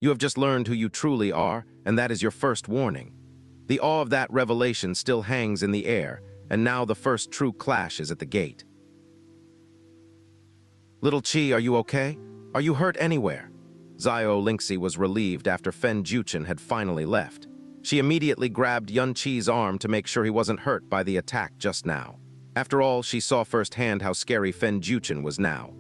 You have just learned who you truly are, and that is your first warning. The awe of that revelation still hangs in the air, and now the first true clash is at the gate. Little Qi, are you okay? Are you hurt anywhere? Xiao Lingxi was relieved after Fen Juechen had finally left. She immediately grabbed Yun Qi's arm to make sure he wasn't hurt by the attack just now. After all, she saw firsthand how scary Fen Juechen was now.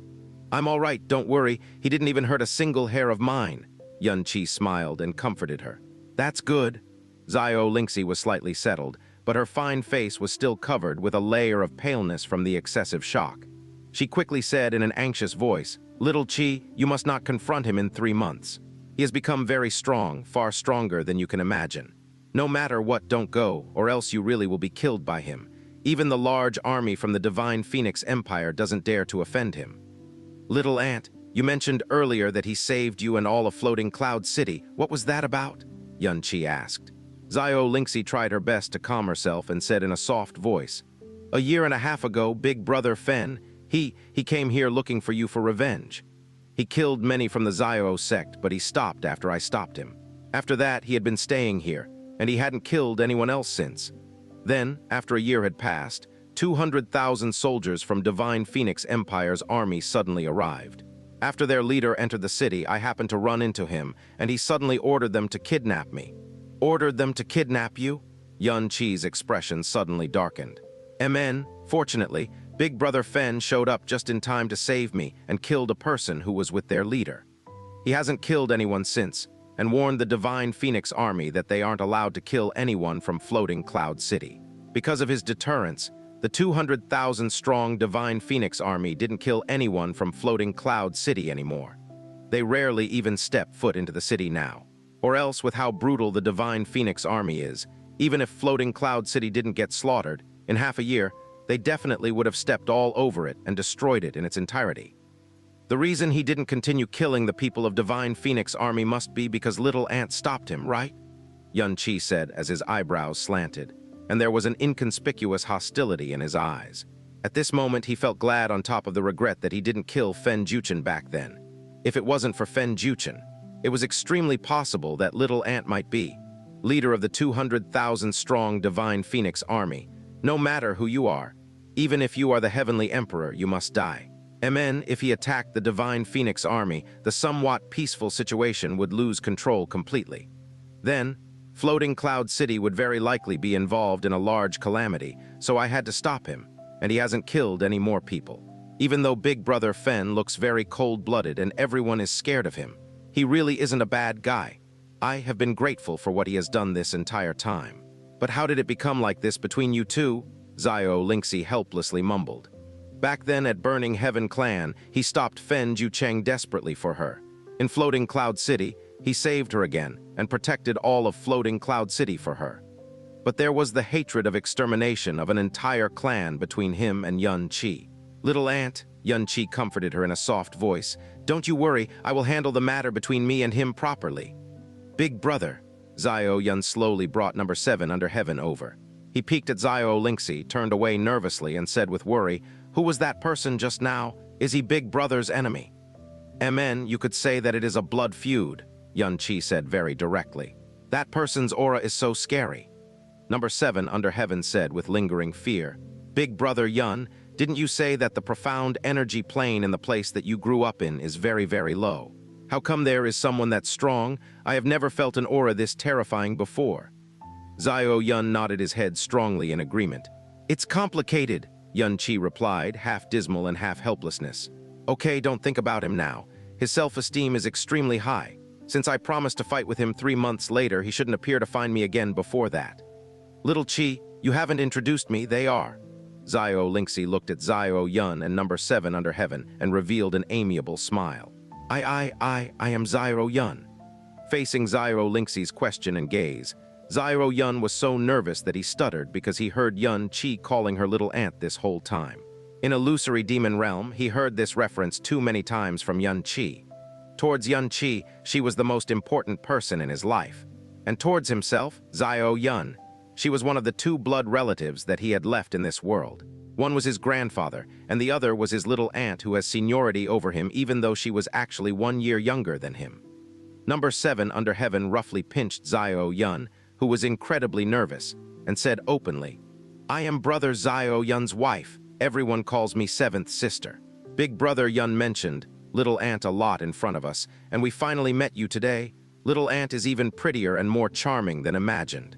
I'm all right, don't worry, he didn't even hurt a single hair of mine. Yun Qi smiled and comforted her. That's good. Xiao Lingxi was slightly settled, but her fine face was still covered with a layer of paleness from the excessive shock. She quickly said in an anxious voice, Little Qi, you must not confront him in 3 months. He has become very strong, far stronger than you can imagine. No matter what, don't go, or else you really will be killed by him. Even the large army from the Divine Phoenix Empire doesn't dare to offend him. Little Ant, you mentioned earlier that he saved you and all of Floating Cloud City. What was that about? Yun Qi asked. Xiao Lingxi tried her best to calm herself and said in a soft voice, A year and a half ago, Big Brother Fen, he came here looking for you for revenge. He killed many from the Xiao sect, but he stopped after I stopped him. After that, he had been staying here, and he hadn't killed anyone else since. Then, after a year had passed, 200,000 soldiers from Divine Phoenix Empire's army suddenly arrived. After their leader entered the city, I happened to run into him, and he suddenly ordered them to kidnap me. Ordered them to kidnap you? Yun Qi's expression suddenly darkened. MN, fortunately, Big Brother Fen showed up just in time to save me and killed a person who was with their leader. He hasn't killed anyone since, and warned the Divine Phoenix Army that they aren't allowed to kill anyone from Floating Cloud City. Because of his deterrence, the 200,000-strong Divine Phoenix Army didn't kill anyone from Floating Cloud City anymore. They rarely even step foot into the city now. Or else, with how brutal the Divine Phoenix Army is, even if Floating Cloud City didn't get slaughtered, in half a year, they definitely would have stepped all over it and destroyed it in its entirety. The reason he didn't continue killing the people of Divine Phoenix Army must be because Little Ant stopped him, right? Yun Qi said as his eyebrows slanted, and there was an inconspicuous hostility in his eyes. At this moment, he felt glad on top of the regret that he didn't kill Fen Juechen back then. If it wasn't for Fen Juechen, it was extremely possible that Little Ant might be leader of the 200,000-strong Divine Phoenix Army. No matter who you are, even if you are the Heavenly Emperor, you must die. MN, if he attacked the Divine Phoenix Army, the somewhat peaceful situation would lose control completely. Then, Floating Cloud City would very likely be involved in a large calamity, so I had to stop him, and he hasn't killed any more people. Even though Big Brother Fen looks very cold-blooded and everyone is scared of him, he really isn't a bad guy. I have been grateful for what he has done this entire time. But how did it become like this between you two? Xiao Lingxi helplessly mumbled. Back then at Burning Heaven Clan, he stopped Fen Juechen desperately for her. In Floating Cloud City, he saved her again and protected all of Floating Cloud City for her. But there was the hatred of extermination of an entire clan between him and Yun Qi. Little Ant, Yun Qi comforted her in a soft voice, don't you worry, I will handle the matter between me and him properly. Big Brother, Xiao Yun slowly brought number 7 under heaven over. He peeked at Xiao Lingxi, turned away nervously, and said with worry, Who was that person just now? Is he Big Brother's enemy? MN, you could say that it is a blood feud, Yun Qi said very directly. That person's aura is so scary. Number 7 under heaven said with lingering fear, Big Brother Yun, didn't you say that the profound energy plane in the place that you grew up in is very, very low? How come there is someone that strong? I have never felt an aura this terrifying before. Xiao Yun nodded his head strongly in agreement. It's complicated, Yun Qi replied, half dismal and half helplessness. Okay, don't think about him now. His self-esteem is extremely high. Since I promised to fight with him 3 months later, he shouldn't appear to find me again before that. Little Qi, you haven't introduced me, they are. Xiao Lingxi looked at Xiao Yun and number 7 under heaven and revealed an amiable smile. I am Xiao Yun. Facing Xiao Lingxi's question and gaze, Xiao Yun was so nervous that he stuttered because he heard Yun Qi calling her Little Ant this whole time. In illusory demon realm, he heard this reference too many times from Yun Qi. Towards Yun Qi, she was the most important person in his life. And towards himself, Xiao Yun, she was one of the 2 blood relatives that he had left in this world. One was his grandfather, and the other was his little aunt who has seniority over him even though she was actually 1 year younger than him. Number 7 under heaven roughly pinched Xiao Yun, who was incredibly nervous, and said openly, "I am brother Xiao Yun's wife. Everyone calls me seventh sister. Big brother Yun mentioned little aunt a lot in front of us, and we finally met you today. Little aunt is even prettier and more charming than imagined.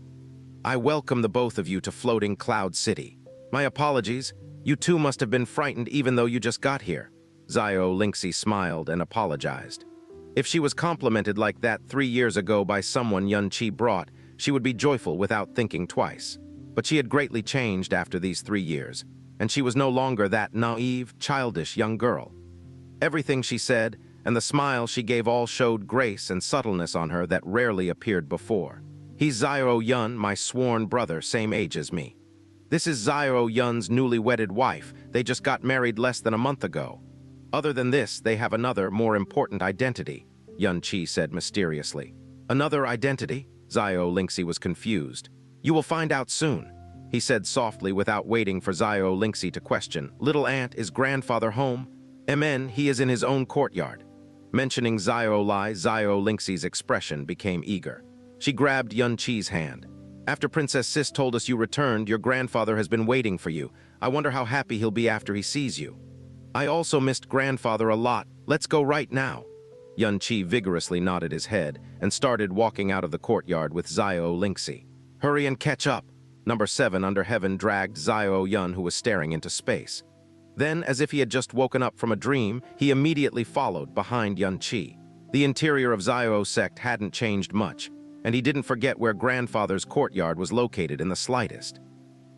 I welcome the both of you to Floating Cloud City. My apologies, you two must have been frightened even though you just got here." Xiao Lingxi smiled and apologized. If she was complimented like that 3 years ago by someone Yunqi brought, she would be joyful without thinking twice. But she had greatly changed after these 3 years, and she was no longer that naive, childish young girl. Everything she said and the smile she gave all showed grace and subtleness on her that rarely appeared before. "He's Xiao Yun, my sworn brother, same age as me. This is Xiao Yun's newly wedded wife. They just got married less than a month ago. Other than this, they have another, more important identity," Yunqi said mysteriously. "Another identity?" Xiao Lingxi was confused. "You will find out soon," he said softly without waiting for Xiao Lingxi to question. "Little aunt, is grandfather home?" "Amen, he is in his own courtyard." Mentioning Xiao Lingxi's expression became eager. She grabbed Yunqi's hand. "After Princess Sis told us you returned, your grandfather has been waiting for you. I wonder how happy he'll be after he sees you." "I also missed grandfather a lot. Let's go right now." Yunqi vigorously nodded his head and started walking out of the courtyard with Xiao Lingxi. "Hurry and catch up." Number 7 under heaven dragged Xiao Yun, who was staring into space. Then, as if he had just woken up from a dream, he immediately followed behind Yunqi. The interior of Xiao sect hadn't changed much, and he didn't forget where grandfather's courtyard was located in the slightest.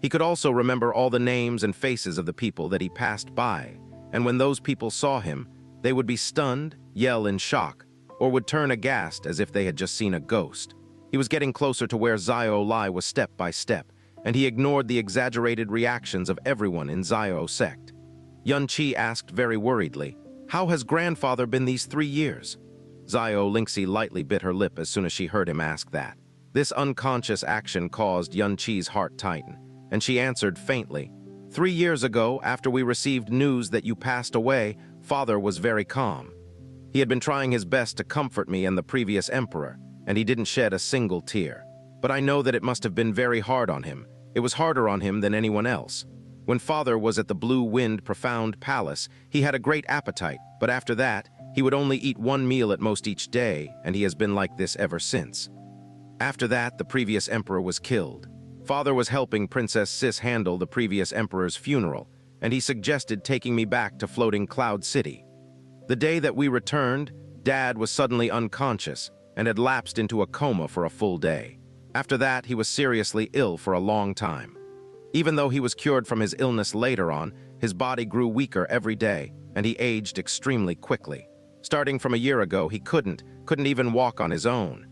He could also remember all the names and faces of the people that he passed by, and when those people saw him, they would be stunned, yell in shock, or would turn aghast as if they had just seen a ghost. He was getting closer to where Xiao Lai was step by step, and he ignored the exaggerated reactions of everyone in Xiao sect. Yunqi asked very worriedly, "How has grandfather been these 3 years?" Xiao Lingxi lightly bit her lip as soon as she heard him ask that. This unconscious action caused Yunqi's heart tighten, and she answered faintly, "3 years ago, after we received news that you passed away, father was very calm. He had been trying his best to comfort me and the previous emperor, and he didn't shed a single tear. But I know that it must have been very hard on him. It was harder on him than anyone else. When father was at the Blue Wind Profound Palace, he had a great appetite, but after that, he would only eat 1 meal at most each day, and he has been like this ever since. After that, the previous emperor was killed. Father was helping Princess Sis handle the previous emperor's funeral, and he suggested taking me back to Floating Cloud City. The day that we returned, Dad was suddenly unconscious and had lapsed into a coma for a full day. After that, he was seriously ill for a long time. Even though he was cured from his illness later on, his body grew weaker every day, and he aged extremely quickly. Starting from a year ago, he couldn't even walk on his own."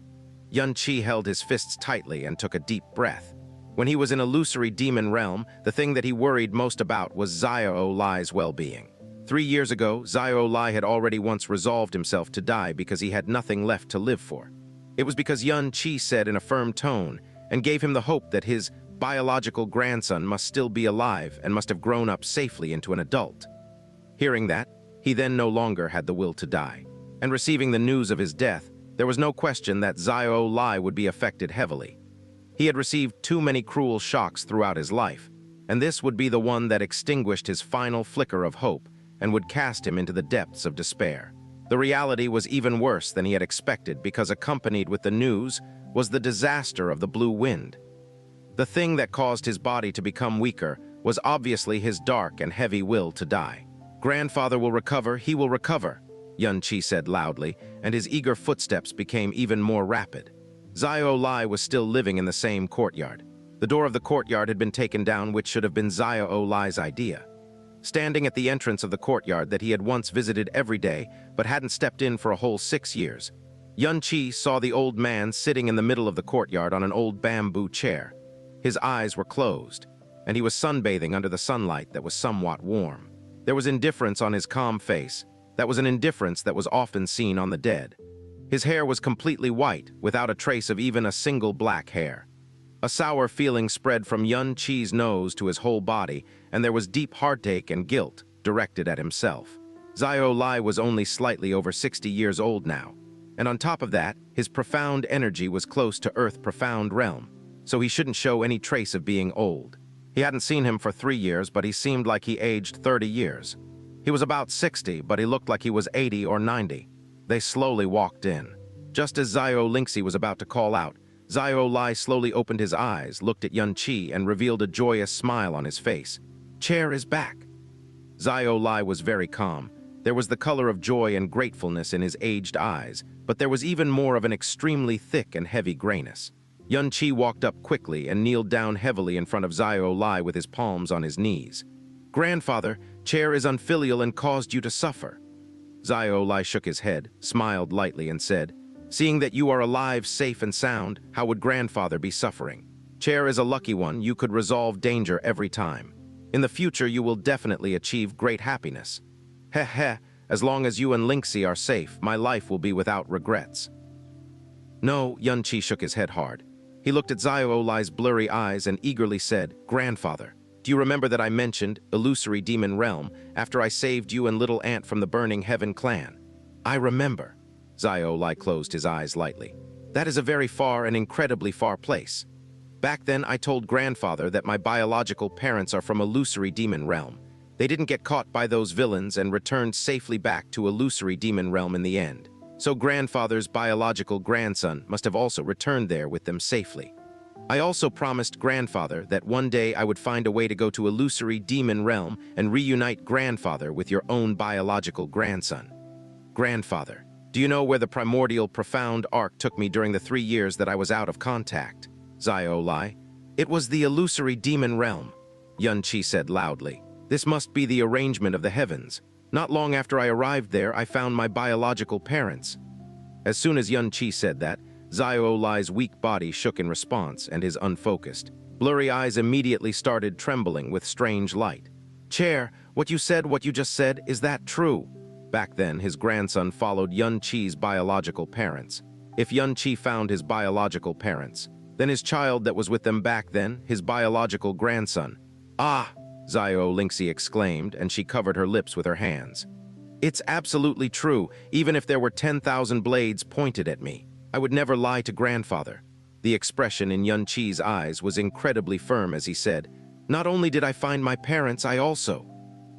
Yunqi held his fists tightly and took a deep breath. When he was in illusory demon realm, the thing that he worried most about was Xiao Lai's well-being. 3 years ago, Xiao Lai had already once resolved himself to die because he had nothing left to live for. It was because Yunqi said in a firm tone and gave him the hope that his biological grandson must still be alive and must have grown up safely into an adult. Hearing that, he then no longer had the will to die. And receiving the news of his death, there was no question that Xiao Lai would be affected heavily. He had received too many cruel shocks throughout his life, and this would be the one that extinguished his final flicker of hope and would cast him into the depths of despair. The reality was even worse than he had expected because accompanied with the news was the disaster of the Blue Wind. The thing that caused his body to become weaker was obviously his dark and heavy will to die. "Grandfather will recover, he will recover," Yunqi said loudly, and his eager footsteps became even more rapid. Xiao Lai was still living in the same courtyard. The door of the courtyard had been taken down, which should have been Xiao Lai's idea. Standing at the entrance of the courtyard that he had once visited every day but hadn't stepped in for a whole 6 years, Yunqi saw the old man sitting in the middle of the courtyard on an old bamboo chair. His eyes were closed, and he was sunbathing under the sunlight that was somewhat warm. There was indifference on his calm face. That was an indifference that was often seen on the dead. His hair was completely white, without a trace of even a single black hair. A sour feeling spread from Yunqi's nose to his whole body, and there was deep heartache and guilt directed at himself. Xiao Lai was only slightly over 60 years old now, And on top of that, his profound energy was close to Earth profound realm, so he shouldn't show any trace of being old. He hadn't seen him for 3 years, but he seemed like he aged 30 years. He was about 60, but he looked like he was 80 or 90. They slowly walked in. Just as Xiao Lingxi was about to call out, Xiao Lai slowly opened his eyes, looked at Xianxia, and revealed a joyous smile on his face. "Chair is back." Xiao Lai was very calm. There was the color of joy and gratefulness in his aged eyes, but there was even more of an extremely thick and heavy grayness. Xianxia walked up quickly and kneeled down heavily in front of Xiao Lai with his palms on his knees. "Grandfather, Chair is unfilial and caused you to suffer." Xiao Lai shook his head, smiled lightly, and said, "Seeing that you are alive, safe and sound, how would Grandfather be suffering? Chair is a lucky one. You could resolve danger every time. In the future, you will definitely achieve great happiness. Heh heh, as long as you and Lingxi are safe, my life will be without regrets." No, Xianxia shook his head hard. He looked at Xiao Lai's blurry eyes and eagerly said, "Grandfather, do you remember that I mentioned illusory demon realm after I saved you and little Ant from the burning heaven clan?" "I remember." Xiao Lai closed his eyes lightly. "That is a very far and incredibly far place. Back then I told Grandfather that my biological parents are from illusory demon realm. They didn't get caught by those villains and returned safely back to illusory demon realm in the end. So Grandfather's biological grandson must have also returned there with them safely. I also promised Grandfather that one day I would find a way to go to illusory demon realm and reunite Grandfather with your own biological grandson. Grandfather, do you know where the primordial profound arc took me during the 3 years that I was out of contact?" Xiao Lai. "It was the illusory demon realm," Xianxia said loudly. "This must be the arrangement of the heavens. Not long after I arrived there, I found my biological parents." As soon as Xianxia said that, Xiao Lai's weak body shook in response, and his unfocused, blurry eyes immediately started trembling with strange light. "Chair, what you just said, is that true?" Back then, his grandson followed Xianxia's biological parents. If Xianxia found his biological parents, then his child that was with them back then, his biological grandson. "Ah!" Xiao Lingxi exclaimed, and she covered her lips with her hands. "It's absolutely true. Even if there were 10,000 blades pointed at me, I would never lie to Grandfather." The expression in Xianxia's eyes was incredibly firm as he said, "Not only did I find my parents, I also—"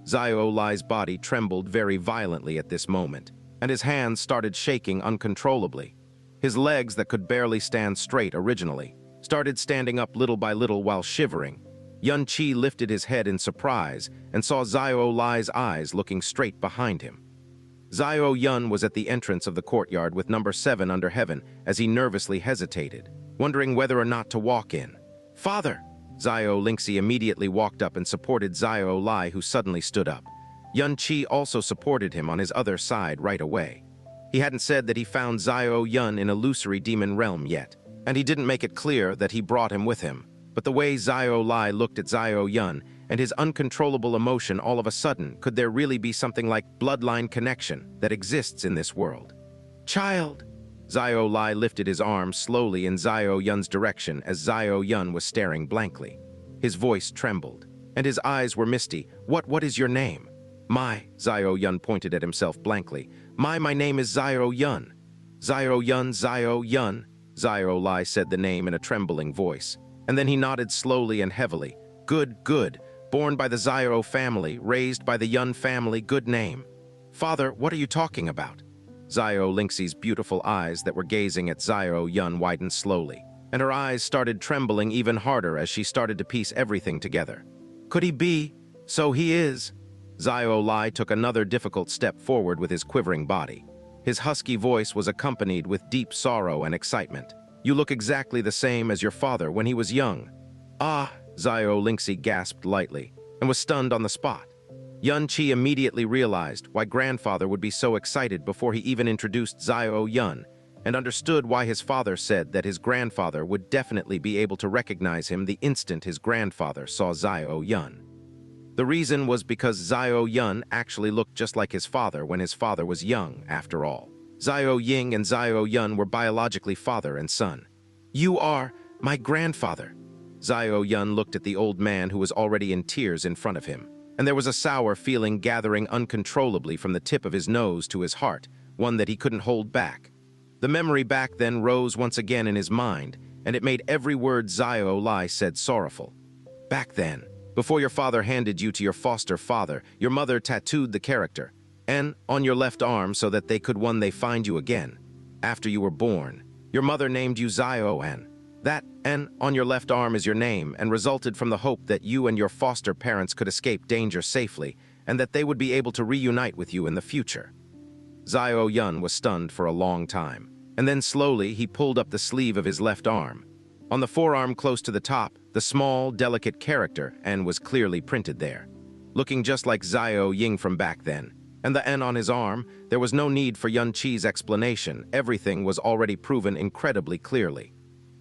Xiao Lai's body trembled very violently at this moment, and his hands started shaking uncontrollably. His legs that could barely stand straight originally started standing up little by little while shivering. Xianxia lifted his head in surprise and saw Xiao Lai's eyes looking straight behind him. Xiao Yun was at the entrance of the courtyard with number 7 under heaven as he nervously hesitated, wondering whether or not to walk in. "Father!" Xiao Lingxi immediately walked up and supported Xiao Lai, who suddenly stood up. Xianxia also supported him on his other side right away. He hadn't said that he found Xiao Yun in illusory demon realm yet, and he didn't make it clear that he brought him with him. But the way Xiao Lai looked at Xiao Yun and his uncontrollable emotion all of a sudden, could there really be something like bloodline connection that exists in this world? "Child!" Xiao Lai lifted his arm slowly in Xiao Yun's direction as Xiao Yun was staring blankly. His voice trembled, and his eyes were misty. What is your name?" Xiao Yun pointed at himself blankly. My name is Xiao Yun." "Xiao Yun, Xiao Yun," Xiao Lai said the name in a trembling voice, and then he nodded slowly and heavily. Good. Born by the Xiao family, raised by the Yun family, good name." "Father, what are you talking about?" Xiao Lingxi's beautiful eyes that were gazing at Xiao Yun widened slowly, and her eyes started trembling even harder as she started to piece everything together. "Could he be? So he is." Xiao Lai took another difficult step forward with his quivering body. His husky voice was accompanied with deep sorrow and excitement. "You look exactly the same as your father when he was young." "Ah!" Xiao Lingxi gasped lightly and was stunned on the spot. Xianxia immediately realized why Grandfather would be so excited before he even introduced Xiao Yun, and understood why his father said that his grandfather would definitely be able to recognize him the instant his grandfather saw Xiao Yun. The reason was because Xiao Yun actually looked just like his father when his father was young, after all. Xiao Ying and Xiao Yun were biologically father and son. "You are my grandfather." Xiao Yun looked at the old man who was already in tears in front of him, and there was a sour feeling gathering uncontrollably from the tip of his nose to his heart, one that he couldn't hold back. The memory back then rose once again in his mind, and it made every word Xiao Lai said sorrowful. Back then, before your father handed you to your foster father, your mother tattooed the character N on your left arm so that they could one day find you again. After you were born, your mother named you Xiao N. That N on your left arm is your name and resulted from the hope that you and your foster parents could escape danger safely and that they would be able to reunite with you in the future. Xiao Yun was stunned for a long time, and then slowly he pulled up the sleeve of his left arm. On the forearm close to the top, the small, delicate character N was clearly printed there. Looking just like Xiao Ying from back then, and the N on his arm, there was no need for Yun Qi's explanation. Everything was already proven incredibly clearly.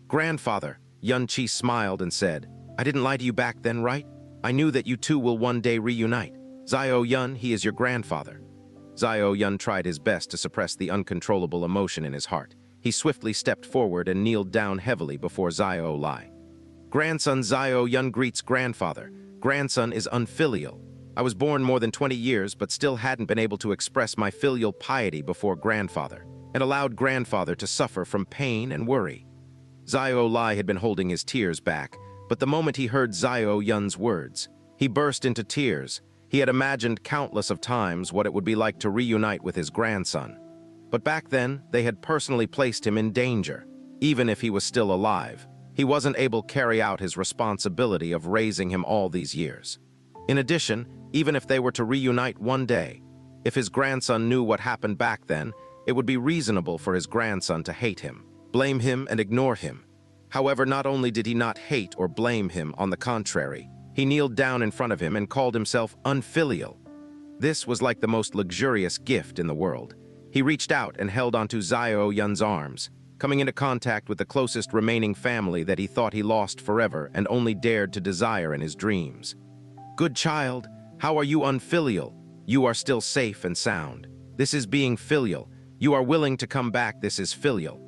Grandfather, Yun Qi smiled and said, I didn't lie to you back then, right? I knew that you two will one day reunite. Xiao Yun, he is your grandfather. Xiao Yun tried his best to suppress the uncontrollable emotion in his heart. He swiftly stepped forward and kneeled down heavily before Xiao Lai. Grandson Xiao Yun greets grandfather. Grandson is unfilial. I was born more than 20 years but still hadn't been able to express my filial piety before grandfather, and allowed grandfather to suffer from pain and worry. Xiao Lai had been holding his tears back, but the moment he heard Xiao Yun's words, he burst into tears. He had imagined countless of times what it would be like to reunite with his grandson. But back then, they had personally placed him in danger. Even if he was still alive, he wasn't able to carry out his responsibility of raising him all these years. In addition, even if they were to reunite one day, if his grandson knew what happened back then, it would be reasonable for his grandson to hate him, blame him, and ignore him. However, not only did he not hate or blame him, on the contrary, he kneeled down in front of him and called himself unfilial. This was like the most luxurious gift in the world. He reached out and held onto Xiao Yun's arms, coming into contact with the closest remaining family that he thought he lost forever and only dared to desire in his dreams. Good child, how are you unfilial? You are still safe and sound. This is being filial. You are willing to come back. This is filial.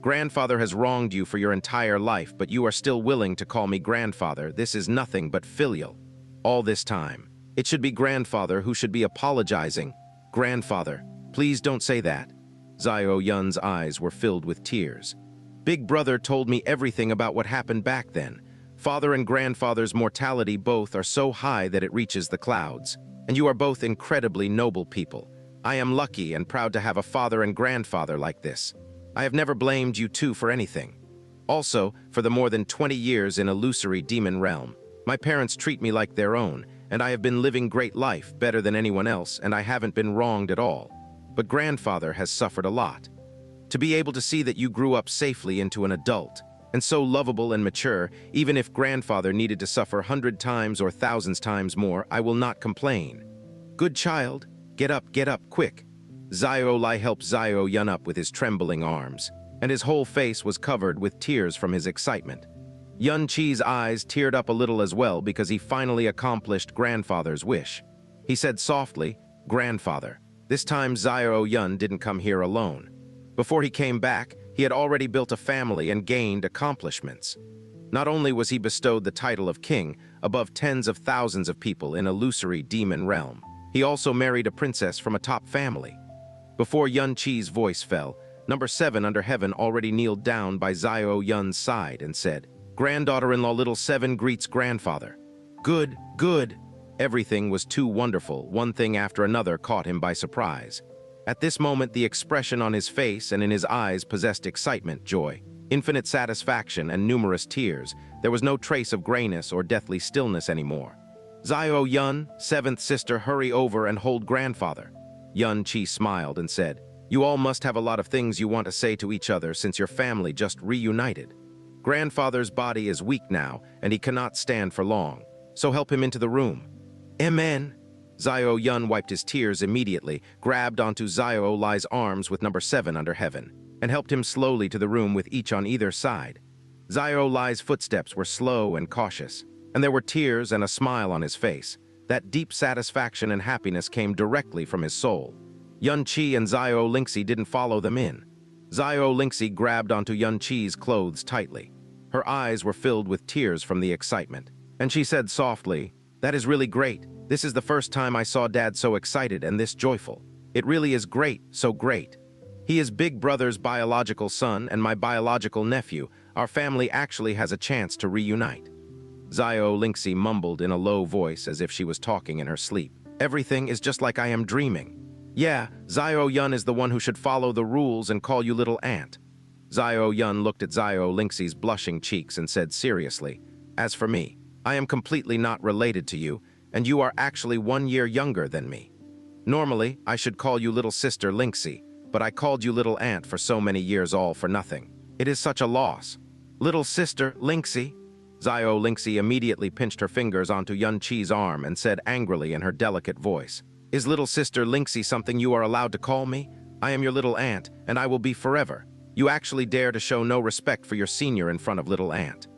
Grandfather has wronged you for your entire life, but you are still willing to call me grandfather. This is nothing but filial. All this time, it should be grandfather who should be apologizing. Grandfather, please don't say that. Xiao Yun's eyes were filled with tears. Big brother told me everything about what happened back then. Father and grandfather's mortality both are so high that it reaches the clouds. And you are both incredibly noble people. I am lucky and proud to have a father and grandfather like this. I have never blamed you two for anything. Also, for the more than 20 years in illusory demon realm, my parents treat me like their own, and I have been living great life, better than anyone else, and I haven't been wronged at all. But grandfather has suffered a lot. To be able to see that you grew up safely into an adult, and so lovable and mature, even if grandfather needed to suffer 100 times or thousands times more, I will not complain. Good child, get up, quick. Xiao Lai helped Xiao Yun up with his trembling arms, and his whole face was covered with tears from his excitement. Yun Qi's eyes teared up a little as well because he finally accomplished grandfather's wish. He said softly, Grandfather, this time Xiao Yun didn't come here alone. Before he came back, he had already built a family and gained accomplishments. Not only was he bestowed the title of king above tens of thousands of people in illusory demon realm, he also married a princess from a top family. Before Yun Qi's voice fell, number 7 under heaven already kneeled down by Xiao Yun's side and said, Granddaughter-in-law little 7 greets grandfather. Good, good. Everything was too wonderful. One thing after another caught him by surprise. At this moment, the expression on his face and in his eyes possessed excitement, joy, infinite satisfaction, and numerous tears. There was no trace of grayness or deathly stillness anymore. Xiao Yun, 7th sister, hurry over and hold grandfather. Yun Qi smiled and said, You all must have a lot of things you want to say to each other since your family just reunited. Grandfather's body is weak now, and he cannot stand for long, so help him into the room. Amen. Xiao Yun wiped his tears immediately, grabbed onto Xiao Lai's arms with number 7 under heaven, and helped him slowly to the room with each on either side. Xiao Lai's footsteps were slow and cautious, and there were tears and a smile on his face. That deep satisfaction and happiness came directly from his soul. Yun Qi and Xiao Lingxi didn't follow them in. Xiao Lingxi grabbed onto Yun Qi's clothes tightly. Her eyes were filled with tears from the excitement, and she said softly, That is really great. This is the first time I saw Dad so excited and this joyful. It really is great, so great. He is Big Brother's biological son and my biological nephew. Our family actually has a chance to reunite. Xiao Lingxi mumbled in a low voice as if she was talking in her sleep. Everything is just like I am dreaming. Yeah, Xiao Yun is the one who should follow the rules and call you little aunt. Xiao Yun looked at Xiao Lingxi's blushing cheeks and said seriously, as for me, I am completely not related to you, and you are actually 1 year younger than me. Normally, I should call you little sister Lingxi, but I called you little aunt for so many years all for nothing. It is such a loss. Little sister Lingxi? Xiao Lingxi immediately pinched her fingers onto Xianxia's arm and said angrily in her delicate voice, Is little sister Lingxi something you are allowed to call me? I am your little aunt, and I will be forever. You actually dare to show no respect for your senior in front of little aunt.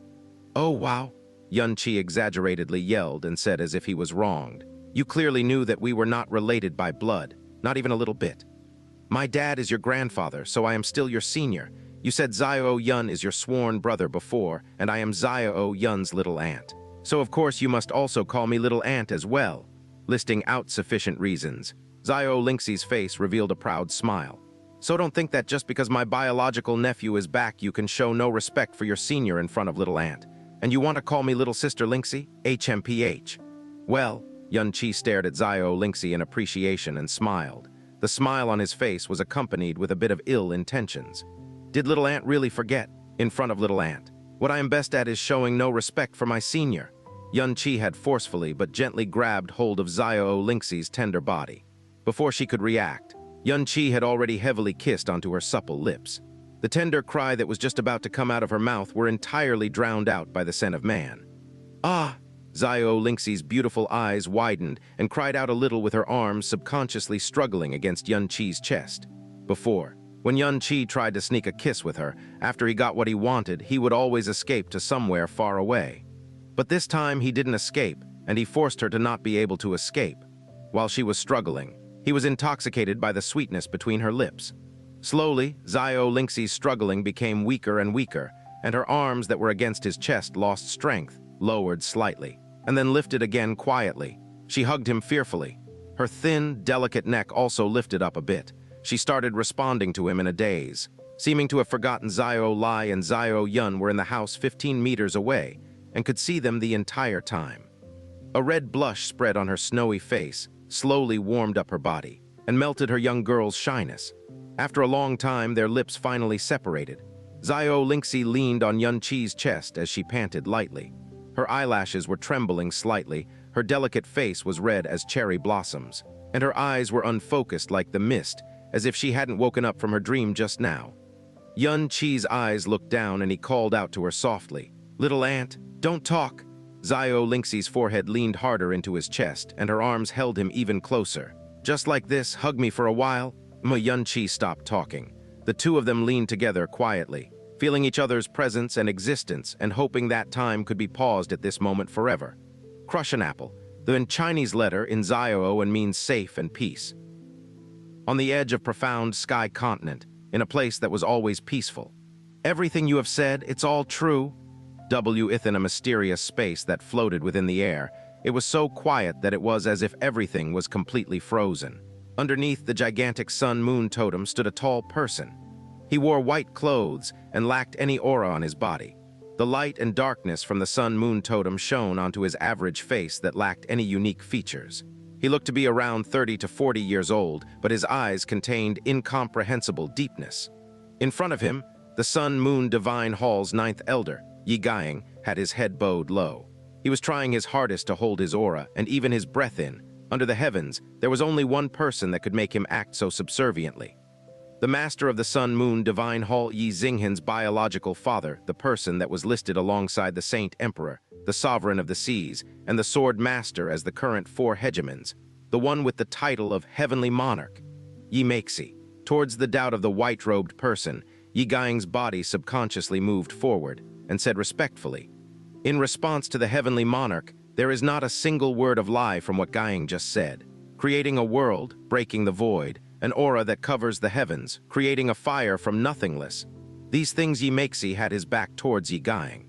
Oh, wow, Xianxia exaggeratedly yelled and said as if he was wronged. You clearly knew that we were not related by blood, not even a little bit. My dad is your grandfather, so I am still your senior. You said Xiao Yun is your sworn brother before, and I am Xiao Yun's little aunt. So of course you must also call me little aunt as well. Listing out sufficient reasons, Xiao Lingxi's face revealed a proud smile. So don't think that just because my biological nephew is back you can show no respect for your senior in front of little aunt. And you want to call me little sister Lingxi? HMPH. Well, Xianxia stared at Xiao Lingxi in appreciation and smiled. The smile on his face was accompanied with a bit of ill intentions. Did little aunt really forget, in front of little aunt? What I am best at is showing no respect for my senior. Xianxia had forcefully but gently grabbed hold of Xiao Lingxi's tender body. Before she could react, Xianxia had already heavily kissed onto her supple lips. The tender cry that was just about to come out of her mouth were entirely drowned out by the scent of man. Ah! Xiao Lingxi's beautiful eyes widened and cried out a little with her arms subconsciously struggling against Xianxia's chest. Before, when Xianxia tried to sneak a kiss with her, after he got what he wanted, he would always escape to somewhere far away. But this time he didn't escape, and he forced her to not be able to escape. While she was struggling, he was intoxicated by the sweetness between her lips. Slowly, Xiao Lingxi's struggling became weaker and weaker, and her arms that were against his chest lost strength, lowered slightly, and then lifted again quietly. She hugged him fearfully. Her thin, delicate neck also lifted up a bit. She started responding to him in a daze, seeming to have forgotten Xiao Lai and Xiao Yun were in the house 15 meters away and could see them the entire time. A red blush spread on her snowy face, slowly warmed up her body, and melted her young girl's shyness. After a long time, their lips finally separated. Xiao Lingxi leaned on Xianxia's chest as she panted lightly. Her eyelashes were trembling slightly, her delicate face was red as cherry blossoms, and her eyes were unfocused like the mist, as if she hadn't woken up from her dream just now. Xianxia's eyes looked down and he called out to her softly, Little aunt, don't talk. Xiao Lingxi's forehead leaned harder into his chest, and her arms held him even closer. Just like this, hug me for a while. Xianxia stopped talking. The two of them leaned together quietly, feeling each other's presence and existence and hoping that time could be paused at this moment forever. Crush an apple, the Chinese letter in Xiao and means safe and peace. On the edge of profound sky continent, in a place that was always peaceful. Everything you have said, it's all true. Within a mysterious space that floated within the air, it was so quiet that it was as if everything was completely frozen. Underneath the gigantic sun-moon totem stood a tall person. He wore white clothes and lacked any aura on his body. The light and darkness from the sun-moon totem shone onto his average face that lacked any unique features. He looked to be around 30 to 40 years old, but his eyes contained incomprehensible deepness. In front of him, the Sun-Moon Divine Hall's ninth elder, Yi Gaiying, had his head bowed low. He was trying his hardest to hold his aura and even his breath in. Under the heavens, there was only one person that could make him act so subserviently. The master of the Sun-Moon Divine Hall, Yi Xinghan's biological father, the person that was listed alongside the Saint Emperor, the Sovereign of the Seas, and the Sword Master as the current 4 hegemons, the one with the title of Heavenly Monarch, Yi Meixi. Towards the doubt of the white-robed person, Yi Gaiying's body subconsciously moved forward and said respectfully, in response to the Heavenly Monarch, there is not a single word of lie from what Gaiying just said. Creating a world, breaking the void, an aura that covers the heavens, creating a fire from nothingness. These things Yi Meixi had his back towards Yi Gaiying.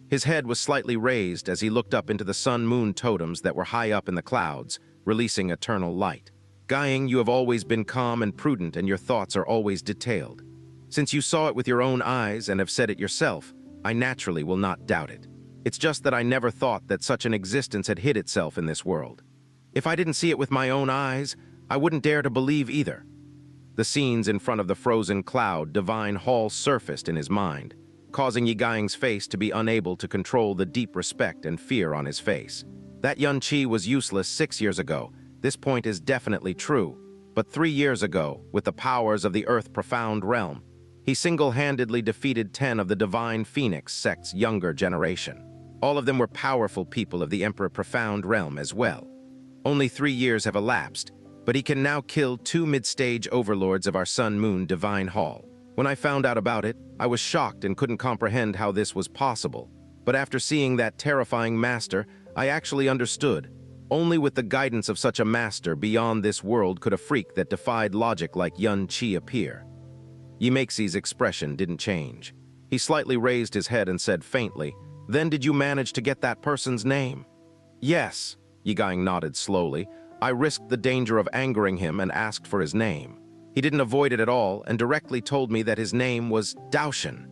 His head was slightly raised as he looked up into the sun-moon totems that were high up in the clouds, releasing eternal light. Guying, you have always been calm and prudent, and your thoughts are always detailed. Since you saw it with your own eyes and have said it yourself, I naturally will not doubt it. It's just that I never thought that such an existence had hid itself in this world. If I didn't see it with my own eyes, I wouldn't dare to believe either. The scenes in front of the frozen cloud divine hall surfaced in his mind, causing Yigaying's face to be unable to control the deep respect and fear on his face. That Xianxia was useless 6 years ago. This point is definitely true. But 3 years ago, with the powers of the Earth Profound Realm, he single-handedly defeated 10 of the Divine Phoenix sect's younger generation. All of them were powerful people of the Emperor Profound Realm as well. Only 3 years have elapsed, but he can now kill 2 mid-stage overlords of our Sun-Moon Divine Hall. When I found out about it, I was shocked and couldn't comprehend how this was possible. But after seeing that terrifying master, I actually understood. Only with the guidance of such a master beyond this world could a freak that defied logic like Xianxia appear. Yimeixi's expression didn't change. He slightly raised his head and said faintly, "Then did you manage to get that person's name?" "Yes," Yigaying nodded slowly. "I risked the danger of angering him and asked for his name. He didn't avoid it at all and directly told me that his name was Daoshan."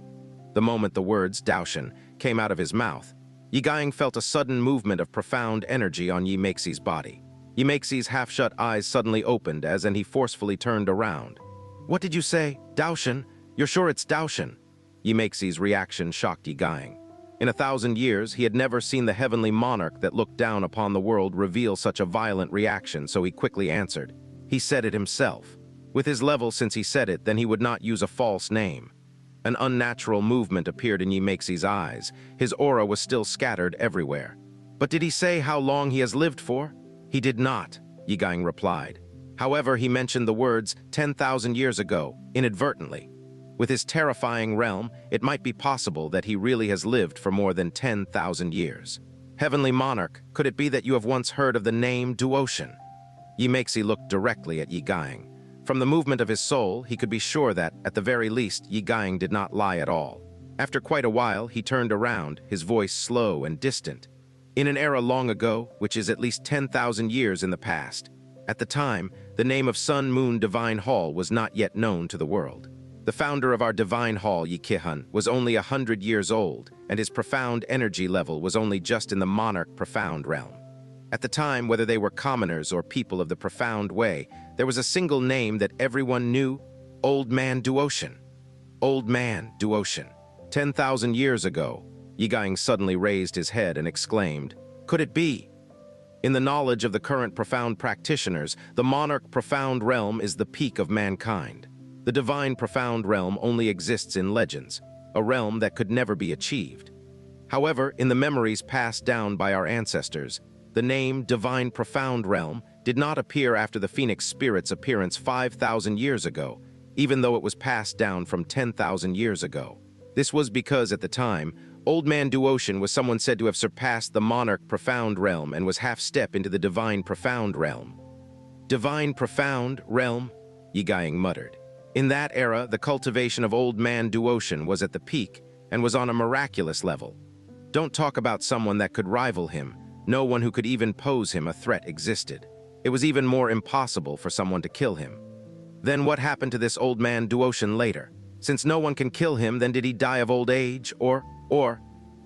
The moment the words Daoshan came out of his mouth, Yigaying felt a sudden movement of profound energy on Yimeixi's body. Yimeixi's half-shut eyes suddenly opened as he forcefully turned around. "What did you say? Daoshan? You're sure it's Daoshan?" Yimeixi's reaction shocked Yigaying. In 1,000 years, he had never seen the heavenly monarch that looked down upon the world reveal such a violent reaction, so he quickly answered. He said it himself. With his level, since he said it, then he would not use a false name. An unnatural movement appeared in Yimeixi's eyes. His aura was still scattered everywhere. "But did he say how long he has lived for?" "He did not," Yigaying replied. "However, he mentioned the words 10,000 years ago, inadvertently. With his terrifying realm, it might be possible that he really has lived for more than 10,000 years. Heavenly Monarch, could it be that you have once heard of the name Duotian?" Yimeixi looked directly at Yigaying. From the movement of his soul, he could be sure that, at the very least, Yigaying did not lie at all. After quite a while, he turned around, his voice slow and distant. "In an era long ago, which is at least 10,000 years in the past, at the time, the name of Sun-Moon Divine Hall was not yet known to the world. The founder of our Divine Hall, Yikihan, was only 100 years old, and his profound energy level was only just in the Monarch Profound Realm. At the time, whether they were commoners or people of the Profound Way, there was a single name that everyone knew: Old Man Duotian. Old Man Duotian. 10,000 years ago, Yigaying suddenly raised his head and exclaimed, "Could it be?" In the knowledge of the current profound practitioners, the Monarch Profound Realm is the peak of mankind. The Divine Profound Realm only exists in legends, a realm that could never be achieved. However, in the memories passed down by our ancestors, the name Divine Profound Realm did not appear after the Phoenix Spirit's appearance 5,000 years ago, even though it was passed down from 10,000 years ago. This was because, at the time, Old Man Duotian was someone said to have surpassed the Monarch Profound Realm and was half-step into the Divine Profound Realm. "Divine Profound Realm?" Yigaying muttered. In that era, the cultivation of Old Man Duotian was at the peak and was on a miraculous level. Don't talk about someone that could rival him. No one who could even pose him a threat existed. It was even more impossible for someone to kill him. Then what happened to this Old Man Duotian later? Since no one can kill him, then did he die of old age, or...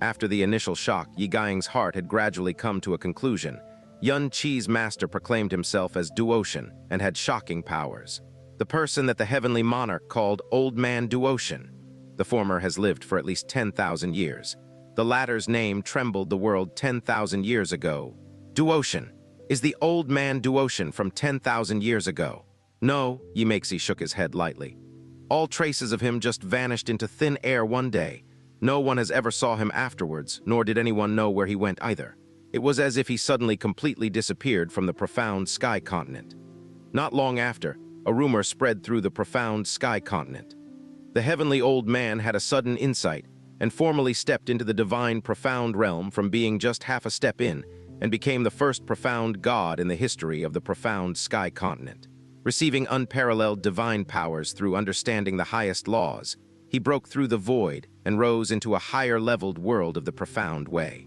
After the initial shock, Yigaying's heart had gradually come to a conclusion. Xianxia's master proclaimed himself as Duotian and had shocking powers. The person that the heavenly monarch called Old Man Duotian. The former has lived for at least 10,000 years. The latter's name trembled the world 10,000 years ago. Duotian is the Old Man Duotian from 10,000 years ago. No, Yimeixi shook his head lightly. All traces of him just vanished into thin air one day. No one has ever saw him afterwards, nor did anyone know where he went either. It was as if he suddenly completely disappeared from the profound sky continent. Not long after, a rumor spread through the profound sky continent. The heavenly old man had a sudden insight and formally stepped into the divine profound realm from being just half a step in and became the first profound god in the history of the profound sky continent. Receiving unparalleled divine powers through understanding the highest laws, he broke through the void and rose into a higher-leveled world of the profound way.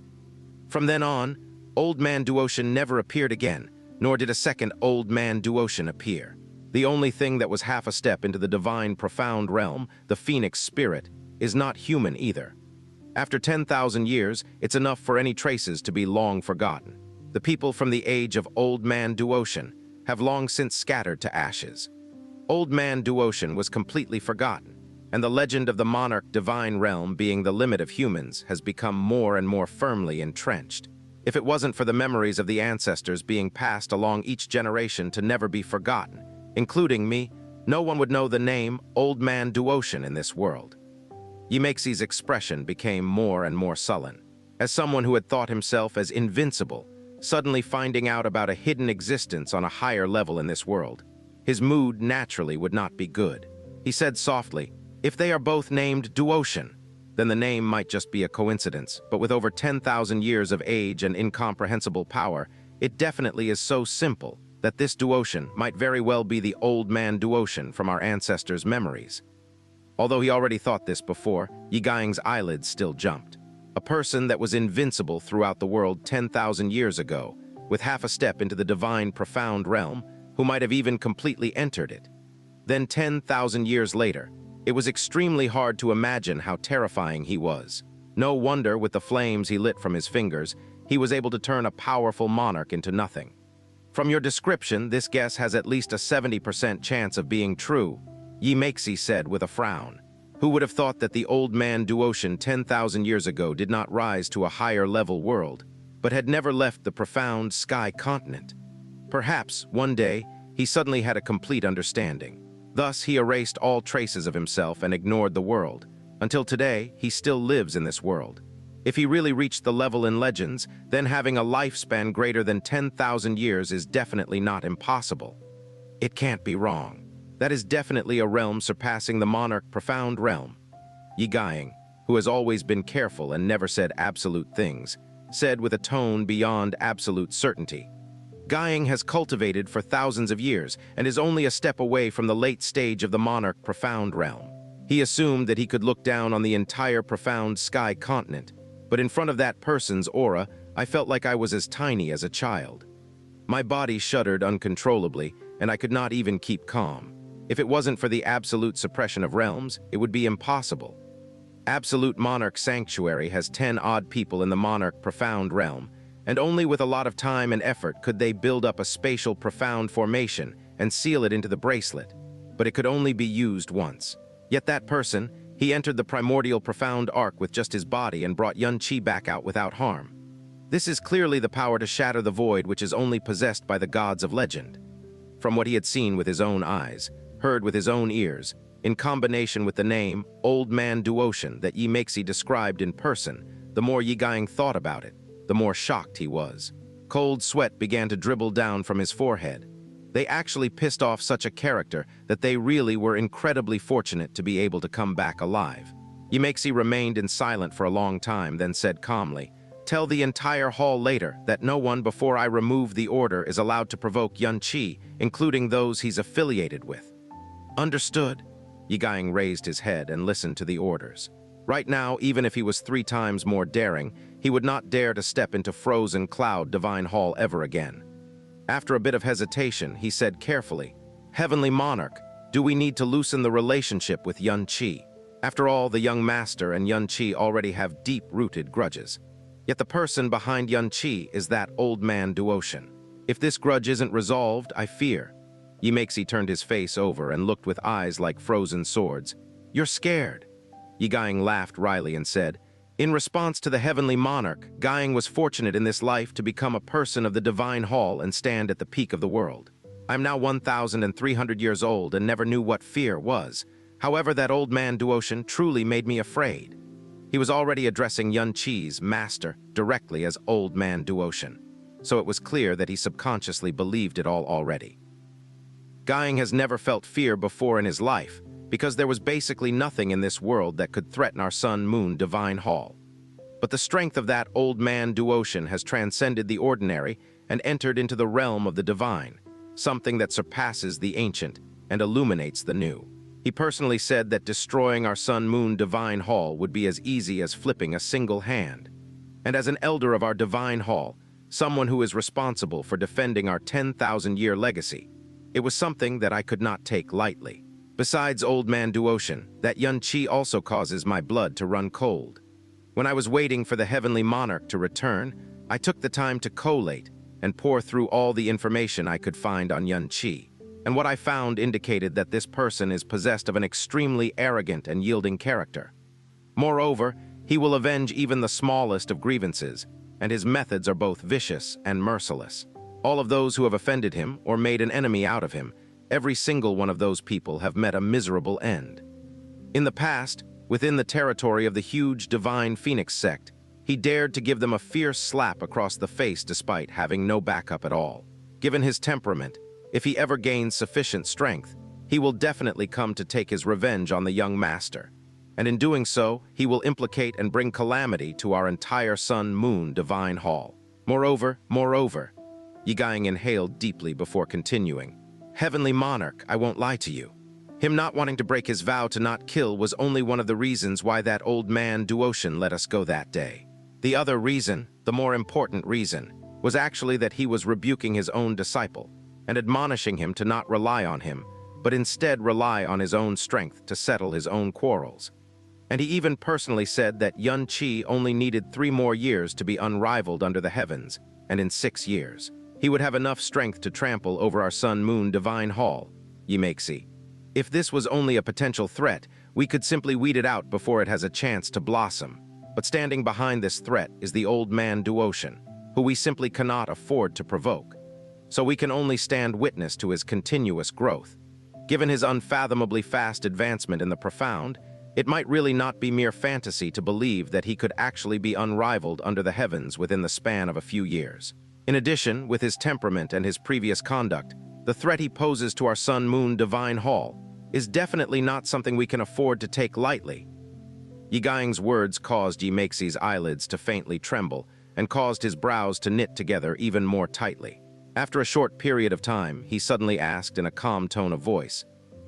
From then on, Old Man Duotian never appeared again, nor did a second Old Man Duotian appear. The only thing that was half a step into the divine profound realm, the phoenix spirit, is not human either. After 10,000 years, it's enough for any traces to be long forgotten. The people from the age of Old Man Duotian have long since scattered to ashes. Old Man Duotian was completely forgotten, and the legend of the monarch divine realm being the limit of humans has become more and more firmly entrenched. If it wasn't for the memories of the ancestors being passed along each generation to never be forgotten, including me, no one would know the name Old Man Duotian in this world. Xiaoxi's expression became more and more sullen, as someone who had thought himself as invincible, suddenly finding out about a hidden existence on a higher level in this world. His mood naturally would not be good. He said softly, "If they are both named Duotian, then the name might just be a coincidence, but with over 10,000 years of age and incomprehensible power, it definitely is so simple that this Duotian might very well be the Old Man Duotian from our ancestors' memories." Although he already thought this before, Xiaoxi's eyelids still jumped. A person that was invincible throughout the world 10,000 years ago, with half a step into the divine profound realm, who might have even completely entered it. Then 10,000 years later, it was extremely hard to imagine how terrifying he was. No wonder, with the flames he lit from his fingers, he was able to turn a powerful monarch into nothing. "From your description, this guess has at least a 70% chance of being true," Xiaoxi said with a frown. Who would have thought that the Old Man Duotian 10,000 years ago did not rise to a higher level world, but had never left the profound sky continent? Perhaps, one day, he suddenly had a complete understanding. Thus, he erased all traces of himself and ignored the world. Until today, he still lives in this world. If he really reached the level in legends, then having a lifespan greater than 10,000 years is definitely not impossible. It can't be wrong. That is definitely a realm surpassing the monarch profound realm. Xiaoxi, who has always been careful and never said absolute things, said with a tone beyond absolute certainty. Xiaoxi has cultivated for thousands of years and is only a step away from the late stage of the monarch profound realm. He assumed that he could look down on the entire profound sky continent, but in front of that person's aura, I felt like I was as tiny as a child. My body shuddered uncontrollably, and I could not even keep calm. If it wasn't for the absolute suppression of realms, it would be impossible. Absolute Monarch Sanctuary has 10 odd people in the monarch profound realm, and only with a lot of time and effort could they build up a spatial profound formation and seal it into the bracelet. But it could only be used once. Yet that person, he entered the primordial profound arc with just his body and brought Xianxia back out without harm. This is clearly the power to shatter the void which is only possessed by the gods of legend. From what he had seen with his own eyes, heard with his own ears, in combination with the name Old Man Duotian that Xiaoxi described in person, the more Xiaoxi thought about it, the more shocked he was. Cold sweat began to dribble down from his forehead. They actually pissed off such a character that they really were incredibly fortunate to be able to come back alive. Xiaoxi remained in silent for a long time, then said calmly, "Tell the entire hall later that no one before I remove the order is allowed to provoke Xianxia, including those he's affiliated with." "Understood." Xiaoxi raised his head and listened to the orders. Right now, even if he was 3 times more daring, he would not dare to step into Frozen Cloud Divine Hall ever again. After a bit of hesitation, he said carefully, "Heavenly Monarch, do we need to loosen the relationship with Xianxia? After all, the young master and Xianxia already have deep-rooted grudges. Yet the person behind Xianxia is that Old Man Duotian. If this grudge isn't resolved, I fear." Xiaoxi turned his face over and looked with eyes like frozen swords. "You're scared." Xiaoxi laughed wryly and said, "In response to the Heavenly Monarch, Xiaoxi was fortunate in this life to become a person of the Divine Hall and stand at the peak of the world. I'm now 1,300 years old and never knew what fear was. However, that Old Man Duotian truly made me afraid." He was already addressing Xianxia's master directly as Old Man Duotian, so it was clear that he subconsciously believed it all already. Xiaoxi has never felt fear before in his life, because there was basically nothing in this world that could threaten our Sun-Moon Divine Hall. But the strength of that Old Man Duotian has transcended the ordinary and entered into the realm of the divine, something that surpasses the ancient and illuminates the new. He personally said that destroying our Sun-Moon Divine Hall would be as easy as flipping a single hand. And as an elder of our Divine Hall, someone who is responsible for defending our 10,000-year legacy. It was something that I could not take lightly. Besides Old Man Duotian, that Xianxia also causes my blood to run cold. When I was waiting for the heavenly monarch to return, I took the time to collate and pour through all the information I could find on Xianxia, and what I found indicated that this person is possessed of an extremely arrogant and yielding character. Moreover, he will avenge even the smallest of grievances, and his methods are both vicious and merciless. All of those who have offended him or made an enemy out of him, every single one of those people have met a miserable end. In the past, within the territory of the huge divine Phoenix sect, he dared to give them a fierce slap across the face despite having no backup at all. Given his temperament, if he ever gains sufficient strength, he will definitely come to take his revenge on the young master. And in doing so, he will implicate and bring calamity to our entire Sun-Moon Divine Hall. Moreover, Yigang inhaled deeply before continuing. Heavenly Monarch, I won't lie to you. Him not wanting to break his vow to not kill was only one of the reasons why that old man Duotian let us go that day. The other reason, the more important reason, was actually that he was rebuking his own disciple and admonishing him to not rely on him, but instead rely on his own strength to settle his own quarrels. And he even personally said that Xianxia only needed 3 more years to be unrivaled under the heavens, and in 6 years, he would have enough strength to trample over our Sun-Moon Divine Hall, Yimexi. If this was only a potential threat, we could simply weed it out before it has a chance to blossom. But standing behind this threat is the old man Duotian, who we simply cannot afford to provoke. So we can only stand witness to his continuous growth. Given his unfathomably fast advancement in the profound, it might really not be mere fantasy to believe that he could actually be unrivaled under the heavens within the span of a few years. In addition, with his temperament and his previous conduct, the threat he poses to our Sun-Moon Divine Hall is definitely not something we can afford to take lightly. Yigang's words caused Yimexi's eyelids to faintly tremble and caused his brows to knit together even more tightly. After a short period of time, he suddenly asked in a calm tone of voice,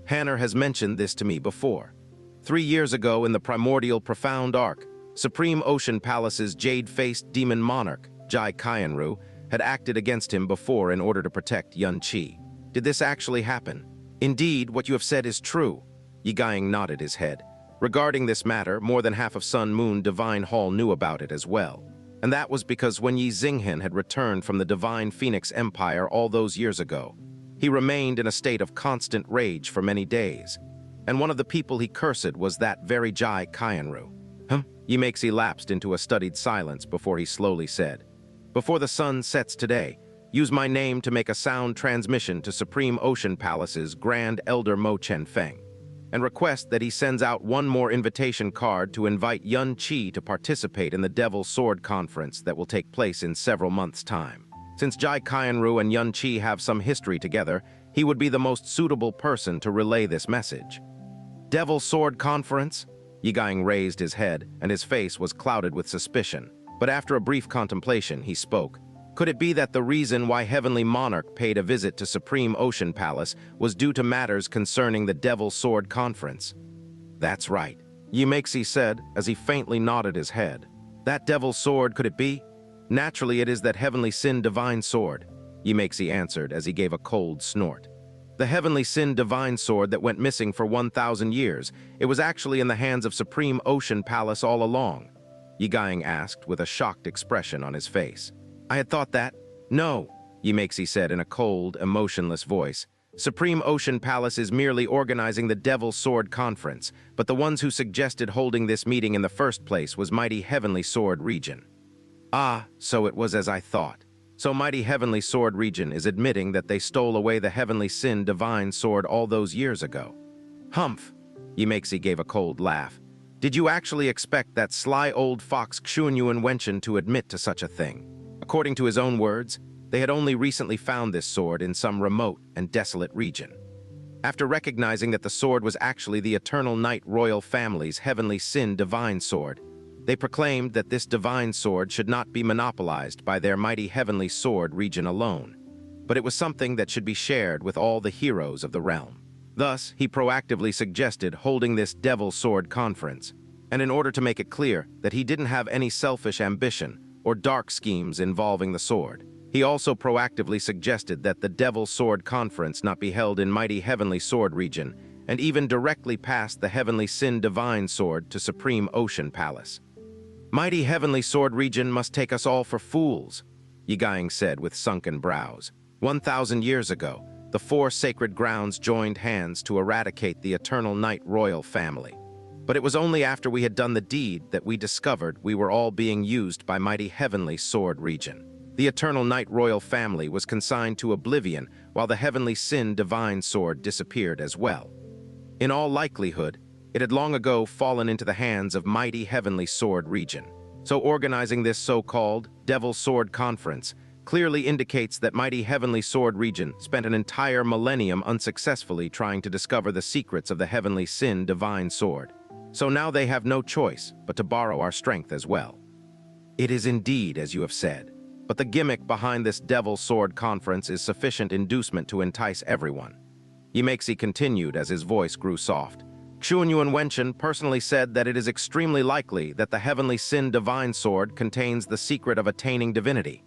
"Hanner has mentioned this to me before. 3 years ago in the primordial profound arc, Supreme Ocean Palace's jade-faced demon monarch, Jai Qianru, had acted against him before in order to protect Xianxia. Did this actually happen? Indeed, what you have said is true." Yigang nodded his head. Regarding this matter, more than half of Sun-Moon Divine Hall knew about it as well. And that was because when Yi Xinghan had returned from the Divine Phoenix Empire all those years ago, he remained in a state of constant rage for many days. And one of the people he cursed was that very Jai Qianru. Yimexi lapsed into a studied silence before he slowly said, "Before the sun sets today, use my name to make a sound transmission to Supreme Ocean Palace's Grand Elder Mo Chen Feng, and request that he sends out one more invitation card to invite Xianxia to participate in the Devil Sword Conference that will take place in several months' time. Since Jai Qianru and Xianxia have some history together, he would be the most suitable person to relay this message." "Devil Sword Conference?" Yigang raised his head, and his face was clouded with suspicion. But after a brief contemplation, he spoke. Could it be that the reason why Heavenly Monarch paid a visit to Supreme Ocean Palace was due to matters concerning the Devil Sword Conference? "That's right," Yimexi said as he faintly nodded his head. "That Devil Sword, could it be? Naturally, it is that Heavenly Sin Divine Sword," Yimexi answered as he gave a cold snort. "The Heavenly Sin Divine Sword that went missing for 1,000 years, it was actually in the hands of Supreme Ocean Palace all along," Yigang asked with a shocked expression on his face. "I had thought that." "No," Yimexi said in a cold, emotionless voice. "Supreme Ocean Palace is merely organizing the Devil Sword Conference, but the ones who suggested holding this meeting in the first place was Mighty Heavenly Sword Region." "Ah, so it was as I thought. So Mighty Heavenly Sword Region is admitting that they stole away the Heavenly Sin Divine Sword all those years ago." "Humph," Yimexi gave a cold laugh. "Did you actually expect that sly old fox Fen Juechen to admit to such a thing?" According to his own words, they had only recently found this sword in some remote and desolate region. After recognizing that the sword was actually the Eternal Night Royal Family's Heavenly Sin Divine Sword, they proclaimed that this divine sword should not be monopolized by their Mighty Heavenly Sword region alone, but it was something that should be shared with all the heroes of the realm. Thus, he proactively suggested holding this Devil Sword Conference, and in order to make it clear that he didn't have any selfish ambition or dark schemes involving the sword. He also proactively suggested that the Devil Sword Conference not be held in mighty Heavenly Sword region, and even directly passed the Heavenly Sin Divine Sword to Supreme Ocean Palace. "Mighty Heavenly Sword region must take us all for fools," Yigaing said with sunken brows. 1,000 years ago, the four sacred grounds joined hands to eradicate the Eternal Night royal family. But it was only after we had done the deed that we discovered we were all being used by mighty Heavenly Sword region. The Eternal Night royal family was consigned to oblivion, while the Heavenly Sin Divine Sword disappeared as well. In all likelihood, it had long ago fallen into the hands of mighty Heavenly Sword region. So organizing this so-called Devil Sword Conference clearly indicates that mighty Heavenly Sword region spent an entire millennium unsuccessfully trying to discover the secrets of the Heavenly Sin Divine Sword. So now they have no choice but to borrow our strength as well. It is indeed as you have said, but the gimmick behind this Devil Sword Conference is sufficient inducement to entice everyone. Yimexi continued as his voice grew soft. Fen Juechen personally said that it is extremely likely that the Heavenly Sin Divine Sword contains the secret of attaining divinity.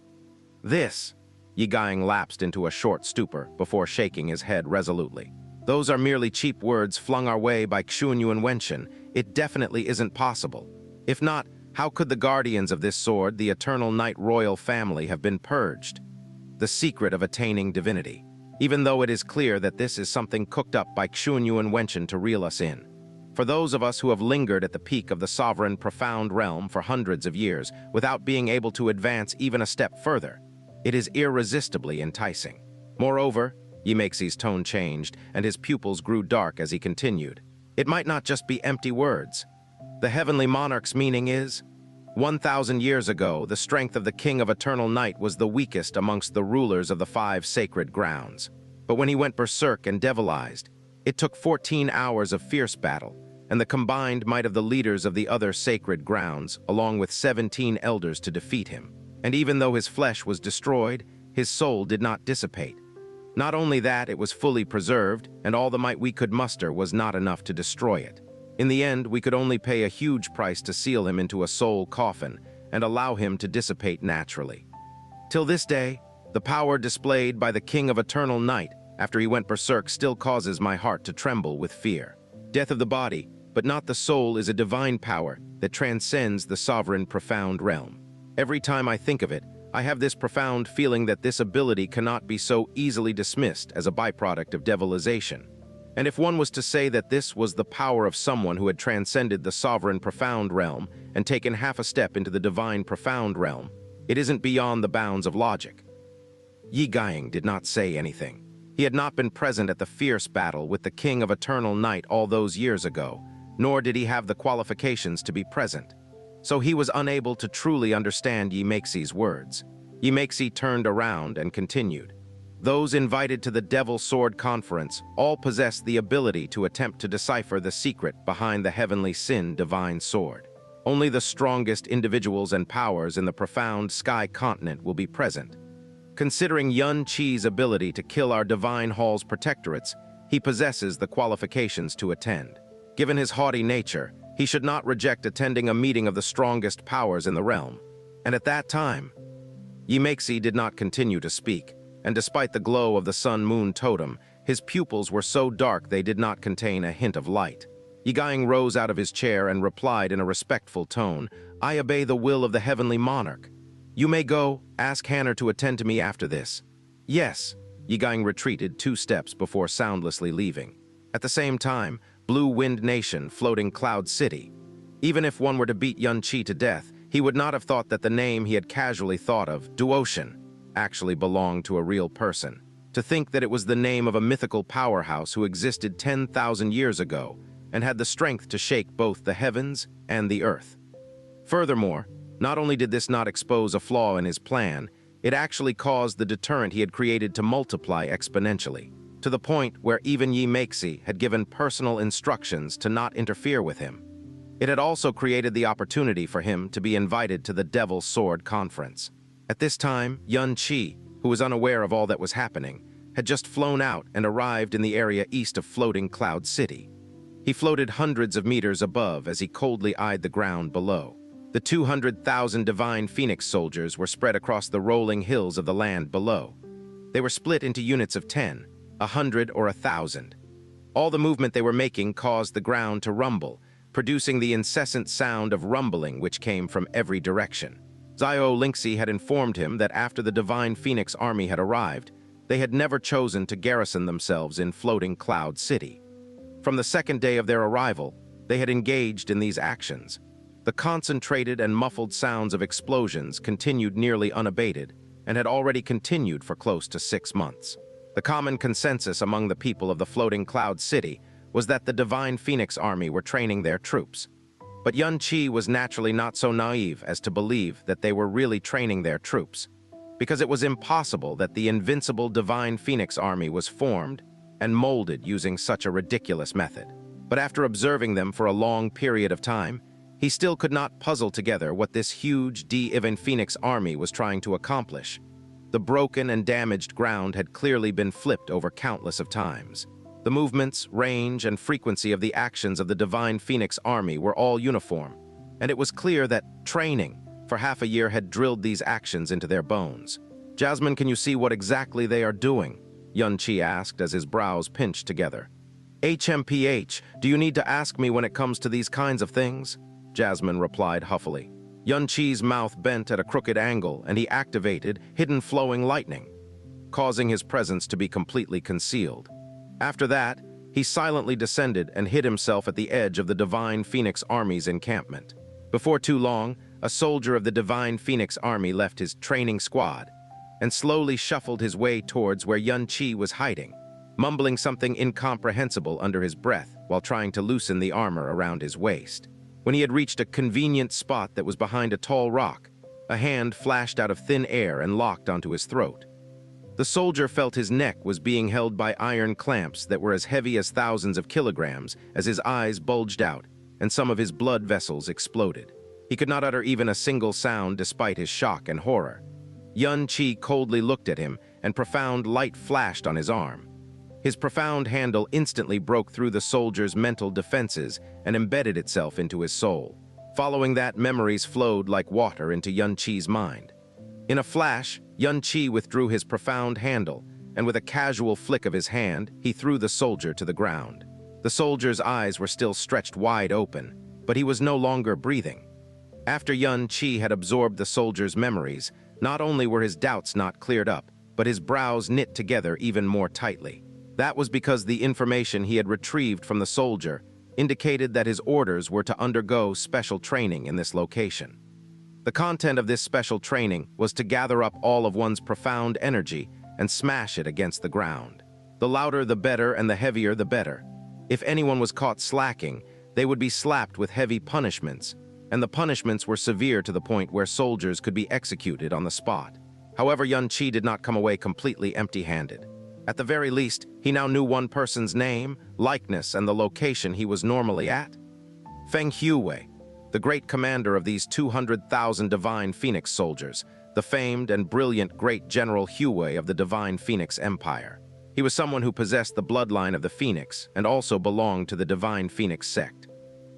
This, Yigaing lapsed into a short stupor before shaking his head resolutely. Those are merely cheap words flung our way by Fen Juechen. It definitely isn't possible. If not, how could the guardians of this sword, the Eternal Night royal family, have been purged? The secret of attaining divinity. Even though it is clear that this is something cooked up by Fen Juechen to reel us in. For those of us who have lingered at the peak of the sovereign profound realm for hundreds of years without being able to advance even a step further, it is irresistibly enticing. Moreover, Yimexi's tone changed and his pupils grew dark as he continued. It might not just be empty words. The Heavenly Monarch's meaning is, 1,000 years ago, the strength of the King of Eternal Night was the weakest amongst the rulers of the 5 sacred grounds. But when he went berserk and devilized, it took 14 hours of fierce battle, and the combined might of the leaders of the other sacred grounds, along with 17 elders to defeat him. And even though his flesh was destroyed, his soul did not dissipate. Not only that, it was fully preserved, and all the might we could muster was not enough to destroy it. In the end, we could only pay a huge price to seal him into a soul coffin and allow him to dissipate naturally. Till this day, the power displayed by the King of Eternal Night after he went berserk still causes my heart to tremble with fear. Death of the body, but not the soul, is a divine power that transcends the sovereign profound realm. Every time I think of it, I have this profound feeling that this ability cannot be so easily dismissed as a byproduct of devilization. And if one was to say that this was the power of someone who had transcended the sovereign profound realm and taken half a step into the divine profound realm, it isn't beyond the bounds of logic. Yigaing did not say anything. He had not been present at the fierce battle with the King of Eternal Night all those years ago, nor did he have the qualifications to be present. So he was unable to truly understand Yimexi's words. Yimexi turned around and continued. Those invited to the Devil Sword Conference all possess the ability to attempt to decipher the secret behind the Heavenly Sin Divine Sword. Only the strongest individuals and powers in the profound sky continent will be present. Considering Xianxi's ability to kill our Divine Hall's protectorates, he possesses the qualifications to attend. Given his haughty nature, he should not reject attending a meeting of the strongest powers in the realm. And at that time, Yimexi did not continue to speak, and despite the glow of the sun-moon totem, his pupils were so dark they did not contain a hint of light. Yigaing rose out of his chair and replied in a respectful tone, "I obey the will of the Heavenly Monarch. You may go, ask Hanner to attend to me after this." "Yes," Yigaing retreated 2 steps before soundlessly leaving. At the same time, Blue Wind Nation, floating Cloud City. Even if one were to beat Xianxi to death, he would not have thought that the name he had casually thought of, Duocean, actually belonged to a real person. To think that it was the name of a mythical powerhouse who existed 10,000 years ago and had the strength to shake both the heavens and the earth. Furthermore, not only did this not expose a flaw in his plan, it actually caused the deterrent he had created to multiply exponentially, to the point where even Yimexi had given personal instructions to not interfere with him. It had also created the opportunity for him to be invited to the Devil Sword Conference. At this time, Xianxi, who was unaware of all that was happening, had just flown out and arrived in the area east of floating Cloud City. He floated hundreds of meters above as he coldly eyed the ground below. The 200,000 divine phoenix soldiers were spread across the rolling hills of the land below. They were split into units of 10, 100, or 1,000. All the movement they were making caused the ground to rumble, producing the incessant sound of rumbling which came from every direction. Xiao Lingxi had informed him that after the divine phoenix army had arrived, they had never chosen to garrison themselves in Floating Cloud City. From the second day of their arrival, they had engaged in these actions. The concentrated and muffled sounds of explosions continued nearly unabated and had already continued for close to 6 months. The common consensus among the people of the Floating Cloud City was that the Divine Phoenix Army were training their troops. But Xianxia was naturally not so naive as to believe that they were really training their troops, because it was impossible that the invincible Divine Phoenix Army was formed and molded using such a ridiculous method. But after observing them for a long period of time, he still could not puzzle together what this huge Divine Phoenix Army was trying to accomplish. The broken and damaged ground had clearly been flipped over countless of times. The movements, range, and frequency of the actions of the Divine Phoenix Army were all uniform, and it was clear that training for half a year had drilled these actions into their bones. "Jasmine, can you see what exactly they are doing?" Xianxia asked as his brows pinched together. "HMPH, do you need to ask me when it comes to these kinds of things?" Jasmine replied huffily. Xianxia's mouth bent at a crooked angle, and he activated hidden flowing lightning, causing his presence to be completely concealed. After that, he silently descended and hid himself at the edge of the Divine Phoenix Army's encampment. Before too long, a soldier of the Divine Phoenix Army left his training squad and slowly shuffled his way towards where Xianxia was hiding, mumbling something incomprehensible under his breath while trying to loosen the armor around his waist. When he had reached a convenient spot that was behind a tall rock, a hand flashed out of thin air and locked onto his throat. The soldier felt his neck was being held by iron clamps that were as heavy as thousands of kilograms as his eyes bulged out and some of his blood vessels exploded. He could not utter even a single sound despite his shock and horror. Xianxia coldly looked at him, and profound light flashed on his arm. His profound handle instantly broke through the soldier's mental defenses and embedded itself into his soul. Following that, memories flowed like water into Xianxia's mind. In a flash, Xianxia withdrew his profound handle, and with a casual flick of his hand, he threw the soldier to the ground. The soldier's eyes were still stretched wide open, but he was no longer breathing. After Xianxia had absorbed the soldier's memories, not only were his doubts not cleared up, but his brows knit together even more tightly. That was because the information he had retrieved from the soldier indicated that his orders were to undergo special training in this location. The content of this special training was to gather up all of one's profound energy and smash it against the ground. The louder the better and the heavier the better. If anyone was caught slacking, they would be slapped with heavy punishments, and the punishments were severe to the point where soldiers could be executed on the spot. However, Xianxia did not come away completely empty-handed. At the very least, he now knew one person's name, likeness, and the location he was normally at. Fen Juechen, the great commander of these 200,000 Divine Phoenix soldiers, the famed and brilliant great General Juechen of the Divine Phoenix Empire. He was someone who possessed the bloodline of the Phoenix and also belonged to the Divine Phoenix sect.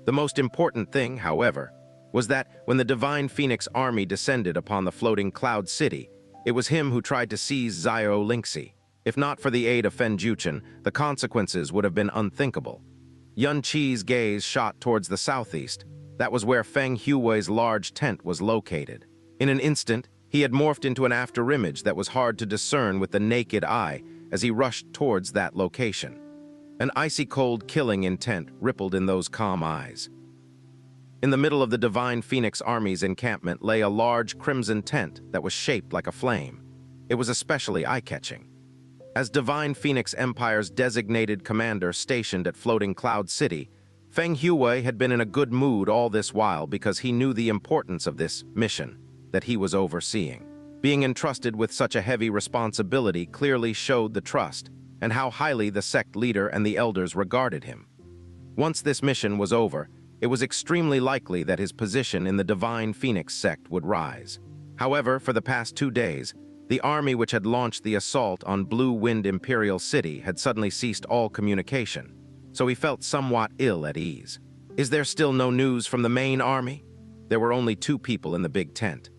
The most important thing, however, was that when the Divine Phoenix Army descended upon the Floating Cloud City, it was him who tried to seize Xiao Lingxi. If not for the aid of Fen Juechen, the consequences would have been unthinkable. Xianxia's gaze shot towards the southeast. That was where Fen Juechen's large tent was located. In an instant, he had morphed into an afterimage that was hard to discern with the naked eye as he rushed towards that location. An icy-cold killing intent rippled in those calm eyes. In the middle of the Divine Phoenix Army's encampment lay a large crimson tent that was shaped like a flame. It was especially eye-catching. As Divine Phoenix Empire's designated commander stationed at Floating Cloud City, Fen Juechen had been in a good mood all this while because he knew the importance of this mission that he was overseeing. Being entrusted with such a heavy responsibility clearly showed the trust and how highly the sect leader and the elders regarded him. Once this mission was over, it was extremely likely that his position in the Divine Phoenix sect would rise. However, for the past 2 days, the army which had launched the assault on Blue Wind Imperial City had suddenly ceased all communication, so he felt somewhat ill at ease. "Is there still no news from the main army?" there were only 2 people in the big tent.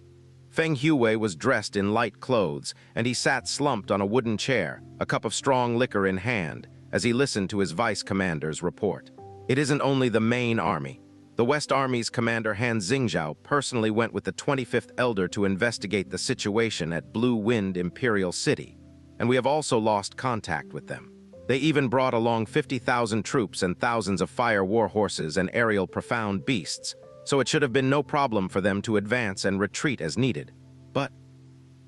Feng Huwei was dressed in light clothes, and he sat slumped on a wooden chair, a cup of strong liquor in hand, as he listened to his vice commander's report. It isn't only the main army. The West Army's commander Han Xingzhao personally went with the 25th Elder to investigate the situation at Blue Wind Imperial City, and we have also lost contact with them. They even brought along 50,000 troops and thousands of fire war horses and aerial profound beasts, so it should have been no problem for them to advance and retreat as needed. But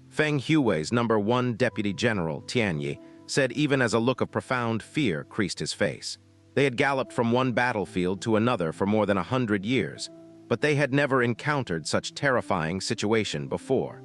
Feng Huwei's number 1 Deputy General, Tianyi, said even as a look of profound fear creased his face. They had galloped from one battlefield to another for more than 100 years, but they had never encountered such terrifying situation before.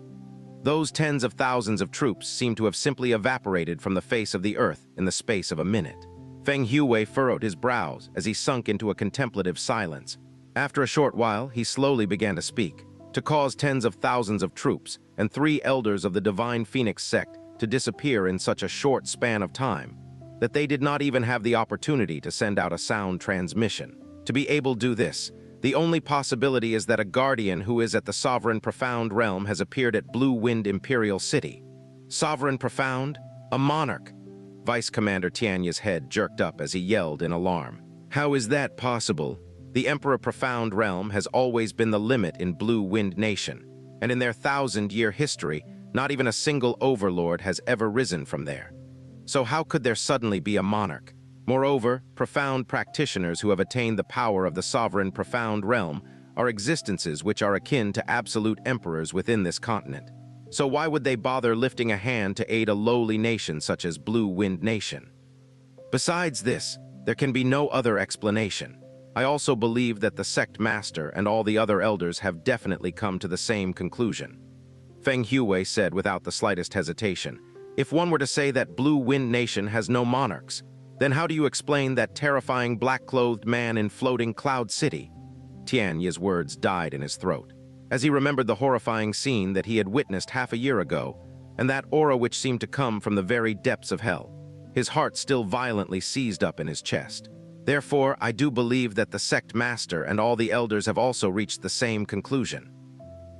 Those tens of thousands of troops seemed to have simply evaporated from the face of the earth in the space of a minute. Feng Huwei furrowed his brows as he sunk into a contemplative silence. After a short while, he slowly began to speak. To cause tens of thousands of troops and 3 elders of the Divine Phoenix sect to disappear in such a short span of time, that they did not even have the opportunity to send out a sound transmission. To be able to do this, the only possibility is that a guardian who is at the Sovereign Profound realm has appeared at Blue Wind Imperial City. Sovereign Profound? A monarch? Vice Commander Tianyi's head jerked up as he yelled in alarm. How is that possible? The Emperor Profound realm has always been the limit in Blue Wind Nation, and in their 1,000-year history, not even a single overlord has ever risen from there. So how could there suddenly be a monarch? Moreover, profound practitioners who have attained the power of the Sovereign Profound realm are existences which are akin to absolute emperors within this continent. So why would they bother lifting a hand to aid a lowly nation such as Blue Wind Nation? Besides this, there can be no other explanation. I also believe that the sect master and all the other elders have definitely come to the same conclusion. Feng Huwei said without the slightest hesitation. If one were to say that Blue Wind Nation has no monarchs, then how do you explain that terrifying black-clothed man in Floating Cloud City? Tianyi's words died in his throat, as he remembered the horrifying scene that he had witnessed half a year ago, and that aura which seemed to come from the very depths of hell. His heart still violently seized up in his chest. Therefore, I do believe that the sect master and all the elders have also reached the same conclusion.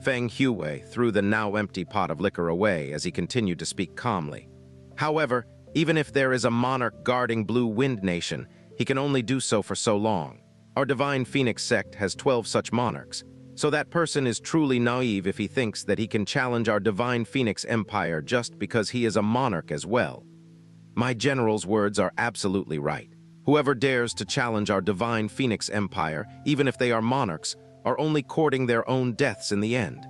Feng Huwei threw the now empty pot of liquor away as he continued to speak calmly. However, even if there is a monarch guarding Blue Wind Nation, he can only do so for so long. Our Divine Phoenix sect has 12 such monarchs, so that person is truly naive if he thinks that he can challenge our Divine Phoenix Empire just because he is a monarch as well. My general's words are absolutely right. Whoever dares to challenge our Divine Phoenix Empire, even if they are monarchs, are only courting their own deaths in the end.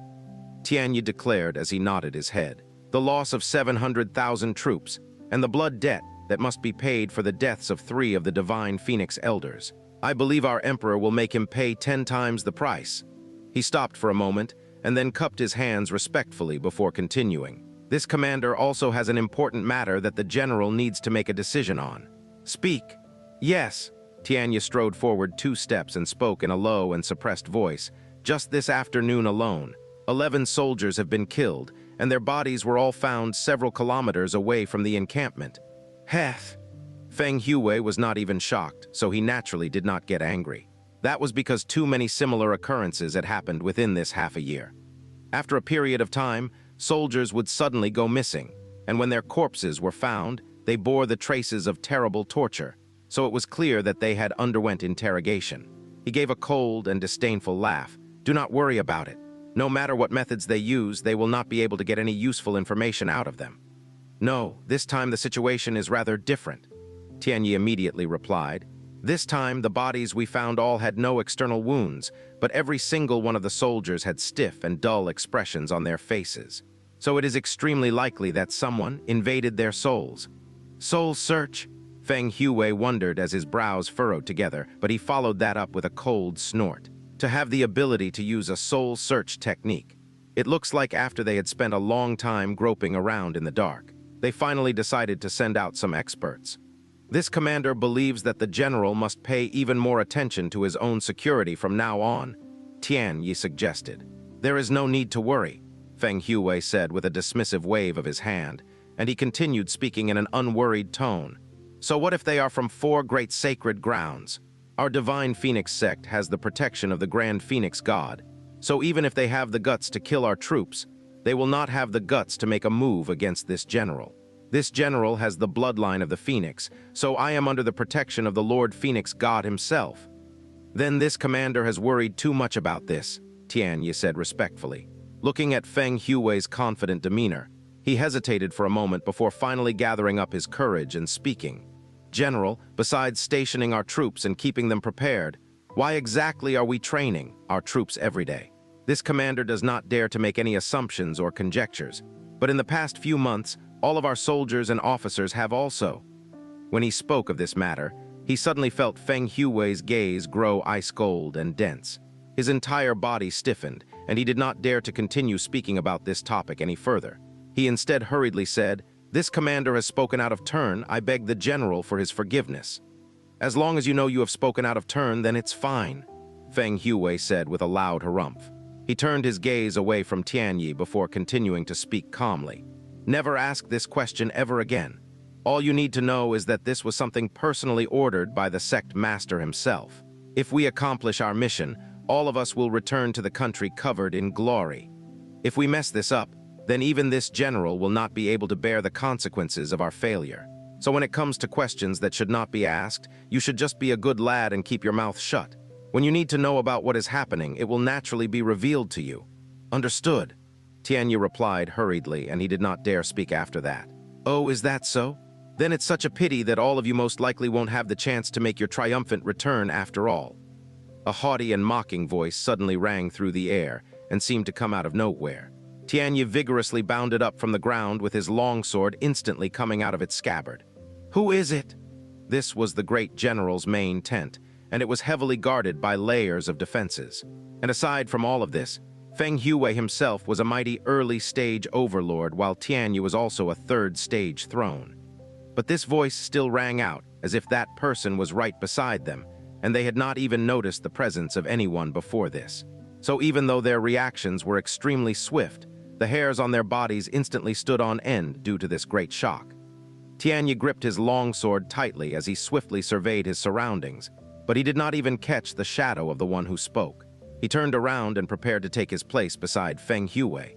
Tianyi declared as he nodded his head. The loss of 700,000 troops, and the blood debt that must be paid for the deaths of 3 of the Divine Phoenix Elders. I believe our Emperor will make him pay 10 times the price. He stopped for a moment, and then cupped his hands respectfully before continuing. This commander also has an important matter that the general needs to make a decision on. Speak. Yes. Tianyi strode forward 2 steps and spoke in a low and suppressed voice. Just this afternoon alone, 11 soldiers have been killed, and their bodies were all found several kilometers away from the encampment. Heth! Feng Huwei was not even shocked, so he naturally did not get angry. That was because too many similar occurrences had happened within this half a year. After a period of time, soldiers would suddenly go missing, and when their corpses were found, they bore the traces of terrible torture, so it was clear that they had underwent interrogation. He gave a cold and disdainful laugh. Do not worry about it. No matter what methods they use, they will not be able to get any useful information out of them. No, this time the situation is rather different. Tianyi immediately replied. This time, the bodies we found all had no external wounds, but every single one of the soldiers had stiff and dull expressions on their faces. So it is extremely likely that someone invaded their souls. Soul search? Feng Huwei wondered as his brows furrowed together, but he followed that up with a cold snort. To have the ability to use a soul search technique. It looks like after they had spent a long time groping around in the dark, they finally decided to send out some experts. This commander believes that the general must pay even more attention to his own security from now on, Tianyi suggested. There is no need to worry, Feng Huwei said with a dismissive wave of his hand, and he continued speaking in an unworried tone. So what if they are from 4 great sacred grounds? Our Divine Phoenix sect has the protection of the Grand Phoenix God. So even if they have the guts to kill our troops, they will not have the guts to make a move against this general. This general has the bloodline of the Phoenix, so I am under the protection of the Lord Phoenix God himself. Then this commander has worried too much about this, Tianyi said respectfully. Looking at Feng Hui's confident demeanor, he hesitated for a moment before finally gathering up his courage and speaking. General, besides stationing our troops and keeping them prepared, why exactly are we training our troops every day? This commander does not dare to make any assumptions or conjectures, but in the past few months, all of our soldiers and officers have also. When he spoke of this matter, he suddenly felt Feng Hui's gaze grow ice-cold and dense. His entire body stiffened, and he did not dare to continue speaking about this topic any further. He instead hurriedly said, "This commander has spoken out of turn. I beg the general for his forgiveness." "As long as you know you have spoken out of turn, then it's fine," Feng Hui said with a loud harumph. He turned his gaze away from Tianyi before continuing to speak calmly. "Never ask this question ever again. All you need to know is that this was something personally ordered by the sect master himself. If we accomplish our mission, all of us will return to the country covered in glory. If we mess this up, then even this general will not be able to bear the consequences of our failure. So when it comes to questions that should not be asked, you should just be a good lad and keep your mouth shut. When you need to know about what is happening, it will naturally be revealed to you." "Understood," Tianyi replied hurriedly, and he did not dare speak after that. "Oh, is that so? Then it's such a pity that all of you most likely won't have the chance to make your triumphant return after all." A haughty and mocking voice suddenly rang through the air and seemed to come out of nowhere. Tianyi vigorously bounded up from the ground with his longsword instantly coming out of its scabbard. "Who is it?" This was the great general's main tent, and it was heavily guarded by layers of defenses. And aside from all of this, Feng Hui himself was a mighty early-stage overlord, while Tianyi was also a third-stage throne. But this voice still rang out, as if that person was right beside them, and they had not even noticed the presence of anyone before this. So even though their reactions were extremely swift, the hairs on their bodies instantly stood on end due to this great shock. Tianyi gripped his longsword tightly as he swiftly surveyed his surroundings, but he did not even catch the shadow of the one who spoke. He turned around and prepared to take his place beside Feng Hui.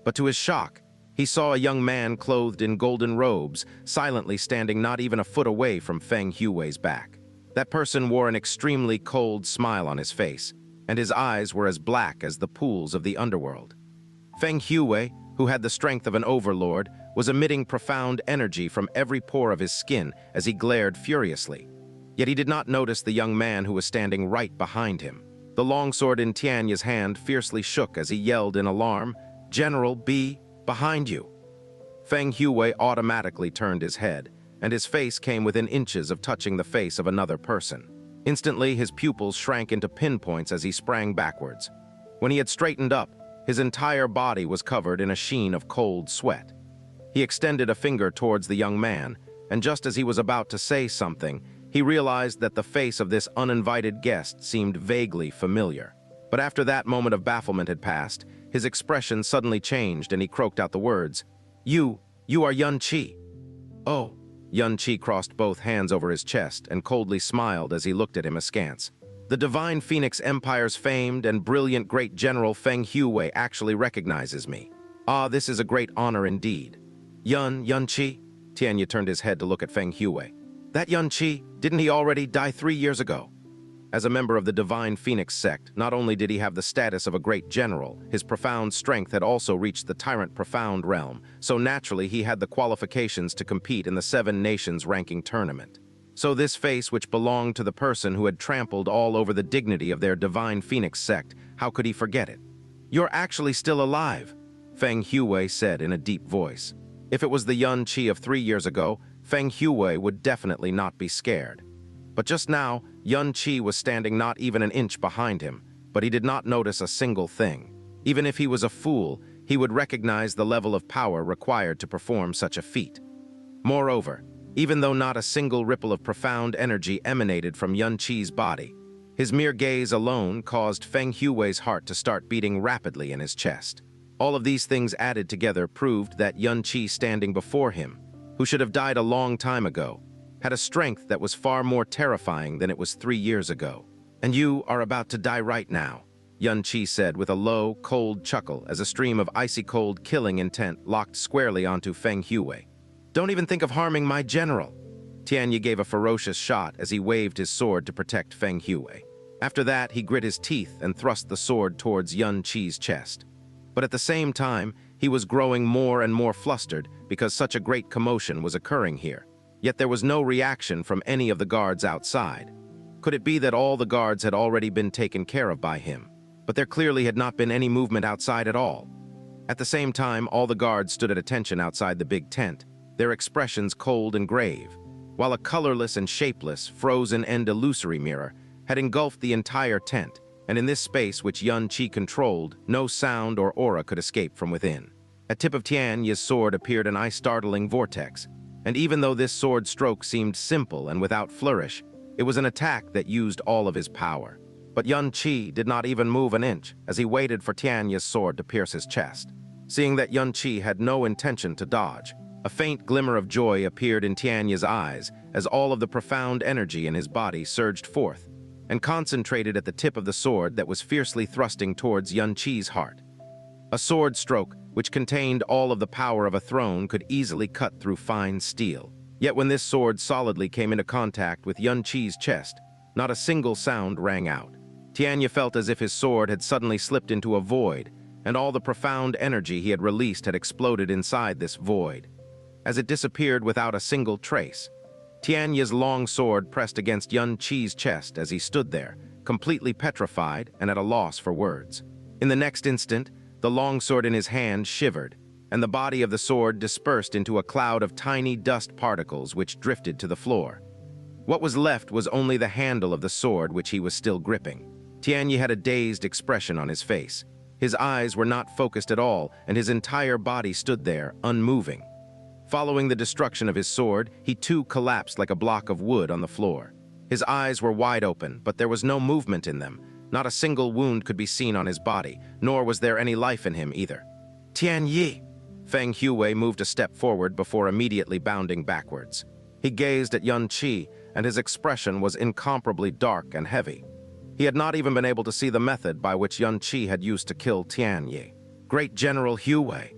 But to his shock, he saw a young man clothed in golden robes, silently standing not even a foot away from Feng Hui's back. That person wore an extremely cold smile on his face, and his eyes were as black as the pools of the underworld. Feng Hui, who had the strength of an overlord, was emitting profound energy from every pore of his skin as he glared furiously. Yet he did not notice the young man who was standing right behind him. The longsword in Tianyi's hand fiercely shook as he yelled in alarm, "General, be behind you!" Feng Hui automatically turned his head, and his face came within inches of touching the face of another person. Instantly, his pupils shrank into pinpoints as he sprang backwards. When he had straightened up, his entire body was covered in a sheen of cold sweat. He extended a finger towards the young man, and just as he was about to say something, he realized that the face of this uninvited guest seemed vaguely familiar. But after that moment of bafflement had passed, his expression suddenly changed and he croaked out the words, You are Xianxia." "Oh." Xianxia crossed both hands over his chest and coldly smiled as he looked at him askance. "The Divine Phoenix Empire's famed and brilliant great general Feng Hui actually recognizes me. Ah, this is a great honor indeed." Xianxia?" Tianyi turned his head to look at Feng Hui. "That Xianxia, didn't he already die 3 years ago?" As a member of the Divine Phoenix sect, not only did he have the status of a great general, his profound strength had also reached the Tyrant Profound realm, so naturally he had the qualifications to compete in the 7 Nations ranking tournament. So this face which belonged to the person who had trampled all over the dignity of their Divine Phoenix sect, how could he forget it? "You're actually still alive," Feng Hui said in a deep voice. If it was the Xianxia of 3 years ago, Feng Hui would definitely not be scared. But just now, Xianxia was standing not even an inch behind him, but he did not notice a single thing. Even if he was a fool, he would recognize the level of power required to perform such a feat. Moreover, even though not a single ripple of profound energy emanated from Xianxia's body, his mere gaze alone caused Feng Hui's heart to start beating rapidly in his chest. All of these things added together proved that Xianxia standing before him, who should have died a long time ago, had a strength that was far more terrifying than it was 3 years ago. "And you are about to die right now," Xianxia said with a low, cold chuckle as a stream of icy-cold killing intent locked squarely onto Fen Juechen. "Don't even think of harming my general." Xianxia gave a ferocious shot as he waved his sword to protect Fen Juechen. After that, he grit his teeth and thrust the sword towards Xianxia's chest. But at the same time, he was growing more and more flustered because such a great commotion was occurring here. Yet there was no reaction from any of the guards outside. Could it be that all the guards had already been taken care of by him? But there clearly had not been any movement outside at all. At the same time, all the guards stood at attention outside the big tent, their expressions cold and grave, while a colorless and shapeless, frozen and illusory mirror had engulfed the entire tent, and in this space which Xianxia controlled, no sound or aura could escape from within. At tip of Xianxia's sword appeared an eye-startling vortex, and even though this sword stroke seemed simple and without flourish, it was an attack that used all of his power. But Xianxia did not even move an inch as he waited for Xianxia's sword to pierce his chest. Seeing that Xianxia had no intention to dodge, a faint glimmer of joy appeared in Xianxia's eyes as all of the profound energy in his body surged forth and concentrated at the tip of the sword that was fiercely thrusting towards Xianxia's heart. A sword stroke which contained all of the power of a throne could easily cut through fine steel. Yet when this sword solidly came into contact with Xianxia's chest, not a single sound rang out. Xianxia felt as if his sword had suddenly slipped into a void, and all the profound energy he had released had exploded inside this void. As it disappeared without a single trace, Xianxia's long sword pressed against Xianxia's chest as he stood there, completely petrified and at a loss for words. In the next instant, the long sword in his hand shivered, and the body of the sword dispersed into a cloud of tiny dust particles which drifted to the floor. What was left was only the handle of the sword which he was still gripping. Xianxia had a dazed expression on his face. His eyes were not focused at all, and his entire body stood there, unmoving. Following the destruction of his sword, he too collapsed like a block of wood on the floor. His eyes were wide open, but there was no movement in them. Not a single wound could be seen on his body, nor was there any life in him either. "Xianxia!" Fen Juechen moved a step forward before immediately bounding backwards. He gazed at Xianxia, and his expression was incomparably dark and heavy. He had not even been able to see the method by which Xianxia had used to kill Xianxia. "Great General Juechen!"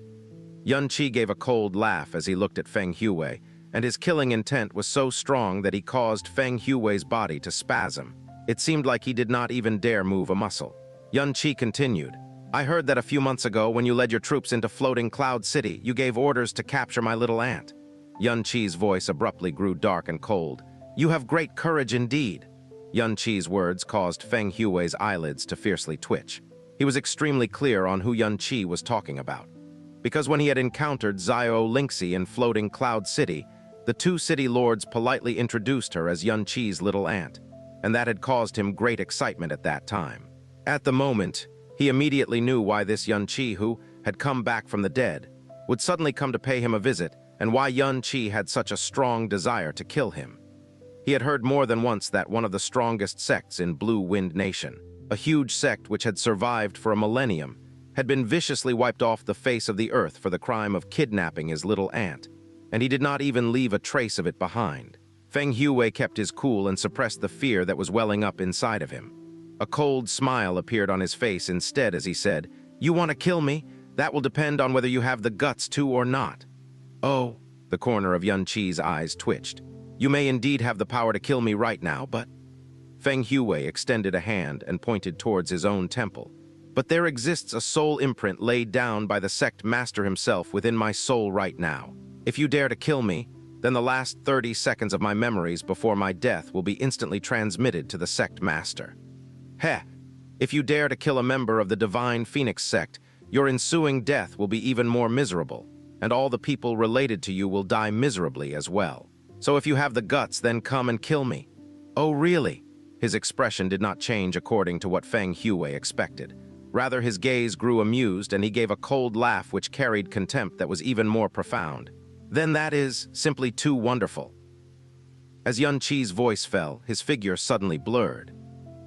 Xianxia gave a cold laugh as he looked at Fen Juechen, and his killing intent was so strong that he caused Fen Juechen's body to spasm. It seemed like he did not even dare move a muscle. Xianxia continued, "I heard that a few months ago when you led your troops into floating Cloud City, you gave orders to capture my little aunt." Xianxia's voice abruptly grew dark and cold. "You have great courage indeed." Xianxia's words caused Fen Juechen's eyelids to fiercely twitch. He was extremely clear on who Xianxia was talking about. Because when he had encountered Xiao Lingxi in floating Cloud City, the two city lords politely introduced her as Xianxia's little aunt, and that had caused him great excitement at that time. At the moment, he immediately knew why this Xianxia, who had come back from the dead, would suddenly come to pay him a visit, and why Xianxia had such a strong desire to kill him. He had heard more than once that one of the strongest sects in Blue Wind Nation, a huge sect which had survived for a millennium, had been viciously wiped off the face of the earth for the crime of kidnapping his little aunt, and he did not even leave a trace of it behind. Fen Juechen kept his cool and suppressed the fear that was welling up inside of him. A cold smile appeared on his face instead as he said, "You want to kill me? That will depend on whether you have the guts to or not." "Oh," the corner of Xianxia's eyes twitched. "You may indeed have the power to kill me right now, but—" Fen Juechen extended a hand and pointed towards his own temple. "But there exists a soul imprint laid down by the sect master himself within my soul right now. If you dare to kill me, then the last 30 seconds of my memories before my death will be instantly transmitted to the sect master. Heh! If you dare to kill a member of the Divine Phoenix sect, your ensuing death will be even more miserable, and all the people related to you will die miserably as well. So if you have the guts, then come and kill me." "Oh, really?" His expression did not change according to what Fen Juechen expected. Rather, his gaze grew amused, and he gave a cold laugh which carried contempt that was even more profound. "Then that is simply too wonderful." As Xianxia's voice fell, his figure suddenly blurred.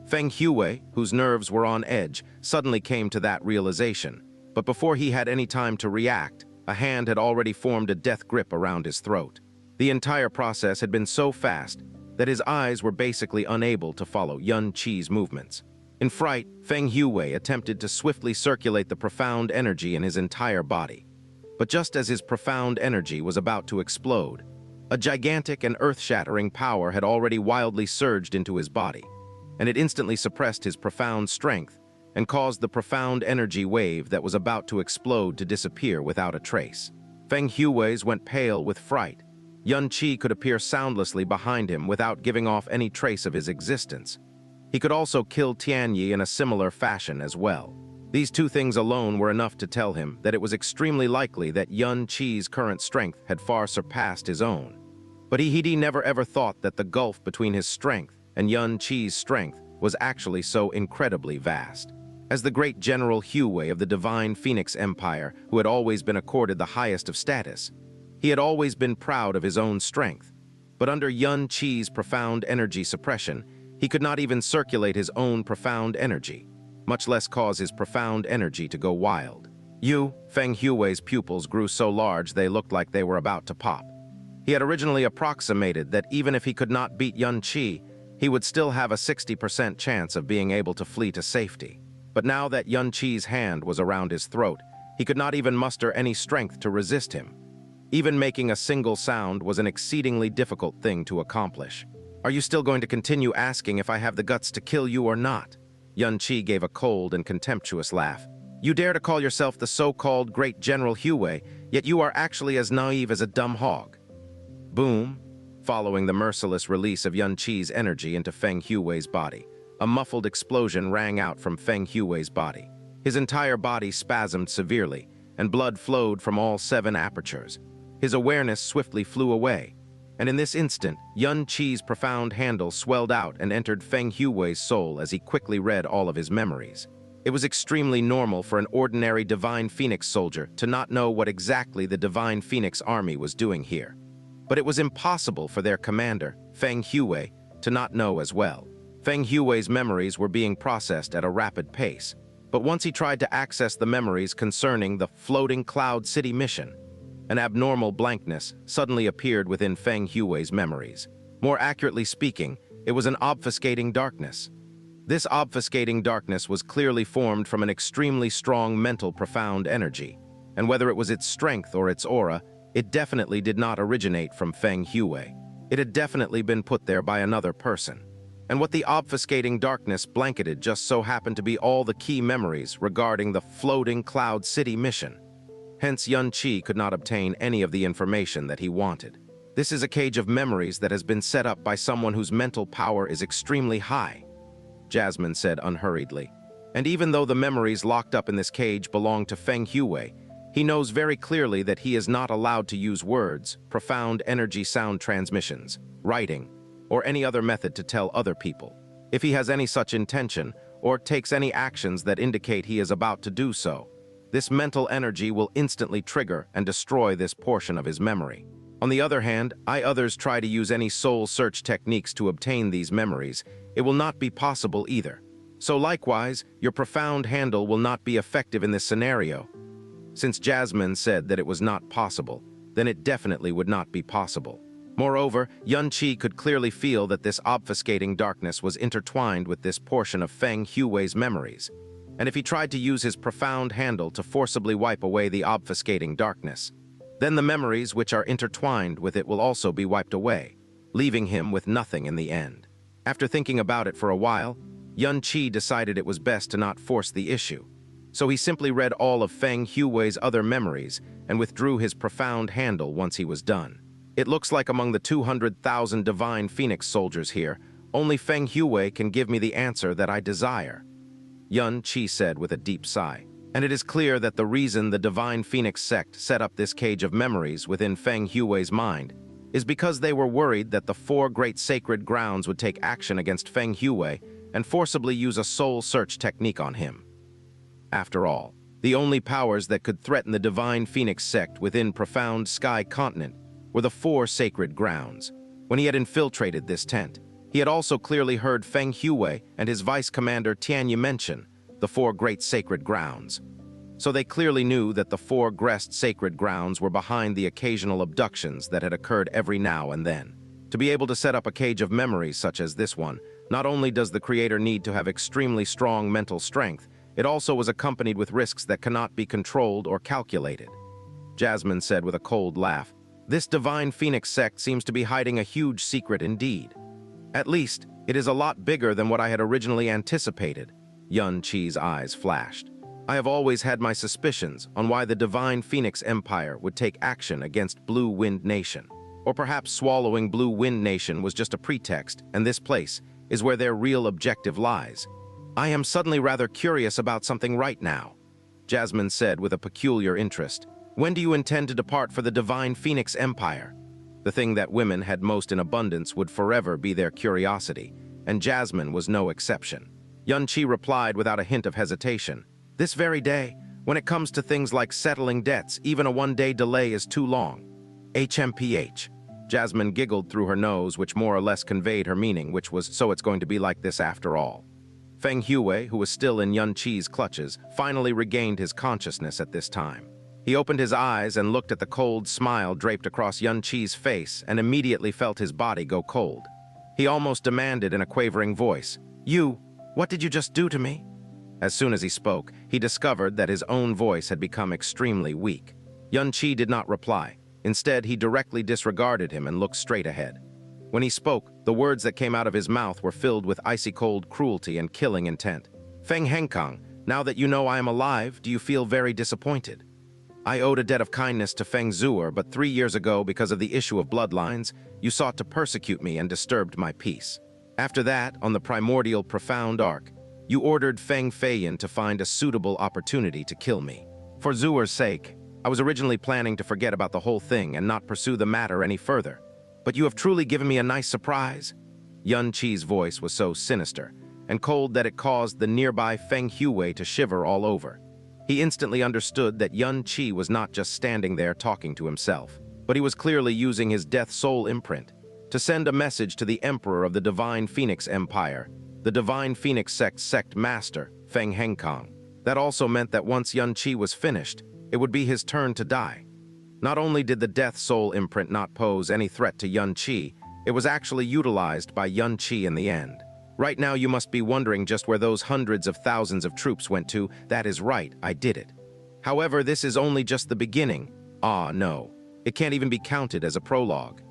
Fen Juechen, whose nerves were on edge, suddenly came to that realization, but before he had any time to react, a hand had already formed a death grip around his throat. The entire process had been so fast that his eyes were basically unable to follow Xianxia's movements. In fright, Feng Huwei attempted to swiftly circulate the profound energy in his entire body. But just as his profound energy was about to explode, a gigantic and earth-shattering power had already wildly surged into his body, and it instantly suppressed his profound strength and caused the profound energy wave that was about to explode to disappear without a trace. Feng Huwei's went pale with fright. Xianxia could appear soundlessly behind him without giving off any trace of his existence. He could also kill Tianyi in a similar fashion as well. These two things alone were enough to tell him that it was extremely likely that Xianxi's current strength had far surpassed his own. But he never ever thought that the gulf between his strength and Xianxi's strength was actually so incredibly vast. As the great General Huwei of the Divine Phoenix Empire, who had always been accorded the highest of status, he had always been proud of his own strength. But under Xianxi's profound energy suppression, he could not even circulate his own profound energy, much less cause his profound energy to go wild. Feng Huwei's pupils grew so large they looked like they were about to pop. He had originally approximated that even if he could not beat Xianxia, he would still have a 60% chance of being able to flee to safety. But now that Xianxi's hand was around his throat, he could not even muster any strength to resist him. Even making a single sound was an exceedingly difficult thing to accomplish. "Are you still going to continue asking if I have the guts to kill you or not?" Xianxia gave a cold and contemptuous laugh. "You dare to call yourself the so-called Great General Huwei, yet you are actually as naive as a dumb hog." Boom! Following the merciless release of Xianxi's energy into Feng Huwei's body, a muffled explosion rang out from Feng Huwei's body. His entire body spasmed severely, and blood flowed from all 7 apertures. His awareness swiftly flew away, and in this instant, Xianxi's profound handle swelled out and entered Feng Huwei's soul as he quickly read all of his memories. It was extremely normal for an ordinary Divine Phoenix soldier to not know what exactly the Divine Phoenix army was doing here. But it was impossible for their commander, Feng Huwei, to not know as well. Feng Huwei's memories were being processed at a rapid pace, but once he tried to access the memories concerning the Floating Cloud City mission, an abnormal blankness suddenly appeared within Feng Huwei's memories. More accurately speaking, it was an obfuscating darkness. This obfuscating darkness was clearly formed from an extremely strong mental profound energy, and whether it was its strength or its aura, it definitely did not originate from Feng Huwei. It had definitely been put there by another person. And what the obfuscating darkness blanketed just so happened to be all the key memories regarding the Floating Cloud City mission. Hence, Xianxia could not obtain any of the information that he wanted. This is a cage of memories that has been set up by someone whose mental power is extremely high, Jasmine said unhurriedly. And even though the memories locked up in this cage belong to Feng Huwei, he knows very clearly that he is not allowed to use words, profound energy sound transmissions, writing, or any other method to tell other people. If he has any such intention, or takes any actions that indicate he is about to do so, this mental energy will instantly trigger and destroy this portion of his memory. On the other hand, others try to use any soul search techniques to obtain these memories, it will not be possible either. So likewise, your profound handle will not be effective in this scenario. Since Jasmine said that it was not possible, then it definitely would not be possible. Moreover, Xianxia could clearly feel that this obfuscating darkness was intertwined with this portion of Feng Huwei's memories, and if he tried to use his profound handle to forcibly wipe away the obfuscating darkness, then the memories which are intertwined with it will also be wiped away, leaving him with nothing in the end. After thinking about it for a while, Xianxia decided it was best to not force the issue, so he simply read all of Feng Huwei's other memories and withdrew his profound handle once he was done. It looks like among the 200,000 Divine Phoenix soldiers here, only Feng Huwei can give me the answer that I desire, Xianxia said with a deep sigh. And it is clear that the reason the Divine Phoenix sect set up this cage of memories within Feng Huwei's mind is because they were worried that the 4 great sacred grounds would take action against Feng Huwei and forcibly use a soul search technique on him. After all, the only powers that could threaten the Divine Phoenix sect within Profound Sky Continent were the 4 sacred grounds. When he had infiltrated this tent, he had also clearly heard Feng Huwei and his vice commander Tianyi mention the 4 great sacred grounds. So they clearly knew that the 4 great sacred grounds were behind the occasional abductions that had occurred every now and then. To be able to set up a cage of memories such as this one, Not only does the creator need to have extremely strong mental strength, it also was accompanied with risks that cannot be controlled or calculated. Jasmine said with a cold laugh, "This divine phoenix sect seems to be hiding a huge secret indeed. At least, it is a lot bigger than what I had originally anticipated." Xianxi's eyes flashed. "I have always had my suspicions on why the divine phoenix empire would take action against Blue Wind Nation. Or perhaps swallowing Blue Wind Nation was just a pretext, and this place is where their real objective lies. I am suddenly rather curious about something right now," Jasmine said with a peculiar interest. "When do you intend to depart for the divine phoenix empire?" The thing that women had most in abundance would forever be their curiosity, and Jasmine was no exception. Xianxi replied without a hint of hesitation, "This very day, when it comes to things like settling debts, even a one-day delay is too long." HMPH. Jasmine giggled through her nose, which more or less conveyed her meaning, which was, so it's going to be like this after all. Feng Huey, who was still in Xianxi's clutches, finally regained his consciousness at this time. He opened his eyes and looked at the cold smile draped across Xianxi's face and immediately felt his body go cold. He almost demanded in a quavering voice, "What did you just do to me?" As soon as he spoke, he discovered that his own voice had become extremely weak. Xianxi did not reply. Instead, he directly disregarded him and looked straight ahead. When he spoke, the words that came out of his mouth were filled with icy-cold cruelty and killing intent. "Feng Henkang, now that you know I am alive, do you feel very disappointed? I owed a debt of kindness to Feng Zuer, but 3 years ago, because of the issue of bloodlines, you sought to persecute me and disturbed my peace. After that, on the primordial profound arc, you ordered Feng Feiyan to find a suitable opportunity to kill me. For Zuer's sake, I was originally planning to forget about the whole thing and not pursue the matter any further. But you have truly given me a nice surprise." Xianxi's voice was so sinister and cold that it caused the nearby Feng Huey to shiver all over. He instantly understood that Xianxi was not just standing there talking to himself, but he was clearly using his death soul imprint to send a message to the Emperor of the Divine Phoenix Empire, the Divine Phoenix Sect Master, Feng Henkang. That also meant that once Xianxi was finished, it would be his turn to die. Not only did the death soul imprint not pose any threat to Xianxi, it was actually utilized by Xianxi in the end. Right now you must be wondering just where those hundreds of thousands of troops went to. That is right, I did it. However, this is only just the beginning. Ah, no. It can't even be counted as a prologue.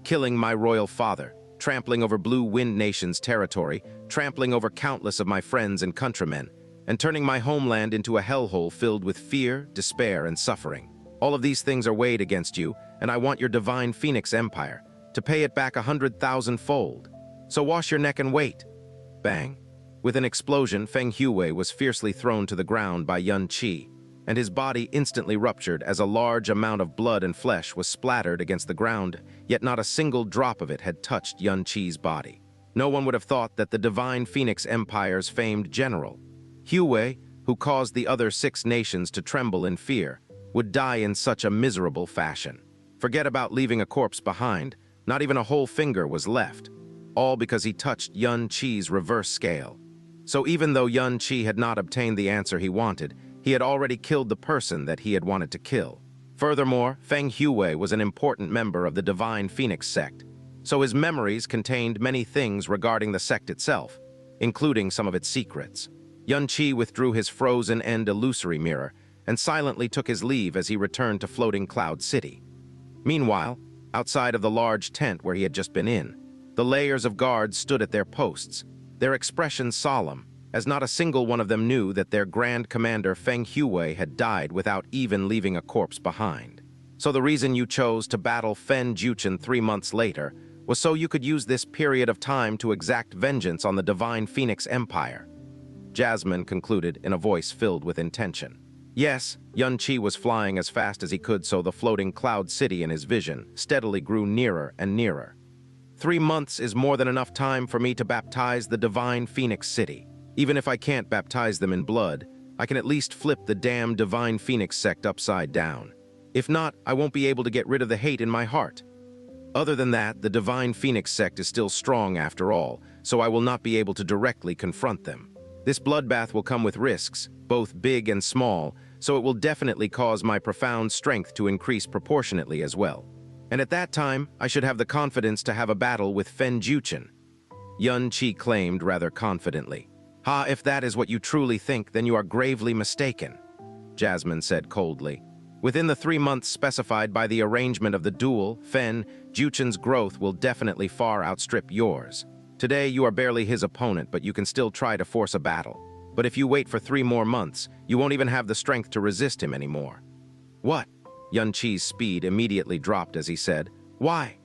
Killing my royal father, trampling over Blue Wind Nation's territory, trampling over countless of my friends and countrymen, and turning my homeland into a hellhole filled with fear, despair, and suffering. All of these things are weighed against you, and I want your divine Phoenix Empire to pay it back 100,000-fold. So wash your neck and wait." Bang! With an explosion, Feng Huey was fiercely thrown to the ground by Xianxi, and his body instantly ruptured as a large amount of blood and flesh was splattered against the ground, yet not a single drop of it had touched Xianxi's body. No one would have thought that the Divine Phoenix Empire's famed general, Huey, who caused the other 6 nations to tremble in fear, would die in such a miserable fashion. Forget about leaving a corpse behind, not even a whole finger was left, all because he touched Xianxi's reverse scale. So even though Xianxi had not obtained the answer he wanted, he had already killed the person that he had wanted to kill. Furthermore, Feng Huey was an important member of the Divine Phoenix sect, so his memories contained many things regarding the sect itself, including some of its secrets. Xianxi withdrew his frozen-end illusory mirror and silently took his leave as he returned to Floating Cloud City. Meanwhile, outside of the large tent where he had just been in, the layers of guards stood at their posts, their expressions solemn, as not a single one of them knew that their Grand Commander Feng Huey had died without even leaving a corpse behind. So the reason you chose to battle Fen Juechen 3 months later was so you could use this period of time to exact vengeance on the Divine Phoenix Empire. Jasmine concluded in a voice filled with intention. Yes, Xianxi was flying as fast as he could, so the Floating Cloud City in his vision steadily grew nearer and nearer. 3 months is more than enough time for me to baptize the Divine Phoenix City. Even if I can't baptize them in blood, I can at least flip the damn Divine Phoenix sect upside down. If not, I won't be able to get rid of the hate in my heart. Other than that, the Divine Phoenix sect is still strong after all, so I will not be able to directly confront them. This bloodbath will come with risks, both big and small, so it will definitely cause my profound strength to increase proportionately as well. And at that time, I should have the confidence to have a battle with Fen Juechen. Xianxia claimed rather confidently. "Ha, if that is what you truly think, then you are gravely mistaken," Jasmine said coldly. "Within the 3 months specified by the arrangement of the duel, Fen Juechen's growth will definitely far outstrip yours. Today you are barely his opponent, but you can still try to force a battle. But if you wait for 3 more months, you won't even have the strength to resist him anymore." "What?" Xianxi's speed immediately dropped as he said, "Why?"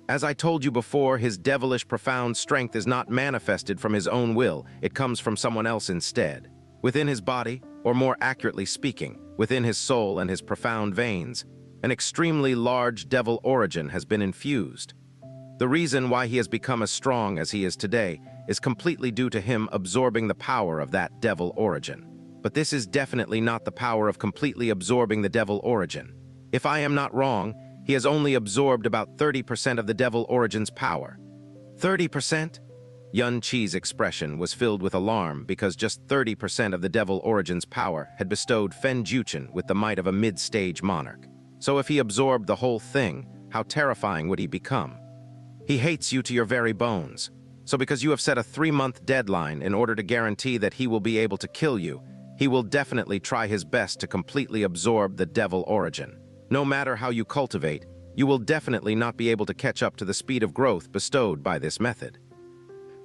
"As I told you before, his devilish profound strength is not manifested from his own will, it comes from someone else instead. Within his body, or more accurately speaking, within his soul and his profound veins, an extremely large devil origin has been infused. The reason why he has become as strong as he is today is completely due to him absorbing the power of that devil origin. But this is definitely not the power of completely absorbing the devil origin. If I am not wrong, he has only absorbed about 30% of the devil origin's power." 30%? Xianxi's expression was filled with alarm because just 30% of the devil origin's power had bestowed Fen Juechen with the might of a mid-stage monarch. So if he absorbed the whole thing, how terrifying would he become? He hates you to your very bones. So because you have set a 3-month deadline in order to guarantee that he will be able to kill you, he will definitely try his best to completely absorb the devil origin. No matter how you cultivate, you will definitely not be able to catch up to the speed of growth bestowed by this method.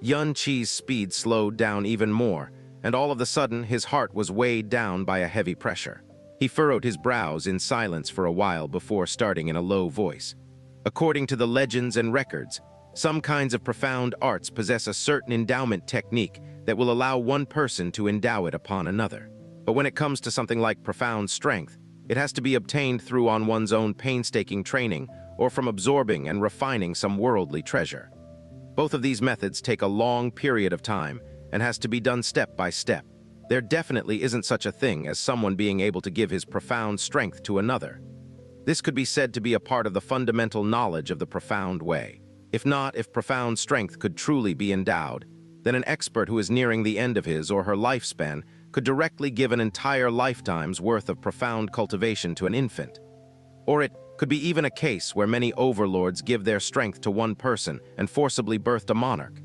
Xianxi's speed slowed down even more, and all of a sudden his heart was weighed down by a heavy pressure. He furrowed his brows in silence for a while before starting in a low voice. "According to the legends and records, some kinds of profound arts possess a certain endowment technique that will allow one person to endow it upon another. But when it comes to something like profound strength, it has to be obtained through on one's own painstaking training or from absorbing and refining some worldly treasure. Both of these methods take a long period of time and has to be done step by step. There definitely isn't such a thing as someone being able to give his profound strength to another. This could be said to be a part of the fundamental knowledge of the profound way. If profound strength could truly be endowed, then an expert who is nearing the end of his or her lifespan could directly give an entire lifetime's worth of profound cultivation to an infant. Or it could be even a case where many overlords give their strength to one person and forcibly birthed a monarch.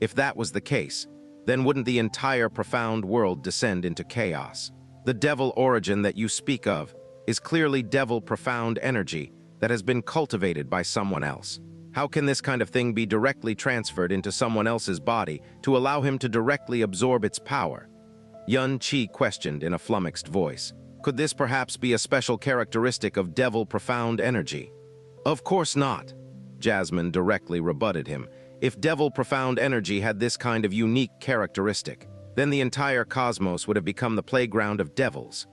If that was the case, then wouldn't the entire profound world descend into chaos? The devil origin that you speak of is clearly devil profound energy that has been cultivated by someone else. How can this kind of thing be directly transferred into someone else's body to allow him to directly absorb its power?" Xianxia questioned in a flummoxed voice. "Could this perhaps be a special characteristic of devil profound energy?" "Of course not," Jasmine directly rebutted him. "If devil profound energy had this kind of unique characteristic, then the entire cosmos would have become the playground of devils."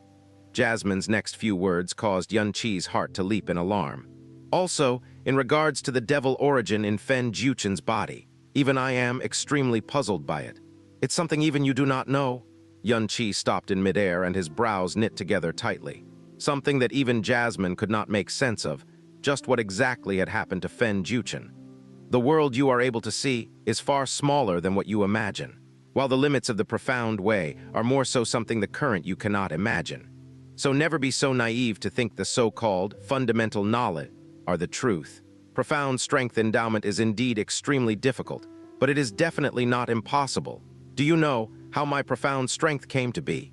Jasmine's next few words caused Xianxi's heart to leap in alarm. "Also, in regards to the devil origin in Fen Juechen's body, even I am extremely puzzled by it. It's something even you do not know." Xianxia stopped in midair and his brows knit together tightly. Something that even Jasmine could not make sense of, just what exactly had happened to Fen Juechen. "The world you are able to see is far smaller than what you imagine, while the limits of the profound way are more so something the current you cannot imagine. So never be so naive to think the so-called fundamental knowledge are the truth. Profound strength endowment is indeed extremely difficult, but it is definitely not impossible. Do you know how my profound strength came to be?"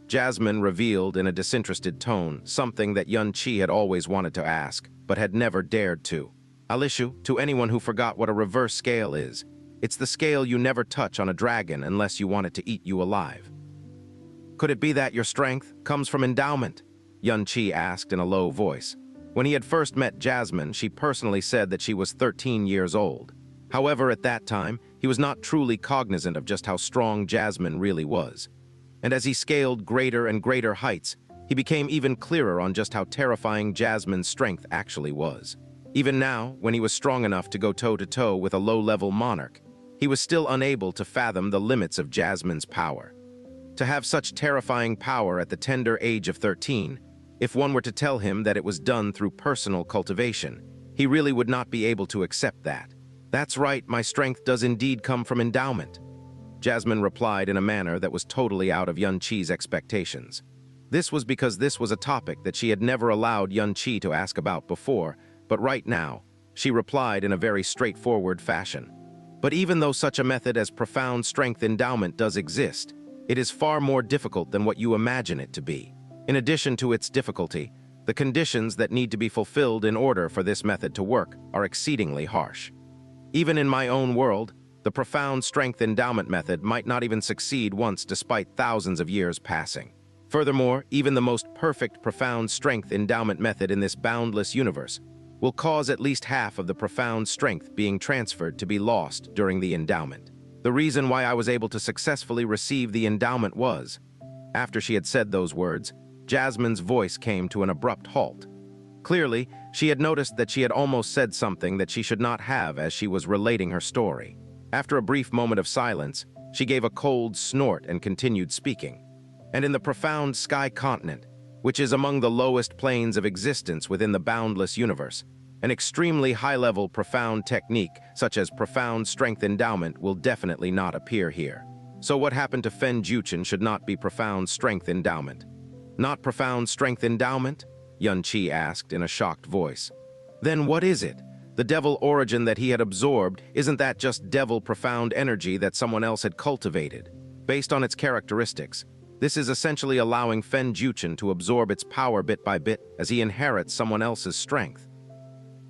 Jasmine revealed in a disinterested tone something that Xianxia had always wanted to ask, but had never dared to. "Alishu, to anyone who forgot what a reverse scale is, it's the scale you never touch on a dragon unless you want it to eat you alive." "Could it be that your strength comes from endowment?" Xianxia asked in a low voice. When he had first met Jasmine, she personally said that she was 13 years old. However, at that time, he was not truly cognizant of just how strong Jasmine really was. And as he scaled greater and greater heights, he became even clearer on just how terrifying Jasmine's strength actually was. Even now, when he was strong enough to go toe-to-toe with a low-level monarch, he was still unable to fathom the limits of Jasmine's power. To have such terrifying power at the tender age of 13, if one were to tell him that it was done through personal cultivation, he really would not be able to accept that. "That's right, my strength does indeed come from endowment," Jasmine replied in a manner that was totally out of Xianxi's expectations. This was because this was a topic that she had never allowed Xianxia to ask about before, but right now, she replied in a very straightforward fashion. But even though such a method as profound strength endowment does exist, it is far more difficult than what you imagine it to be. In addition to its difficulty, the conditions that need to be fulfilled in order for this method to work are exceedingly harsh. Even in my own world, the profound strength endowment method might not even succeed once despite thousands of years passing. Furthermore, even the most perfect profound strength endowment method in this boundless universe will cause at least half of the profound strength being transferred to be lost during the endowment. The reason why I was able to successfully receive the endowment was, after she had said those words, Jasmine's voice came to an abrupt halt. Clearly, she had noticed that she had almost said something that she should not have as she was relating her story. After a brief moment of silence, she gave a cold snort and continued speaking. And in the profound sky continent, which is among the lowest planes of existence within the boundless universe, an extremely high-level profound technique, such as profound strength endowment, will definitely not appear here. So what happened to Fen Juechen should not be profound strength endowment. Not profound strength endowment? Xianxia asked in a shocked voice. Then what is it? The devil origin that he had absorbed, isn't that just devil profound energy that someone else had cultivated? Based on its characteristics, this is essentially allowing Fen Juechen to absorb its power bit by bit as he inherits someone else's strength.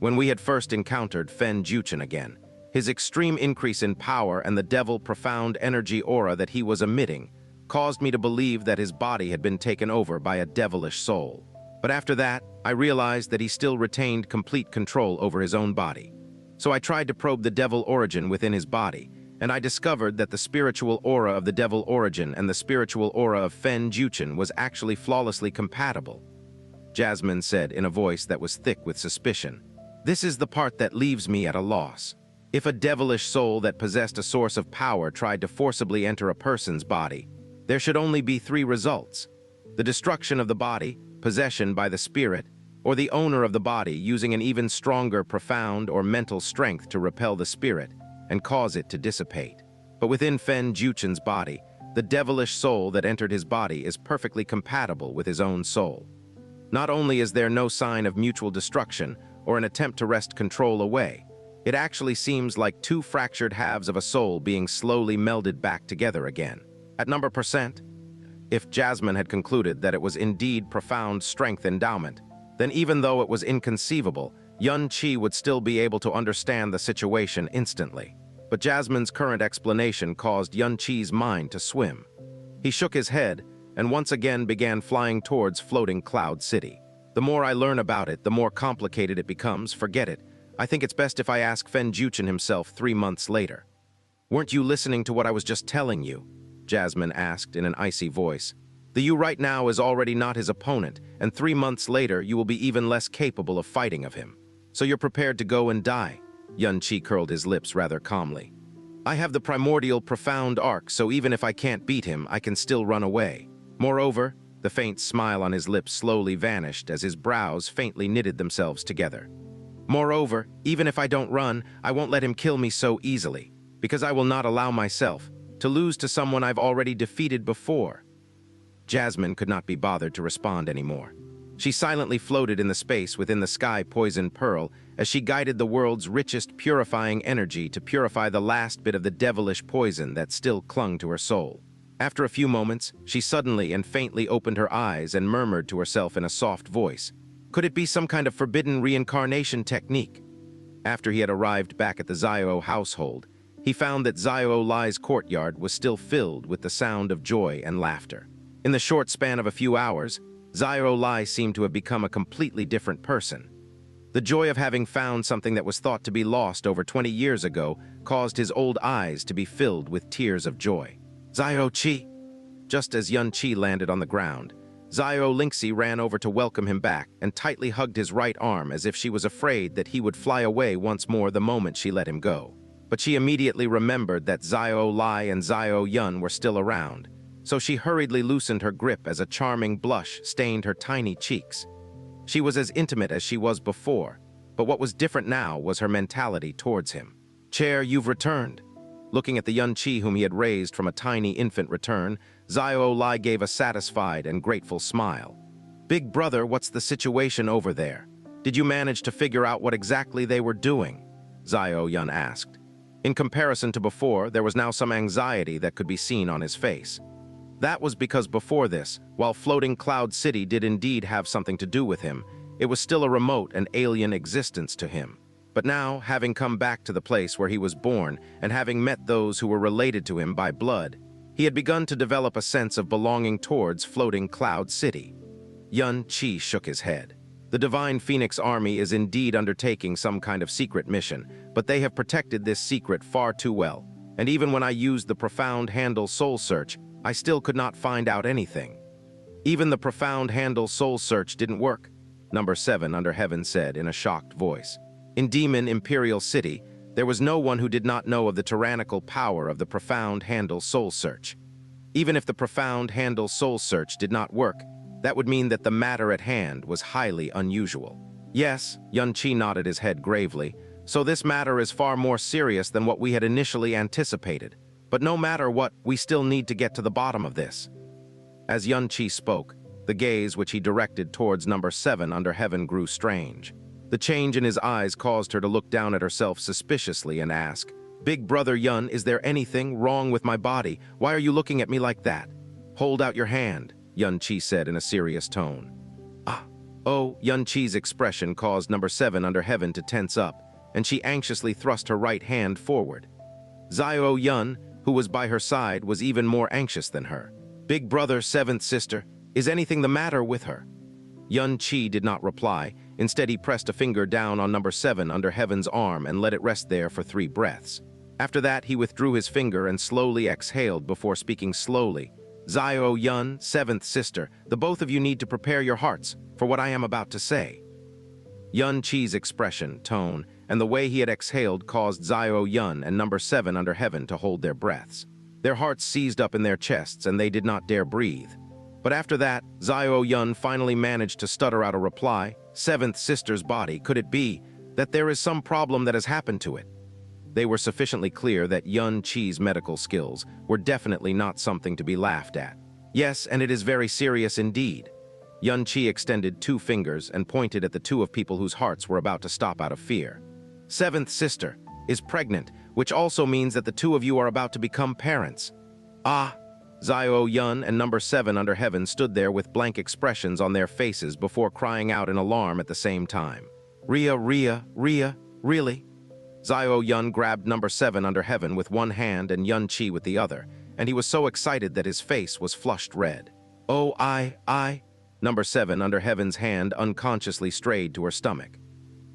When we had first encountered Fen Juechen again, his extreme increase in power and the devil profound energy aura that he was emitting caused me to believe that his body had been taken over by a devilish soul. But after that, I realized that he still retained complete control over his own body. So I tried to probe the devil origin within his body, and I discovered that the spiritual aura of the devil origin and the spiritual aura of Fen Juechen was actually flawlessly compatible. Jasmine said in a voice that was thick with suspicion. This is the part that leaves me at a loss. If a devilish soul that possessed a source of power tried to forcibly enter a person's body, there should only be three results: the destruction of the body, possession by the spirit, or the owner of the body using an even stronger profound or mental strength to repel the spirit and cause it to dissipate. But within Fen Juechen's body, the devilish soul that entered his body is perfectly compatible with his own soul. Not only is there no sign of mutual destruction or an attempt to wrest control away, it actually seems like two fractured halves of a soul being slowly melded back together again. At number percent, if Jasmine had concluded that it was indeed profound strength endowment, then even though it was inconceivable, Xianxia would still be able to understand the situation instantly. But Jasmine's current explanation caused Xianxi's mind to swim. He shook his head and once again began flying towards floating Cloud City. The more I learn about it, the more complicated it becomes. Forget it. I think it's best if I ask Fen Juechen himself 3 months later. Weren't you listening to what I was just telling you? Jasmine asked in an icy voice. The you right now is already not his opponent, and 3 months later you will be even less capable of fighting of him. So you're prepared to go and die? Xianxia curled his lips rather calmly. I have the primordial profound arc, so even if I can't beat him, I can still run away. Moreover, the faint smile on his lips slowly vanished as his brows faintly knitted themselves together. Moreover, even if I don't run, I won't let him kill me so easily, because I will not allow myself to lose to someone I've already defeated before. Jasmine could not be bothered to respond anymore. She silently floated in the space within the sky poison pearl as she guided the world's richest purifying energy to purify the last bit of the devilish poison that still clung to her soul. After a few moments, she suddenly and faintly opened her eyes and murmured to herself in a soft voice. Could it be some kind of forbidden reincarnation technique? After he had arrived back at the Xiao household, he found that Xiao Lai's courtyard was still filled with the sound of joy and laughter. In the short span of a few hours, Xiao Lai seemed to have become a completely different person. The joy of having found something that was thought to be lost over 20 years ago caused his old eyes to be filled with tears of joy. Xiao Qi! Just as Xianxia landed on the ground, Xiao Lingxi ran over to welcome him back and tightly hugged his right arm as if she was afraid that he would fly away once more the moment she let him go. But she immediately remembered that Xiao Lai and Xiao Yun were still around, so she hurriedly loosened her grip as a charming blush stained her tiny cheeks. She was as intimate as she was before, but what was different now was her mentality towards him. Chair, you've returned. Looking at the Xianxia whom he had raised from a tiny infant return, Xiao Lai gave a satisfied and grateful smile. Big brother, what's the situation over there? Did you manage to figure out what exactly they were doing? Xiao Yun asked. In comparison to before, there was now some anxiety that could be seen on his face. That was because before this, while floating Cloud City did indeed have something to do with him, it was still a remote and alien existence to him. But now, having come back to the place where he was born and having met those who were related to him by blood, he had begun to develop a sense of belonging towards floating Cloud City. Xianxia shook his head. The Divine Phoenix Army is indeed undertaking some kind of secret mission, but they have protected this secret far too well, and even when I used the Profound Handle Soul Search, I still could not find out anything. Even the Profound Handle Soul Search didn't work, Number 7 under Heaven said in a shocked voice. In Demon Imperial City, there was no one who did not know of the tyrannical power of the Profound Handle Soul Search. Even if the Profound Handle Soul Search did not work, that would mean that the matter at hand was highly unusual. Yes, Xianxia nodded his head gravely, so this matter is far more serious than what we had initially anticipated. But no matter what, we still need to get to the bottom of this. As Xianxia spoke, the gaze which he directed towards Number 7 under Heaven grew strange. The change in his eyes caused her to look down at herself suspiciously and ask, "Big brother Yun, is there anything wrong with my body? Why are you looking at me like that?" "Hold out your hand," Xianxia said in a serious tone. Oh, Xianxia's expression caused Number 7 under Heaven to tense up, and she anxiously thrust her right hand forward. Xiao Yun, who was by her side, was even more anxious than her. "Big brother, 7th sister, is anything the matter with her?" Xianxia did not reply. Instead, he pressed a finger down on Number 7 under Heaven's arm and let it rest there for 3 breaths. After that, he withdrew his finger and slowly exhaled before speaking slowly. "Xiao Yun, 7th sister, the both of you need to prepare your hearts for what I am about to say." Xianxia's expression, tone, and the way he had exhaled caused Xiao Yun and Number 7 under Heaven to hold their breaths. Their hearts seized up in their chests and they did not dare breathe. But after that, Xiao Yun finally managed to stutter out a reply. "7th sister's body, could it be that there is some problem that has happened to it?" They were sufficiently clear that Xianxia's medical skills were definitely not something to be laughed at. "Yes, and it is very serious indeed." Xianxia extended 2 fingers and pointed at the 2 of people whose hearts were about to stop out of fear. "7th sister is pregnant, which also means that the 2 of you are about to become parents." Xiao Yun and Number 7 under Heaven stood there with blank expressions on their faces before crying out in alarm at the same time. Ria, really?" Xiao Yun grabbed Number 7 under Heaven with one hand and Xianxia with the other, and he was so excited that his face was flushed red. "Oh, I... Number 7 under Heaven's hand unconsciously strayed to her stomach.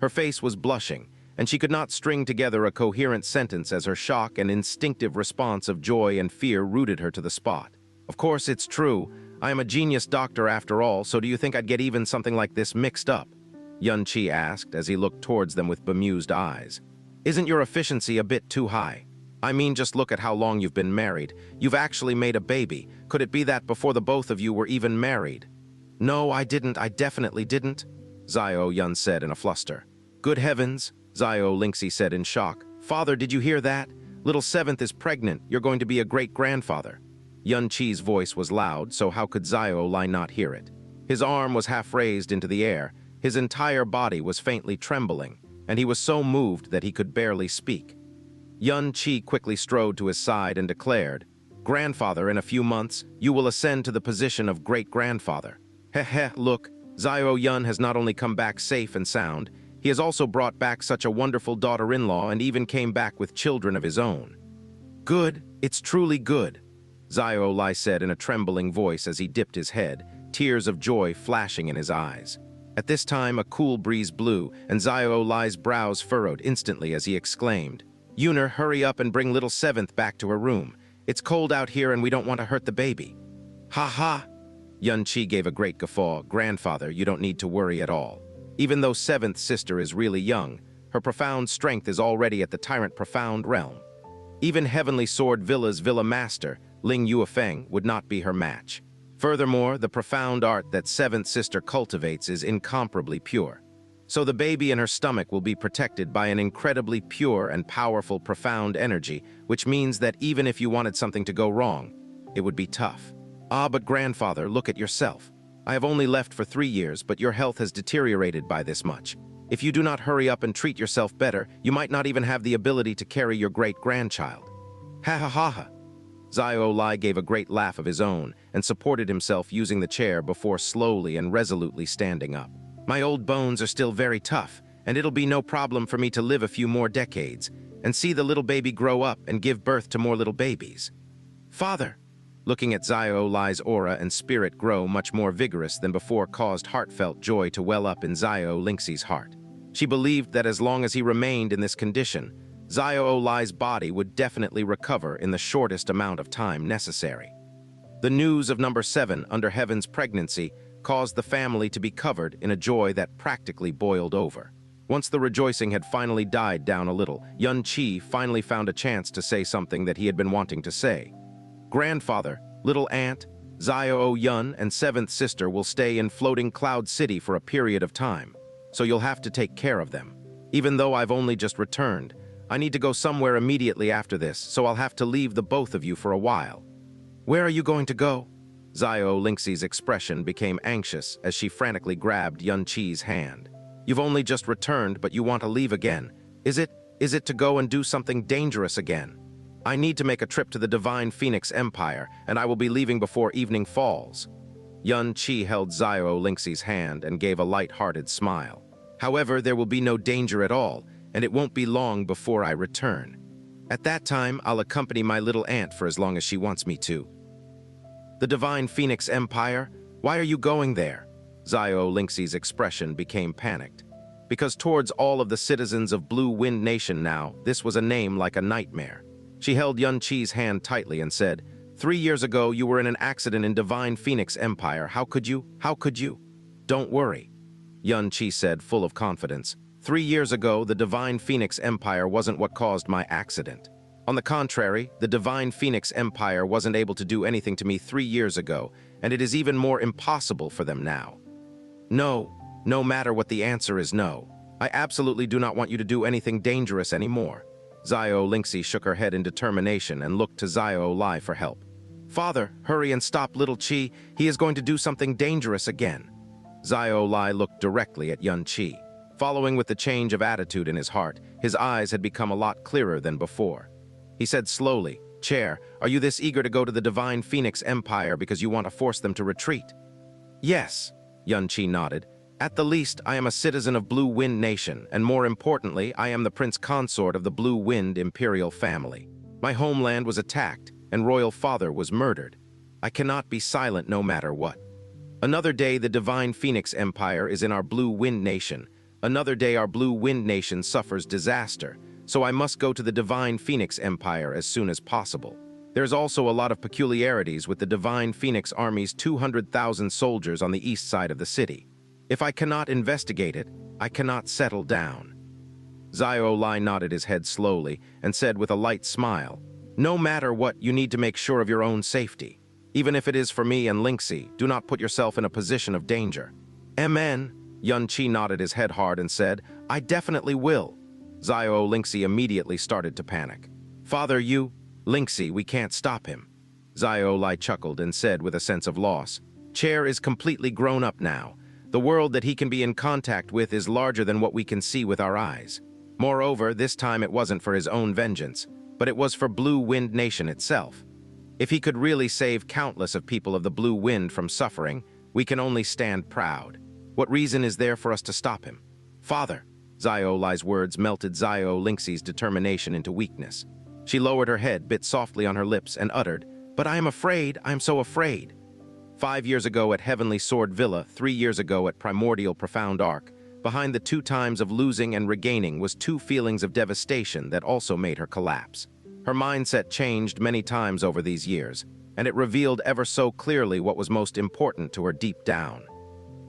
Her face was blushing, and she could not string together a coherent sentence as her shock and instinctive response of joy and fear rooted her to the spot. "Of course, it's true. I am a genius doctor after all, so do you think I'd get even something like this mixed up?" Xianxia asked as he looked towards them with bemused eyes. "Isn't your efficiency a bit too high? I mean, just look at how long you've been married. You've actually made a baby. Could it be that before the both of you were even married?" "No, I didn't. I definitely didn't," Xiao Yun said in a fluster. "Good heavens," Xiao Lingxi said in shock. "Father, did you hear that? Little 7th is pregnant. You're going to be a great-grandfather." Xianxia's voice was loud, so how could Xiao Li not hear it? His arm was half raised into the air. His entire body was faintly trembling, and he was so moved that he could barely speak. Xianxia quickly strode to his side and declared, "Grandfather, in a few months, you will ascend to the position of great-grandfather." Look, Xiao Yun has not only come back safe and sound, he has also brought back such a wonderful daughter-in-law and even came back with children of his own. "Good, it's truly good," Xiao Li said in a trembling voice as he dipped his head, tears of joy flashing in his eyes. At this time, a cool breeze blew, and Xiao Li's brows furrowed instantly as he exclaimed, "Yuner, hurry up and bring little 7th back to her room. It's cold out here and we don't want to hurt the baby." "Ha!" Xianxia gave a great guffaw. "Grandfather, you don't need to worry at all. Even though 7th sister is really young, her profound strength is already at the Tyrant Profound realm. Even Heavenly Sword Villa's Villa Master, Ling Yuefeng, would not be her match. Furthermore, the profound art that 7th sister cultivates is incomparably pure. So the baby in her stomach will be protected by an incredibly pure and powerful profound energy, which means that even if you wanted something to go wrong, it would be tough. But grandfather, look at yourself. I have only left for 3 years, but your health has deteriorated by this much. If you do not hurry up and treat yourself better, you might not even have the ability to carry your great-grandchild. Ha ha ha ha. Xiao Lai gave a great laugh of his own and supported himself using the chair before slowly and resolutely standing up. My old bones are still very tough, and it'll be no problem for me to live a few more decades and see the little baby grow up and give birth to more little babies. Father, looking at Xiao Lai's aura and spirit grow much more vigorous than before caused heartfelt joy to well up in Xiao Lingxi's heart. She believed that as long as he remained in this condition, Xiao Lai's body would definitely recover in the shortest amount of time necessary. The news of number 7 under Heaven's pregnancy caused the family to be covered in a joy that practically boiled over. Once the rejoicing had finally died down a little, Xianxia finally found a chance to say something that he had been wanting to say. Grandfather, little aunt, Xiao Yun, and 7th sister will stay in Floating Cloud City for a period of time, so you'll have to take care of them. Even though I've only just returned, I need to go somewhere immediately after this, so I'll have to leave the both of you for a while. Where are you going to go? Xiao Lingxi's expression became anxious as she frantically grabbed Xianxia's hand. You've only just returned, but you want to leave again. Is it to go and do something dangerous again? I need to make a trip to the Divine Phoenix Empire, and I will be leaving before evening falls. Xianxia held Xiao Lingxi's hand and gave a light-hearted smile. However, there will be no danger at all, and it won't be long before I return. At that time, I'll accompany my little aunt for as long as she wants me to. The Divine Phoenix Empire? Why are you going there? Xiao Lingxi's expression became panicked. Because towards all of the citizens of Blue Wind Nation now, this was a name like a nightmare. She held Xianxia's hand tightly and said, 3 years ago, you were in an accident in Divine Phoenix Empire. How could you? How could you? Don't worry, Xianxia said, full of confidence. 3 years ago, the Divine Phoenix Empire wasn't what caused my accident. On the contrary, the Divine Phoenix Empire wasn't able to do anything to me 3 years ago, and it is even more impossible for them now. No matter what the answer is no. I absolutely do not want you to do anything dangerous anymore. Xiao Lingxi shook her head in determination and looked to Xiao Lai for help. Father, hurry and stop little Qi. He is going to do something dangerous again. Xiao Lai looked directly at Xianxia. Following with the change of attitude in his heart, his eyes had become a lot clearer than before. He said slowly, Chair, are you this eager to go to the Divine Phoenix Empire because you want to force them to retreat? Yes, Xianxia nodded. At the least, I am a citizen of Blue Wind Nation, and more importantly, I am the prince consort of the Blue Wind Imperial family. My homeland was attacked, and royal father was murdered. I cannot be silent no matter what. Another day, the Divine Phoenix Empire is in our Blue Wind Nation. Another day, our Blue Wind Nation suffers disaster, so I must go to the Divine Phoenix Empire as soon as possible. There's also a lot of peculiarities with the Divine Phoenix Army's 200,000 soldiers on the east side of the city. If I cannot investigate it, I cannot settle down. Xiao Lai nodded his head slowly and said with a light smile, No matter what, you need to make sure of your own safety. Even if it is for me and Lingxi, do not put yourself in a position of danger. Amen. Xianxia nodded his head hard and said, I definitely will. Xiao Lingxi immediately started to panic. Father, Lingxi, we can't stop him. Xiao Lai chuckled and said with a sense of loss, Chair is completely grown up now. The world that he can be in contact with is larger than what we can see with our eyes. Moreover, this time it wasn't for his own vengeance, but it was for Blue Wind Nation itself. If he could really save countless of people of the Blue Wind from suffering, we can only stand proud. What reason is there for us to stop him? Father, Xiao Lai's words melted Xiao Lingxi's determination into weakness. She lowered her head, bit softly on her lips, and uttered, But I am afraid, I am so afraid. 5 years ago at Heavenly Sword Villa, 3 years ago at Primordial Profound Arc, behind the 2 times of losing and regaining was 2 feelings of devastation that also made her collapse. Her mindset changed many times over these years, and it revealed ever so clearly what was most important to her deep down.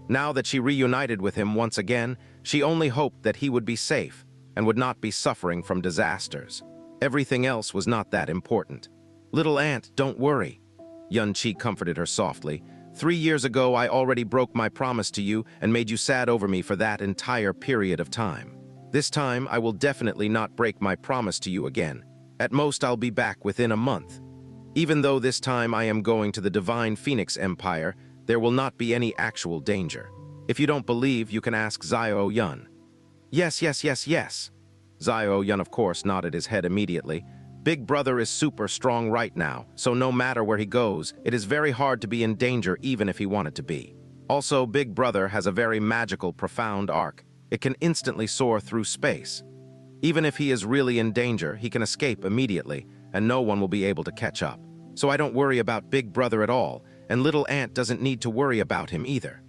Now that she reunited with him once again, she only hoped that he would be safe and would not be suffering from disasters. Everything else was not that important. Little aunt, don't worry. Xianxia comforted her softly. 3 years ago, I already broke my promise to you and made you sad over me for that entire period of time. This time, I will definitely not break my promise to you again. At most, I'll be back within a month. Even though this time I am going to the Divine Phoenix Empire, there will not be any actual danger. If you don't believe, you can ask Xiao Yun. Yes, yes, yes, yes. Xiao Yun, of course, nodded his head immediately. Big Brother is super strong right now, so no matter where he goes, it is very hard to be in danger even if he wanted to be. Also, Big Brother has a very magical, profound arc. It can instantly soar through space. Even if he is really in danger, he can escape immediately, and no one will be able to catch up. So I don't worry about Big Brother at all, and Little Ant doesn't need to worry about him either.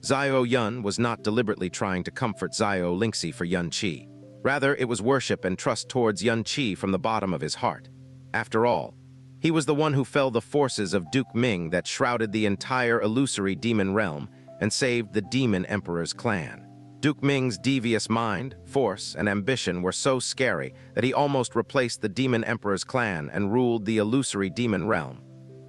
Xiao Yun was not deliberately trying to comfort Xiao Lingxi for Yun Qi. Rather, it was worship and trust towards Yun Qi from the bottom of his heart. After all, he was the one who fell the forces of Duke Ming that shrouded the entire illusory demon realm and saved the demon emperor's clan. Duke Ming's devious mind, force, and ambition were so scary that he almost replaced the demon emperor's clan and ruled the illusory demon realm.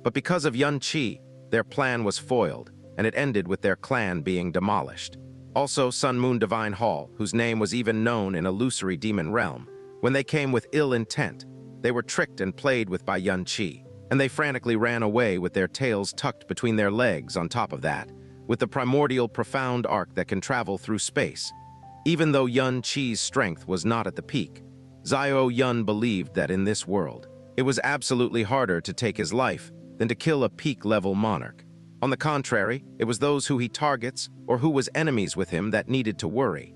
But because of Yun Qi, their plan was foiled, and it ended with their clan being demolished. Also, Sun Moon Divine Hall, whose name was even known in illusory demon realm, when they came with ill intent, they were tricked and played with by Yun Qi, and they frantically ran away with their tails tucked between their legs on top of that, with the primordial profound arc that can travel through space. Even though Yun Qi's strength was not at the peak, Xiao Yun believed that in this world, it was absolutely harder to take his life than to kill a peak-level monarch. On the contrary, it was those who he targets or who was enemies with him that needed to worry.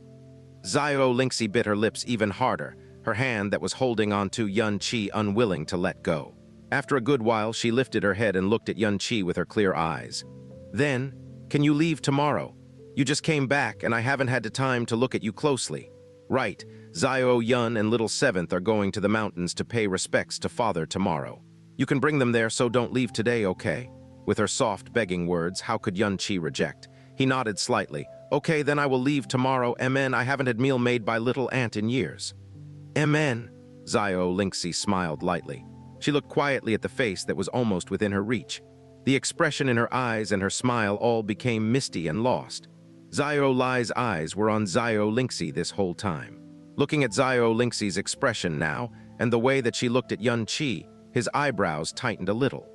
Xiao Lingxi bit her lips even harder, her hand that was holding onto Yun Qi unwilling to let go. After a good while, she lifted her head and looked at Yun Qi with her clear eyes. Then, can you leave tomorrow? You just came back and I haven't had the time to look at you closely. Right, Xiao Yun and Little Seventh are going to the mountains to pay respects to Father tomorrow. You can bring them there, so don't leave today, okay? With her soft, begging words, how could Yun Qi reject? He nodded slightly. Okay, then I will leave tomorrow. Amen. I haven't had meal made by Little Ant in years. Amen. Xiao Lingxi smiled lightly. She looked quietly at the face that was almost within her reach. The expression in her eyes and her smile all became misty and lost. Xiao Lai's eyes were on Xiao Lingxi this whole time. Looking at Xiao Lingxi's expression now, and the way that she looked at Yun Qi, his eyebrows tightened a little.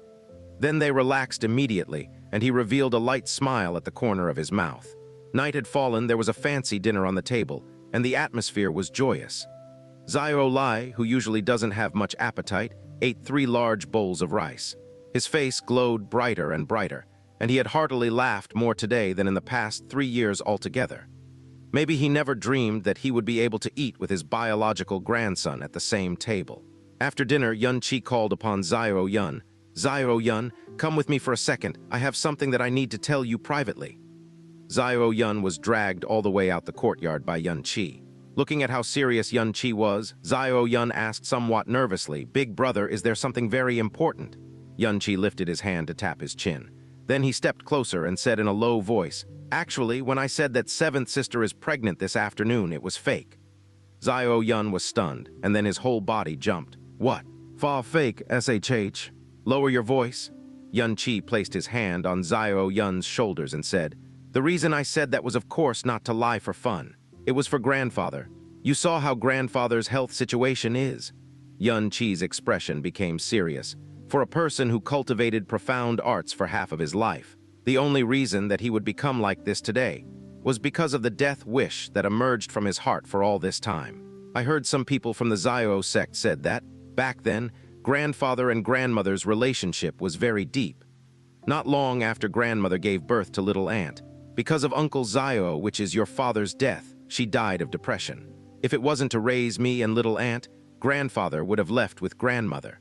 Then they relaxed immediately, and he revealed a light smile at the corner of his mouth. Night had fallen, there was a fancy dinner on the table, and the atmosphere was joyous. Xiao Lai, who usually doesn't have much appetite, ate 3 large bowls of rice. His face glowed brighter and brighter, and he had heartily laughed more today than in the past 3 years altogether. Maybe he never dreamed that he would be able to eat with his biological grandson at the same table. After dinner, Yun Qi called upon Xiao Yun. Xiao Yun, come with me for a second. I have something that I need to tell you privately. Xiao Yun was dragged all the way out the courtyard by Yun Qi. Looking at how serious Yun Qi was, Xiao Yun asked somewhat nervously, Big Brother, is there something very important? Yun Qi lifted his hand to tap his chin. Then he stepped closer and said in a low voice, Actually, when I said that 7th sister is pregnant this afternoon, it was fake. Xiao Yun was stunned, and then his whole body jumped. What? Fa fake, SHH. Lower your voice. Yun Qi placed his hand on Xiao Yun's shoulders and said, The reason I said that was of course not to lie for fun. It was for grandfather. You saw how grandfather's health situation is. Yun Qi's expression became serious. For a person who cultivated profound arts for half of his life, the only reason that he would become like this today was because of the death wish that emerged from his heart for all this time. I heard some people from the Xiao sect said that, back then, grandfather and grandmother's relationship was very deep. Not long after grandmother gave birth to Little Ant, because of Uncle Xiao, which is your father's death, she died of depression. If it wasn't to raise me and Little Ant, grandfather would have left with grandmother.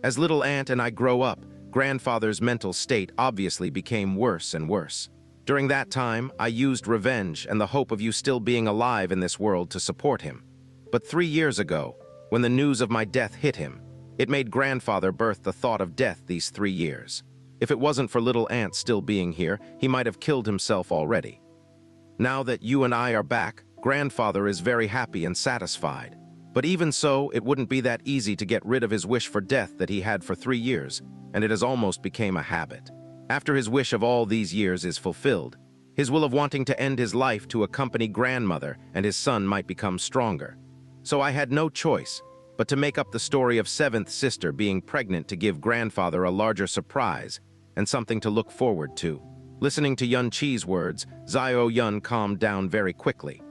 As Little Ant and I grow up, grandfather's mental state obviously became worse and worse. During that time, I used revenge and the hope of you still being alive in this world to support him. But 3 years ago, when the news of my death hit him, it made grandfather birth the thought of death these 3 years. If it wasn't for Little Ant still being here, he might have killed himself already. Now that you and I are back, grandfather is very happy and satisfied. But even so, it wouldn't be that easy to get rid of his wish for death that he had for 3 years, and it has almost become a habit. After his wish of all these years is fulfilled, his will of wanting to end his life to accompany grandmother and his son might become stronger. So I had no choice but to make up the story of 7th sister being pregnant to give grandfather a larger surprise and something to look forward to. Listening to Yun Qi's words, Xiao Yun calmed down very quickly.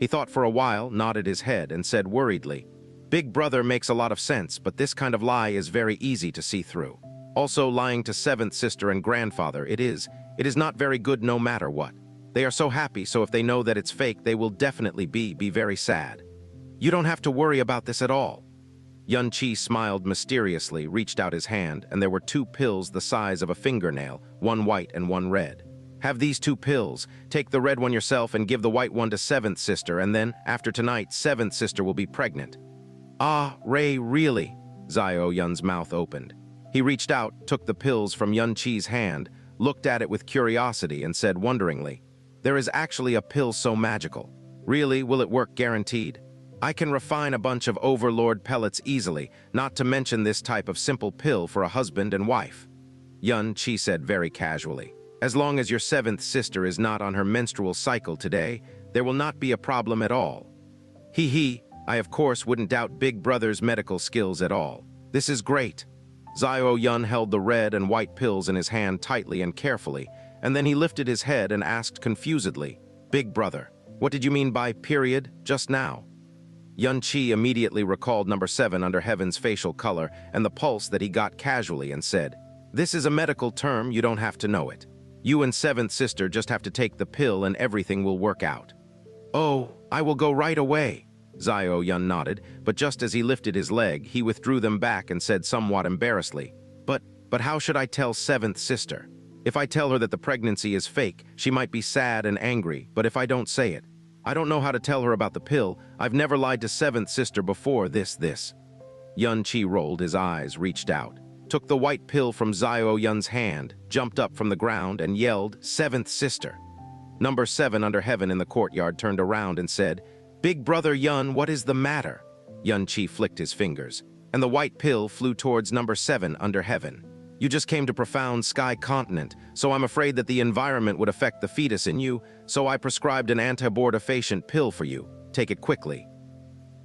He thought for a while, nodded his head, and said worriedly, "Big brother makes a lot of sense, but this kind of lie is very easy to see through. Also, lying to seventh sister and grandfather, it is not very good no matter what. They are so happy, so if they know that it's fake, they will definitely be very sad. You don't have to worry about this at all." Xianxia smiled mysteriously, reached out his hand, and there were 2 pills the size of a fingernail, one white and one red. "Have these 2 pills. Take the red one yourself and give the white one to seventh sister, and then, after tonight, seventh sister will be pregnant." "Ah, Ray, really?" Xiao Yun's mouth opened. He reached out, took the pills from Xianxia's hand, looked at it with curiosity, and said wonderingly, "There is actually a pill so magical. Really, will it work guaranteed? I can refine a bunch of overlord pellets easily, not to mention this type of simple pill for a husband and wife." Xianxia said very casually, "As long as your seventh sister is not on her menstrual cycle today, there will not be a problem at all." He, I of course wouldn't doubt Big Brother's medical skills at all. This is great." Xiao Yun held the red and white pills in his hand tightly and carefully, and then he lifted his head and asked confusedly, "Big Brother, what did you mean by period just now?" Xianxia immediately recalled number 7 under Heaven's facial color and the pulse that he got casually and said, "This is a medical term, you don't have to know it. You and seventh sister just have to take the pill and everything will work out." "Oh, I will go right away." Xiao Yun nodded, but just as he lifted his leg, he withdrew them back and said somewhat embarrassedly, But how should I tell seventh sister? If I tell her that the pregnancy is fake, she might be sad and angry, but if I don't say it, I don't know how to tell her about the pill. I've never lied to seventh sister before this. Xianxia rolled his eyes, reached out, took the white pill from Xiao Yun's hand, jumped up from the ground, and yelled, "Seventh sister!" Number 7 under Heaven in the courtyard turned around and said, "Big brother Yun, what is the matter?" Xianxia flicked his fingers, and the white pill flew towards number 7 under Heaven. "You just came to profound sky continent, so I'm afraid that the environment would affect the fetus in you, so I prescribed an anti-abortifacient pill for you. Take it quickly."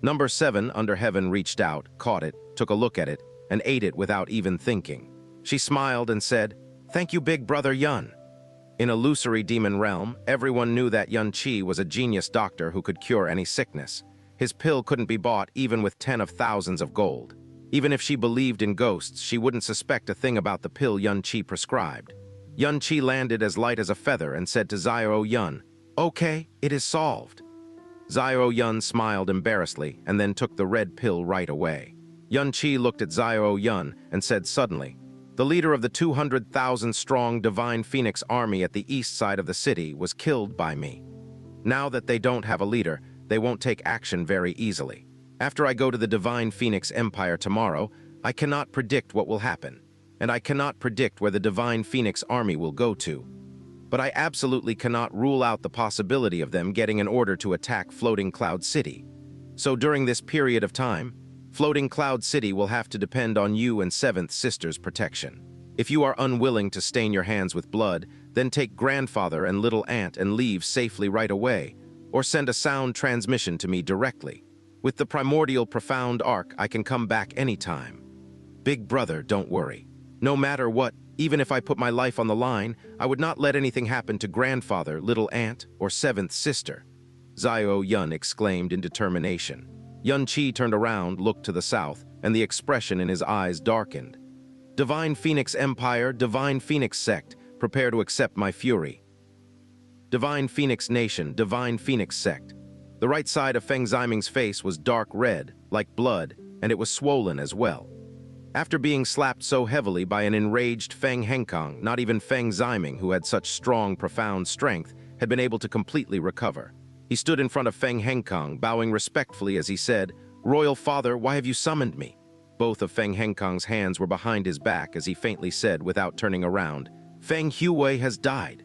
Number 7 under Heaven reached out, caught it, took a look at it, and ate it without even thinking. She smiled and said, "Thank you, Big Brother Yun." In illusory demon realm, everyone knew that Xianxia was a genius doctor who could cure any sickness. His pill couldn't be bought even with 10 of thousands of gold. Even if she believed in ghosts, she wouldn't suspect a thing about the pill Xianxia prescribed. Xianxia landed as light as a feather and said to Xiao Yun, "Okay, it is solved." Xiao Yun smiled embarrassedly and then took the red pill right away. Xianxia looked at Xiao Yun and said suddenly, "The leader of the 200,000-strong Divine Phoenix army at the east side of the city was killed by me. Now that they don't have a leader, they won't take action very easily. After I go to the Divine Phoenix Empire tomorrow, I cannot predict what will happen, and I cannot predict where the Divine Phoenix army will go to. But I absolutely cannot rule out the possibility of them getting an order to attack Floating Cloud City. So during this period of time, Floating Cloud City will have to depend on you and Seventh Sister's protection. If you are unwilling to stain your hands with blood, then take grandfather and little aunt and leave safely right away, or send a sound transmission to me directly. With the primordial profound arc, I can come back anytime. Big brother, don't worry. No matter what, even if I put my life on the line, I would not let anything happen to grandfather, little aunt, or seventh sister." Xiao Yun exclaimed in determination. Xianxia turned around, looked to the south, and the expression in his eyes darkened. "Divine Phoenix Empire, Divine Phoenix Sect, prepare to accept my fury. Divine Phoenix Nation, Divine Phoenix Sect." The right side of Feng Ziming's face was dark red, like blood, and it was swollen as well. After being slapped so heavily by an enraged Feng Henkang, not even Feng Ziming, who had such strong, profound strength, had been able to completely recover. He stood in front of Feng Henkang, bowing respectfully as he said, "Royal Father, why have you summoned me?" Both of Feng Henkang's hands were behind his back as he faintly said, without turning around, "Feng Huwei has died."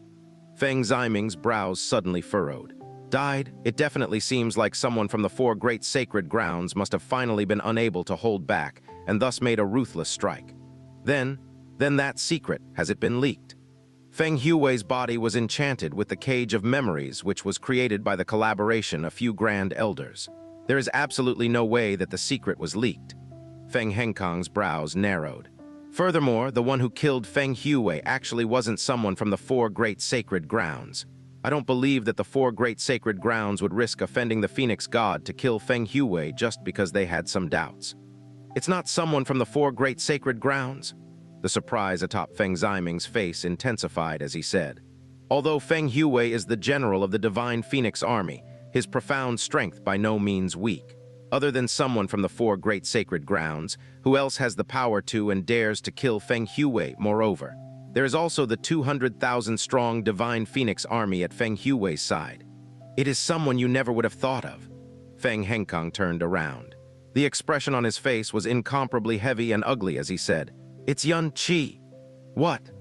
Feng Ziming's brows suddenly furrowed. Died? It definitely seems like someone from the 4 great sacred grounds must have finally been unable to hold back, and thus made a ruthless strike. Then that secret, has it been leaked? Feng Huwei's body was enchanted with the cage of memories which was created by the collaboration of few grand elders. There is absolutely no way that the secret was leaked. Feng Henkang's brows narrowed. Furthermore, the one who killed Feng Huwei actually wasn't someone from the 4 great sacred grounds. I don't believe that the four great sacred grounds would risk offending the Phoenix God to kill Feng Huwei just because they had some doubts. It's not someone from the four great sacred grounds? The surprise atop Feng Ziming's face intensified as he said. Although Feng Huwei is the general of the Divine Phoenix Army, his profound strength by no means weak. Other than someone from the four great sacred grounds, who else has the power to and dares to kill Feng Huwei, moreover? There is also the 200,000-strong Divine Phoenix Army at Feng Huwei's side. It is someone you never would have thought of. Feng Henkang turned around. The expression on his face was incomparably heavy and ugly as he said, "It's Xianxia." "What?"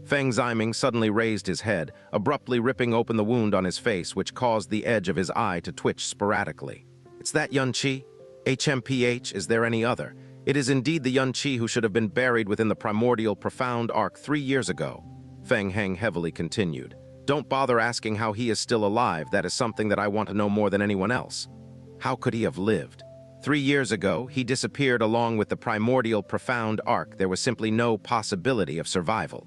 Feng Ziming suddenly raised his head, abruptly ripping open the wound on his face, which caused the edge of his eye to twitch sporadically. "It's that Xianxia? HMPH, is there any other? It is indeed the Xianxia who should have been buried within the primordial profound arc 3 years ago." Feng Heng heavily continued. "Don't bother asking how he is still alive. That is something that I want to know more than anyone else. How could he have lived? 3 years ago, he disappeared along with the primordial profound arc. There was simply no possibility of survival.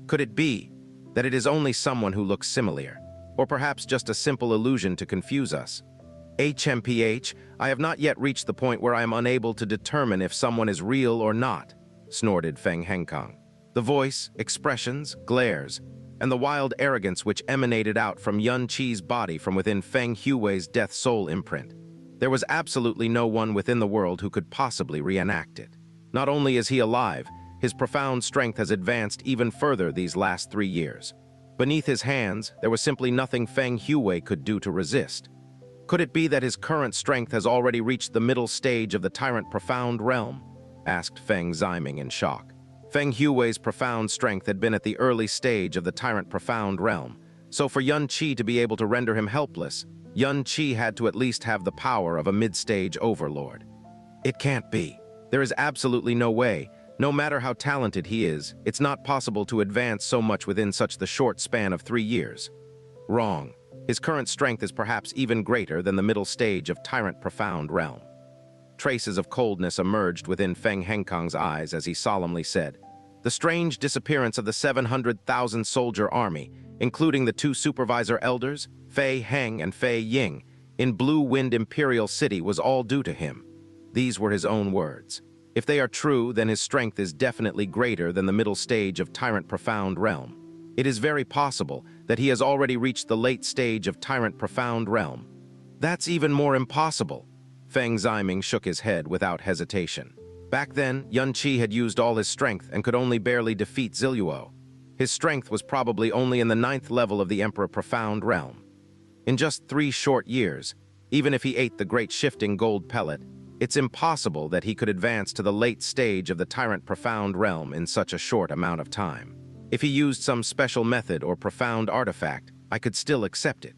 Could it be that it is only someone who looks similar, or perhaps just a simple illusion to confuse us? HMPH, I have not yet reached the point where I am unable to determine if someone is real or not," snorted Feng Henkang. The voice, expressions, glares, and the wild arrogance which emanated out from Xianxia's body from within Feng Huwei's death soul imprint. There was absolutely no one within the world who could possibly reenact it. Not only is he alive, his profound strength has advanced even further these last 3 years. Beneath his hands, there was simply nothing Feng Huwei could do to resist. Could it be that his current strength has already reached the middle stage of the Tyrant Profound Realm? Asked Feng Ziming in shock. Feng Huwei's profound strength had been at the early stage of the Tyrant Profound Realm, so for Xianxia to be able to render him helpless, Xianxia had to at least have the power of a mid-stage overlord. It can't be. There is absolutely no way. No matter how talented he is, it's not possible to advance so much within such the short span of 3 years. Wrong. His current strength is perhaps even greater than the middle stage of Tyrant Profound Realm. Traces of coldness emerged within Feng Henkang's eyes as he solemnly said, "The strange disappearance of the 700,000-soldier army, including the 2 supervisor elders, Fei Heng and Fei Ying, in Blue Wind Imperial City was all due to him." These were his own words. If they are true, then his strength is definitely greater than the middle stage of Tyrant Profound Realm. It is very possible that he has already reached the late stage of Tyrant Profound Realm. That's even more impossible. Feng Ziming shook his head without hesitation. Back then, Xianxia had used all his strength and could only barely defeat Ziluo. His strength was probably only in the 9th level of the Emperor Profound Realm. In just 3 short years, even if he ate the great shifting gold pellet, it's impossible that he could advance to the late stage of the Tyrant Profound Realm in such a short amount of time. If he used some special method or profound artifact, I could still accept it.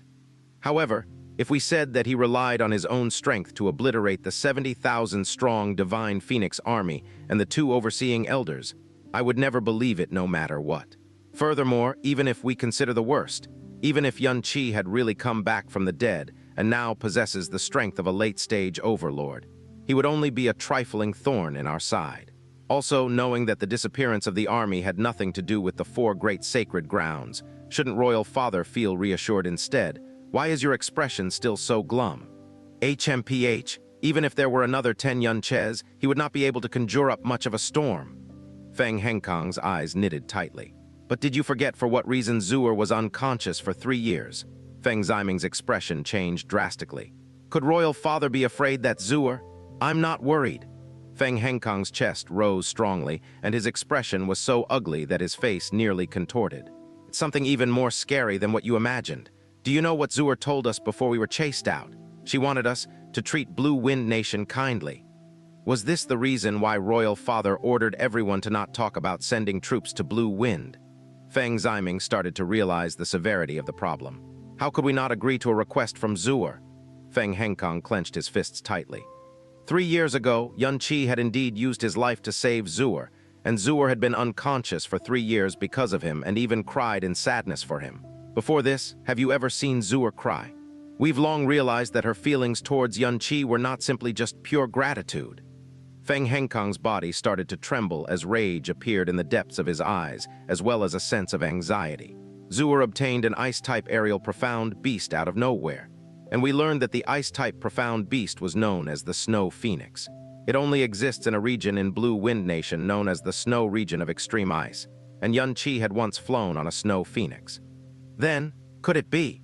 However, if we said that he relied on his own strength to obliterate the 70,000-strong Divine Phoenix Army and the 2 overseeing elders, I would never believe it no matter what. Furthermore, even if we consider the worst, even if Xianxia had really come back from the dead and now possesses the strength of a late-stage overlord, he would only be a trifling thorn in our side. Also, knowing that the disappearance of the army had nothing to do with the 4 great sacred grounds, shouldn't Royal Father feel reassured instead? Why is your expression still so glum? HMPH, even if there were another 10 Yunches, he would not be able to conjure up much of a storm. Feng Henkang's eyes knitted tightly. But did you forget for what reason Zuer was unconscious for 3 years? Feng Ziming's expression changed drastically. Could Royal Father be afraid that Zuer? I'm not worried. Feng Henkang's chest rose strongly, and his expression was so ugly that his face nearly contorted. It's something even more scary than what you imagined. Do you know what Zuer told us before we were chased out? She wanted us to treat Blue Wind Nation kindly. Was this the reason why Royal Father ordered everyone to not talk about sending troops to Blue Wind? Feng Ziming started to realize the severity of the problem. How could we not agree to a request from Zuer? Feng Henkang clenched his fists tightly. 3 years ago, Xianxia had indeed used his life to save Zuer, and Zuer had been unconscious for 3 years because of him and even cried in sadness for him. Before this, have you ever seen Zuer cry? We've long realized that her feelings towards Xianxia were not simply just pure gratitude. Feng Henkang's body started to tremble as rage appeared in the depths of his eyes, as well as a sense of anxiety. Zuer obtained an Ice-type aerial profound beast out of nowhere, and we learned that the Ice-type profound beast was known as the Snow Phoenix. It only exists in a region in Blue Wind Nation known as the Snow Region of Extreme Ice, and Xianxia had once flown on a Snow Phoenix. Then, could it be?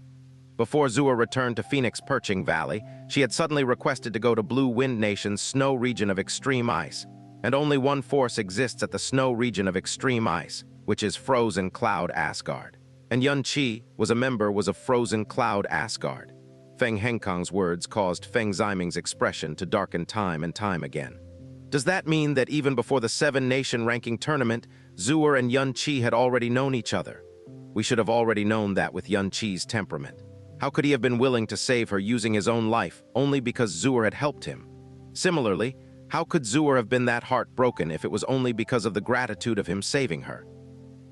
Before Zuer returned to Phoenix Perching Valley, she had suddenly requested to go to Blue Wind Nation's Snow Region of Extreme Ice, and only one force exists at the Snow Region of Extreme Ice, which is Frozen Cloud Asgard. And Xianxia was of Frozen Cloud Asgard. Feng Henkang's words caused Feng Ziming's expression to darken time and time again. Does that mean that even before the 7-nation ranking tournament, Zuer and Xianxia had already known each other? We should have already known that with Xianxi's temperament. How could he have been willing to save her using his own life only because Zuer had helped him? Similarly, how could Zuer have been that heartbroken if it was only because of the gratitude of him saving her?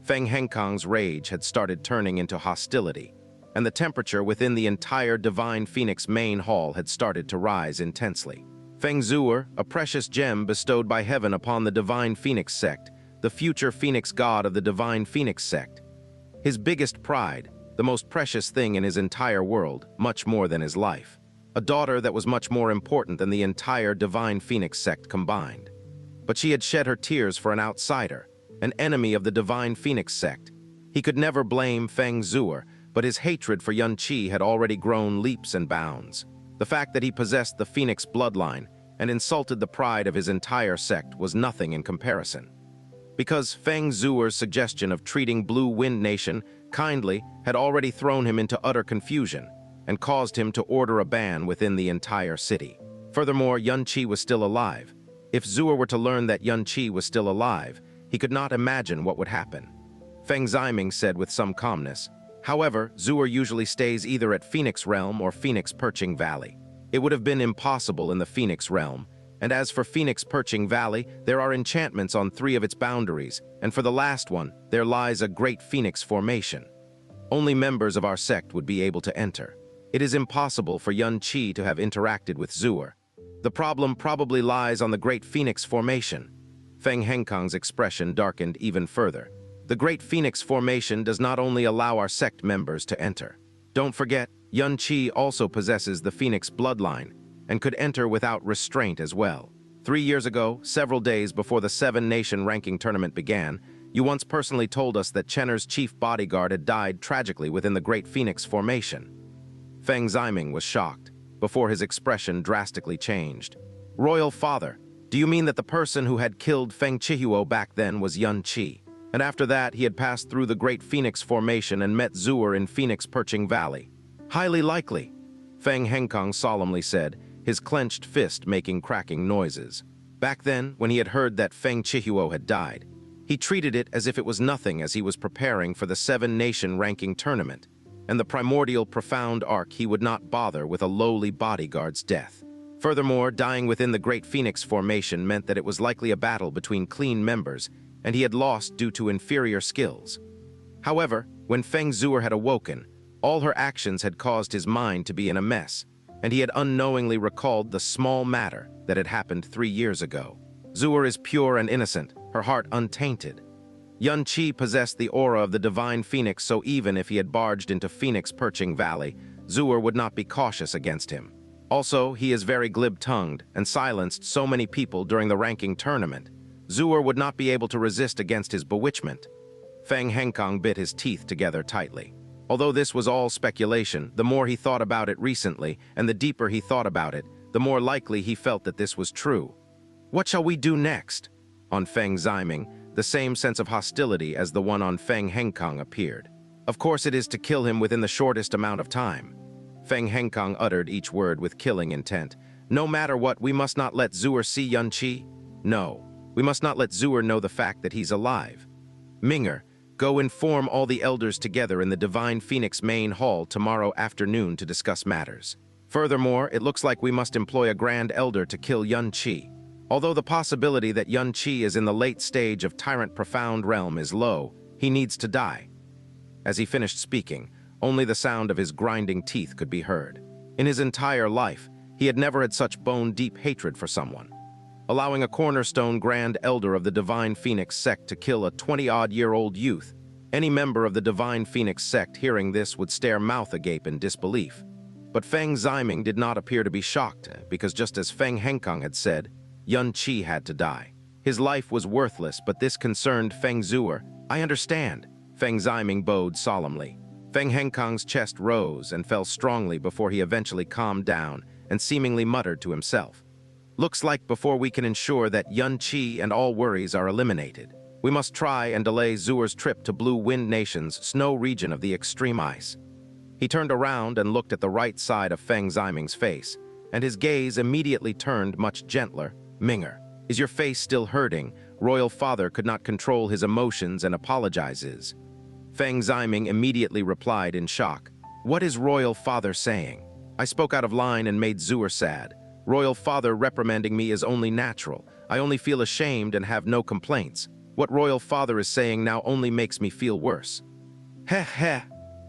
Feng Henkang's rage had started turning into hostility, and the temperature within the entire Divine Phoenix main hall had started to rise intensely. Feng Zuer, a precious gem bestowed by heaven upon the Divine Phoenix sect, the future Phoenix god of the Divine Phoenix sect. His biggest pride, the most precious thing in his entire world, much more than his life. A daughter that was much more important than the entire Divine Phoenix sect combined. But she had shed her tears for an outsider, an enemy of the Divine Phoenix sect. He could never blame Feng Zuer, but his hatred for Xianxia had already grown leaps and bounds. The fact that he possessed the Phoenix bloodline and insulted the pride of his entire sect was nothing in comparison. Because Feng Zuer's suggestion of treating Blue Wind Nation kindly had already thrown him into utter confusion and caused him to order a ban within the entire city. Furthermore, Xianxia was still alive. If Zuer were to learn that Xianxia was still alive, he could not imagine what would happen. Feng Ziming said with some calmness, "However, Zuer usually stays either at Phoenix Realm or Phoenix Perching Valley. It would have been impossible in the Phoenix Realm, and as for Phoenix Perching Valley, there are enchantments on 3 of its boundaries, and for the last one, there lies a great phoenix formation. Only members of our sect would be able to enter. It is impossible for Xianxia to have interacted with Zuer. The problem probably lies on the great phoenix formation." Feng Henkang's expression darkened even further. The Great Phoenix Formation does not only allow our sect members to enter. Don't forget, Xianxia also possesses the Phoenix bloodline and could enter without restraint as well. 3 years ago, several days before the 7-nation ranking tournament began, you once personally told us that Chenner's chief bodyguard had died tragically within the Great Phoenix Formation. Feng Ziming was shocked, before his expression drastically changed. "Royal Father, do you mean that the person who had killed Feng Chihuo back then was Xianxia? And after that, he had passed through the Great Phoenix Formation and met Zuer in Phoenix Perching Valley?" "Highly likely," Feng Henkang solemnly said, his clenched fist making cracking noises. Back then, when he had heard that Feng Chihuo had died, he treated it as if it was nothing as he was preparing for the 7-nation ranking tournament, and the primordial profound arc he would not bother with a lowly bodyguard's death. Furthermore, dying within the Great Phoenix Formation meant that it was likely a battle between clean members, and he had lost due to inferior skills. However, when Feng Zuer had awoken, all her actions had caused his mind to be in a mess, and he had unknowingly recalled the small matter that had happened 3 years ago. Zuer is pure and innocent, her heart untainted. Xianxia possessed the aura of the Divine Phoenix, so even if he had barged into Phoenix Perching Valley, Zuer would not be cautious against him. Also, he is very glib-tongued and silenced so many people during the ranking tournament. Zuer would not be able to resist against his bewitchment. Feng Henkang bit his teeth together tightly. Although this was all speculation, the more he thought about it recently, and the deeper he thought about it, the more likely he felt that this was true. "What shall we do next?" On Feng Ziming, the same sense of hostility as the one on Feng Henkang appeared. "Of course it is to kill him within the shortest amount of time." Feng Henkang uttered each word with killing intent. "No matter what, we must not let Zuer see Xianxia. No, we must not let Zuer know the fact that he's alive. Minger, go inform all the elders together in the Divine Phoenix main hall tomorrow afternoon to discuss matters. Furthermore, it looks like we must employ a Grand Elder to kill Xianxia. Although the possibility that Xianxia is in the late stage of Tyrant Profound Realm is low, he needs to die." As he finished speaking, only the sound of his grinding teeth could be heard. In his entire life, he had never had such bone-deep hatred for someone. Allowing a cornerstone Grand Elder of the Divine Phoenix sect to kill a 20-odd-year-old youth, Any member of the Divine Phoenix sect hearing this would stare mouth agape in disbelief. But Feng Ziming did not appear to be shocked, because just as Feng Henkang had said, Yun Qi had to die. His life was worthless, but this concerned Feng Zuer. I understand, Feng Ziming bowed solemnly. Feng Henkang's chest rose and fell strongly before he eventually calmed down and seemingly muttered to himself. Looks like before we can ensure that Yun Qi and all worries are eliminated, we must try and delay Zuer's trip to Blue Wind Nation's snow region of the extreme ice. He turned around and looked at the right side of Feng Ziming's face, and his gaze immediately turned much gentler. Minger, is your face still hurting? Royal Father could not control his emotions and apologizes. Feng Ziming immediately replied in shock. What is Royal Father saying? I spoke out of line and made Zuer sad. Royal Father reprimanding me is only natural. I only feel ashamed and have no complaints. What Royal Father is saying now only makes me feel worse. Heh heh.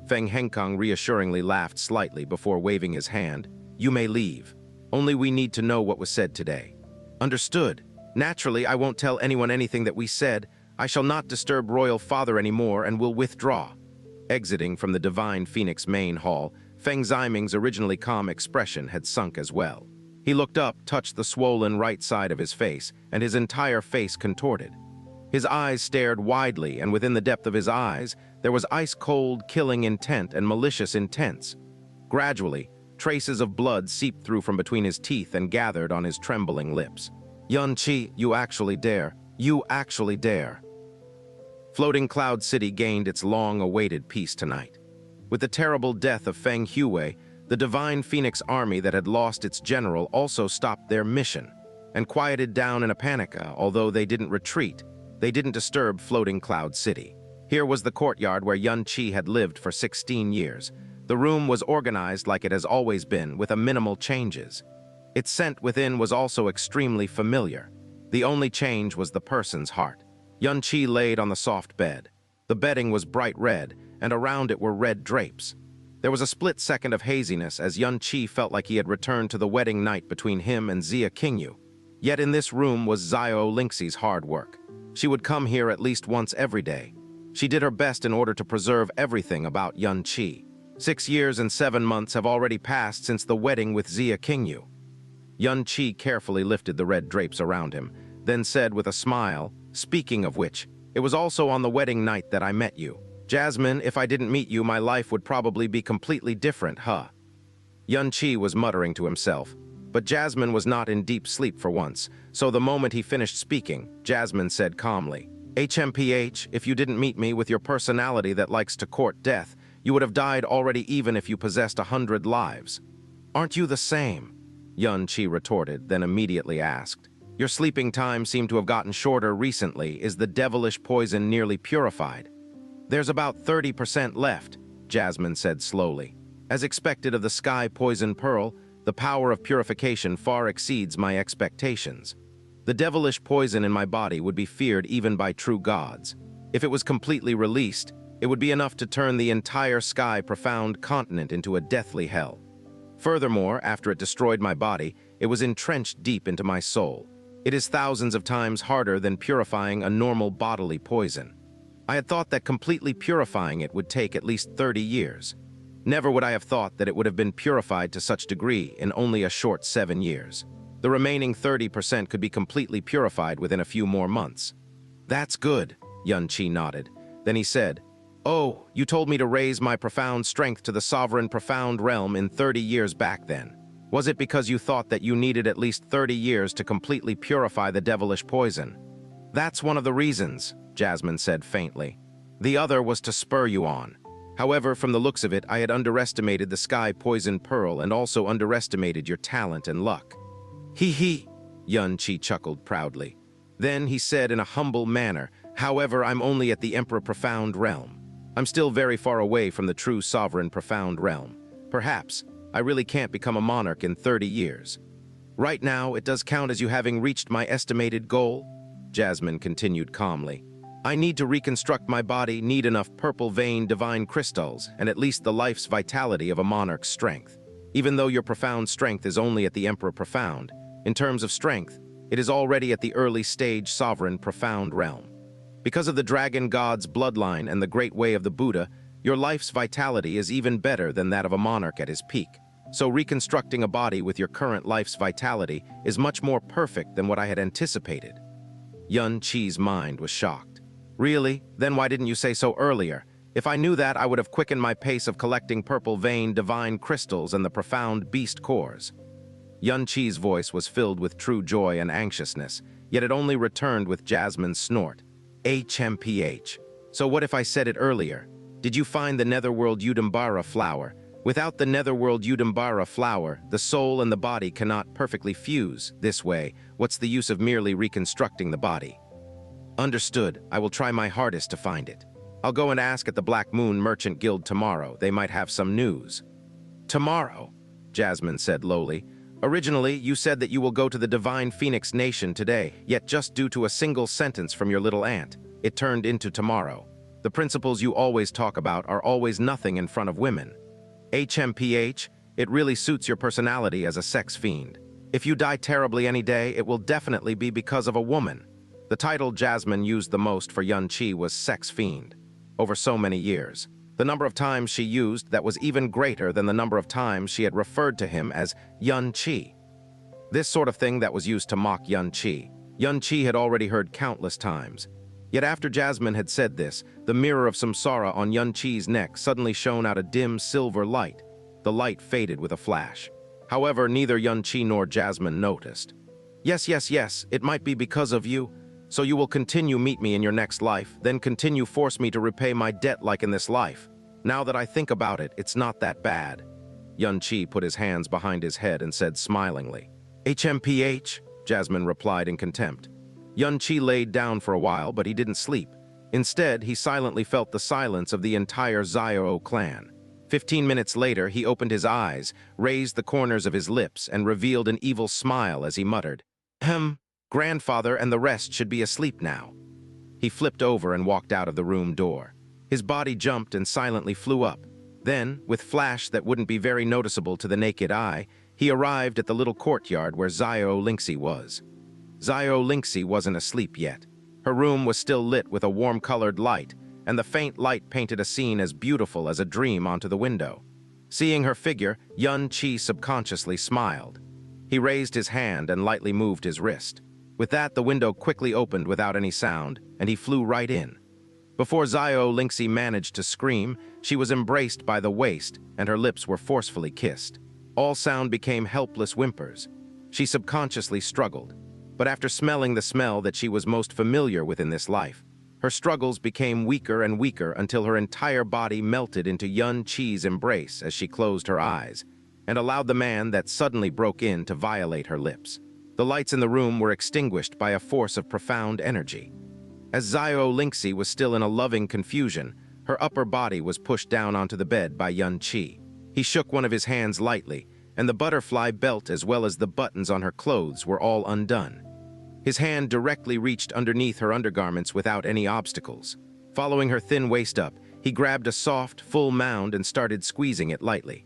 Feng Henkang reassuringly laughed slightly before waving his hand. You may leave. Only we need to know what was said today. Understood. Naturally, I won't tell anyone anything that we said. I shall not disturb Royal Father anymore and will withdraw. Exiting from the Divine Phoenix main hall, Feng Ziming's originally calm expression had sunk as well. He looked up, touched the swollen right side of his face, and his entire face contorted. His eyes stared widely, and within the depth of his eyes, there was ice-cold, killing intent and malicious intents. Gradually, traces of blood seeped through from between his teeth and gathered on his trembling lips. Yun Qi, you actually dare. You actually dare. Floating Cloud City gained its long-awaited peace tonight. With the terrible death of Feng Huey, the Divine Phoenix army that had lost its general also stopped their mission and quieted down in a panic. Although they didn't retreat, they didn't disturb Floating Cloud City. Here was the courtyard where Yun Qi had lived for 16 years. The room was organized like it has always been, with a minimal changes. Its scent within was also extremely familiar. The only change was the person's heart. Yun Qi laid on the soft bed. The bedding was bright red, and around it were red drapes. There was a split second of haziness as Yun Qi felt like he had returned to the wedding night between him and Xia Qingyu. Yet in this room was Xiao Lingxi's hard work. She would come here at least once every day. She did her best in order to preserve everything about Yun Qi. 6 years and 7 months have already passed since the wedding with Xia Qingyu. Yun Qi carefully lifted the red drapes around him, then said with a smile, speaking of which, it was also on the wedding night that I met you. Jasmine, if I didn't meet you, my life would probably be completely different, huh? Yun Qi was muttering to himself, but Jasmine was not in deep sleep for once, so the moment he finished speaking, Jasmine said calmly, HMPH, if you didn't meet me with your personality that likes to court death, you would have died already even if you possessed 100 lives. Aren't you the same? Yun Qi retorted, then immediately asked, your sleeping time seemed to have gotten shorter recently. Is the devilish poison nearly purified? There's about 30% left, Jasmine said slowly. As expected of the sky poison pearl, the power of purification far exceeds my expectations. The devilish poison in my body would be feared even by true gods. If it was completely released, it would be enough to turn the entire sky profound continent into a deathly hell. Furthermore, after it destroyed my body, it was entrenched deep into my soul. It is thousands of times harder than purifying a normal bodily poison. I had thought that completely purifying it would take at least 30 years. Never would I have thought that it would have been purified to such degree in only a short 7 years. The remaining 30% could be completely purified within a few more months. That's good, Yun Qi nodded. Then he said, oh, you told me to raise my profound strength to the sovereign profound realm in 30 years back then. Was it because you thought that you needed at least 30 years to completely purify the devilish poison? That's one of the reasons, Jasmine said faintly. The other was to spur you on. However, from the looks of it, I had underestimated the sky poison pearl and also underestimated your talent and luck. Hee, Yun Qi chuckled proudly. Then he said in a humble manner, however, I'm only at the Emperor Profound Realm. I'm still very far away from the true sovereign Profound Realm. Perhaps I really can't become a monarch in 30 years. Right now, it does count as you having reached my estimated goal, Jasmine continued calmly. I need to reconstruct my body, need enough purple vein divine crystals, and at least the life's vitality of a monarch's strength. Even though your profound strength is only at the Emperor Profound, in terms of strength, it is already at the early stage sovereign Profound Realm. Because of the dragon god's bloodline and the great way of the Buddha, your life's vitality is even better than that of a monarch at his peak. So reconstructing a body with your current life's vitality is much more perfect than what I had anticipated. Xianxi's mind was shocked. Really? Then why didn't you say so earlier? If I knew that, I would have quickened my pace of collecting purple vein divine crystals and the profound beast cores. Xianxi's voice was filled with true joy and anxiousness, yet it only returned with Jasmine's snort. HMPH. So what if I said it earlier? Did you find the netherworld Udambara flower? Without the netherworld Udambara flower, the soul and the body cannot perfectly fuse. This way, what's the use of merely reconstructing the body? Understood. I will try my hardest to find it. I'll go and ask at the Black Moon Merchant Guild tomorrow. They might have some news. Tomorrow, Jasmine said lowly. Originally, you said that you will go to the Divine Phoenix Nation today, yet just due to a single sentence from your little aunt, it turned into tomorrow. The principles you always talk about are always nothing in front of women. HMPH, it really suits your personality as a sex fiend. If you die terribly any day, it will definitely be because of a woman. The title Jasmine used the most for Xianxi was sex fiend. Over so many years, the number of times she used that was even greater than the number of times she had referred to him as Xianxi. This sort of thing that was used to mock Xianxi, Xianxi had already heard countless times. Yet after Jasmine had said this, the mirror of samsara on Xianxi's neck suddenly shone out a dim silver light. The light faded with a flash. However, neither Xianxi nor Jasmine noticed. Yes, it might be because of you. So you will continue meet me in your next life, then continue force me to repay my debt like in this life. Now that I think about it, it's not that bad. Xianxi put his hands behind his head and said smilingly. HMPH, Jasmine replied in contempt. Xianxi laid down for a while, but he didn't sleep. Instead, he silently felt the silence of the entire Xiao clan. 15 minutes later, he opened his eyes, raised the corners of his lips, and revealed an evil smile as he muttered, Grandfather and the rest should be asleep now. He flipped over and walked out of the room door. His body jumped and silently flew up. Then, with flash that wouldn't be very noticeable to the naked eye, he arrived at the little courtyard where Xiao Lingxi was. Xiao Lingxi wasn't asleep yet. Her room was still lit with a warm-colored light, and the faint light painted a scene as beautiful as a dream onto the window. Seeing her figure, Xianxi subconsciously smiled. He raised his hand and lightly moved his wrist. With that, the window quickly opened without any sound, and he flew right in. Before Xiao Lingxi managed to scream, she was embraced by the waist, and her lips were forcefully kissed. All sound became helpless whimpers. She subconsciously struggled, but after smelling the smell that she was most familiar with in this life, her struggles became weaker and weaker until her entire body melted into Xianxi's embrace as she closed her eyes, and allowed the man that suddenly broke in to violate her lips. The lights in the room were extinguished by a force of profound energy. As Xiao Lingxi was still in a loving confusion, her upper body was pushed down onto the bed by Xianxi. He shook one of his hands lightly, and the butterfly belt as well as the buttons on her clothes were all undone. His hand directly reached underneath her undergarments without any obstacles. Following her thin waist up, he grabbed a soft, full mound and started squeezing it lightly.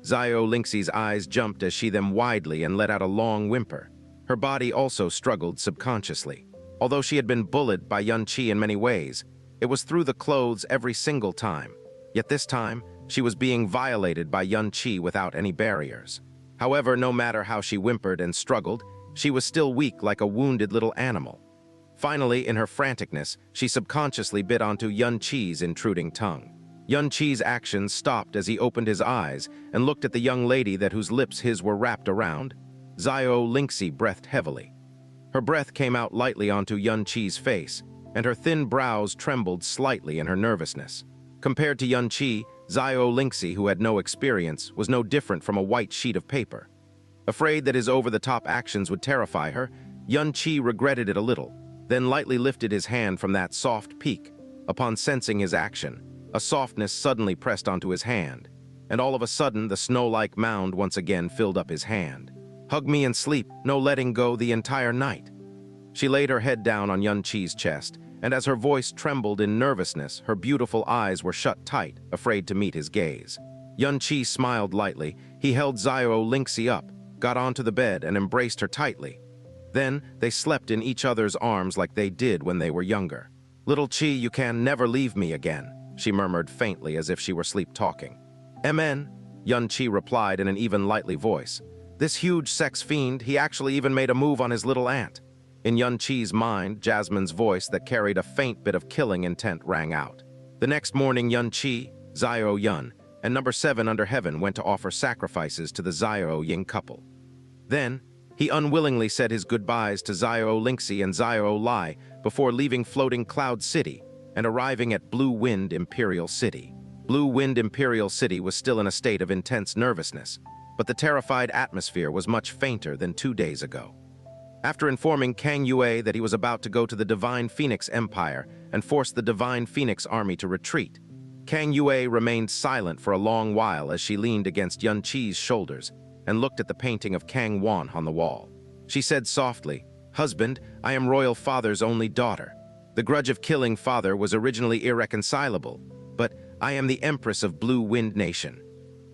Xiao Lingxi's eyes jumped as she them widely and let out a long whimper. Her body also struggled subconsciously. Although she had been bullied by Xianxi in many ways, it was through the clothes every single time. Yet this time, she was being violated by Xianxi without any barriers. However, no matter how she whimpered and struggled, she was still weak like a wounded little animal. Finally, in her franticness, she subconsciously bit onto Xianxi's intruding tongue. Xianxi's actions stopped as he opened his eyes and looked at the young lady that whose lips his were wrapped around. Xiao Lingxi breathed heavily. Her breath came out lightly onto Xianxi's face, and her thin brows trembled slightly in her nervousness. Compared to Xianxi, Xiao Lingxi, who had no experience, was no different from a white sheet of paper. Afraid that his over-the-top actions would terrify her, Xianxi regretted it a little, then lightly lifted his hand from that soft peak. Upon sensing his action, a softness suddenly pressed onto his hand, and all of a sudden the snow-like mound once again filled up his hand. Hug me and sleep, no letting go the entire night. She laid her head down on Xianxi's chest, and as her voice trembled in nervousness, her beautiful eyes were shut tight, afraid to meet his gaze. Xianxi smiled lightly. He held Xiao Lingxi up, got onto the bed, and embraced her tightly. Then they slept in each other's arms like they did when they were younger. "Little Chi, you can never leave me again," she murmured faintly as if she were sleep-talking. "Amen," Yun Chi replied in an even lightly voice. This huge sex fiend, he actually even made a move on his little aunt. In Yun Chi's mind, Jasmine's voice that carried a faint bit of killing intent rang out. The next morning, Yun Chi, Xiao Yun, and number 7 under heaven went to offer sacrifices to the Xiao Ying couple. Then, he unwillingly said his goodbyes to Xiao Lingxi and Xiao Lai before leaving floating Cloud City and arriving at Blue Wind Imperial City. Blue Wind Imperial City was still in a state of intense nervousness, but the terrified atmosphere was much fainter than 2 days ago. After informing Kang Yue that he was about to go to the Divine Phoenix Empire and force the Divine Phoenix Army to retreat, Kang Yue remained silent for a long while as she leaned against Yun Chi's shoulders and looked at the painting of Kang Wan on the wall. She said softly, "Husband, I am Royal Father's only daughter. The grudge of killing Father was originally irreconcilable, but I am the Empress of Blue Wind Nation.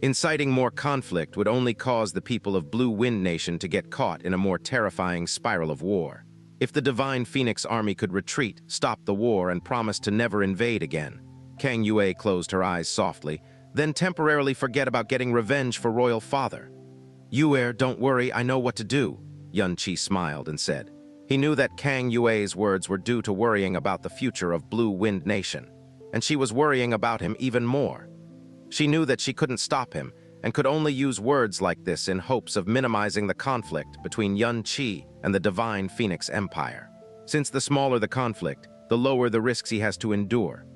Inciting more conflict would only cause the people of Blue Wind Nation to get caught in a more terrifying spiral of war. If the Divine Phoenix Army could retreat, stop the war, and promise to never invade again." Kang Yue closed her eyes softly, "then temporarily forget about getting revenge for Royal Father." "Yue, don't worry, I know what to do," Yun Chi smiled and said. He knew that Kang Yue's words were due to worrying about the future of Blue Wind Nation, and she was worrying about him even more. She knew that she couldn't stop him and could only use words like this in hopes of minimizing the conflict between Yun Chi and the Divine Phoenix Empire. Since the smaller the conflict, the lower the risks he has to endure.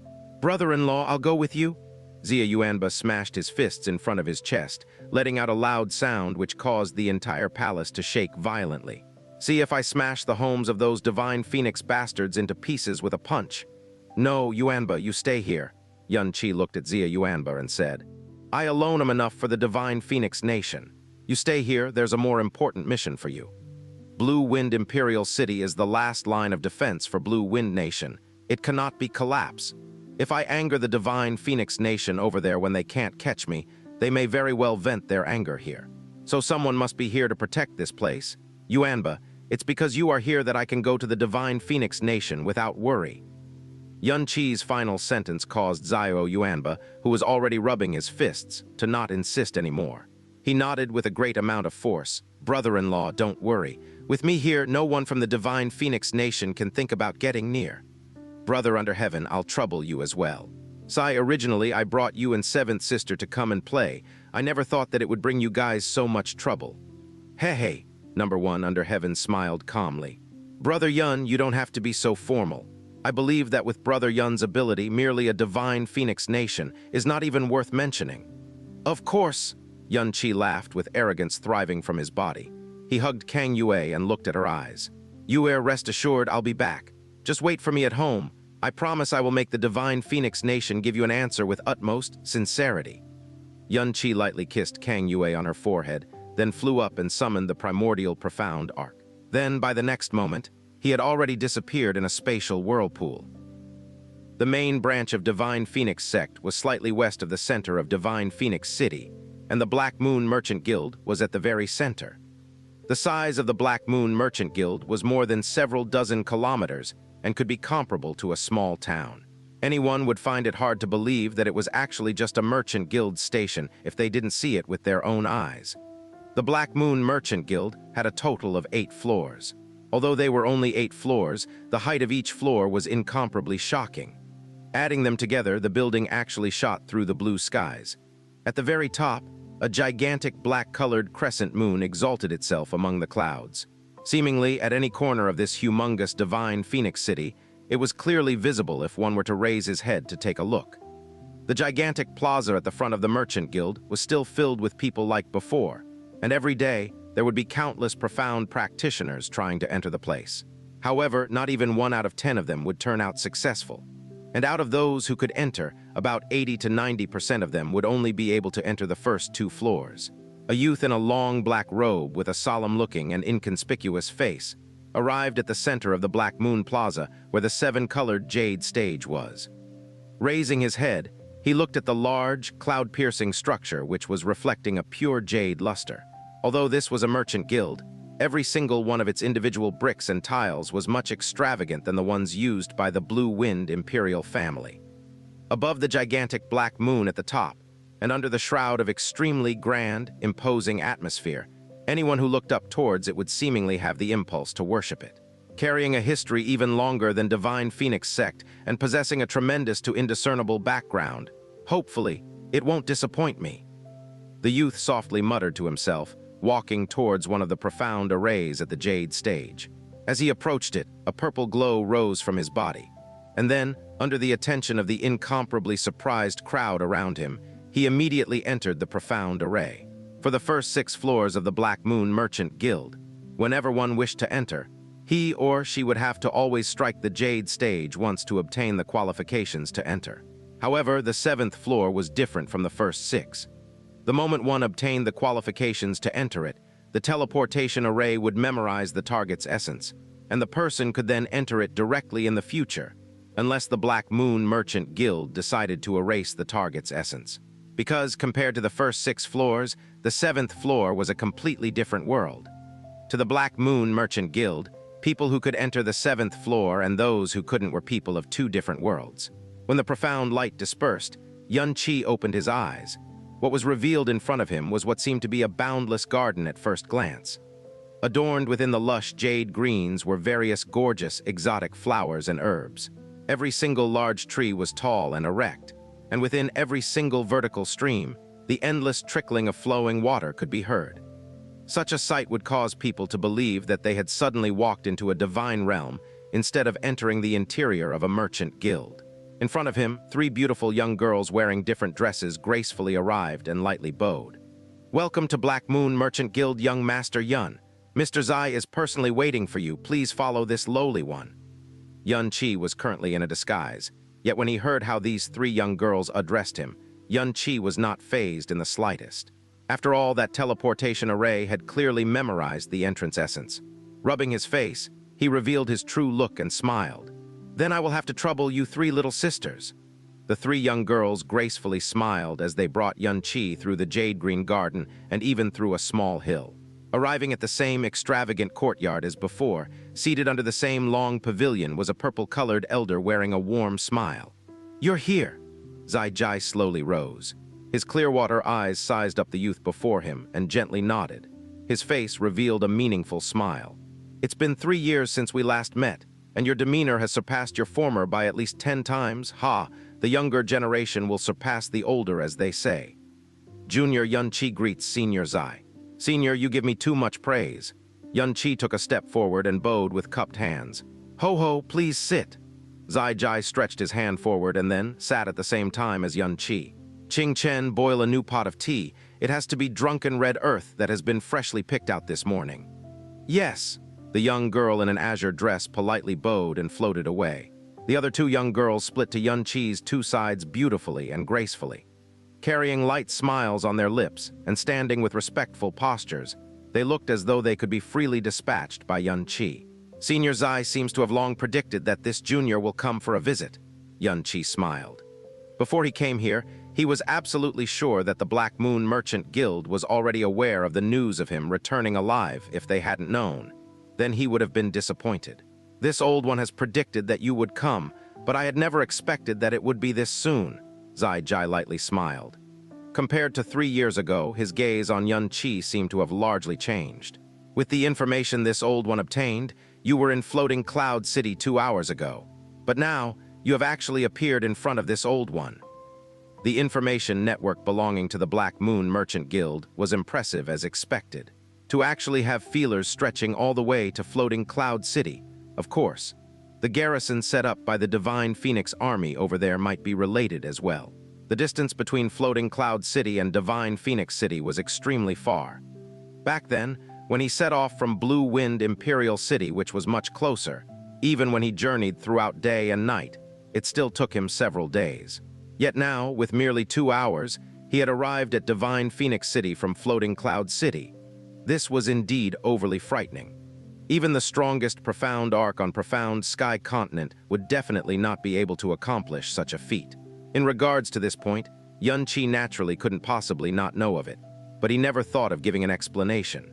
"Brother-in-law, I'll go with you." Xia Yuanba smashed his fists in front of his chest, letting out a loud sound which caused the entire palace to shake violently. "See if I smash the homes of those Divine Phoenix bastards into pieces with a punch." "No, Yuanba, you stay here." Yun Chi looked at Xia Yuanba and said, "I alone am enough for the Divine Phoenix Nation. You stay here, there's a more important mission for you. Blue Wind Imperial City is the last line of defense for Blue Wind Nation. It cannot be collapsed. If I anger the Divine Phoenix Nation over there when they can't catch me, they may very well vent their anger here. So someone must be here to protect this place. Yuanba, it's because you are here that I can go to the Divine Phoenix Nation without worry." Yun Chi's final sentence caused Xiao Yuanba, who was already rubbing his fists, to not insist anymore. He nodded with a great amount of force. "Brother-in-law, don't worry. With me here, no one from the Divine Phoenix Nation can think about getting near. Brother under heaven, I'll trouble you as well. Originally I brought you and 7th sister to come and play. I never thought that it would bring you guys so much trouble." "Hey, number 1 under heaven smiled calmly. "Brother Yun, you don't have to be so formal. I believe that with Brother Yun's ability, merely a Divine Phoenix Nation is not even worth mentioning." "Of course," Yun Chi laughed with arrogance thriving from his body. He hugged Kang Yue and looked at her eyes. "Yue, rest assured I'll be back. Just wait for me at home. I promise I will make the Divine Phoenix Nation give you an answer with utmost sincerity." Yun Chi lightly kissed Kang Yue on her forehead, then flew up and summoned the primordial profound arc. Then, by the next moment, he had already disappeared in a spatial whirlpool. The main branch of Divine Phoenix Sect was slightly west of the center of Divine Phoenix City, and the Black Moon Merchant Guild was at the very center. The size of the Black Moon Merchant Guild was more than several dozen kilometers and could be comparable to a small town. Anyone would find it hard to believe that it was actually just a Merchant Guild station if they didn't see it with their own eyes. The Black Moon Merchant Guild had a total of 8 floors. Although they were only 8 floors, the height of each floor was incomparably shocking. Adding them together, the building actually shot through the blue skies. At the very top, a gigantic black-colored crescent moon exalted itself among the clouds. Seemingly, at any corner of this humongous Divine Phoenix City, it was clearly visible if one were to raise his head to take a look. The gigantic plaza at the front of the Merchant Guild was still filled with people like before, and every day, there would be countless profound practitioners trying to enter the place. However, not even 1 out of 10 of them would turn out successful. And out of those who could enter, about 80 to 90% of them would only be able to enter the first 2 floors. A youth in a long black robe with a solemn-looking and inconspicuous face arrived at the center of the Black Moon Plaza where the 7-colored jade stage was. Raising his head, he looked at the large, cloud-piercing structure which was reflecting a pure jade luster. Although this was a merchant guild, Every single one of its individual bricks and tiles was much extravagant than the ones used by the Blue Wind Imperial family. Above the gigantic black moon at the top, and under the shroud of extremely grand, imposing atmosphere, anyone who looked up towards it would seemingly have the impulse to worship it. Carrying a history even longer than Divine Phoenix sect and possessing a tremendous to indiscernible background, hopefully, it won't disappoint me. The youth softly muttered to himself, walking towards one of the profound arrays at the jade stage. As he approached it, a purple glow rose from his body. And then, under the attention of the incomparably surprised crowd around him, he immediately entered the profound array. For the first 6 floors of the Black Moon Merchant Guild, whenever one wished to enter, he or she would have to always strike the jade stage once to obtain the qualifications to enter. However, the 7th floor was different from the first 6. The moment one obtained the qualifications to enter it, the teleportation array would memorize the target's essence, and the person could then enter it directly in the future, unless the Black Moon Merchant Guild decided to erase the target's essence. Because, compared to the first 6 floors, the 7th floor was a completely different world. To the Black Moon Merchant Guild, people who could enter the 7th floor and those who couldn't were people of 2 different worlds. When the profound light dispersed, Xianxia opened his eyes. What was revealed in front of him was what seemed to be a boundless garden at first glance. Adorned within the lush jade greens were various gorgeous, exotic flowers and herbs. Every single large tree was tall and erect, and within every single vertical stream, the endless trickling of flowing water could be heard. Such a sight would cause people to believe that they had suddenly walked into a divine realm instead of entering the interior of a merchant guild. In front of him, 3 beautiful young girls wearing different dresses gracefully arrived and lightly bowed. "Welcome to Black Moon Merchant Guild, young Master Yun. Mr. Zai is personally waiting for you. Please follow this lowly one." Xianxia was currently in a disguise, yet when he heard how these 3 young girls addressed him, Xianxia was not fazed in the slightest. After all, that teleportation array had clearly memorized the entrance essence. Rubbing his face, he revealed his true look and smiled. "Then I will have to trouble you 3 little sisters." The 3 young girls gracefully smiled as they brought Xianxia through the jade green garden and even through a small hill. Arriving at the same extravagant courtyard as before, seated under the same long pavilion was a purple-colored elder wearing a warm smile. "You're here." Zai Jai slowly rose. His Clearwater eyes sized up the youth before him and gently nodded. His face revealed a meaningful smile. "It's been 3 years since we last met, and your demeanor has surpassed your former by at least 10 times. Ha, the younger generation will surpass the older, as they say." Junior Xianxia greets Senior Zai. "Senior, you give me too much praise." Xianxia took a step forward and bowed with cupped hands. "Ho ho, please sit." Zai Jai stretched his hand forward and then sat at the same time as Xianxia. "Qing Chen, boil a new pot of tea. It has to be drunken red earth that has been freshly picked out this morning." "Yes." The young girl in an azure dress politely bowed and floated away. The other 2 young girls split to Xianxia's 2 sides beautifully and gracefully. Carrying light smiles on their lips and standing with respectful postures, they looked as though they could be freely dispatched by Xianxia. "Senior Zai seems to have long predicted that this junior will come for a visit." Xianxia smiled. Before he came here, he was absolutely sure that the Black Moon Merchant Guild was already aware of the news of him returning alive if they hadn't known. Then he would have been disappointed. "This old one has predicted that you would come, but I had never expected that it would be this soon." Zai Jai lightly smiled. Compared to 3 years ago, his gaze on Xianxia seemed to have largely changed. "With the information this old one obtained, you were in Floating Cloud City 2 hours ago. But now, you have actually appeared in front of this old one." The information network belonging to the Black Moon Merchant Guild was impressive as expected. To actually have feelers stretching all the way to Floating Cloud City, of course. The garrison set up by the Divine Phoenix Army over there might be related as well. The distance between Floating Cloud City and Divine Phoenix City was extremely far. Back then, when he set off from Blue Wind Imperial City, which was much closer, even when he journeyed throughout day and night, it still took him several days. Yet now, with merely 2 hours, he had arrived at Divine Phoenix City from Floating Cloud City. This was indeed overly frightening. Even the strongest profound arc on profound sky continent would definitely not be able to accomplish such a feat. In regards to this point, Xianxia naturally couldn't possibly not know of it, but he never thought of giving an explanation.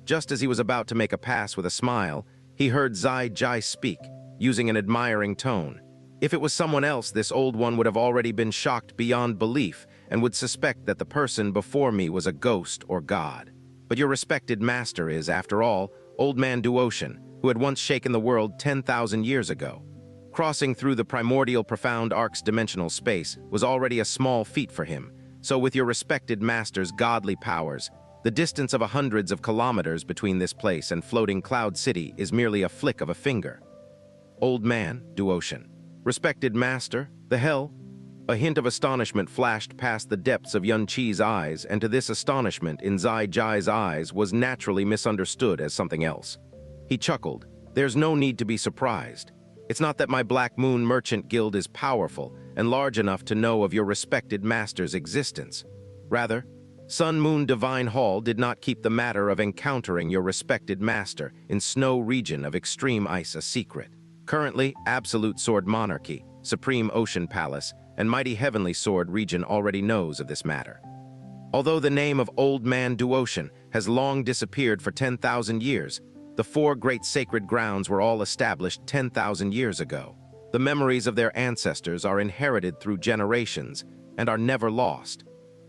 Just as he was about to make a pass with a smile, he heard Xiao speak, using an admiring tone. If it was someone else, this old one would have already been shocked beyond belief and would suspect that the person before me was a ghost or god. But your respected master is, after all, Old Man Duotian, who had once shaken the world 10,000 years ago. Crossing through the primordial profound ark's dimensional space was already a small feat for him, so with your respected master's godly powers, the distance of hundreds of kilometers between this place and floating Cloud City is merely a flick of a finger. Old Man Duotian. Respected master, the hell? A hint of astonishment flashed past the depths of Xianxi's eyes, and to this astonishment in Xiao's eyes was naturally misunderstood as something else. He chuckled. There's no need to be surprised. It's not that my Black Moon Merchant Guild is powerful and large enough to know of your respected master's existence. Rather, Sun Moon Divine Hall did not keep the matter of encountering your respected master in Snow Region of Extreme Ice a secret. Currently, Absolute Sword Monarchy, Supreme Ocean Palace, and Mighty Heavenly Sword Region already knows of this matter. Although the name of Old Man Duotian has long disappeared for 10,000 years, the 4 great sacred grounds were all established 10,000 years ago. The memories of their ancestors are inherited through generations and are never lost.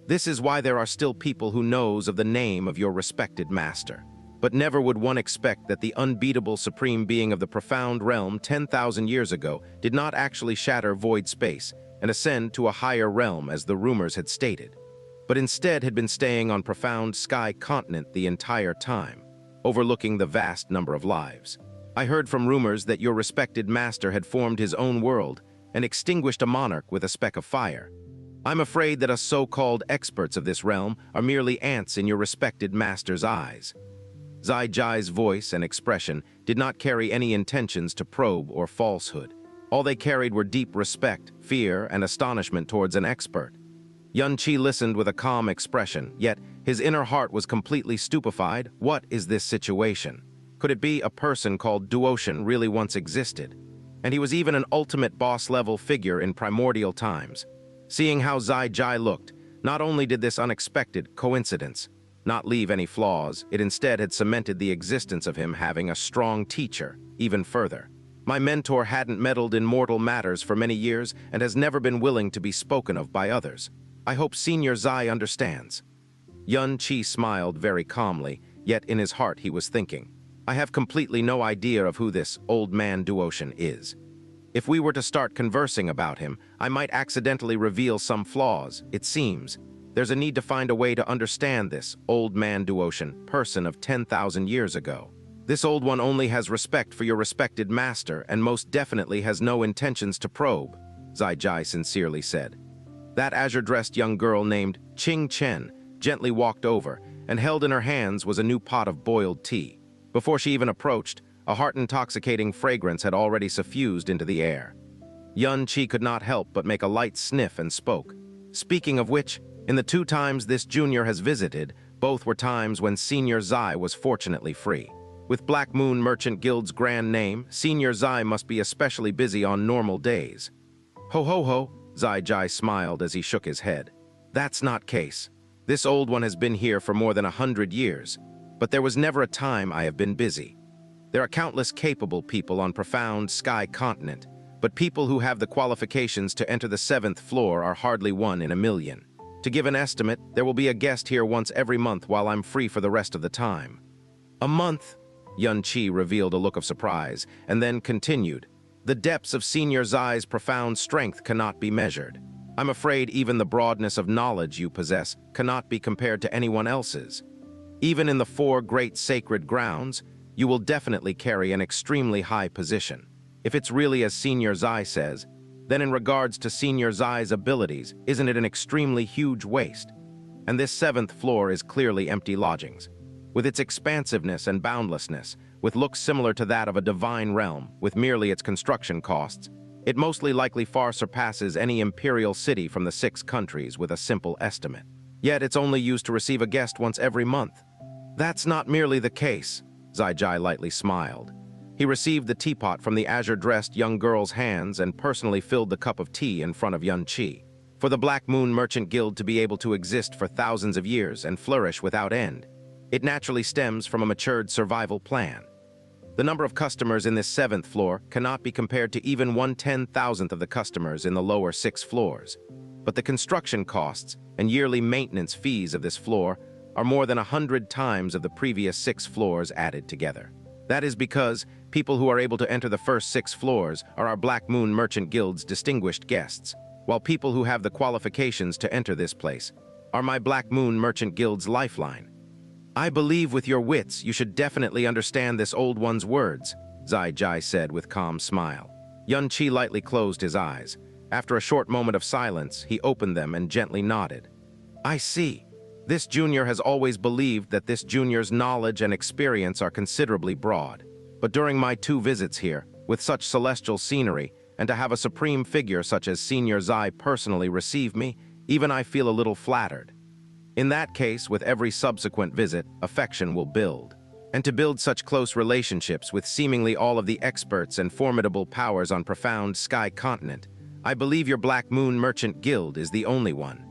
This is why there are still people who knows of the name of your respected master. But never would one expect that the unbeatable supreme being of the profound realm 10,000 years ago did not actually shatter void space and ascend to a higher realm as the rumors had stated, but instead had been staying on profound sky continent the entire time, overlooking the vast number of lives. I heard from rumors that your respected master had formed his own world and extinguished a monarch with a speck of fire. I'm afraid that us so-called experts of this realm are merely ants in your respected master's eyes. Xiao's voice and expression did not carry any intentions to probe or falsehood. All they carried were deep respect, fear, and astonishment towards an expert. Xianxi listened with a calm expression, yet his inner heart was completely stupefied. What is this situation? Could it be a person called Duotian really once existed? And he was even an ultimate boss-level figure in primordial times. Seeing how Xiao looked, not only did this unexpected coincidence not leave any flaws, it instead had cemented the existence of him having a strong teacher, even further. My mentor hadn't meddled in mortal matters for many years and has never been willing to be spoken of by others. I hope Senior Xiao understands. Xianxi smiled very calmly, yet in his heart he was thinking, I have completely no idea of who this Old Man Duotian is. If we were to start conversing about him, I might accidentally reveal some flaws, it seems. There's a need to find a way to understand this Old Man Duotian person of 10,000 years ago. This old one only has respect for your respected master and most definitely has no intentions to probe, Xiao sincerely said. That azure-dressed young girl named Qing Chen gently walked over, and held in her hands was a new pot of boiled tea. Before she even approached, a heart-intoxicating fragrance had already suffused into the air. Xianxi could not help but make a light sniff and spoke. Speaking of which, in the 2 times this junior has visited, both were times when Senior Xiao was fortunately free. With Black Moon Merchant Guild's grand name, Senior Xiao must be especially busy on normal days. Ho ho ho, Xiao smiled as he shook his head. That's not case. This old one has been here for more than 100 years, but there was never a time I have been busy. There are countless capable people on profound sky continent, but people who have the qualifications to enter the 7th floor are hardly 1 in a million. To give an estimate, there will be a guest here once every month while I'm free for the rest of the time. A month? Xianxi revealed a look of surprise, and then continued. The depths of Senior Xiao's profound strength cannot be measured. I'm afraid even the broadness of knowledge you possess cannot be compared to anyone else's. Even in the 4 great sacred grounds, you will definitely carry an extremely high position. If it's really as Senior Xiao says, then in regards to Senior Xiao's abilities, isn't it an extremely huge waste? And this 7th floor is clearly empty lodgings. With its expansiveness and boundlessness, with looks similar to that of a divine realm, with merely its construction costs, it mostly likely far surpasses any imperial city from the 6 countries with a simple estimate. Yet it's only used to receive a guest once every month. That's not merely the case, Xiao lightly smiled. He received the teapot from the azure-dressed young girl's hands and personally filled the cup of tea in front of Xianxi. For the Black Moon Merchant Guild to be able to exist for thousands of years and flourish without end, It naturally stems from a matured survival plan. The number of customers in this 7th floor cannot be compared to even 1/10,000th of the customers in the lower 6 floors. But the construction costs and yearly maintenance fees of this floor are more than 100 times of the previous 6 floors added together. That is because people who are able to enter the first 6 floors are our Black Moon Merchant Guild's distinguished guests, while people who have the qualifications to enter this place are my Black Moon Merchant Guild's lifeline. I believe with your wits you should definitely understand this old one's words, Xiao said with calm smile. Xianxia lightly closed his eyes. After a short moment of silence, he opened them and gently nodded. I see. This junior has always believed that this junior's knowledge and experience are considerably broad. But during my 2 visits here, with such celestial scenery, and to have a supreme figure such as Senior Xiao personally receive me, even I feel a little flattered. In that case, with every subsequent visit, affection will build. And to build such close relationships with seemingly all of the experts and formidable powers on profound sky continent, I believe your Black Moon Merchant Guild is the only one.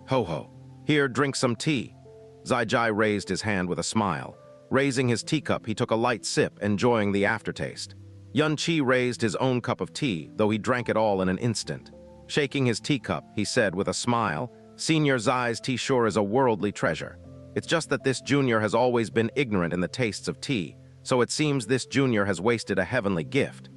Ho ho. Here, drink some tea. Xiao raised his hand with a smile. Raising his teacup, he took a light sip, enjoying the aftertaste. Xianxia raised his own cup of tea, though he drank it all in an instant. Shaking his teacup, he said with a smile, Senior Xiao's tea sure is a worldly treasure. It's just that this junior has always been ignorant in the tastes of tea, so it seems this junior has wasted a heavenly gift.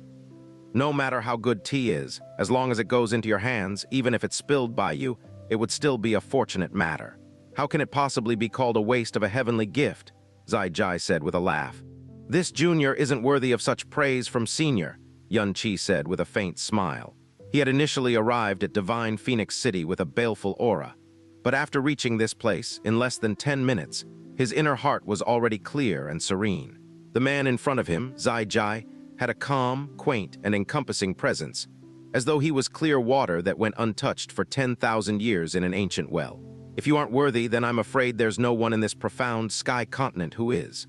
No matter how good tea is, as long as it goes into your hands, even if it's spilled by you, it would still be a fortunate matter. How can it possibly be called a waste of a heavenly gift? Xiao said with a laugh. This junior isn't worthy of such praise from Senior, Xianxia said with a faint smile. He had initially arrived at Divine Phoenix City with a baleful aura, but after reaching this place, in less than 10 minutes, his inner heart was already clear and serene. The man in front of him, Xiao, had a calm, quaint, and encompassing presence, as though he was clear water that went untouched for 10,000 years in an ancient well. If you aren't worthy, then I'm afraid there's no one in this profound sky continent who is.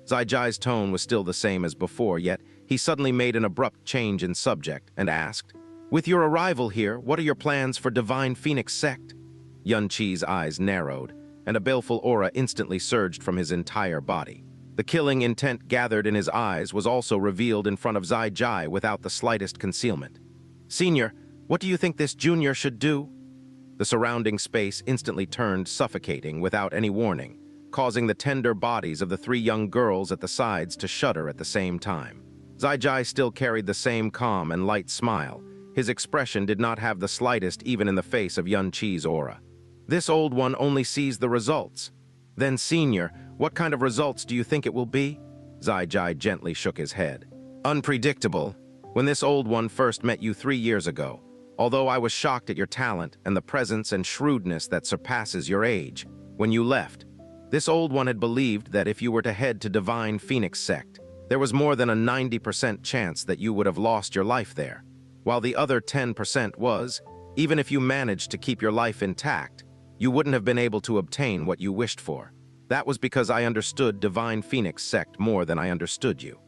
Xiao's tone was still the same as before, yet he suddenly made an abrupt change in subject and asked, with your arrival here, what are your plans for Divine Phoenix Sect? Xianxia's eyes narrowed, and a baleful aura instantly surged from his entire body. The killing intent gathered in his eyes was also revealed in front of Xiao without the slightest concealment. Senior, what do you think this junior should do? The surrounding space instantly turned suffocating without any warning, causing the tender bodies of the 3 young girls at the sides to shudder at the same time. Xiao still carried the same calm and light smile. His expression did not have the slightest even in the face of Xianxia's aura. This old one only sees the results. Then, Senior, what kind of results do you think it will be? Xiao gently shook his head. Unpredictable. When this old one first met you 3 years ago, although I was shocked at your talent and the presence and shrewdness that surpasses your age, when you left, this old one had believed that if you were to head to Divine Phoenix Sect, there was more than a 90% chance that you would have lost your life there, while the other 10% was, even if you managed to keep your life intact, you wouldn't have been able to obtain what you wished for. That was because I understood Divine Phoenix Sect more than I understood you.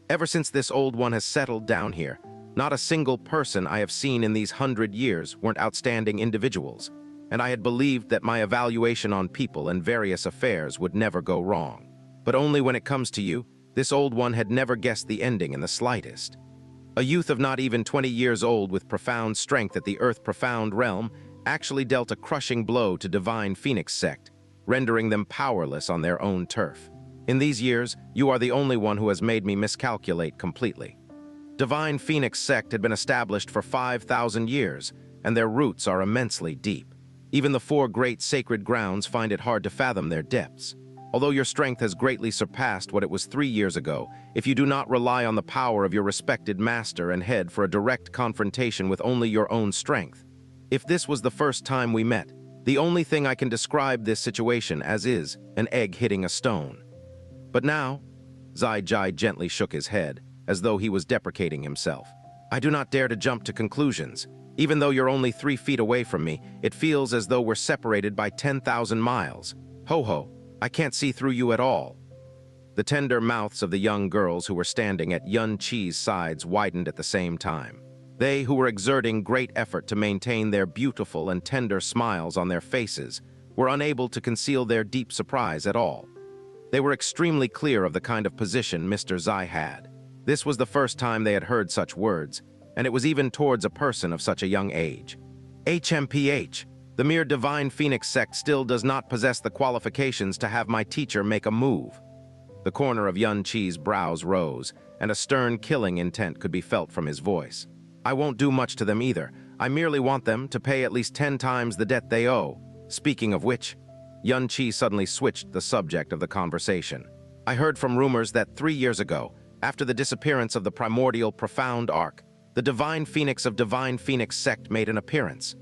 Ever since this old one has settled down here, not a single person I have seen in these 100 years weren't outstanding individuals, and I had believed that my evaluation on people and various affairs would never go wrong. But only when it comes to you, this old one had never guessed the ending in the slightest. A youth of not even 20 years old with profound strength at the Earth Profound realm actually dealt a crushing blow to Divine Phoenix Sect, rendering them powerless on their own turf. In these years, you are the only one who has made me miscalculate completely. Divine Phoenix Sect had been established for 5,000 years, and their roots are immensely deep. Even the 4 great sacred grounds find it hard to fathom their depths. Although your strength has greatly surpassed what it was 3 years ago, if you do not rely on the power of your respected master and head for a direct confrontation with only your own strength. If this was the first time we met, the only thing I can describe this situation as is an egg hitting a stone. But now, Xiao gently shook his head, as though he was deprecating himself. I do not dare to jump to conclusions. Even though you're only 3 feet away from me, it feels as though we're separated by 10,000 miles. Ho ho, I can't see through you at all. The tender mouths of the young girls who were standing at Xianxia's sides widened at the same time. They, who were exerting great effort to maintain their beautiful and tender smiles on their faces, were unable to conceal their deep surprise at all. They were extremely clear of the kind of position Mr. Zai had. This was the first time they had heard such words, and it was even towards a person of such a young age. HMPH, the mere Divine Phoenix sect still does not possess the qualifications to have my teacher make a move. The corner of Xianxi's brows rose, and a stern killing intent could be felt from his voice. I won't do much to them either. I merely want them to pay at least 10 times the debt they owe. Speaking of which, Xianxi suddenly switched the subject of the conversation. I heard from rumors that 3 years ago, after the disappearance of the primordial profound arc, the Divine Phoenix of Divine Phoenix sect made an appearance.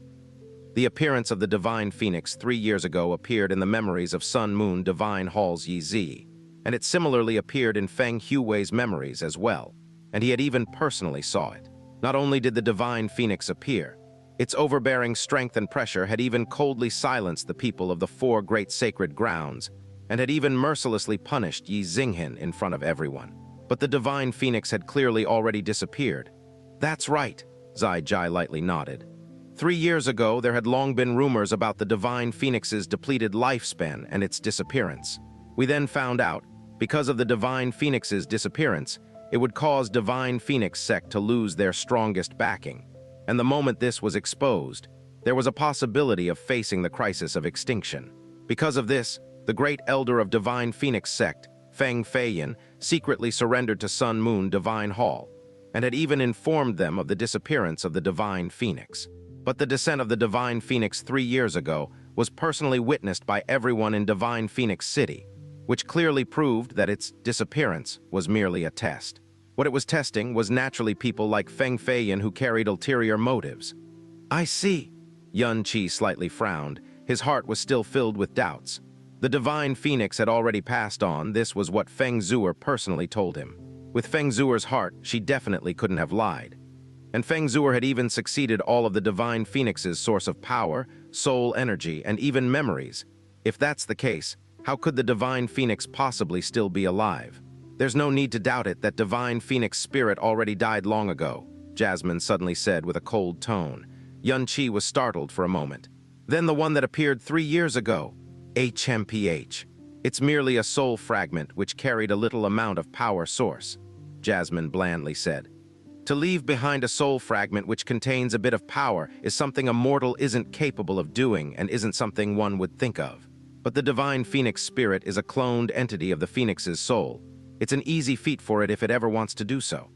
The appearance of the Divine Phoenix 3 years ago appeared in the memories of Sun Moon Divine Hall's Yi Zi, and it similarly appeared in Feng Hui's memories as well, and he had even personally saw it. Not only did the Divine Phoenix appear, its overbearing strength and pressure had even coldly silenced the people of the 4 great sacred grounds, and had even mercilessly punished Yi Xinghan in front of everyone. But the Divine Phoenix had clearly already disappeared. That's right, Zai Jai lightly nodded. 3 years ago, there had long been rumors about the Divine Phoenix's depleted lifespan and its disappearance. We then found out, because of the Divine Phoenix's disappearance, it would cause Divine Phoenix sect to lose their strongest backing. And the moment this was exposed, there was a possibility of facing the crisis of extinction. Because of this, the great elder of Divine Phoenix sect, Feng Feiyan, secretly surrendered to Sun Moon Divine Hall, and had even informed them of the disappearance of the Divine Phoenix. But the descent of the Divine Phoenix 3 years ago was personally witnessed by everyone in Divine Phoenix City, which clearly proved that its disappearance was merely a test. What it was testing was naturally people like Feng Feiyan who carried ulterior motives. I see. Xianxi slightly frowned. His heart was still filled with doubts. The Divine Phoenix had already passed on. This was what Feng Zuer personally told him. With Feng Zuer's heart, she definitely couldn't have lied. And Feng Zuer had even succeeded all of the Divine Phoenix's source of power, soul energy, and even memories. If that's the case, how could the Divine Phoenix possibly still be alive? There's no need to doubt it that Divine Phoenix spirit already died long ago, Jasmine suddenly said with a cold tone. Xianxi was startled for a moment. Then the one that appeared 3 years ago, HMPH. It's merely a soul fragment which carried a little amount of power source, Jasmine blandly said. To leave behind a soul fragment which contains a bit of power is something a mortal isn't capable of doing and isn't something one would think of. But the Divine Phoenix spirit is a cloned entity of the Phoenix's soul. It's an easy feat for it if it ever wants to do so.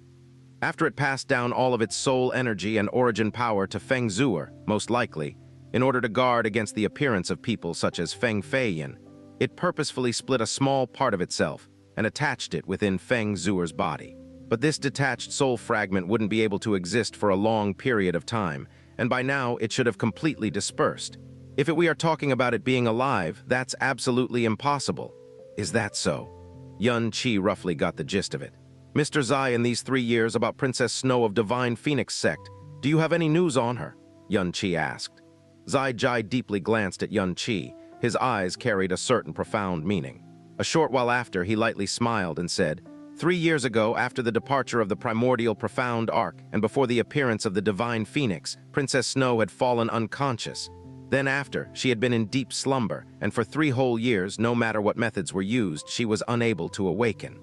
After it passed down all of its soul energy and origin power to Feng Zuer, most likely, in order to guard against the appearance of people such as Feng Feiyan, it purposefully split a small part of itself and attached it within Feng Zuer's body. But this detached soul fragment wouldn't be able to exist for a long period of time, and by now it should have completely dispersed. If we are talking about it being alive, that's absolutely impossible. Is that so? Xianxi roughly got the gist of it. Mr. Zai, in these 3 years about Princess Snow of Divine Phoenix sect, do you have any news on her? Xianxi asked. Zai Jai deeply glanced at Xianxi. His eyes carried a certain profound meaning. A short while after, he lightly smiled and said, 3 years ago, after the departure of the primordial profound arc and before the appearance of the Divine Phoenix, Princess Snow had fallen unconscious. Then after, she had been in deep slumber, and for 3 whole years, no matter what methods were used, she was unable to awaken.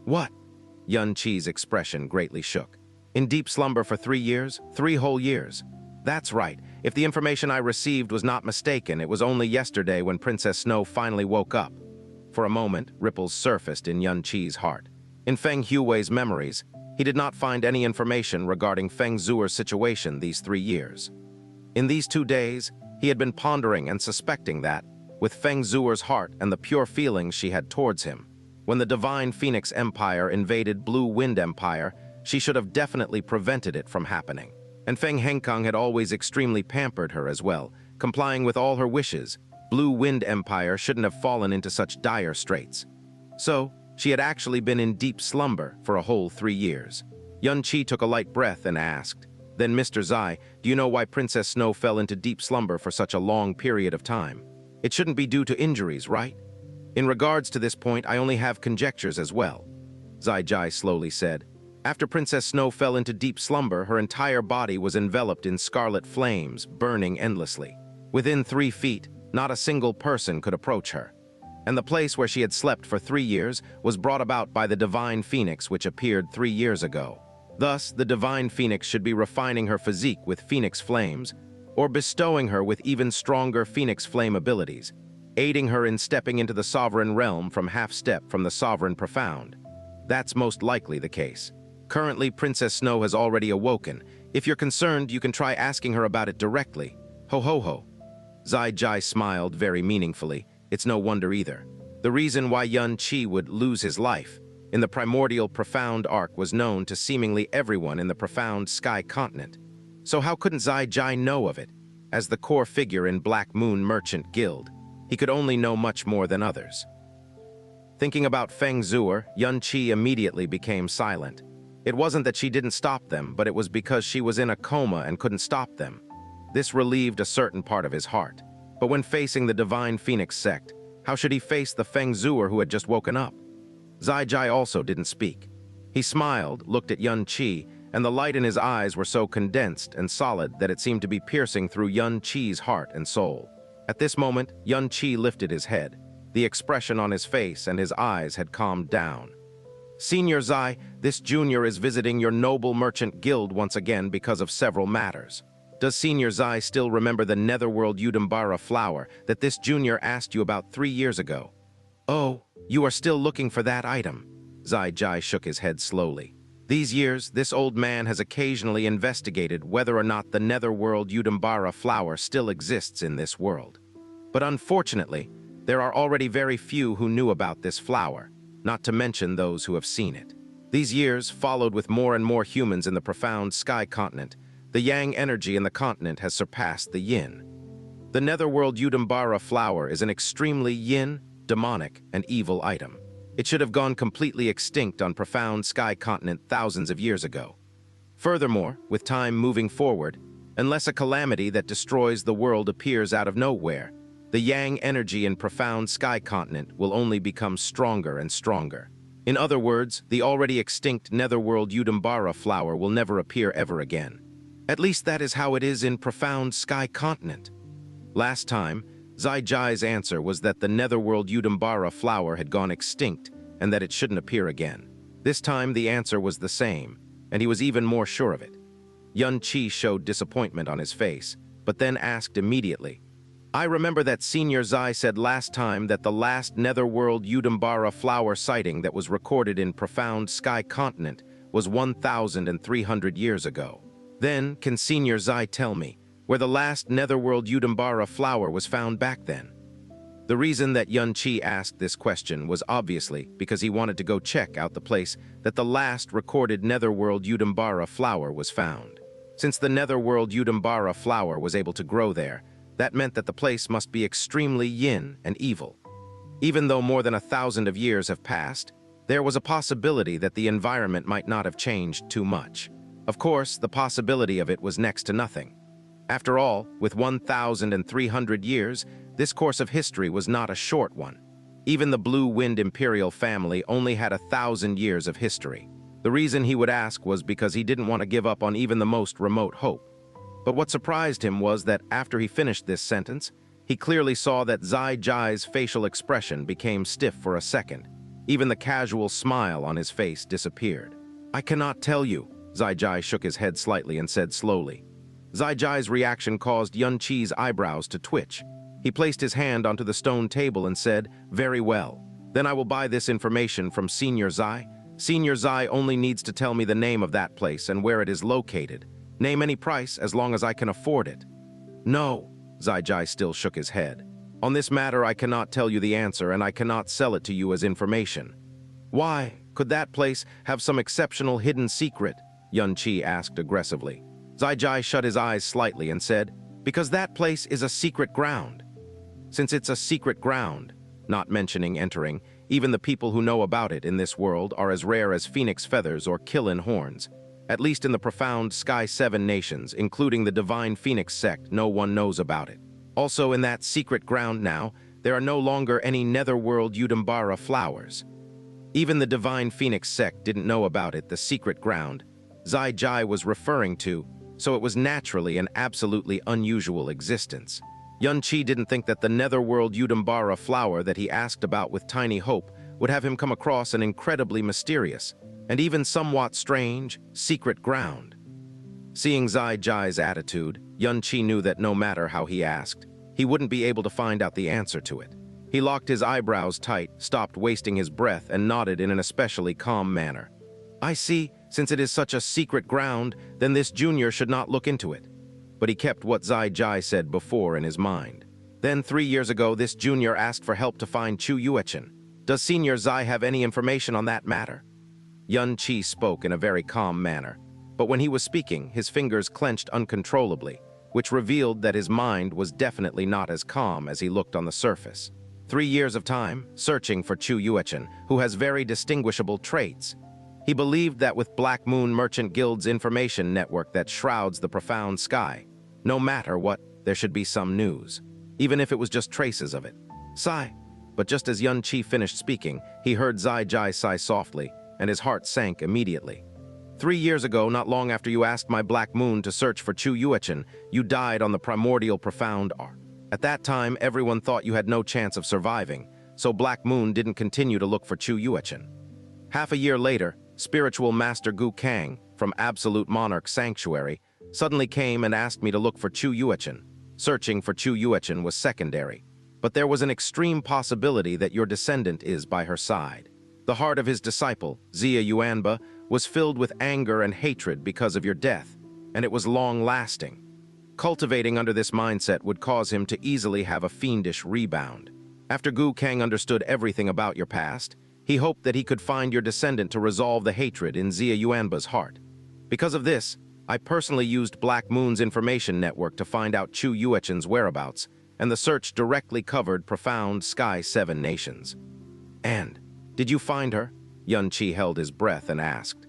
What? Xianxi's expression greatly shook. In deep slumber for 3 years? 3 whole years. That's right. If the information I received was not mistaken, it was only yesterday when Princess Snow finally woke up. For a moment, ripples surfaced in Xianxi's heart. In Feng Hui's memories, he did not find any information regarding Feng Zuer's situation these 3 years. In these 2 days, he had been pondering and suspecting that, with Feng Zuer's heart and the pure feelings she had towards him, when the Divine Phoenix Empire invaded Blue Wind Empire, she should have definitely prevented it from happening. And Feng Henkang had always extremely pampered her as well, complying with all her wishes. Blue Wind Empire shouldn't have fallen into such dire straits. So, she had actually been in deep slumber for a whole 3 years. Xianxi took a light breath and asked, Then Mr. Zai, do you know why Princess Snow fell into deep slumber for such a long period of time? It shouldn't be due to injuries, right? In regards to this point, I only have conjectures as well, Zai Jai slowly said. After Princess Snow fell into deep slumber, her entire body was enveloped in scarlet flames, burning endlessly. Within 3 feet, not a single person could approach her. and the place where she had slept for 3 years was brought about by the divine phoenix which appeared 3 years ago. Thus, the divine phoenix should be refining her physique with phoenix flames, or bestowing her with even stronger phoenix flame abilities, aiding her in stepping into the sovereign realm from half-step from the sovereign profound. That's most likely the case. Currently, Princess Snow has already awoken. If you're concerned, you can try asking her about it directly. Ho ho ho. Xianxia smiled very meaningfully. It's no wonder either. The reason why Xianxia would lose his life in the primordial profound arc was known to seemingly everyone in the profound sky continent. So how couldn't Xianxia know of it? As the core figure in Black Moon Merchant Guild, he could only know much more than others. Thinking about Feng Zuer, Xianxia immediately became silent. It wasn't that she didn't stop them, but it was because she was in a coma and couldn't stop them. This relieved a certain part of his heart. But when facing the Divine Phoenix sect, how should he face the Feng Zuer who had just woken up? Xianxia also didn't speak. He smiled, looked at Xianxia, and the light in his eyes were so condensed and solid that it seemed to be piercing through Xianxia's heart and soul. At this moment, Xianxia lifted his head. The expression on his face and his eyes had calmed down. Senior Xi, this junior is visiting your noble merchant guild once again because of several matters. Does Senior Xi still remember the Netherworld Udambara flower that this junior asked you about 3 years ago? Oh, you are still looking for that item. Xianxia shook his head slowly. These years, this old man has occasionally investigated whether or not the Netherworld Udambara flower still exists in this world. But unfortunately, there are already very few who knew about this flower, not to mention those who have seen it. These years followed with more and more humans in the profound sky continent. The yang energy in the continent has surpassed the yin. The Netherworld Udambara flower is an extremely yin, demonic, and evil item. It should have gone completely extinct on profound sky continent thousands of years ago. Furthermore, with time moving forward, unless a calamity that destroys the world appears out of nowhere, the yang energy in profound sky continent will only become stronger and stronger. In other words, the already extinct Netherworld Udambara flower will never appear ever again. At least that is how it is in profound sky continent. Last time, Xianxia's answer was that the Netherworld Udambara flower had gone extinct and that it shouldn't appear again. This time the answer was the same, and he was even more sure of it. Xianxia showed disappointment on his face, but then asked immediately, I remember that Senior Xi said last time that the last Netherworld Udambara flower sighting that was recorded in profound sky continent was 1,300 years ago. Then, can Senior Xi tell me where the last Netherworld Udambara flower was found back then? The reason that Xianxia asked this question was obviously because he wanted to go check out the place that the last recorded Netherworld Udambara flower was found. Since the Netherworld Udambara flower was able to grow there, that meant that the place must be extremely yin and evil. Even though more than 1,000 of years have passed, there was a possibility that the environment might not have changed too much. Of course, the possibility of it was next to nothing. After all, with 1,300 years, this course of history was not a short one. Even the Blue Wind Imperial family only had 1,000 years of history. The reason he would ask was because he didn't want to give up on even the most remote hope. But what surprised him was that after he finished this sentence, he clearly saw that Xianxia's facial expression became stiff for a second. Even the casual smile on his face disappeared. I cannot tell you. Xianxia shook his head slightly and said slowly. Xianxia's reaction caused Xianxia's eyebrows to twitch. He placed his hand onto the stone table and said, Very well. Then I will buy this information from Senior Xi. Senior Xi only needs to tell me the name of that place and where it is located. Name any price as long as I can afford it. No, Xianxia still shook his head. On this matter I cannot tell you the answer and I cannot sell it to you as information. Why? Could that place have some exceptional hidden secret? Xianxia asked aggressively. Xianxia shut his eyes slightly and said, Because that place is a secret ground. Since it's a secret ground, not mentioning entering, even the people who know about it in this world are as rare as phoenix feathers or killin horns. At least in the profound Sky 7 nations, including the Divine Phoenix sect, no one knows about it. Also in that secret ground now, there are no longer any Netherworld Udambara flowers. Even the Divine Phoenix sect didn't know about it, the secret ground Xianxia was referring to, so it was naturally an absolutely unusual existence. Yunqi didn't think that the netherworld Udambara flower that he asked about with tiny hope would have him come across an incredibly mysterious and even somewhat strange, secret ground. Seeing Zai Jai's attitude, Yunqi knew that no matter how he asked, he wouldn't be able to find out the answer to it. He locked his eyebrows tight, stopped wasting his breath, and nodded in an especially calm manner. I see, since it is such a secret ground, then this junior should not look into it. But he kept what Zai Jai said before in his mind. Then 3 years ago, this junior asked for help to find Xiao Juechen. Does Senior Zai have any information on that matter? Yunqi spoke in a very calm manner, but when he was speaking, his fingers clenched uncontrollably, which revealed that his mind was definitely not as calm as he looked on the surface. 3 years of time, searching for Xiao Juechen, who has very distinguishable traits. He believed that with Black Moon Merchant Guild's information network that shrouds the profound sky, no matter what, there should be some news, even if it was just traces of it. Sigh. But just as Yunqi finished speaking, he heard Zai Jai sigh softly, and his heart sank immediately. 3 years ago, not long after you asked my Black Moon to search for Xiao Juechen, you died on the primordial profound arc. At that time, everyone thought you had no chance of surviving, so Black Moon didn't continue to look for Xiao Juechen. Half a year later, Spiritual Master Gu Kang, from Absolute Monarch Sanctuary, suddenly came and asked me to look for Xiao Juechen. Searching for Xiao Juechen was secondary, but there was an extreme possibility that your descendant is by her side. The heart of his disciple, Xia Yuanba, was filled with anger and hatred because of your death, and it was long-lasting. Cultivating under this mindset would cause him to easily have a fiendish rebound. After Gu Kang understood everything about your past, he hoped that he could find your descendant to resolve the hatred in Xia Yuanba's heart. Because of this, I personally used Black Moon's information network to find out Xiao Juechen's whereabouts, and the search directly covered profound Sky 7 nations. And, did you find her? Yunqi held his breath and asked.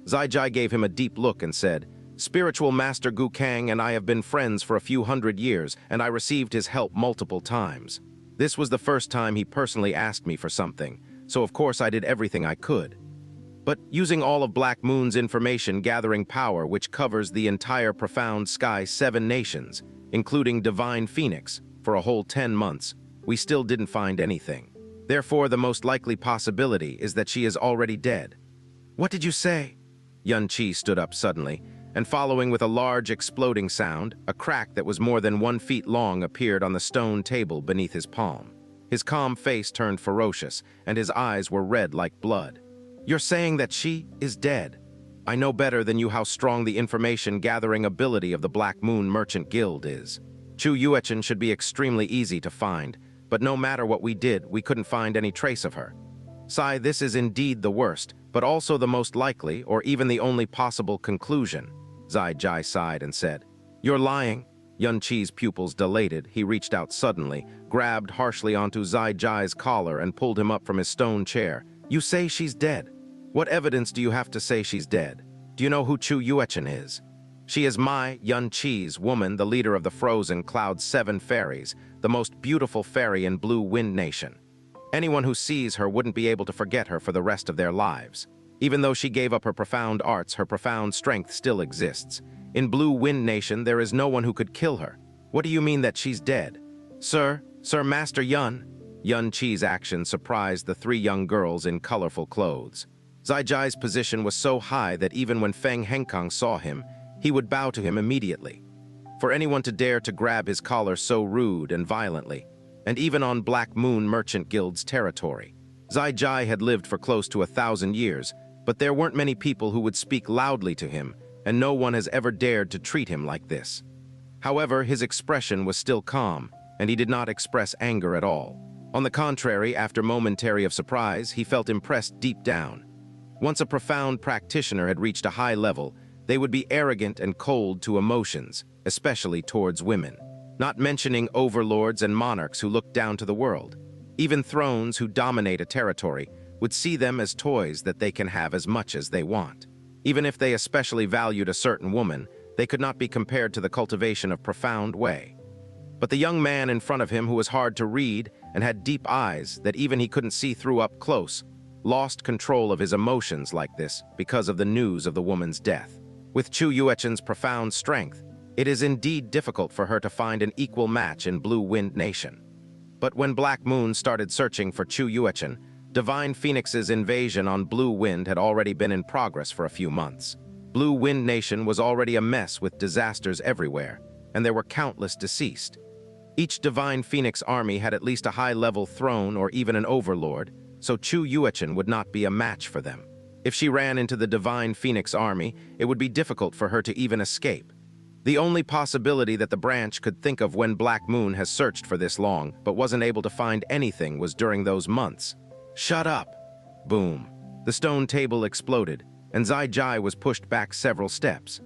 Zai Jai gave him a deep look and said, Spiritual Master Gu Kang and I have been friends for a few hundred years, and I received his help multiple times. This was the first time he personally asked me for something, so of course I did everything I could. But using all of Black Moon's information gathering power, which covers the entire profound Sky 7 nations, including Divine Phoenix, for a whole 10 months, we still didn't find anything. Therefore, the most likely possibility is that she is already dead. What did you say? Yunqi stood up suddenly, and following with a large exploding sound, a crack that was more than 1 feet long appeared on the stone table beneath his palm. His calm face turned ferocious, and his eyes were red like blood. You're saying that she is dead. I know better than you how strong the information-gathering ability of the Black Moon Merchant Guild is. Xiao Juechen should be extremely easy to find, but no matter what we did, we couldn't find any trace of her. Sai, this is indeed the worst, but also the most likely, or even the only possible conclusion. Zai Jai sighed and said, You're lying. Yunqi's pupils dilated. He reached out suddenly, grabbed harshly onto Zai Jai's collar and pulled him up from his stone chair. You say she's dead. What evidence do you have to say she's dead? Do you know who Xiao Juechen is? She is my, Yunqi's, woman, the leader of the frozen Cloud 7 fairies, the most beautiful fairy in Blue Wind Nation. Anyone who sees her wouldn't be able to forget her for the rest of their lives. Even though she gave up her profound arts, her profound strength still exists. In Blue Wind Nation, there is no one who could kill her. What do you mean that she's dead? Sir Master Yun. Yunqi's action surprised the 3 young girls in colorful clothes. Zai Jai's position was so high that even when Feng Henkang saw him, he would bow to him immediately. For anyone to dare to grab his collar so rude and violently, and even on Black Moon Merchant Guild's territory. Zai Jai had lived for close to 1,000 years, but there weren't many people who would speak loudly to him, and no one has ever dared to treat him like this. However, his expression was still calm, and he did not express anger at all. On the contrary, after momentary of surprise, he felt impressed deep down. Once a profound practitioner had reached a high level, they would be arrogant and cold to emotions, especially towards women. Not mentioning overlords and monarchs who look down to the world. Even thrones who dominate a territory would see them as toys that they can have as much as they want. Even if they especially valued a certain woman, they could not be compared to the cultivation of profound way. But the young man in front of him, who was hard to read and had deep eyes that even he couldn't see through up close, lost control of his emotions like this because of the news of the woman's death. With Xiao Juechen's profound strength, It is indeed difficult for her to find an equal match in Blue Wind Nation. But when Black Moon started searching for Xiao Lingxi, Divine Phoenix's invasion on Blue Wind had already been in progress for a few months. Blue Wind Nation was already a mess with disasters everywhere, and there were countless deceased. Each Divine Phoenix army had at least a high-level throne or even an overlord, so Xiao Lingxi would not be a match for them. If she ran into the Divine Phoenix army, it would be difficult for her to even escape. The only possibility that the branch could think of when Black Moon has searched for this long but wasn't able to find anything was during those months. Shut up! Boom. The stone table exploded, and Xiao was pushed back several steps.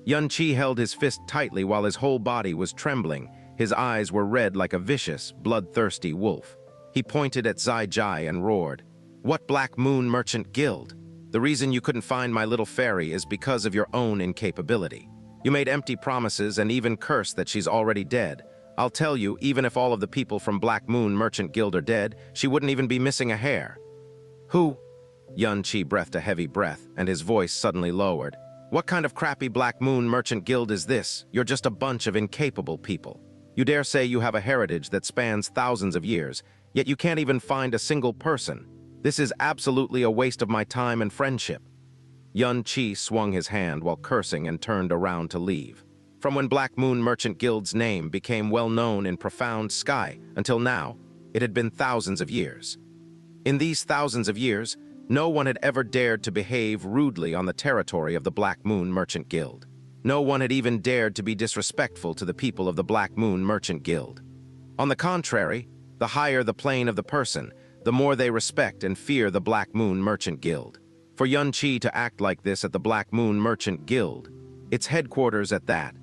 Xianxia held his fist tightly while his whole body was trembling. His eyes were red like a vicious, bloodthirsty wolf. He pointed at Xiao and roared, "What Black Moon Merchant Guild? The reason you couldn't find my little fairy is because of your own incapability. You made empty promises and even cursed that she's already dead. I'll tell you, even if all of the people from Black Moon Merchant Guild are dead, she wouldn't even be missing a hair." "Who?" Xianxia breathed a heavy breath, and his voice suddenly lowered. "What kind of crappy Black Moon Merchant Guild is this? You're just a bunch of incapable people. You dare say you have a heritage that spans thousands of years, yet you can't even find a single person. This is absolutely a waste of my time and friendship." Xianxia swung his hand while cursing and turned around to leave. From when Black Moon Merchant Guild's name became well known in profound sky until now, it had been thousands of years. In these thousands of years, no one had ever dared to behave rudely on the territory of the Black Moon Merchant Guild. No one had even dared to be disrespectful to the people of the Black Moon Merchant Guild. On the contrary, the higher the plane of the person, the more they respect and fear the Black Moon Merchant Guild. For Xianxia to act like this at the Black Moon Merchant Guild, its headquarters at that,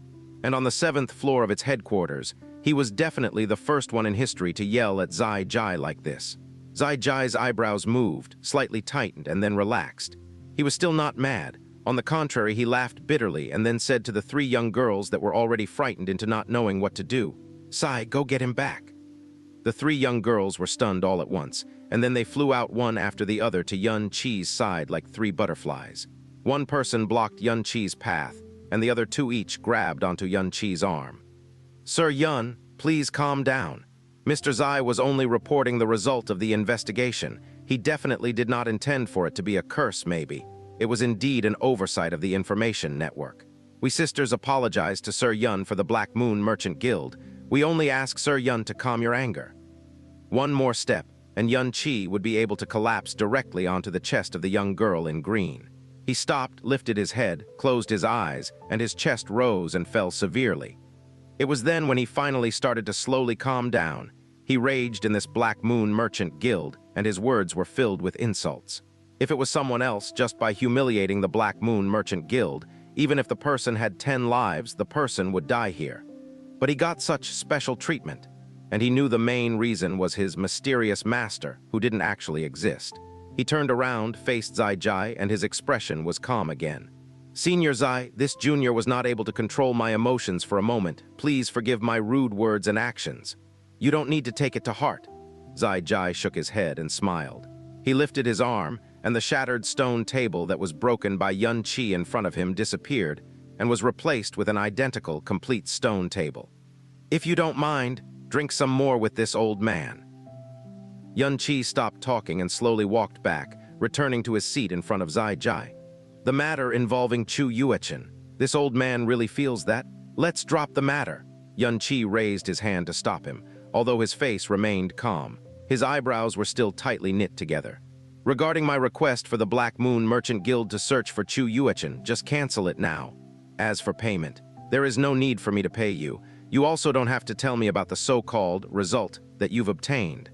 and on the 7th floor of its headquarters, he was definitely the first one in history to yell at Xiao like this. Xiao's eyebrows moved, slightly tightened, and then relaxed. He was still not mad. On the contrary, he laughed bitterly and then said to the 3 young girls that were already frightened into not knowing what to do, "Sai, go get him back." The 3 young girls were stunned all at once, and then they flew out one after the other to Xianxia's side like 3 butterflies. One person blocked Xianxia's path, and the other 2 each grabbed onto Xianxia's arm. "Sir Yun, please calm down. Mr. Xiao was only reporting the result of the investigation. He definitely did not intend for it to be a curse, maybe. It was indeed an oversight of the information network. We sisters apologize to Sir Yun for the Black Moon Merchant Guild. We only ask Sir Yun to calm your anger." One more step, and Xianxia would be able to collapse directly onto the chest of the young girl in green. He stopped, lifted his head, closed his eyes, and his chest rose and fell severely. It was then when he finally started to slowly calm down. He raged in this Black Moon Merchant Guild, and his words were filled with insults. If it was someone else, just by humiliating the Black Moon Merchant Guild, even if the person had 10 lives, the person would die here. But he got such special treatment, and he knew the main reason was his mysterious master, who didn't actually exist. He turned around, faced Xiao, and his expression was calm again. "Senior Xiao, this junior was not able to control my emotions for a moment. Please forgive my rude words and actions. You don't need to take it to heart." Xiao shook his head and smiled. He lifted his arm, and the shattered stone table that was broken by Xianxia in front of him disappeared and was replaced with an identical, complete stone table. "If you don't mind, drink some more with this old man." Xianxia stopped talking and slowly walked back, returning to his seat in front of Xiao. "The matter involving Xiao Lingxi. This old man really feels that? Let's drop the matter." Xianxia raised his hand to stop him, although his face remained calm. His eyebrows were still tightly knit together. "Regarding my request for the Black Moon Merchant Guild to search for Xiao Lingxi, just cancel it now. As for payment, there is no need for me to pay you. You also don't have to tell me about the so-called result that you've obtained.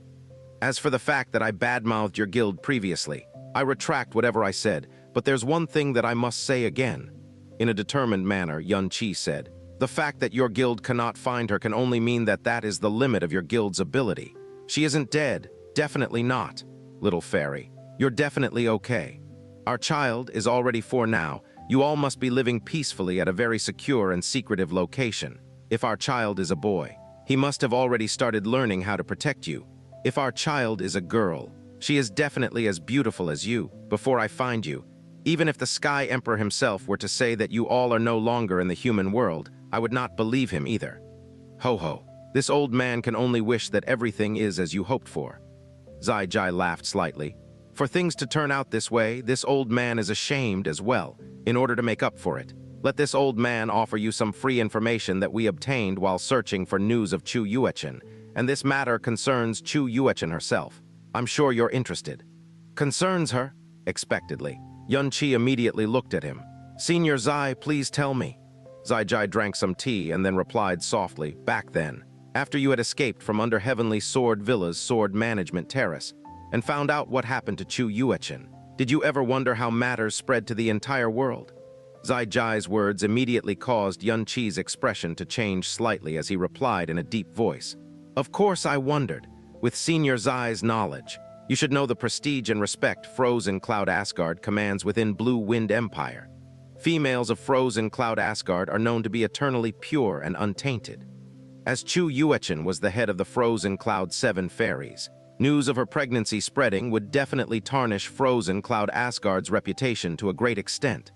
As for the fact that I badmouthed your guild previously, I retract whatever I said, but there's one thing that I must say again." In a determined manner, Xianxia said, "The fact that your guild cannot find her can only mean that that is the limit of your guild's ability. She isn't dead, definitely not. Little fairy, you're definitely okay. Our child is already 4 now. You all must be living peacefully at a very secure and secretive location. If our child is a boy, he must have already started learning how to protect you. If our child is a girl, she is definitely as beautiful as you, before I find you. Even if the Sky Emperor himself were to say that you all are no longer in the human world, I would not believe him either. Ho ho, this old man can only wish that everything is as you hoped for. Xiao laughed slightly. For things to turn out this way, this old man is ashamed as well. In order to make up for it, let this old man offer you some free information that we obtained while searching for news of Xiao Juechen, and this matter concerns Xiao Juechen herself. I'm sure you're interested. Concerns her? Expectedly. Xianxia immediately looked at him. Senior Zai, please tell me. Xiao drank some tea and then replied softly, back then, after you had escaped from under Heavenly Sword Villa's sword management terrace, and found out what happened to Xiao Juechen, did you ever wonder how matters spread to the entire world? Xiao's words immediately caused Xianxi's expression to change slightly as he replied in a deep voice. Of course I wondered. With Senior Zai's knowledge, you should know the prestige and respect Frozen Cloud Asgard commands within Blue Wind Empire. Females of Frozen Cloud Asgard are known to be eternally pure and untainted. As Xiao Juechen was the head of the Frozen Cloud 7 fairies, news of her pregnancy spreading would definitely tarnish Frozen Cloud Asgard's reputation to a great extent.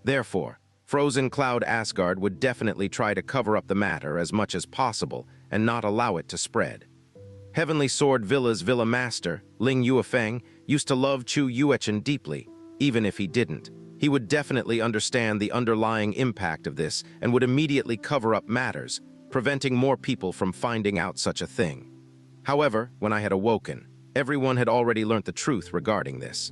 Therefore, Frozen Cloud Asgard would definitely try to cover up the matter as much as possible and not allow it to spread. Heavenly Sword Villa's Villa Master, Ling Yuefeng, used to love Xiao Juechen deeply. Even if he didn't, he would definitely understand the underlying impact of this and would immediately cover up matters, preventing more people from finding out such a thing. However, when I had awoken, everyone had already learnt the truth regarding this.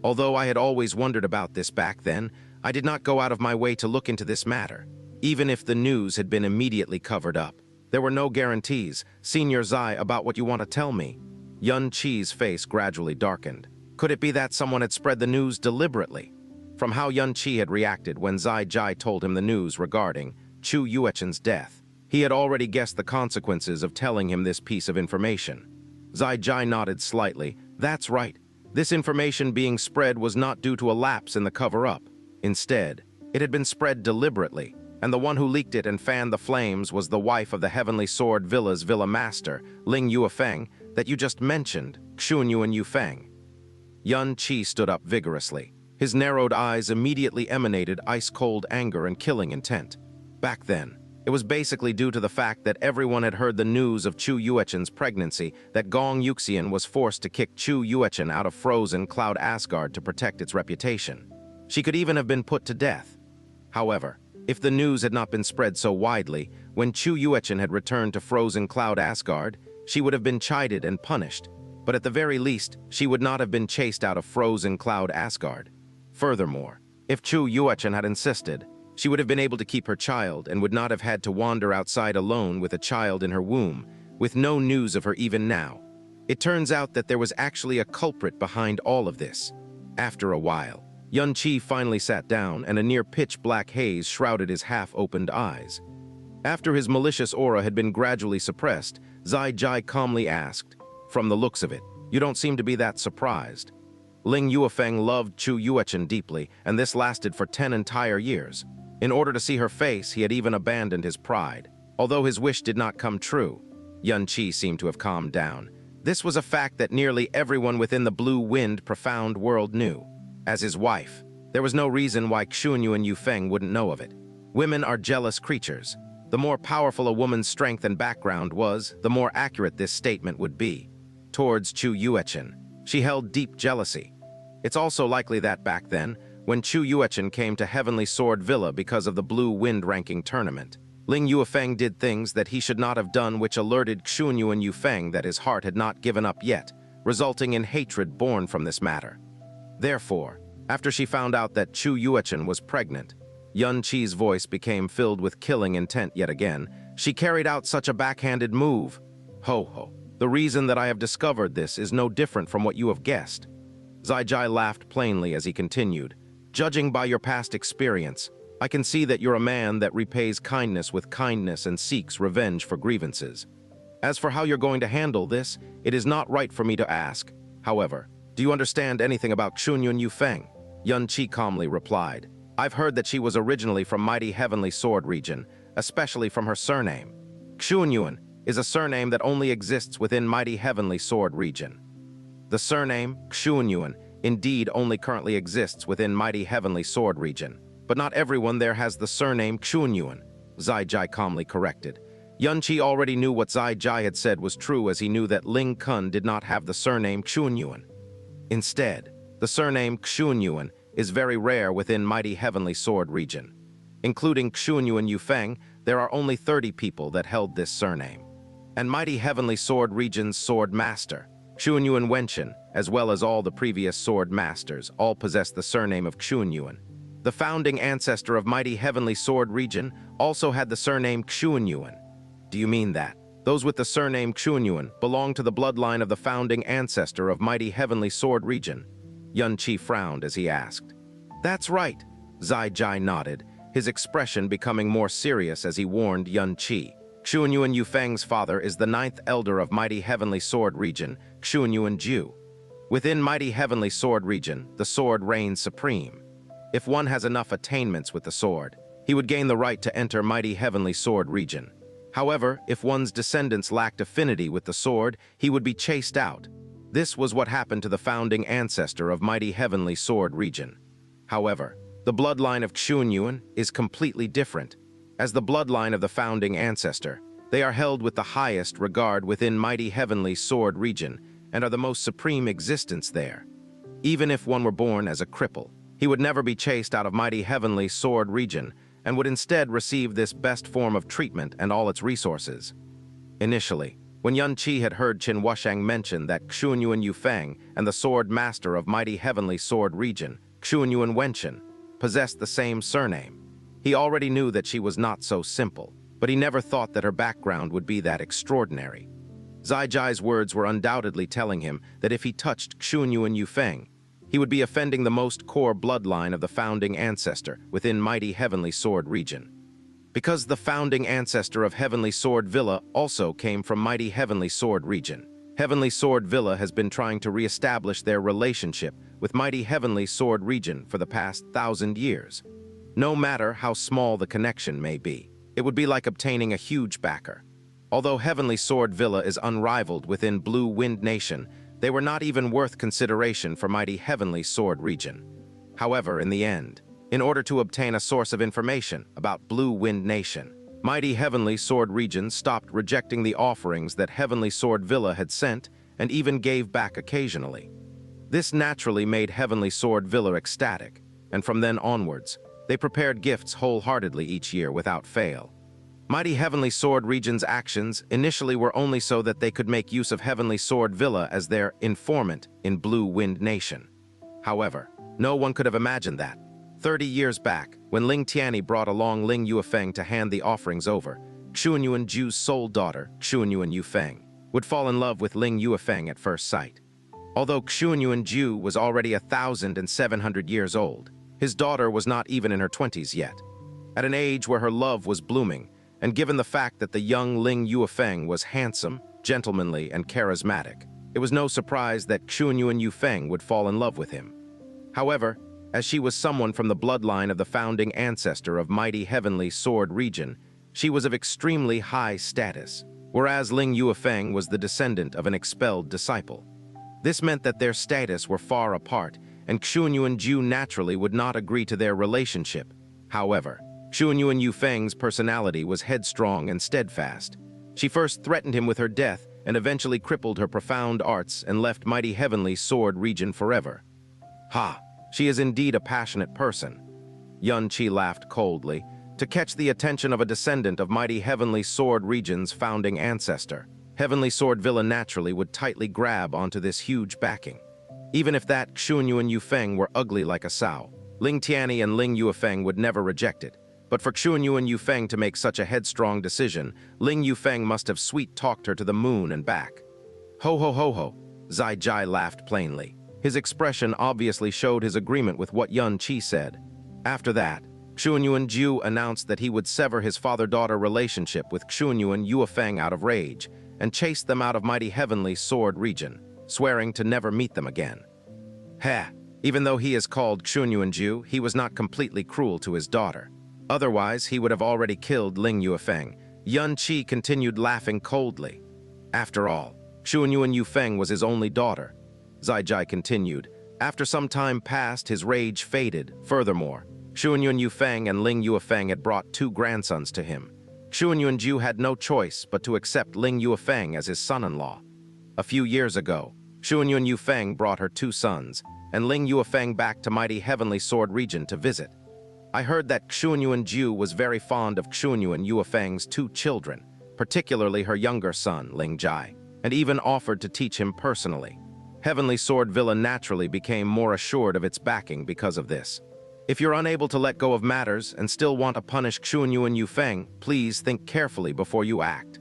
Although I had always wondered about this back then, I did not go out of my way to look into this matter, even if the news had been immediately covered up. There were no guarantees, Senior Zai, about what you want to tell me. Xianxi's face gradually darkened. Could it be that someone had spread the news deliberately? From how Xianxi had reacted when Xiao told him the news regarding Xiao Juechen's death, he had already guessed the consequences of telling him this piece of information. Xiao nodded slightly. That's right. This information being spread was not due to a lapse in the cover-up. Instead, it had been spread deliberately, and the one who leaked it and fanned the flames was the wife of the Heavenly Sword Villa's Villa Master, Ling Yuefeng, that you just mentioned, Xianyuan Yufeng. Xianxi stood up vigorously. His narrowed eyes immediately emanated ice-cold anger and killing intent. Back then, it was basically due to the fact that everyone had heard the news of Xiao Juechen's pregnancy that Gong Yuxian was forced to kick Xiao Juechen out of Frozen Cloud Asgard to protect its reputation. She could even have been put to death. However, if the news had not been spread so widely, when Xiao Juechen had returned to Frozen Cloud Asgard, she would have been chided and punished, but at the very least, she would not have been chased out of Frozen Cloud Asgard. Furthermore, if Xiao Juechen had insisted, she would have been able to keep her child and would not have had to wander outside alone with a child in her womb, with no news of her even now. It turns out that there was actually a culprit behind all of this. After a while, Xianxi finally sat down and a near pitch-black haze shrouded his half-opened eyes. After his malicious aura had been gradually suppressed, Xiao calmly asked, "From the looks of it, you don't seem to be that surprised." Ling Yuefeng loved Xiao Juechen deeply, and this lasted for 10 entire years. In order to see her face, he had even abandoned his pride. Although his wish did not come true, Xianxi seemed to have calmed down. This was a fact that nearly everyone within the Blue Wind profound world knew. As his wife, there was no reason why Xianyuan Yufeng wouldn't know of it. Women are jealous creatures. The more powerful a woman's strength and background was, the more accurate this statement would be. Towards Xiao Juechen, she held deep jealousy. It's also likely that back then, when Xiao Juechen came to Heavenly Sword Villa because of the Blue Wind ranking tournament, Ling Yuefeng did things that he should not have done, which alerted Xianyuan Yufeng that his heart had not given up yet, resulting in hatred born from this matter. Therefore, after she found out that Xiao Juechen was pregnant, Xianxi's voice became filled with killing intent yet again. She carried out such a backhanded move. Ho ho, the reason that I have discovered this is no different from what you have guessed. Xiao laughed plainly as he continued. Judging by your past experience, I can see that you're a man that repays kindness with kindness and seeks revenge for grievances. As for how you're going to handle this, it is not right for me to ask. However, do you understand anything about Xianyuan Yufeng? Xianxi calmly replied. I've heard that she was originally from mighty Heavenly Sword region, especially from her surname. Xianyuan is a surname that only exists within mighty Heavenly Sword region. The surname, Xianyuan, indeed only currently exists within mighty Heavenly Sword region, but not everyone there has the surname Xianyuan. Zai Jai calmly corrected. Yunqi already knew what Zai Jai had said was true, as he knew that Ling Kun did not have the surname Xuanyuan. Instead, the surname Xuanyuan is very rare within Mighty Heavenly Sword region. Including Xuanyuan Yufeng, there are only 30 people that held this surname. And Mighty Heavenly Sword region's sword master, Fen Juechen, as well as all the previous sword masters, all possess the surname of Xuanyuan. The founding ancestor of Mighty Heavenly Sword region also had the surname Xuanyuan. Do you mean that those with the surname Xuanyuan belong to the bloodline of the founding ancestor of Mighty Heavenly Sword region? Yunqi frowned as he asked. That's right, Zai Jai nodded, his expression becoming more serious as he warned Yunqi. Xuanyuan Yufeng's father is the 9th elder of Mighty Heavenly Sword region, Xuanyuan Ju. Within Mighty Heavenly Sword region, the sword reigns supreme. If one has enough attainments with the sword, he would gain the right to enter Mighty Heavenly Sword region. However, if one's descendants lacked affinity with the sword, he would be chased out. This was what happened to the founding ancestor of Mighty Heavenly Sword region. However, the bloodline of Xuanyuan is completely different. As the bloodline of the founding ancestor, they are held with the highest regard within Mighty Heavenly Sword region and are the most supreme existence there. Even if one were born as a cripple, he would never be chased out of Mighty Heavenly Sword region and would instead receive this best form of treatment and all its resources. Initially, when Yunqi had heard Qin Wushang mention that Xuanyuan Yufeng and the sword master of Mighty Heavenly Sword region, Fen Juechen, possessed the same surname, he already knew that she was not so simple, but he never thought that her background would be that extraordinary. Zai Jai's words were undoubtedly telling him that if he touched Xuanyuan Yufeng, he would be offending the most core bloodline of the founding ancestor within Mighty Heavenly Sword region. Because the founding ancestor of Heavenly Sword Villa also came from Mighty Heavenly Sword region, Heavenly Sword Villa has been trying to re-establish their relationship with Mighty Heavenly Sword region for the past 1,000 years. No matter how small the connection may be, it would be like obtaining a huge backer. Although Heavenly Sword Villa is unrivaled within Blue Wind Nation, they were not even worth consideration for Mighty Heavenly Sword region. However, in the end, in order to obtain a source of information about Blue Wind Nation, Mighty Heavenly Sword region stopped rejecting the offerings that Heavenly Sword Villa had sent and even gave back occasionally. This naturally made Heavenly Sword Villa ecstatic, and from then onwards, they prepared gifts wholeheartedly each year without fail. Mighty Heavenly Sword region's actions initially were only so that they could make use of Heavenly Sword Villa as their informant in Blue Wind Nation. However, no one could have imagined that 30 years back, when Ling Tianyi brought along Ling Yuefeng to hand the offerings over, Xuanyuan Ju's sole daughter, Xuanyuan Yufeng, would fall in love with Ling Yuefeng at first sight. Although Xuanyuan Ju was already 1,700 years old, his daughter was not even in her 20s yet. At an age where her love was blooming, and given the fact that the young Ling Yuefeng was handsome, gentlemanly, and charismatic, it was no surprise that Xuanyuan Yufeng would fall in love with him. However, as she was someone from the bloodline of the founding ancestor of Mighty Heavenly Sword region, she was of extremely high status, whereas Ling Yuefeng was the descendant of an expelled disciple. This meant that their status were far apart, and Xuanyuan Ju naturally would not agree to their relationship. However, Xuanyuan Yufeng's personality was headstrong and steadfast. She first threatened him with her death and eventually crippled her profound arts and left Mighty Heavenly Sword region forever. Ha! She is indeed a passionate person. Yunqi laughed coldly, to catch the attention of a descendant of Mighty Heavenly Sword region's founding ancestor. Heavenly Sword Villa naturally would tightly grab onto this huge backing. Even if that Xuanyuan Yufeng were ugly like a sow, Ling Tianyi and Ling Yuefeng would never reject it. But for Xuanyuan Yufeng to make such a headstrong decision, Ling Yuefeng must have sweet-talked her to the moon and back. Ho ho ho ho, Zai Jai laughed plainly. His expression obviously showed his agreement with what Yunqi said. After that, Xuanyuan Ju announced that he would sever his father-daughter relationship with Xuanyuan Yuefeng out of rage and chase them out of Mighty Heavenly Sword region, swearing to never meet them again. Heh, even though he is called Xuanyuan Ju, he was not completely cruel to his daughter. Otherwise, he would have already killed Ling Yuefeng. Yunqi continued laughing coldly. After all, Xuanyuan Yufeng was his only daughter. Zai Jai continued. After some time passed, his rage faded. Furthermore, Xuanyuan Yufeng and Ling Yuefeng had brought two grandsons to him. Xuanyuan Ju had no choice but to accept Ling Yuefeng as his son-in-law. A few years ago, Xuanyuan Yufeng brought her two sons, and Ling Yuefeng back to mighty Heavenly Sword region to visit. I heard that Xuanyuan Ju was very fond of Xuanyuan Yuefeng's two children, particularly her younger son, Ling Jai, and even offered to teach him personally. Heavenly Sword Villa naturally became more assured of its backing because of this. If you're unable to let go of matters and still want to punish Xuanyuan Yufeng, please think carefully before you act.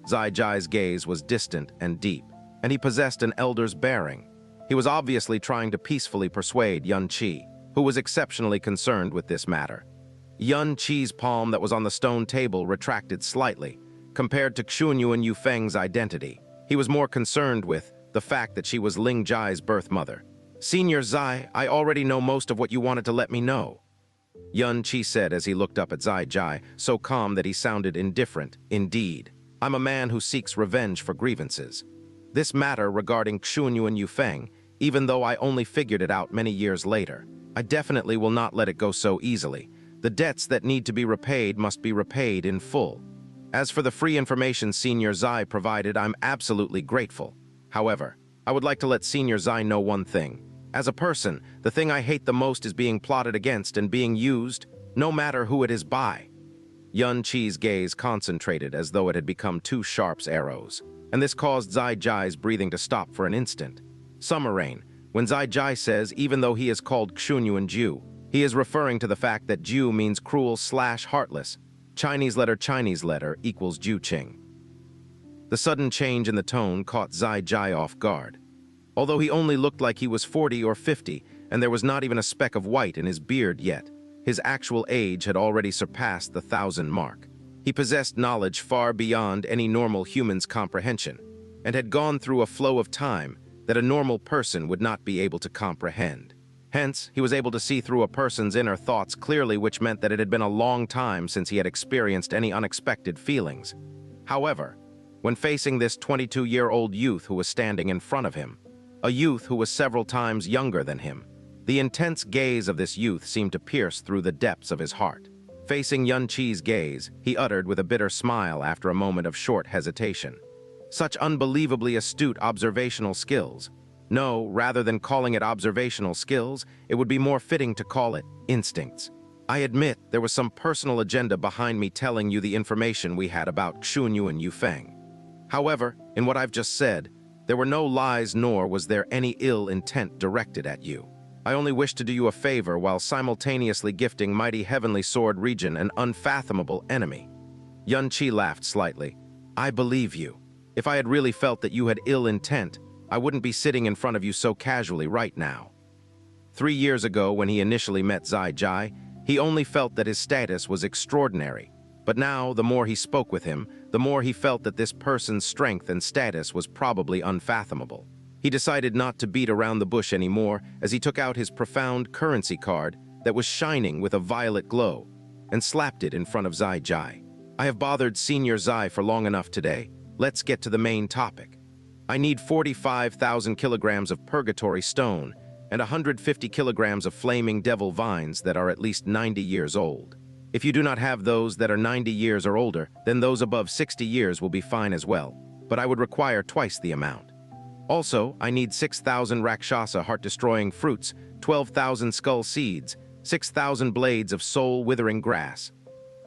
Zai Jai's gaze was distant and deep, and he possessed an elder's bearing. He was obviously trying to peacefully persuade Yun Qi, who was exceptionally concerned with this matter. Yun Qi's palm that was on the stone table retracted slightly. Compared to Xuanyuan Yufeng's identity, he was more concerned with the fact that she was Ling Jai's birth mother. "Senior Zai, I already know most of what you wanted to let me know," Yun Qi said as he looked up at Zai Jai, so calm that he sounded indifferent. "Indeed, I'm a man who seeks revenge for grievances. This matter regarding Xuanyuan Yufeng, even though I only figured it out many years later, I definitely will not let it go so easily. The debts that need to be repaid must be repaid in full. As for the free information Senior Zai provided, I'm absolutely grateful. However, I would like to let Senior Zai know one thing. As a person, the thing I hate the most is being plotted against and being used, no matter who it is by." Yun Qi's gaze concentrated as though it had become two sharp arrows, and this caused Zai Jai's breathing to stop for an instant. Summerain, when Zai Jai says even though he is called Xuanyuan Ju, he is referring to the fact that Ju means cruel/heartless. Chinese letter equals Ju Qing. The sudden change in the tone caught Zai Jai off guard. Although he only looked like he was 40 or 50, and there was not even a speck of white in his beard yet, his actual age had already surpassed the 1,000 mark. He possessed knowledge far beyond any normal human's comprehension, and had gone through a flow of time that a normal person would not be able to comprehend. Hence, he was able to see through a person's inner thoughts clearly, which meant that it had been a long time since he had experienced any unexpected feelings. However, when facing this 22-year-old youth who was standing in front of him, a youth who was several times younger than him, the intense gaze of this youth seemed to pierce through the depths of his heart. Facing Yun Qi's gaze, he uttered with a bitter smile after a moment of short hesitation. "Such unbelievably astute observational skills. No, rather than calling it observational skills, it would be more fitting to call it instincts. I admit there was some personal agenda behind me telling you the information we had about Xuanyuan Yufeng. However, in what I've just said, there were no lies nor was there any ill intent directed at you. I only wish to do you a favor while simultaneously gifting mighty Heavenly Sword region an unfathomable enemy." Yun Qi laughed slightly. "I believe you. If I had really felt that you had ill intent, I wouldn't be sitting in front of you so casually right now." 3 years ago, when he initially met Zai Jai, he only felt that his status was extraordinary. But now, the more he spoke with him, the more he felt that this person's strength and status was probably unfathomable. He decided not to beat around the bush anymore as he took out his profound currency card that was shining with a violet glow and slapped it in front of Zai Jai. "I have bothered Senior Zai for long enough today. Let's get to the main topic. I need 45,000 kilograms of purgatory stone and 150 kilograms of flaming devil vines that are at least 90 years old. If you do not have those that are 90 years or older, then those above 60 years will be fine as well, but I would require twice the amount. Also, I need 6,000 Rakshasa heart-destroying fruits, 12,000 skull seeds, 6,000 blades of soul-withering grass."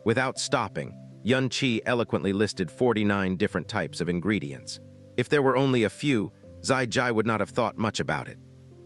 Without stopping, Yun Qi eloquently listed 49 different types of ingredients. If there were only a few, Zai Jai would not have thought much about it.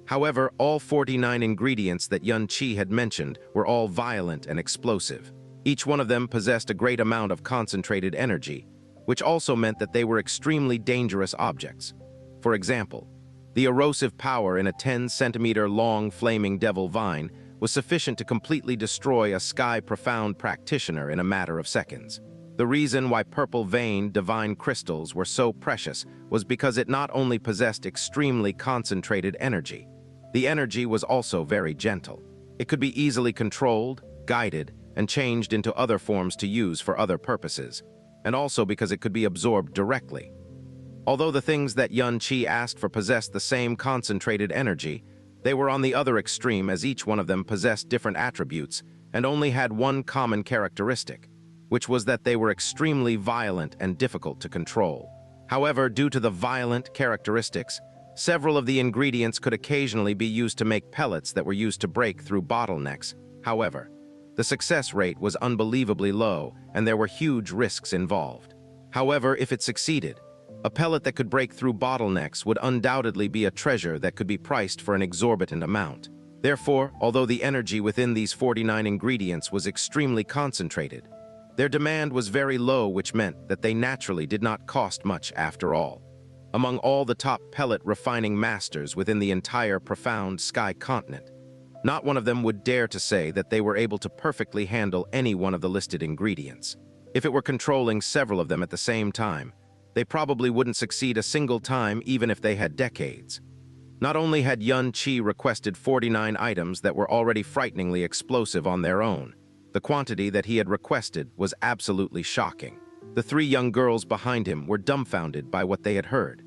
However, all 49 ingredients that Yun Qi had mentioned were all violent and explosive. Each one of them possessed a great amount of concentrated energy, which also meant that they were extremely dangerous objects. For example, the erosive power in a 10-centimeter-long flaming devil vine was sufficient to completely destroy a sky-profound practitioner in a matter of seconds. The reason why purple-veined divine crystals were so precious was because it not only possessed extremely concentrated energy, the energy was also very gentle. It could be easily controlled, guided, and changed into other forms to use for other purposes, and also because it could be absorbed directly. Although the things that Yun Qi asked for possessed the same concentrated energy, they were on the other extreme as each one of them possessed different attributes and only had one common characteristic, which was that they were extremely violent and difficult to control. However, due to the violent characteristics, several of the ingredients could occasionally be used to make pellets that were used to break through bottlenecks. However, the success rate was unbelievably low, and there were huge risks involved. However, if it succeeded, a pellet that could break through bottlenecks would undoubtedly be a treasure that could be priced for an exorbitant amount. Therefore, although the energy within these 49 ingredients was extremely concentrated, their demand was very low, which meant that they naturally did not cost much after all. Among all the top pellet refining masters within the entire profound sky continent, not one of them would dare to say that they were able to perfectly handle any one of the listed ingredients. If it were controlling several of them at the same time, they probably wouldn't succeed a single time even if they had decades. Not only had Xianxia requested 49 items that were already frighteningly explosive on their own, the quantity that he had requested was absolutely shocking. The three young girls behind him were dumbfounded by what they had heard.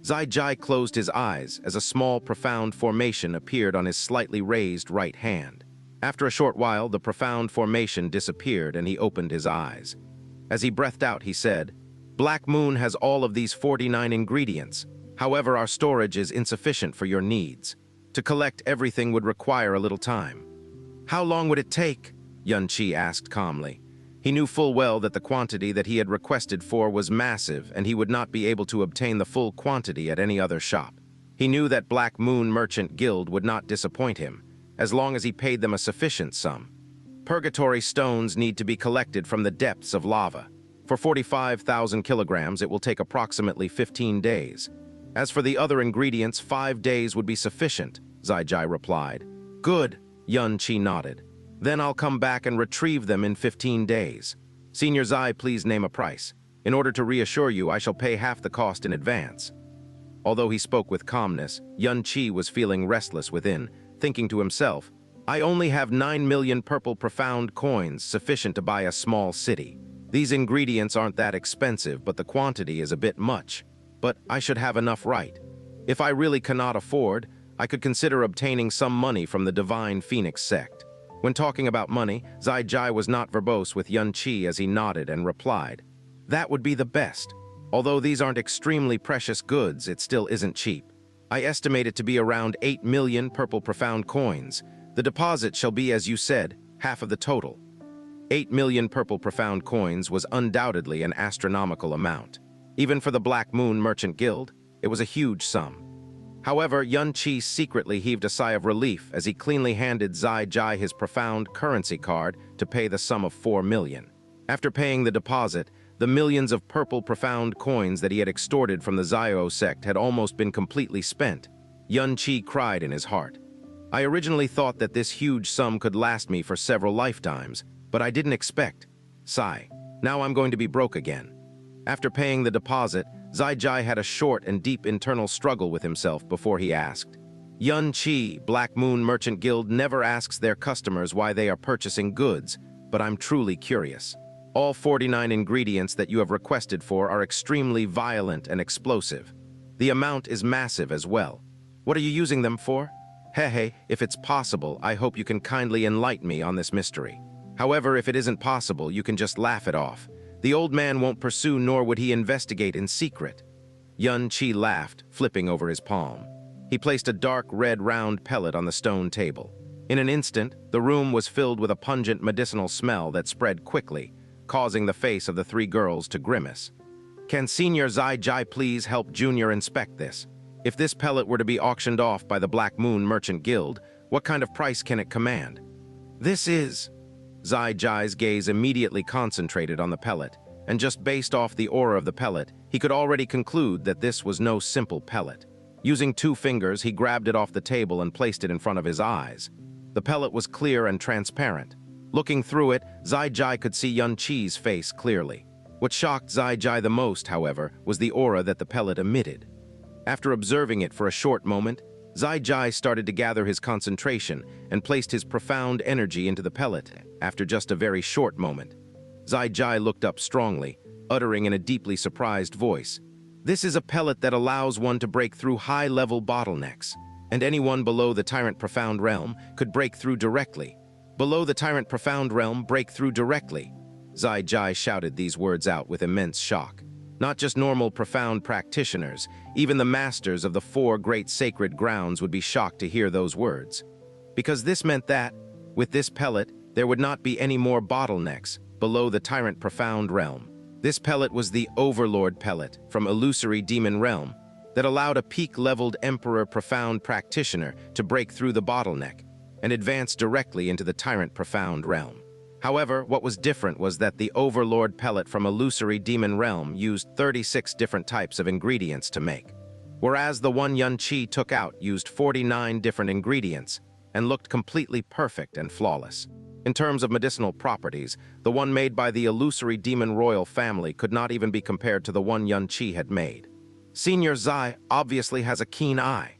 Xiao closed his eyes as a small, profound formation appeared on his slightly raised right hand. After a short while, the profound formation disappeared and he opened his eyes. As he breathed out, he said, "Black Moon has all of these 49 ingredients. However, our storage is insufficient for your needs. To collect everything would require a little time." "How long would it take?" Xianxia asked calmly. He knew full well that the quantity that he had requested for was massive and he would not be able to obtain the full quantity at any other shop. He knew that Black Moon Merchant Guild would not disappoint him, as long as he paid them a sufficient sum. Purgatory stones need to be collected from the depths of lava. For 45,000 kilograms, it will take approximately 15 days. As for the other ingredients, 5 days would be sufficient, Xiao replied. "Good," Xianxia nodded. "Then I'll come back and retrieve them in 15 days. Senior Xiao, please name a price. In order to reassure you, I shall pay half the cost in advance." Although he spoke with calmness, Xianxia was feeling restless within, thinking to himself, "I only have 9 million purple profound coins sufficient to buy a small city. These ingredients aren't that expensive, but the quantity is a bit much. But I should have enough, right? If I really cannot afford, I could consider obtaining some money from the Divine Phoenix sect." When talking about money, Xiao was not verbose with Xianxia as he nodded and replied, "That would be the best. Although these aren't extremely precious goods, it still isn't cheap. I estimate it to be around 8 million purple profound coins. The deposit shall be, as you said, half of the total." 8 million purple profound coins was undoubtedly an astronomical amount. Even for the Black Moon Merchant Guild, it was a huge sum. However, Xianxia secretly heaved a sigh of relief as he cleanly handed Xiao his profound currency card to pay the sum of 4 million. After paying the deposit, the millions of purple profound coins that he had extorted from the Xiao sect had almost been completely spent. Xianxia cried in his heart. "I originally thought that this huge sum could last me for several lifetimes, but I didn't expect. Sigh. Now I'm going to be broke again." After paying the deposit, Xiao had a short and deep internal struggle with himself before he asked, "Xianxia, Black Moon Merchant Guild never asks their customers why they are purchasing goods, but I'm truly curious. All 49 ingredients that you have requested for are extremely violent and explosive. The amount is massive as well. What are you using them for? Hehe, if it's possible, I hope you can kindly enlighten me on this mystery. However, if it isn't possible, you can just laugh it off. The old man won't pursue, nor would he investigate in secret." Xianxia laughed, flipping over his palm. He placed a dark red round pellet on the stone table. In an instant, the room was filled with a pungent medicinal smell that spread quickly, causing the face of the three girls to grimace. "Can Senior Xiao please help Junior inspect this? If this pellet were to be auctioned off by the Black Moon Merchant Guild, what kind of price can it command?" "This is..." Xiao's gaze immediately concentrated on the pellet, and just based off the aura of the pellet, he could already conclude that this was no simple pellet. Using 2 fingers, he grabbed it off the table and placed it in front of his eyes. The pellet was clear and transparent. Looking through it, Xiao could see Xianxia's face clearly. What shocked Xiao the most, however, was the aura that the pellet emitted. After observing it for a short moment, Xiao started to gather his concentration and placed his profound energy into the pellet. After just a very short moment, Xiao looked up strongly, uttering in a deeply surprised voice, "This is a pellet that allows one to break through high-level bottlenecks, and anyone below the Tyrant Profound Realm could break through directly. Below the Tyrant Profound Realm, break through directly. Xiao shouted these words out with immense shock. Not just normal profound practitioners, even the masters of the 4 great sacred grounds would be shocked to hear those words. Because this meant that, with this pellet, there would not be any more bottlenecks below the Tyrant Profound Realm. This pellet was the Overlord pellet from Illusory Demon Realm that allowed a peak-leveled Emperor Profound practitioner to break through the bottleneck and advance directly into the Tyrant Profound Realm. However, what was different was that the Overlord pellet from Illusory Demon Realm used 36 different types of ingredients to make, whereas the one Xianxia took out used 49 different ingredients and looked completely perfect and flawless. In terms of medicinal properties, the one made by the Illusory Demon Royal family could not even be compared to the one Xianxia had made. Senior Xiao obviously has a keen eye,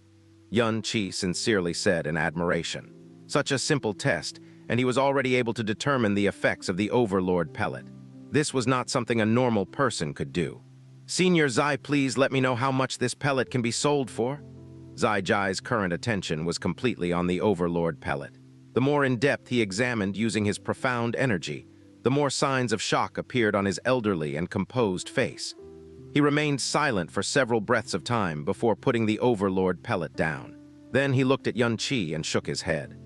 Xianxia sincerely said in admiration. Such a simple test, and he was already able to determine the effects of the Overlord pellet. This was not something a normal person could do. Senior Xiao, please let me know how much this pellet can be sold for? Xiao's current attention was completely on the Overlord pellet. The more in-depth he examined using his profound energy, the more signs of shock appeared on his elderly and composed face. He remained silent for several breaths of time before putting the Overlord pellet down. Then he looked at Xianxia and shook his head.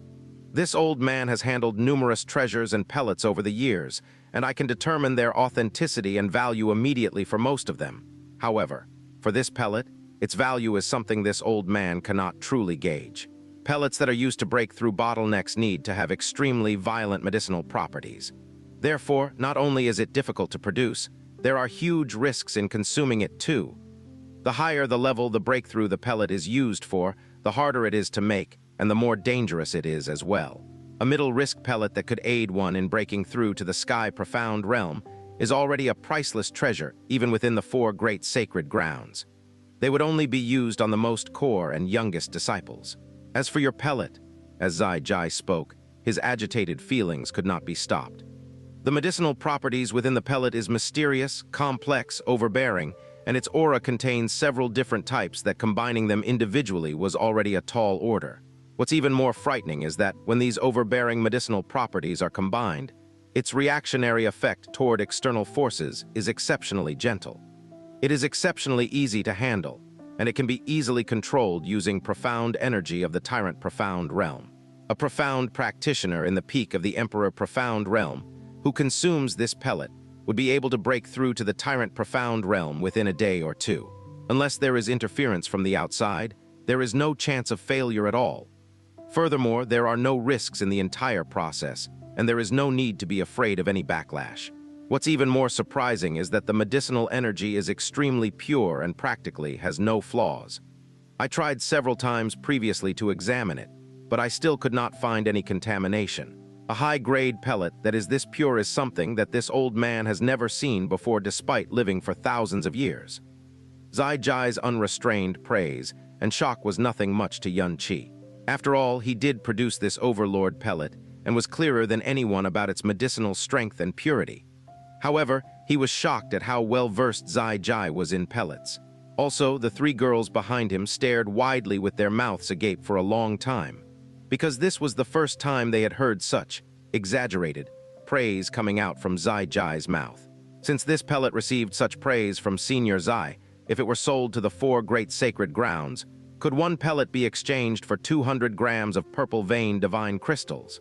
This old man has handled numerous treasures and pellets over the years, and I can determine their authenticity and value immediately for most of them. However, for this pellet, its value is something this old man cannot truly gauge. Pellets that are used to break through bottlenecks need to have extremely violent medicinal properties. Therefore, not only is it difficult to produce, there are huge risks in consuming it too. The higher the level the breakthrough the pellet is used for, the harder it is to make, and the more dangerous it is as well. A middle-risk pellet that could aid one in breaking through to the Sky Profound Realm is already a priceless treasure even within the 4 great sacred grounds. They would only be used on the most core and youngest disciples. As for your pellet, as Xiao spoke, his agitated feelings could not be stopped. The medicinal properties within the pellet is mysterious, complex, overbearing, and its aura contains several different types that combining them individually was already a tall order. What's even more frightening is that when these overbearing medicinal properties are combined, its reactionary effect toward external forces is exceptionally gentle. It is exceptionally easy to handle, and it can be easily controlled using profound energy of the Tyrant Profound Realm. A profound practitioner in the peak of the Emperor Profound Realm who consumes this pellet would be able to break through to the Tyrant Profound Realm within a day or two. Unless there is interference from the outside, there is no chance of failure at all. Furthermore, there are no risks in the entire process, and there is no need to be afraid of any backlash. What's even more surprising is that the medicinal energy is extremely pure and practically has no flaws. I tried several times previously to examine it, but I still could not find any contamination. A high-grade pellet that is this pure is something that this old man has never seen before despite living for thousands of years. Xiao's unrestrained praise and shock was nothing much to Xianxia. After all, he did produce this Overlord pellet and was clearer than anyone about its medicinal strength and purity. However, he was shocked at how well-versed Xiao was in pellets. Also, the 3 girls behind him stared widely with their mouths agape for a long time, because this was the first time they had heard such exaggerated praise coming out from Xiao's mouth. Since this pellet received such praise from Senior Xiao, if it were sold to the 4 great sacred grounds, could one pellet be exchanged for 200 grams of purple vein divine crystals?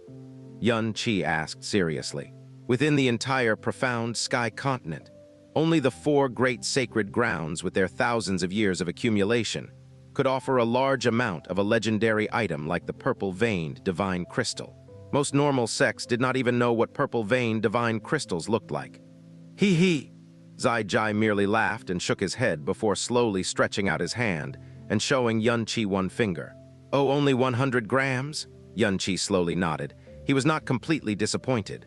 Xianxia asked seriously. Within the entire profound sky continent, only the 4 great sacred grounds with their thousands of years of accumulation could offer a large amount of a legendary item like the purple-veined divine crystal. Most normal sects did not even know what purple-veined divine crystals looked like. Hee hee! Xiao merely laughed and shook his head before slowly stretching out his hand and showing Xianxia one finger. Oh, only 100 grams? Xianxia slowly nodded. He was not completely disappointed.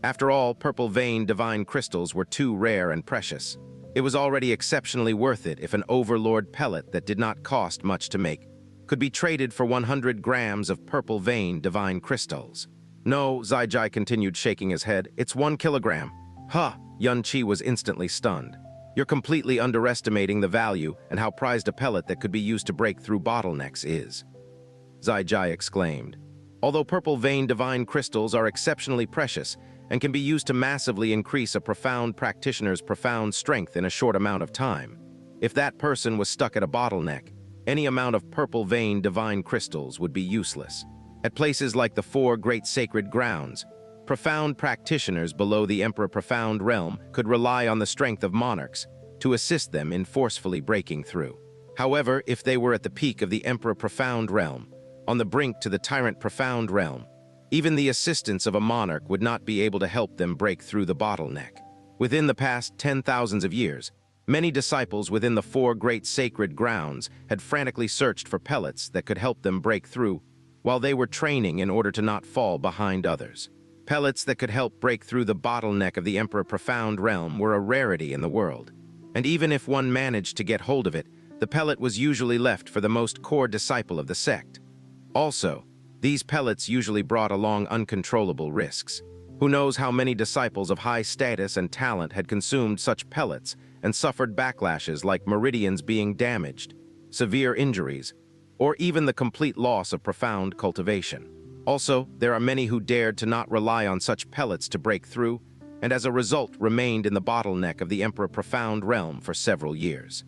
After all, purple-veined divine crystals were too rare and precious. It was already exceptionally worth it if an Overlord pellet that did not cost much to make could be traded for 100 grams of purple-veined divine crystals. No, Xiao continued shaking his head, it's 1 kilogram. Huh, Xianxia was instantly stunned. You're completely underestimating the value and how prized a pellet that could be used to break through bottlenecks is. Xiao exclaimed. Although purple vein divine crystals are exceptionally precious and can be used to massively increase a profound practitioner's profound strength in a short amount of time, if that person was stuck at a bottleneck, any amount of purple vein divine crystals would be useless. At places like the four great sacred grounds, profound practitioners below the Emperor Profound realm could rely on the strength of monarchs to assist them in forcefully breaking through. However, if they were at the peak of the Emperor Profound realm, on the brink to the Tyrant Profound realm, even the assistance of a monarch would not be able to help them break through the bottleneck. Within the past 10,000s of years, many disciples within the four great sacred grounds had frantically searched for pellets that could help them break through while they were training in order to not fall behind others. Pellets that could help break through the bottleneck of the Emperor Profound realm were a rarity in the world, and even if one managed to get hold of it, the pellet was usually left for the most core disciple of the sect. Also, these pellets usually brought along uncontrollable risks. Who knows how many disciples of high status and talent had consumed such pellets and suffered backlashes like meridians being damaged, severe injuries, or even the complete loss of profound cultivation. Also, there are many who dared to not rely on such pellets to break through, and as a result remained in the bottleneck of the Emperor Profound realm for several years.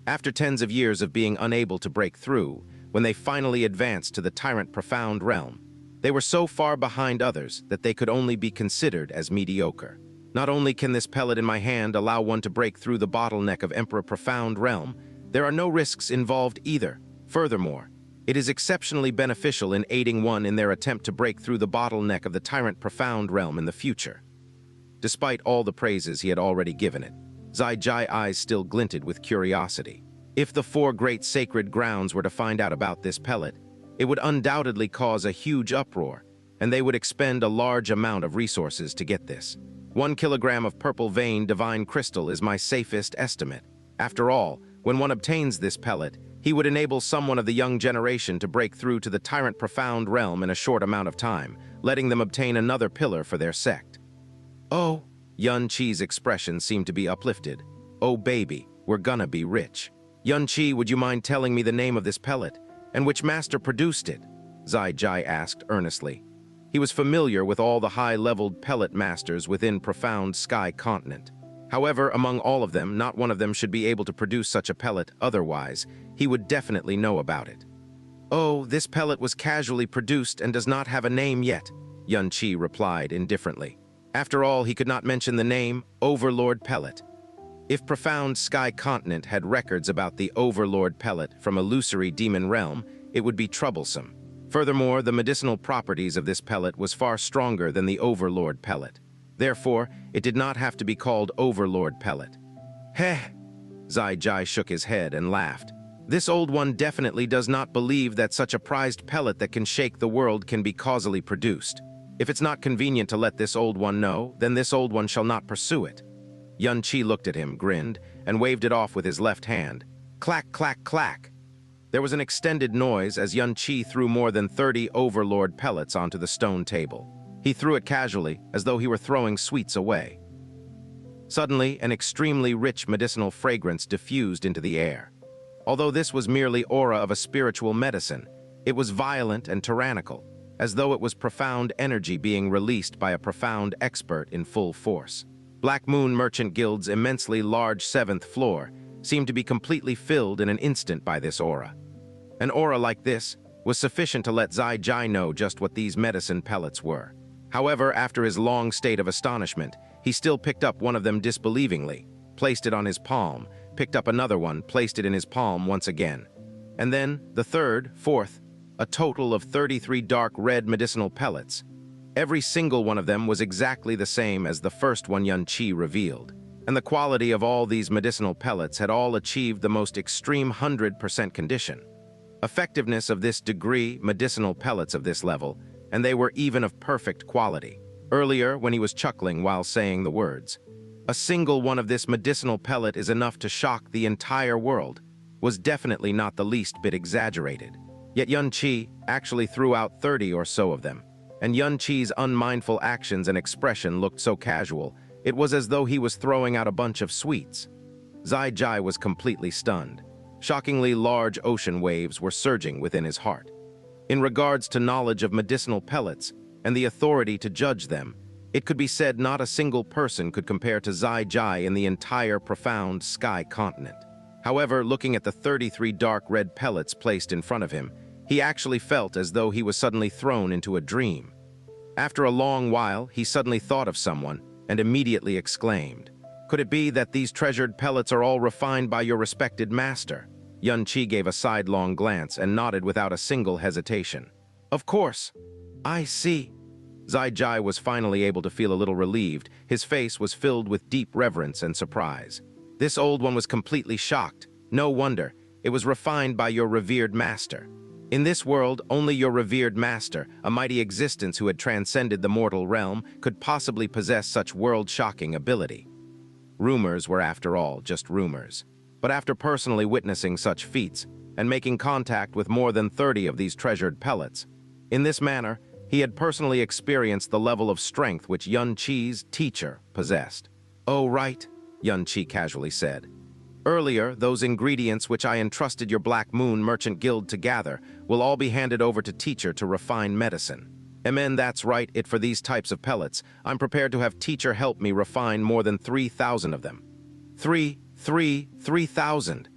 After tens of years of being unable to break through, when they finally advanced to the Tyrant Profound realm, they were so far behind others that they could only be considered as mediocre. Not only can this pellet in my hand allow one to break through the bottleneck of Emperor Profound realm, there are no risks involved either. Furthermore, it is exceptionally beneficial in aiding one in their attempt to break through the bottleneck of the Tyrant Profound realm in the future. Despite all the praises he had already given it, Zai Jai's eyes still glinted with curiosity. If the four great sacred grounds were to find out about this pellet, it would undoubtedly cause a huge uproar, and they would expend a large amount of resources to get this. 1 kilogram of purple vein divine crystal is my safest estimate. After all, when one obtains this pellet, he would enable someone of the young generation to break through to the Tyrant Profound realm in a short amount of time, letting them obtain another pillar for their sect. Oh, Xianxi's expression seemed to be uplifted. Oh baby, we're gonna be rich. Xianxi, would you mind telling me the name of this pellet, and which master produced it? Zai Jai asked earnestly. He was familiar with all the high-leveled pellet masters within Profound Sky Continent. However, among all of them, not one of them should be able to produce such a pellet, otherwise, he would definitely know about it. Oh, this pellet was casually produced and does not have a name yet, Xianxi replied indifferently. After all, he could not mention the name Overlord Pellet. If Profound Sky Continent had records about the Overlord Pellet from illusory demon realm, it would be troublesome. Furthermore, the medicinal properties of this pellet was far stronger than the Overlord Pellet. Therefore, it did not have to be called Overlord Pellet. Heh! Zai Jai shook his head and laughed. This old one definitely does not believe that such a prized pellet that can shake the world can be causally produced. If it's not convenient to let this old one know, then this old one shall not pursue it. Xianxi looked at him, grinned, and waved it off with his left hand. Clack, clack, clack. There was an extended noise as Xianxi threw more than 30 Overlord pellets onto the stone table. He threw it casually, as though he were throwing sweets away. Suddenly, an extremely rich medicinal fragrance diffused into the air. Although this was merely aura of a spiritual medicine, it was violent and tyrannical, as though it was profound energy being released by a profound expert in full force. Black Moon Merchant Guild's immensely large 7th floor seemed to be completely filled in an instant by this aura. An aura like this was sufficient to let Zai Jai know just what these medicine pellets were. However, after his long state of astonishment, he still picked up one of them disbelievingly, placed it on his palm, picked up another one, placed it in his palm once again. And then, the third, fourth, a total of 33 dark red medicinal pellets. Every single one of them was exactly the same as the first one Xianxi revealed, and the quality of all these medicinal pellets had all achieved the most extreme 100% condition. Effectiveness of this degree, medicinal pellets of this level, and they were even of perfect quality. Earlier, when he was chuckling while saying the words, "A single one of this medicinal pellet is enough to shock the entire world," was definitely not the least bit exaggerated. Yet Xianxi actually threw out 30 or so of them, and Xianxi's unmindful actions and expression looked so casual, it was as though he was throwing out a bunch of sweets. Zai Jai was completely stunned. Shockingly large ocean waves were surging within his heart. In regards to knowledge of medicinal pellets and the authority to judge them, it could be said not a single person could compare to Xiao in the entire profound sky continent. However, looking at the 33 dark red pellets placed in front of him, he actually felt as though he was suddenly thrown into a dream. After a long while, he suddenly thought of someone and immediately exclaimed, "Could it be that these treasured pellets are all refined by your respected master?" Xianxia gave a sidelong glance and nodded without a single hesitation. "Of course. I see." Xiao was finally able to feel a little relieved. His face was filled with deep reverence and surprise. This old one was completely shocked. No wonder. It was refined by your revered master. In this world, only your revered master, a mighty existence who had transcended the mortal realm, could possibly possess such world-shocking ability. Rumors were, after all, just rumors. But after personally witnessing such feats and making contact with more than 30 of these treasured pellets, in this manner, he had personally experienced the level of strength which Xianxia's teacher possessed. "Oh, right," Xianxia casually said. "Earlier, those ingredients which I entrusted your Black Moon Merchant Guild to gather will all be handed over to teacher to refine medicine. Amen, that's right, for these types of pellets, I'm prepared to have teacher help me refine more than 3,000 of them." 3,000.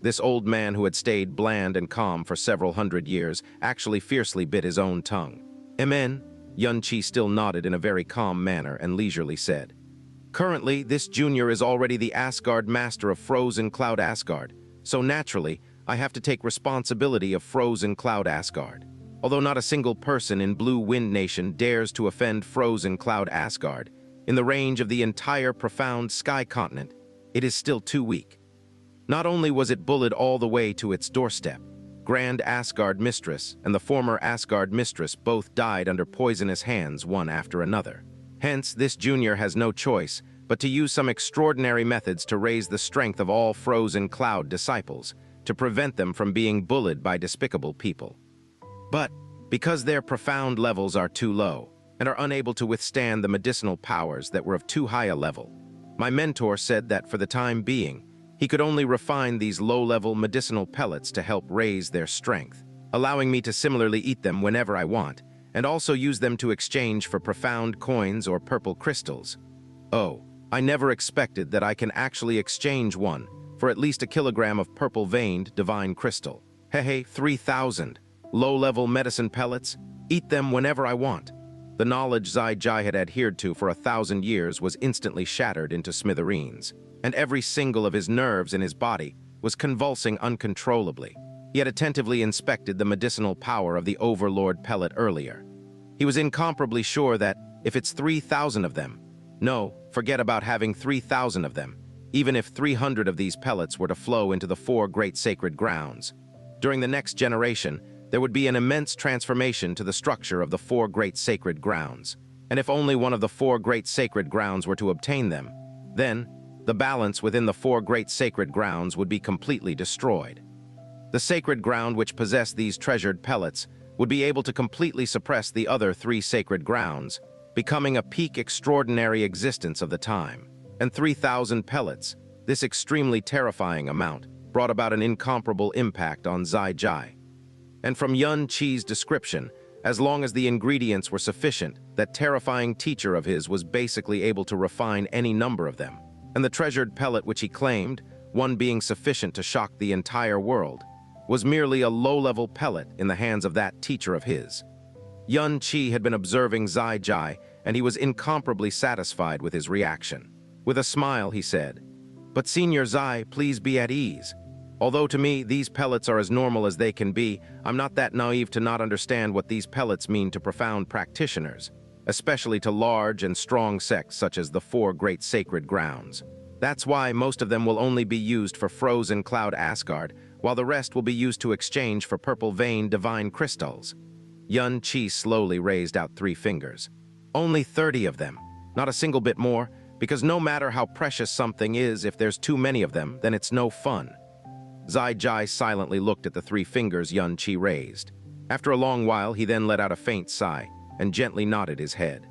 This old man who had stayed bland and calm for several hundred years actually fiercely bit his own tongue. "Amen," Xianxia still nodded in a very calm manner and leisurely said. "Currently, this junior is already the Asgard master of Frozen Cloud Asgard, so naturally, I have to take responsibility of Frozen Cloud Asgard. Although not a single person in Blue Wind Nation dares to offend Frozen Cloud Asgard, in the range of the entire profound sky continent, it is still too weak. Not only was it bullied all the way to its doorstep, Grand Asgard Mistress and the former Asgard Mistress both died under poisonous hands one after another. Hence, this junior has no choice but to use some extraordinary methods to raise the strength of all Frozen Cloud disciples, to prevent them from being bullied by despicable people. But, because their profound levels are too low and are unable to withstand the medicinal powers that were of too high a level, my mentor said that for the time being, he could only refine these low-level medicinal pellets to help raise their strength, allowing me to similarly eat them whenever I want, and also use them to exchange for profound coins or purple crystals. Oh, I never expected that I can actually exchange one for at least a kilogram of purple-veined divine crystal. Hehe, 3,000. Low-level medicine pellets? Eat them whenever I want. The knowledge Xiao had adhered to for 1,000 years was instantly shattered into smithereens, and every single of his nerves in his body was convulsing uncontrollably. He had attentively inspected the medicinal power of the Overlord pellet earlier. He was incomparably sure that if it's 3,000 of them, no, forget about having 3,000 of them, even if 300 of these pellets were to flow into the 4 great sacred grounds. During the next generation, there would be an immense transformation to the structure of the 4 great sacred grounds. And if only one of the 4 great sacred grounds were to obtain them, then the balance within the 4 great sacred grounds would be completely destroyed. The sacred ground which possessed these treasured pellets would be able to completely suppress the other 3 sacred grounds, becoming a peak extraordinary existence of the time. And 3,000 pellets, this extremely terrifying amount, brought about an incomparable impact on Xiao. And from Xianxia's description, as long as the ingredients were sufficient, that terrifying teacher of his was basically able to refine any number of them. And the treasured pellet which he claimed, one being sufficient to shock the entire world, was merely a low-level pellet in the hands of that teacher of his. Xianxia had been observing Xiao, and he was incomparably satisfied with his reaction. With a smile, he said, "But Senior Xiao, please be at ease. Although to me these pellets are as normal as they can be, I'm not that naive to not understand what these pellets mean to profound practitioners, especially to large and strong sects such as the 4 great sacred grounds. That's why most of them will only be used for Frozen Cloud Asgard, while the rest will be used to exchange for purple-veined divine crystals." Xianxia slowly raised out 3 fingers. "Only 30 of them, not a single bit more, because no matter how precious something is, if there's too many of them, then it's no fun." Xiao silently looked at the 3 fingers Xianxia raised. After a long while, he then let out a faint sigh and gently nodded his head.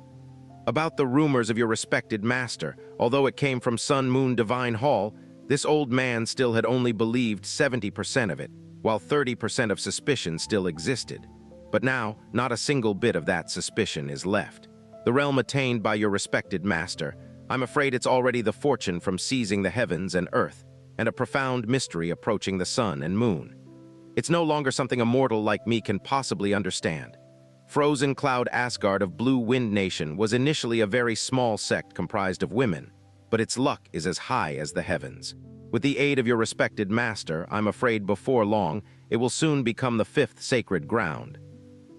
"About the rumors of your respected master, although it came from Sun Moon Divine Hall, this old man still had only believed 70% of it, while 30% of suspicion still existed. But now, not a single bit of that suspicion is left. The realm attained by your respected master, I'm afraid it's already the fortune from seizing the heavens and earth, and a profound mystery approaching the sun and moon. It's no longer something a mortal like me can possibly understand. Frozen Cloud Asgard of Blue Wind Nation was initially a very small sect comprised of women, but its luck is as high as the heavens. With the aid of your respected master, I'm afraid before long, it will soon become the fifth sacred ground.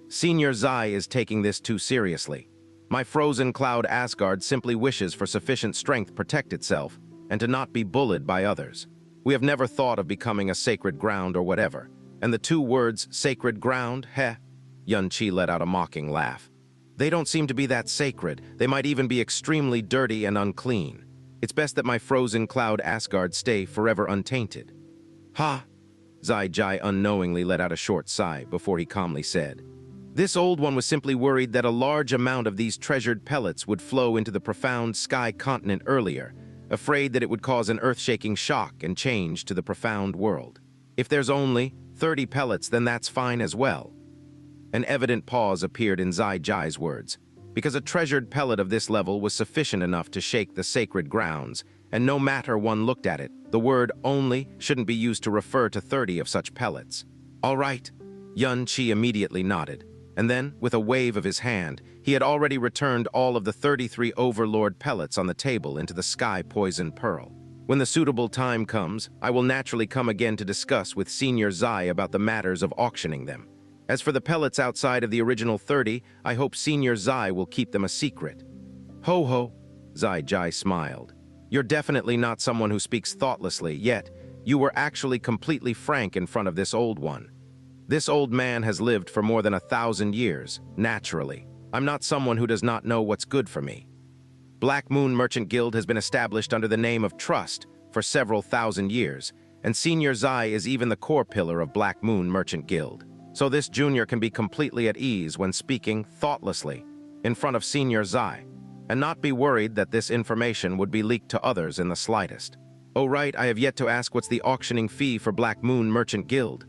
Senior Zai is taking this too seriously. My Frozen Cloud Asgard simply wishes for sufficient strength to protect itself and to not be bullied by others. We have never thought of becoming a sacred ground or whatever, and the two words sacred ground, Xianxia let out a mocking laugh. They don't seem to be that sacred. They might even be extremely dirty and unclean. It's best that my Frozen Cloud Asgard stay forever untainted. Ha! Zai Jai unknowingly let out a short sigh before he calmly said, "This old one was simply worried that a large amount of these treasured pellets would flow into the profound sky continent earlier, afraid that it would cause an earth-shaking shock and change to the profound world. If there's only 30 pellets, then that's fine as well." An evident pause appeared in Zai Jai's words, because a treasured pellet of this level was sufficient enough to shake the sacred grounds, and no matter one looked at it, the word only shouldn't be used to refer to 30 of such pellets. All right, Xianxia immediately nodded, and then, with a wave of his hand, he had already returned all of the 33 Overlord pellets on the table into the Sky Poison Pearl. When the suitable time comes, I will naturally come again to discuss with Senior Zai about the matters of auctioning them. As for the pellets outside of the original 30, I hope Senior Zai will keep them a secret. Ho ho, Zai Jai smiled. You're definitely not someone who speaks thoughtlessly, yet you were actually completely frank in front of this old one. This old man has lived for more than 1,000 years, naturally. I'm not someone who does not know what's good for me. Black Moon Merchant Guild has been established under the name of Trust for several thousand years, and Senior Zai is even the core pillar of Black Moon Merchant Guild. So this junior can be completely at ease when speaking thoughtlessly in front of Senior Zai, and not be worried that this information would be leaked to others in the slightest. Oh right, I have yet to ask what's the auctioning fee for Black Moon Merchant Guild.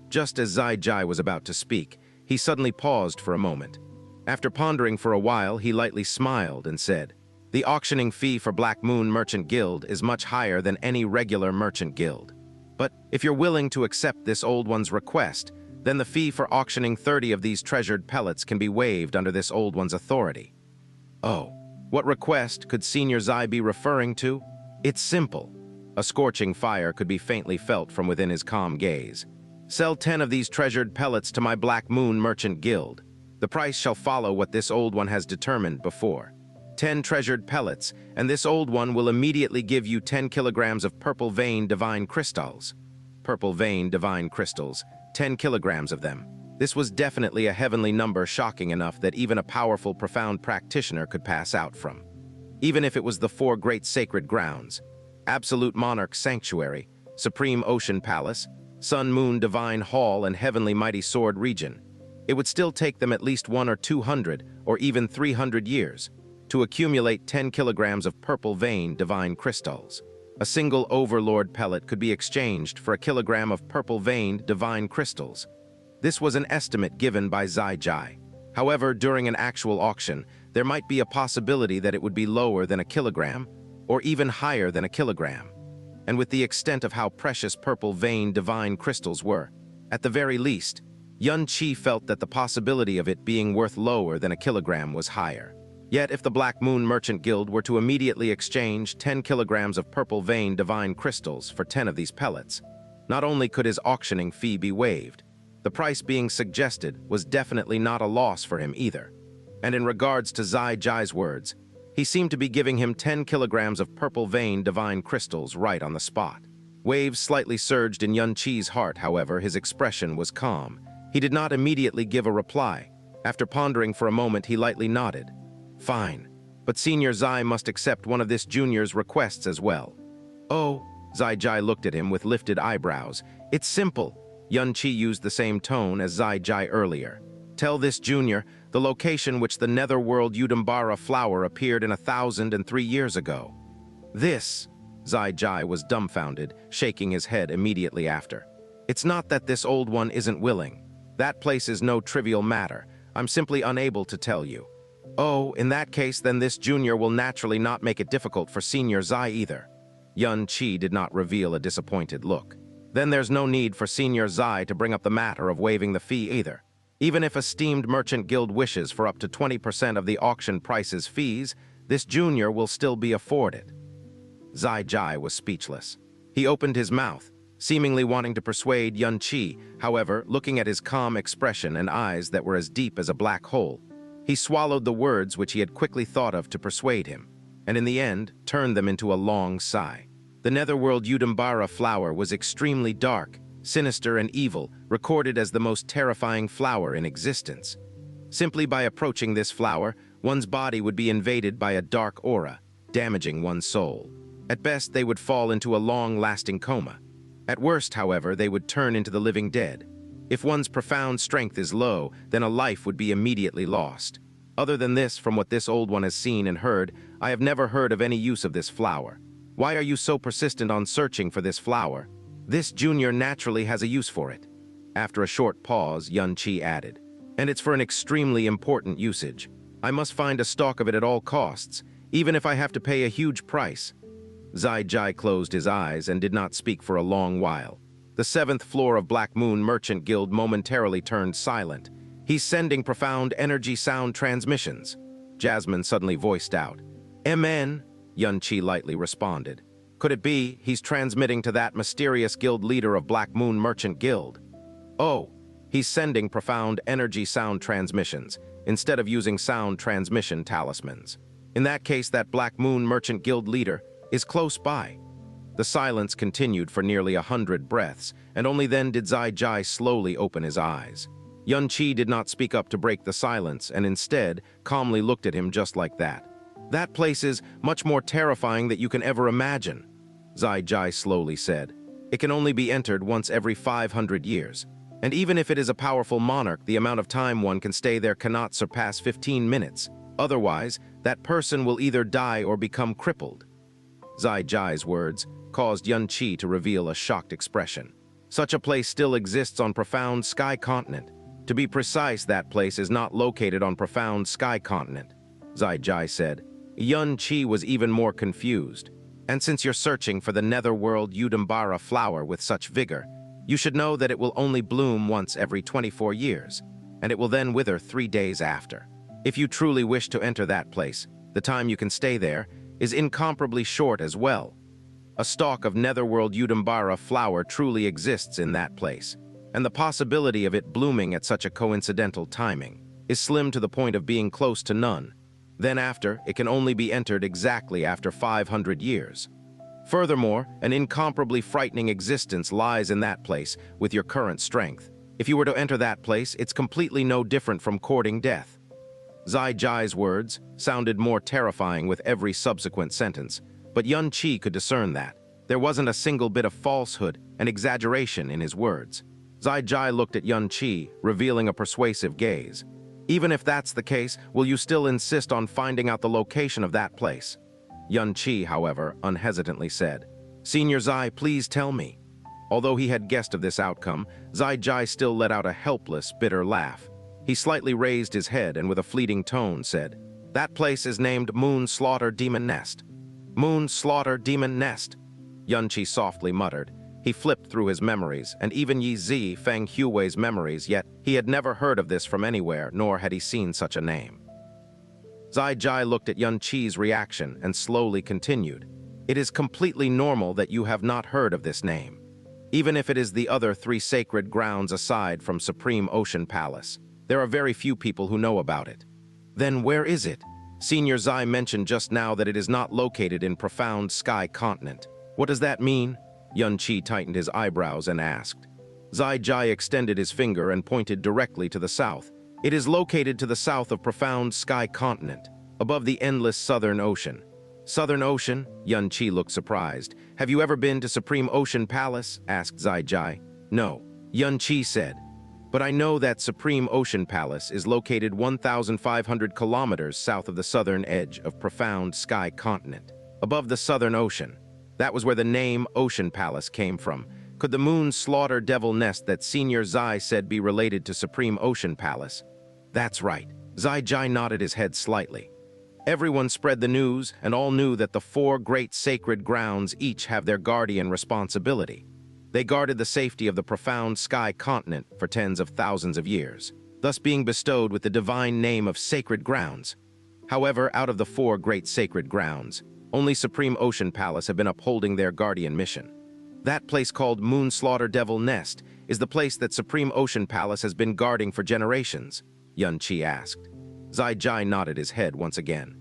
Just as Zai Jai was about to speak, he suddenly paused for a moment. After pondering for a while, he lightly smiled and said, "The auctioning fee for Black Moon Merchant Guild is much higher than any regular merchant guild. But if you're willing to accept this old one's request, then the fee for auctioning 30 of these treasured pellets can be waived under this old one's authority." Oh, what request could Senior Zai be referring to? It's simple. A scorching fire could be faintly felt from within his calm gaze. Sell 10 of these treasured pellets to my Black Moon Merchant Guild. The price shall follow what this old one has determined before. 10 treasured pellets, and this old one will immediately give you 10 kilograms of purple vein divine crystals. Purple vein divine crystals. 10 kilograms of them. This was definitely a heavenly number, shocking enough that even a powerful, profound practitioner could pass out from. Even if it was the 4 great sacred grounds, Absolute Monarch Sanctuary, Supreme Ocean Palace, Sun Moon Divine Hall, and Heavenly Mighty Sword Region, it would still take them at least 100 or 200 or even 300 years to accumulate 10 kilograms of purple vein divine crystals. A single Overlord pellet could be exchanged for a kilogram of purple veined divine crystals. This was an estimate given by Zai Jai. However, during an actual auction, there might be a possibility that it would be lower than a kilogram, or even higher than a kilogram. And with the extent of how precious purple veined divine crystals were, at the very least, Xianxia felt that the possibility of it being worth lower than a kilogram was higher. Yet if the Black Moon Merchant Guild were to immediately exchange 10 kilograms of purple vein divine crystals for 10 of these pellets, not only could his auctioning fee be waived, the price being suggested was definitely not a loss for him either. And in regards to Zai Jai's words, he seemed to be giving him 10 kilograms of purple vein divine crystals right on the spot. Waves slightly surged in Xianxia's heart, however, his expression was calm. He did not immediately give a reply. After pondering for a moment, he lightly nodded. Fine, but Senior Zai must accept one of this junior's requests as well. Oh, Zai Jai looked at him with lifted eyebrows. It's simple. Xianxia used the same tone as Zai Jai earlier. Tell this junior the location which the netherworld Udambara flower appeared in 1,003 years ago. This, Zai Jai was dumbfounded, shaking his head immediately after. It's not that this old one isn't willing. That place is no trivial matter. I'm simply unable to tell you. Oh, in that case, then this junior will naturally not make it difficult for Senior Zai either. Xianxia did not reveal a disappointed look. Then there's no need for Senior Zai to bring up the matter of waiving the fee either. Even if esteemed merchant guild wishes for up to 20% of the auction price's fees, this junior will still be afforded. Zai Jai was speechless. He opened his mouth, seemingly wanting to persuade Xianxia. However, looking at his calm expression and eyes that were as deep as a black hole, he swallowed the words which he had quickly thought of to persuade him, and in the end turned them into a long sigh. The netherworld Udambara flower was extremely dark, sinister and evil, recorded as the most terrifying flower in existence. Simply by approaching this flower, one's body would be invaded by a dark aura, damaging one's soul. At best, they would fall into a long-lasting coma. At worst, however, they would turn into the living dead. If one's profound strength is low, then a life would be immediately lost. Other than this, from what this old one has seen and heard, I have never heard of any use of this flower. Why are you so persistent on searching for this flower? This junior naturally has a use for it. After a short pause, Xianxia added, and it's for an extremely important usage. I must find a stock of it at all costs, even if I have to pay a huge price. Zai Jai closed his eyes and did not speak for a long while. The 7th floor of Black Moon Merchant Guild momentarily turned silent. He's sending profound energy sound transmissions. Jasmine suddenly voiced out. MN, Xianxia lightly responded. Could it be he's transmitting to that mysterious guild leader of Black Moon Merchant Guild? Oh, he's sending profound energy sound transmissions instead of using sound transmission talismans. In that case, that Black Moon Merchant Guild leader is close by. The silence continued for nearly 100 breaths, and only then did Zai Jai slowly open his eyes. Xianxia did not speak up to break the silence, and instead calmly looked at him just like that. That place is much more terrifying than you can ever imagine, Zai Jai slowly said. It can only be entered once every 500 years. And even if it is a powerful monarch, the amount of time one can stay there cannot surpass 15 minutes. Otherwise, that person will either die or become crippled. Zai Jai's words caused Xianxia to reveal a shocked expression. Such a place still exists on Profound Sky Continent. To be precise, that place is not located on Profound Sky Continent, Zai Jai said. Xianxia was even more confused. And since you're searching for the netherworld Udambara flower with such vigor, you should know that it will only bloom once every 24 years, and it will then wither 3 days after. If you truly wish to enter that place, the time you can stay there is incomparably short as well. A stalk of netherworld Udambara flower truly exists in that place, and the possibility of it blooming at such a coincidental timing is slim to the point of being close to none. Then after, it can only be entered exactly after 500 years. Furthermore, an incomparably frightening existence lies in that place with your current strength. If you were to enter that place, it's completely no different from courting death. Zai Jai's words sounded more terrifying with every subsequent sentence, but Xianxia could discern that. There wasn't a single bit of falsehood and exaggeration in his words. Zai Jai looked at Xianxia, revealing a persuasive gaze. Even if that's the case, will you still insist on finding out the location of that place? Xianxia, however, unhesitantly said, Senior Zai, please tell me. Although he had guessed of this outcome, Zai Jai still let out a helpless, bitter laugh. He slightly raised his head and with a fleeting tone said, That place is named Moon Slaughter Demon Nest. Moon Slaughter Demon Nest. Xianxia softly muttered. He flipped through his memories, and even Yi Zi Feng Hui's memories, yet he had never heard of this from anywhere, nor had he seen such a name. Zai Jai looked at Xianxia's reaction and slowly continued. It is completely normal that you have not heard of this name, even if it is the other 3 sacred grounds aside from Supreme Ocean Palace. There are very few people who know about it. Then where is it? Senior Zai mentioned just now that it is not located in Profound Sky Continent. What does that mean? Xianxia tightened his eyebrows and asked. Zai Jai extended his finger and pointed directly to the south. It is located to the south of Profound Sky Continent, above the endless Southern Ocean. Southern Ocean? Xianxia looked surprised. Have you ever been to Supreme Ocean Palace? Asked Zai Jai. No, Xianxia said. But I know that Supreme Ocean Palace is located 1,500 kilometers south of the southern edge of Profound Sky Continent, above the Southern Ocean. That was where the name Ocean Palace came from, Could the moon slaughter devil nest that Senior Zai said be related to Supreme Ocean Palace? That's right. Zai Jai nodded his head slightly. Everyone spread the news, and all knew that the four great sacred grounds each have their guardian responsibility. They guarded the safety of the profound sky continent for tens of thousands of years, thus being bestowed with the divine name of sacred grounds. However, out of the four great sacred grounds, only Supreme Ocean Palace have been upholding their guardian mission. That place called Moon Slaughter Devil Nest is the place that Supreme Ocean Palace has been guarding for generations, Xianxia asked. Zai Jai nodded his head once again.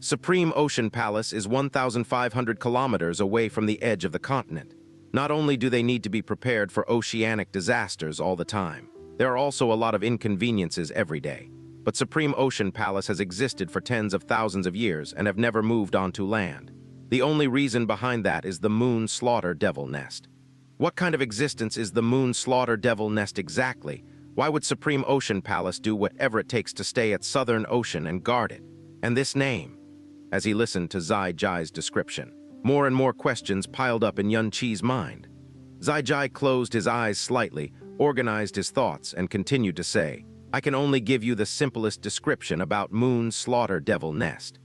Supreme Ocean Palace is 1,500 kilometers away from the edge of the continent. Not only do they need to be prepared for oceanic disasters all the time, there are also a lot of inconveniences every day. But Supreme Ocean Palace has existed for tens of thousands of years and have never moved onto land. The only reason behind that is the Moon Slaughter Devil Nest. What kind of existence is the Moon Slaughter Devil Nest exactly? Why would Supreme Ocean Palace do whatever it takes to stay at Southern Ocean and guard it? And this name? As he listened to Zai Jai's description, more and more questions piled up in Xianxi's mind. Zai Jai closed his eyes slightly, organized his thoughts, and continued to say, I can only give you the simplest description about Moon Slaughter Devil Nest.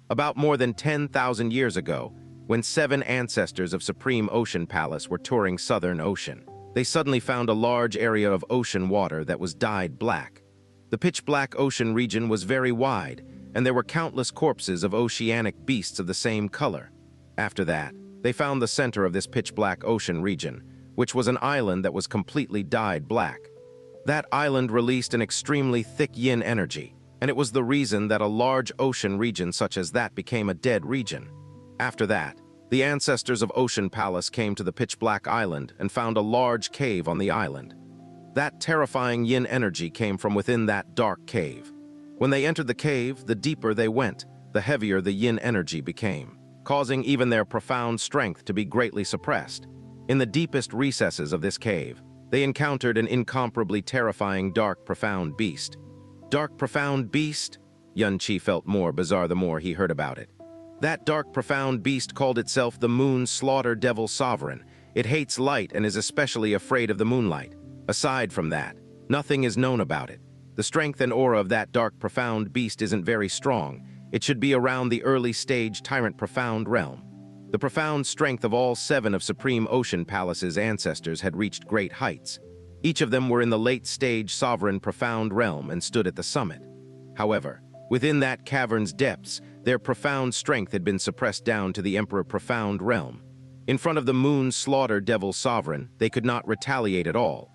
About more than 10,000 years ago, when 7 ancestors of Supreme Ocean Palace were touring Southern Ocean, they suddenly found a large area of ocean water that was dyed black. The pitch-black ocean region was very wide, and there were countless corpses of oceanic beasts of the same color. After that, they found the center of this pitch-black ocean region, which was an island that was completely dyed black. That island released an extremely thick yin energy, and it was the reason that a large ocean region such as that became a dead region. After that, the ancestors of Ocean Palace came to the pitch-black island and found a large cave on the island. That terrifying yin energy came from within that dark cave. When they entered the cave, the deeper they went, the heavier the yin energy became, causing even their profound strength to be greatly suppressed. In the deepest recesses of this cave, they encountered an incomparably terrifying dark profound beast. Dark profound beast? Xianxi felt more bizarre the more he heard about it. That dark profound beast called itself the Moon Slaughter Devil Sovereign. It hates light and is especially afraid of the moonlight. Aside from that, nothing is known about it. The strength and aura of that dark profound beast isn't very strong. It should be around the early stage Tyrant Profound realm. The profound strength of all 7 of Supreme Ocean Palace's ancestors had reached great heights. Each of them were in the late stage Sovereign Profound realm and stood at the summit. However, within that cavern's depths, their profound strength had been suppressed down to the Emperor Profound realm. In front of the Moon Slaughter Devil Sovereign, they could not retaliate at all.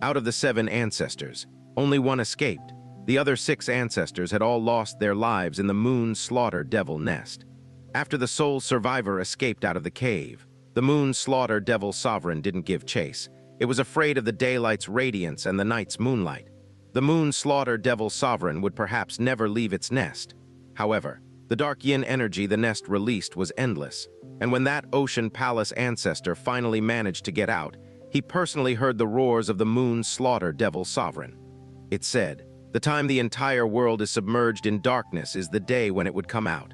Out of the 7 ancestors, only 1 escaped. The other 6 ancestors had all lost their lives in the Moon Slaughter Devil Nest. After the sole survivor escaped out of the cave, the Moon Slaughter Devil Sovereign didn't give chase. It was afraid of the daylight's radiance and the night's moonlight. The Moon Slaughter Devil Sovereign would perhaps never leave its nest. However, the dark yin energy the nest released was endless, and when that Ocean Palace ancestor finally managed to get out, he personally heard the roars of the Moon Slaughter Devil Sovereign. It said, the time the entire world is submerged in darkness is the day when it would come out.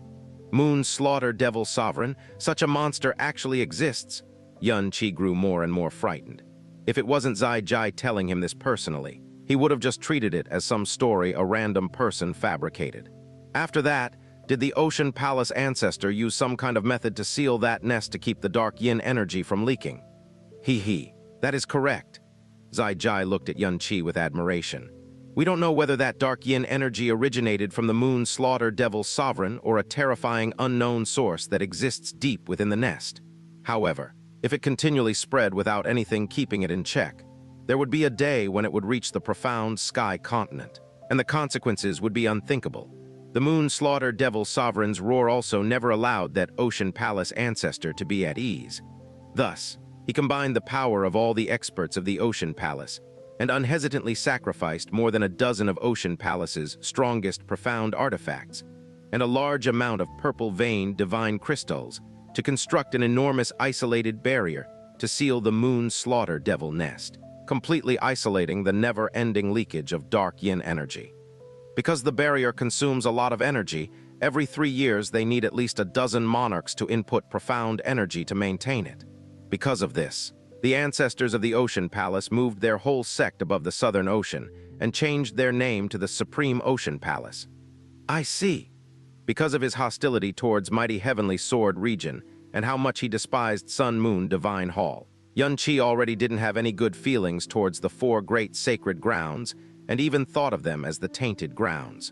Moon Slaughter Devil Sovereign, such a monster actually exists. Xianxi grew more and more frightened. If it wasn't Zai Jai telling him this personally, he would have just treated it as some story a random person fabricated. After that, did the Ocean Palace ancestor use some kind of method to seal that nest to keep the dark yin energy from leaking? That is correct. Zai Jai looked at Xianxi with admiration. We don't know whether that dark yin energy originated from the Moon Slaughter Devil Sovereign or a terrifying unknown source that exists deep within the nest. However, if it continually spread without anything keeping it in check, there would be a day when it would reach the profound sky continent, and the consequences would be unthinkable. The Moon Slaughter Devil Sovereign's roar also never allowed that Ocean Palace ancestor to be at ease. Thus, he combined the power of all the experts of the Ocean Palace and unhesitantly sacrificed more than a dozen of Ocean Palace's strongest profound artifacts and a large amount of purple-veined divine crystals to construct an enormous isolated barrier to seal the Moon Slaughter Devil Nest, completely isolating the never-ending leakage of dark yin energy. Because the barrier consumes a lot of energy, every 3 years they need at least a dozen monarchs to input profound energy to maintain it. Because of this, The ancestors of the Ocean Palace moved their whole sect above the Southern Ocean and changed their name to the Supreme Ocean Palace. I see. Because of his hostility towards mighty heavenly sword region and how much he despised Sun Moon Divine Hall, Xianxia already didn't have any good feelings towards the four great sacred grounds and even thought of them as the tainted grounds.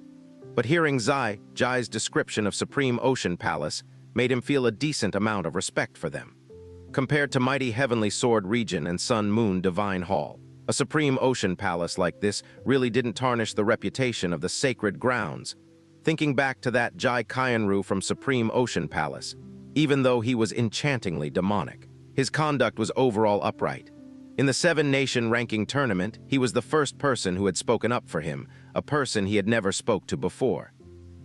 But hearing Zai Jai's description of Supreme Ocean Palace made him feel a decent amount of respect for them. Compared to mighty heavenly sword region and Sun Moon Divine Hall, a Supreme Ocean Palace like this really didn't tarnish the reputation of the sacred grounds. Thinking back to that Jai Qianru from Supreme Ocean Palace, even though he was enchantingly demonic, his conduct was overall upright. In the seven-nation ranking tournament, he was the first person who had spoken up for him, a person he had never spoke to before.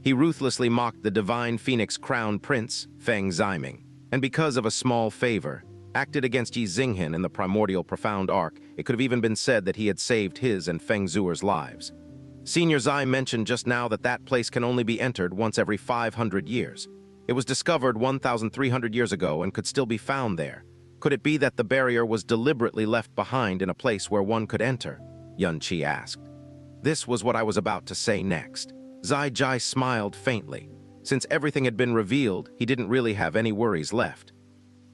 He ruthlessly mocked the divine Phoenix Crown Prince, Feng Ziming, and because of a small favor, acted against Yi Xinghan in the primordial profound arc. It could have even been said that he had saved his and Feng Zuer's lives. Senior Zai mentioned just now that that place can only be entered once every 500 years. It was discovered 1,300 years ago and could still be found there. Could it be that the barrier was deliberately left behind in a place where one could enter? Xianxia asked. This was what I was about to say next. Zai Jai smiled faintly. Since everything had been revealed, he didn't really have any worries left.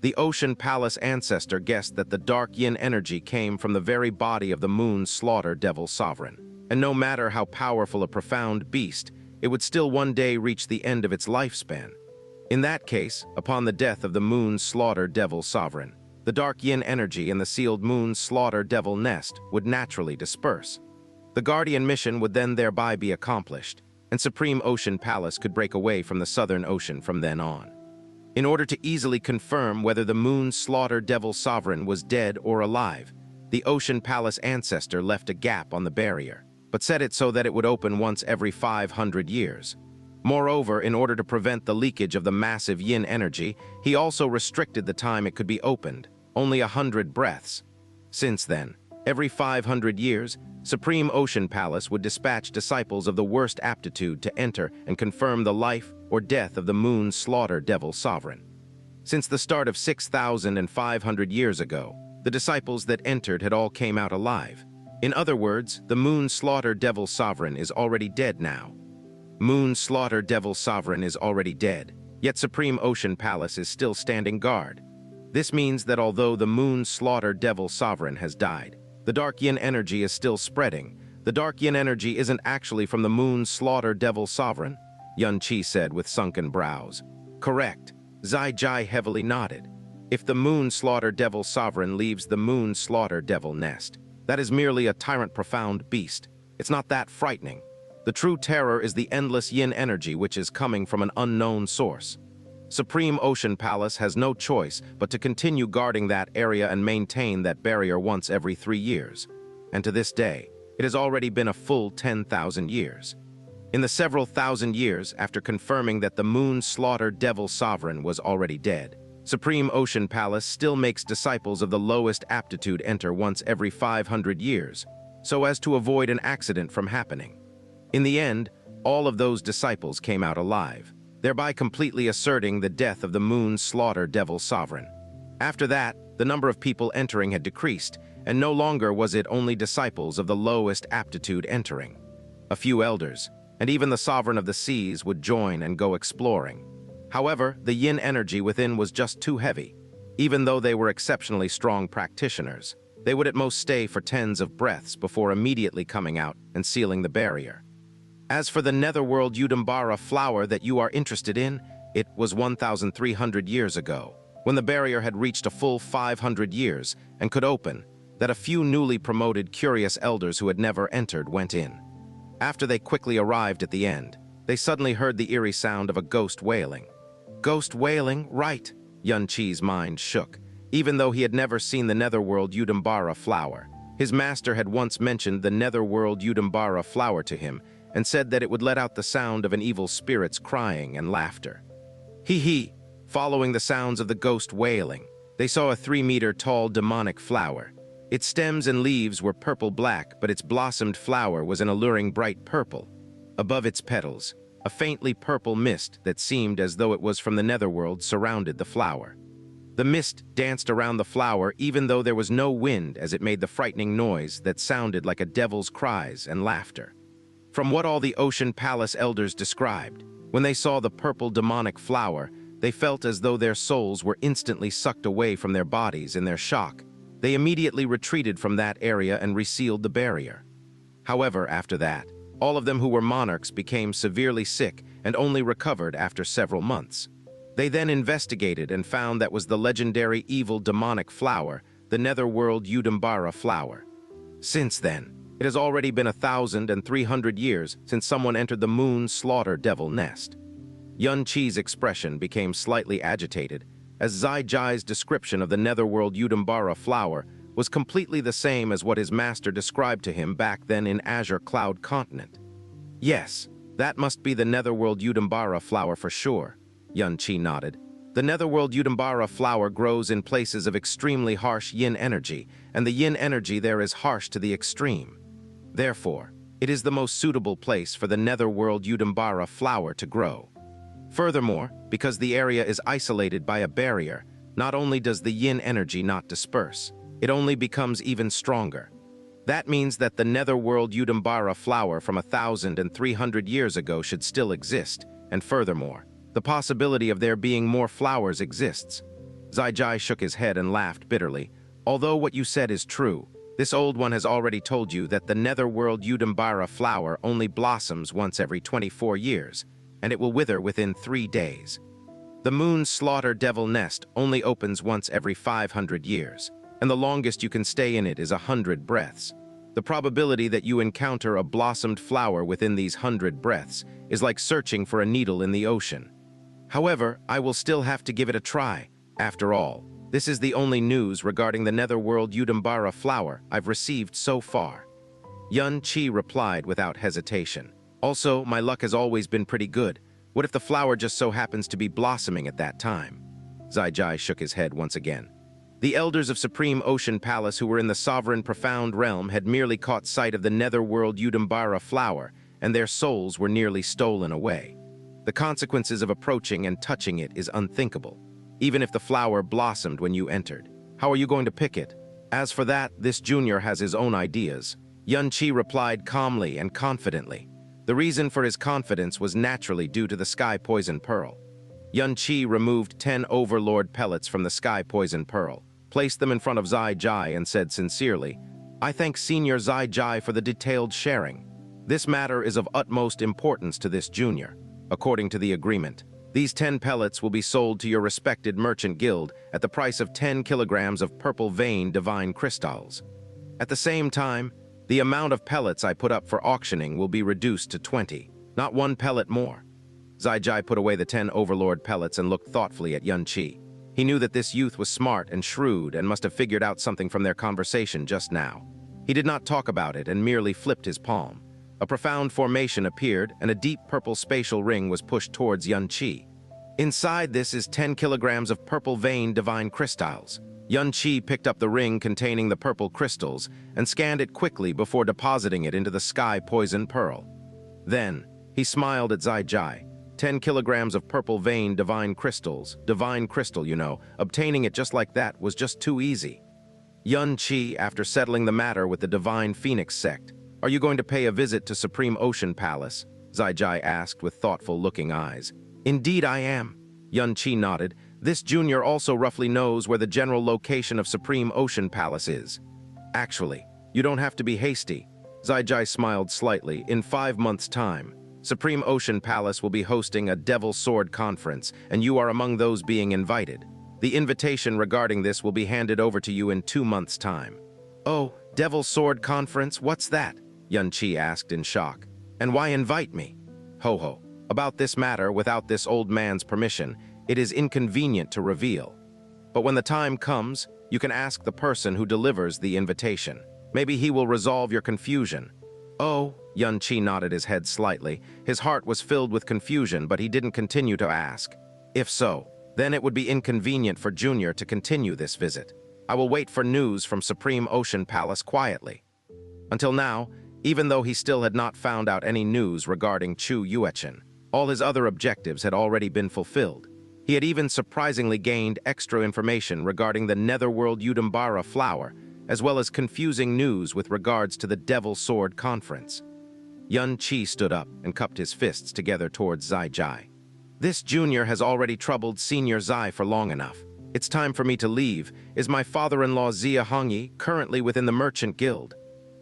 The Ocean Palace ancestor guessed that the dark yin energy came from the very body of the Moon's Slaughter Devil Sovereign. And no matter how powerful a profound beast, it would still one day reach the end of its lifespan. In that case, upon the death of the Moon's Slaughter Devil Sovereign, the dark yin energy in the sealed Moon's Slaughter Devil nest would naturally disperse. The Guardian mission would then thereby be accomplished, and Supreme Ocean Palace could break away from the Southern Ocean from then on. In order to easily confirm whether the Moon's Slaughter Devil Sovereign was dead or alive, the Ocean Palace ancestor left a gap on the barrier, but set it so that it would open once every 500 years. Moreover, in order to prevent the leakage of the massive yin energy, he also restricted the time it could be opened, only 100 breaths. Since then, every 500 years, Supreme Ocean Palace would dispatch disciples of the worst aptitude to enter and confirm the life or death of the Moon's Slaughter Devil Sovereign. Since the start of 6,500 years ago, the disciples that entered had all came out alive. In other words, the Moon's Slaughter Devil Sovereign is already dead now. Moon's Slaughter Devil Sovereign is already dead, yet Supreme Ocean Palace is still standing guard. This means that although the Moon's Slaughter Devil Sovereign has died, the dark yin energy is still spreading. The dark yin energy isn't actually from the Moon's Slaughter Devil Sovereign, Xianxia said with sunken brows. Correct. Zai Jai heavily nodded. If the Moon's Slaughter Devil Sovereign leaves the Moon's Slaughter Devil nest, that is merely a tyrant profound beast. It's not that frightening. The true terror is the endless yin energy which is coming from an unknown source. Supreme Ocean Palace has no choice but to continue guarding that area and maintain that barrier once every 3 years. And to this day, it has already been a full 10,000 years. In the several thousand years after confirming that the Moon's Slaughter Devil Sovereign was already dead, Supreme Ocean Palace still makes disciples of the lowest aptitude enter once every 500 years, so as to avoid an accident from happening. In the end, all of those disciples came out alive, thereby completely asserting the death of the Moon's Slaughter Devil Sovereign. After that, the number of people entering had decreased, and no longer was it only disciples of the lowest aptitude entering. A few elders, and even the Sovereign of the Seas would join and go exploring. However, the yin energy within was just too heavy. Even though they were exceptionally strong practitioners, they would at most stay for tens of breaths before immediately coming out and sealing the barrier. As for the netherworld Yudambara flower that you are interested in, it was 1,300 years ago, when the barrier had reached a full 500 years and could open, that a few newly promoted curious elders who had never entered went in. After they quickly arrived at the end, they suddenly heard the eerie sound of a ghost wailing. Ghost wailing, right? Xianxia's mind shook. Even though he had never seen the netherworld Yudambara flower, his master had once mentioned the netherworld Yudambara flower to him and said that it would let out the sound of an evil spirit's crying and laughter. Hee. Following the sounds of the ghost wailing, they saw a 3-meter-tall demonic flower. Its stems and leaves were purple-black, but its blossomed flower was an alluring bright purple. Above its petals, a faintly purple mist that seemed as though it was from the netherworld surrounded the flower. The mist danced around the flower even though there was no wind, as it made the frightening noise that sounded like a devil's cries and laughter. From what all the Ocean Palace elders described, when they saw the purple demonic flower, they felt as though their souls were instantly sucked away from their bodies in their shock. They immediately retreated from that area and resealed the barrier. However, after that, all of them who were monarchs became severely sick and only recovered after several months. They then investigated and found that was the legendary evil demonic flower, the netherworld Yudambara flower. Since then, it has already been 1,300 years since someone entered the moon's slaughter devil nest. Xianxi's expression became slightly agitated, as Xiaojai's description of the netherworld Yudambara flower was completely the same as what his master described to him back then in Azure Cloud Continent. Yes, that must be the netherworld Yudambara flower for sure, Xianxi nodded. The netherworld Yudambara flower grows in places of extremely harsh yin energy, and the yin energy there is harsh to the extreme. Therefore, it is the most suitable place for the netherworld Yudambara flower to grow. Furthermore, because the area is isolated by a barrier, not only does the yin energy not disperse, it only becomes even stronger. That means that the netherworld Yudambara flower from 1,300 years ago should still exist, and furthermore, the possibility of there being more flowers exists. Xiaojai shook his head and laughed bitterly. Although what you said is true, this old one has already told you that the netherworld Yudambara flower only blossoms once every 24 years, and it will wither within 3 days. The moon's slaughter devil nest only opens once every 500 years, and the longest you can stay in it is 100 breaths. The probability that you encounter a blossomed flower within these 100 breaths is like searching for a needle in the ocean. However, I will still have to give it a try. After all, this is the only news regarding the netherworld Yudambara flower I've received so far. Xianxi replied without hesitation. Also, my luck has always been pretty good. What if the flower just so happens to be blossoming at that time? Xiaojai shook his head once again. The elders of Supreme Ocean Palace who were in the sovereign profound realm had merely caught sight of the netherworld Yudambara flower, and their souls were nearly stolen away. The consequences of approaching and touching it is unthinkable. Even if the flower blossomed when you entered, how are you going to pick it? As for that, this junior has his own ideas. Xianxi replied calmly and confidently. The reason for his confidence was naturally due to the sky poison pearl. Xianxi removed 10 overlord pellets from the sky poison pearl, placed them in front of Xiaojai and said sincerely, I thank Senior Xiaojai for the detailed sharing. This matter is of utmost importance to this junior. According to the agreement, these 10 pellets will be sold to your respected merchant guild at the price of 10 kilograms of purple vein divine crystals. At the same time, the amount of pellets I put up for auctioning will be reduced to 20, not 1 pellet more. Xiaojai put away the 10 overlord pellets and looked thoughtfully at Xianxi. He knew that this youth was smart and shrewd and must have figured out something from their conversation just now. He did not talk about it and merely flipped his palm. A profound formation appeared, and a deep purple spatial ring was pushed towards Xianxi. Inside this is 10 kilograms of purple vein divine crystals. Xianxi picked up the ring containing the purple crystals and scanned it quickly before depositing it into the sky poison pearl. Then, he smiled at Xiaojai. 10 kilograms of purple vein divine crystals. Divine crystal, you know. Obtaining it just like that was just too easy. Xianxi, after settling the matter with the Divine Phoenix sect, are you going to pay a visit to Supreme Ocean Palace? Xiaojai asked with thoughtful-looking eyes. Indeed I am. Xianxi nodded. This junior also roughly knows where the general location of Supreme Ocean Palace is. Actually, you don't have to be hasty. Xiaojai smiled slightly. In 5 months' time, Supreme Ocean Palace will be hosting a Devil Sword Conference, and you are among those being invited. The invitation regarding this will be handed over to you in 2 months' time. Oh, Devil Sword Conference, what's that? Xianxi asked in shock. And why invite me? Ho-ho. About this matter, without this old man's permission, it is inconvenient to reveal. But when the time comes, you can ask the person who delivers the invitation. Maybe he will resolve your confusion. Oh, Xianxi nodded his head slightly. His heart was filled with confusion, but he didn't continue to ask. If so, then it would be inconvenient for Junior to continue this visit. I will wait for news from Supreme Ocean Palace quietly. Until now, even though he still had not found out any news regarding Fen Juechen, all his other objectives had already been fulfilled. He had even surprisingly gained extra information regarding the Netherworld Udambara flower, as well as confusing news with regards to the Devil Sword Conference. Xianxia stood up and cupped his fists together towards Zai. This junior has already troubled Senior Zai for long enough. It's time for me to leave. Is my father-in-law Xiaohongyi currently within the Merchant Guild?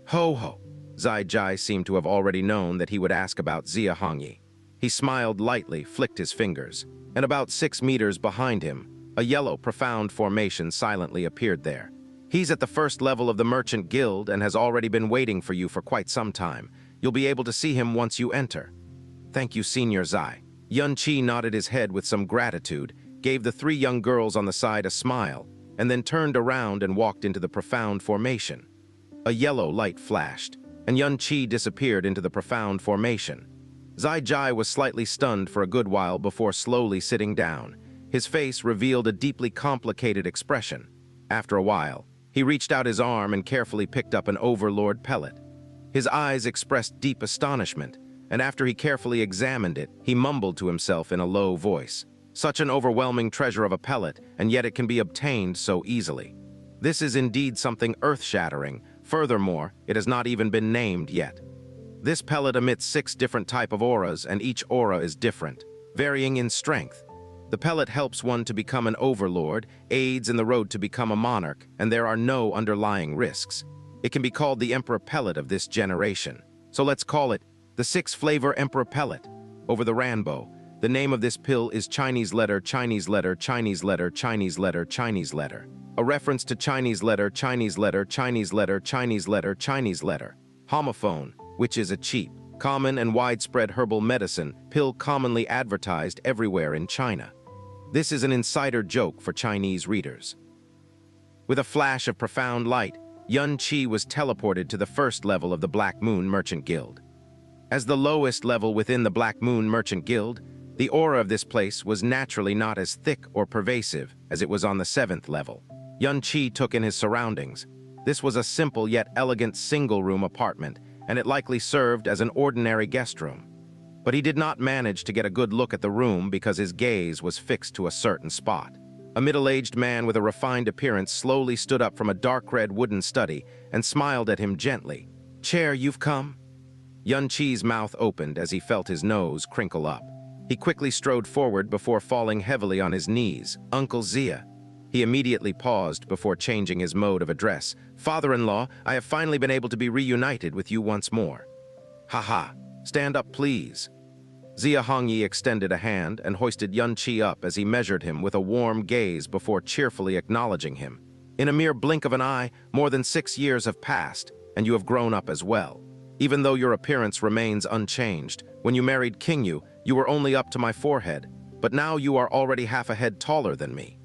Ho ho. Zai seemed to have already known that he would ask about Xiaohongyi. He smiled lightly, flicked his fingers, and about 6 meters behind him, a yellow, profound formation silently appeared there. He's at the first level of the Merchant Guild and has already been waiting for you for quite some time. You'll be able to see him once you enter. Thank you, Senior Zai. Xianxia nodded his head with some gratitude, gave the 3 young girls on the side a smile, and then turned around and walked into the profound formation. A yellow light flashed, and Xianxia disappeared into the profound formation. Zai was slightly stunned for a good while before slowly sitting down. His face revealed a deeply complicated expression. After a while, he reached out his arm and carefully picked up an Overlord pellet. His eyes expressed deep astonishment, and after he carefully examined it, he mumbled to himself in a low voice. Such an overwhelming treasure of a pellet, and yet it can be obtained so easily. This is indeed something earth-shattering. Furthermore, it has not even been named yet. This pellet emits 6 different types of auras, and each aura is different, varying in strength. The pellet helps one to become an overlord, aids in the road to become a monarch, and there are no underlying risks. It can be called the Emperor Pellet of this generation. So let's call it the 6-flavor Emperor Pellet. Over the rainbow, the name of this pill is Chinese letter, Chinese letter, Chinese letter, Chinese letter, Chinese letter. A reference to Chinese letter, Chinese letter, Chinese letter, Chinese letter, Chinese letter. Homophone, which is a cheap, common and widespread herbal medicine pill commonly advertised everywhere in China. This is an insider joke for Chinese readers. With a flash of profound light, Xianxia was teleported to the first level of the Black Moon Merchant Guild. As the lowest level within the Black Moon Merchant Guild, the aura of this place was naturally not as thick or pervasive as it was on the 7th level. Xianxia took in his surroundings. This was a simple yet elegant single-room apartment, and it likely served as an ordinary guest room. But he did not manage to get a good look at the room because his gaze was fixed to a certain spot. A middle-aged man with a refined appearance slowly stood up from a dark red wooden study and smiled at him gently. "Chair, you've come?" Xianxia's mouth opened as he felt his nose crinkle up. He quickly strode forward before falling heavily on his knees. "Uncle Xia." He immediately paused before changing his mode of address. "Father-in-law, I have finally been able to be reunited with you once more." "Haha, stand up please." Xiaohongyi extended a hand and hoisted Xianxia up as he measured him with a warm gaze before cheerfully acknowledging him. "In a mere blink of an eye, more than 6 years have passed, and you have grown up as well. Even though your appearance remains unchanged, when you married Qingyu, you were only up to my forehead, but now you are already half a head taller than me."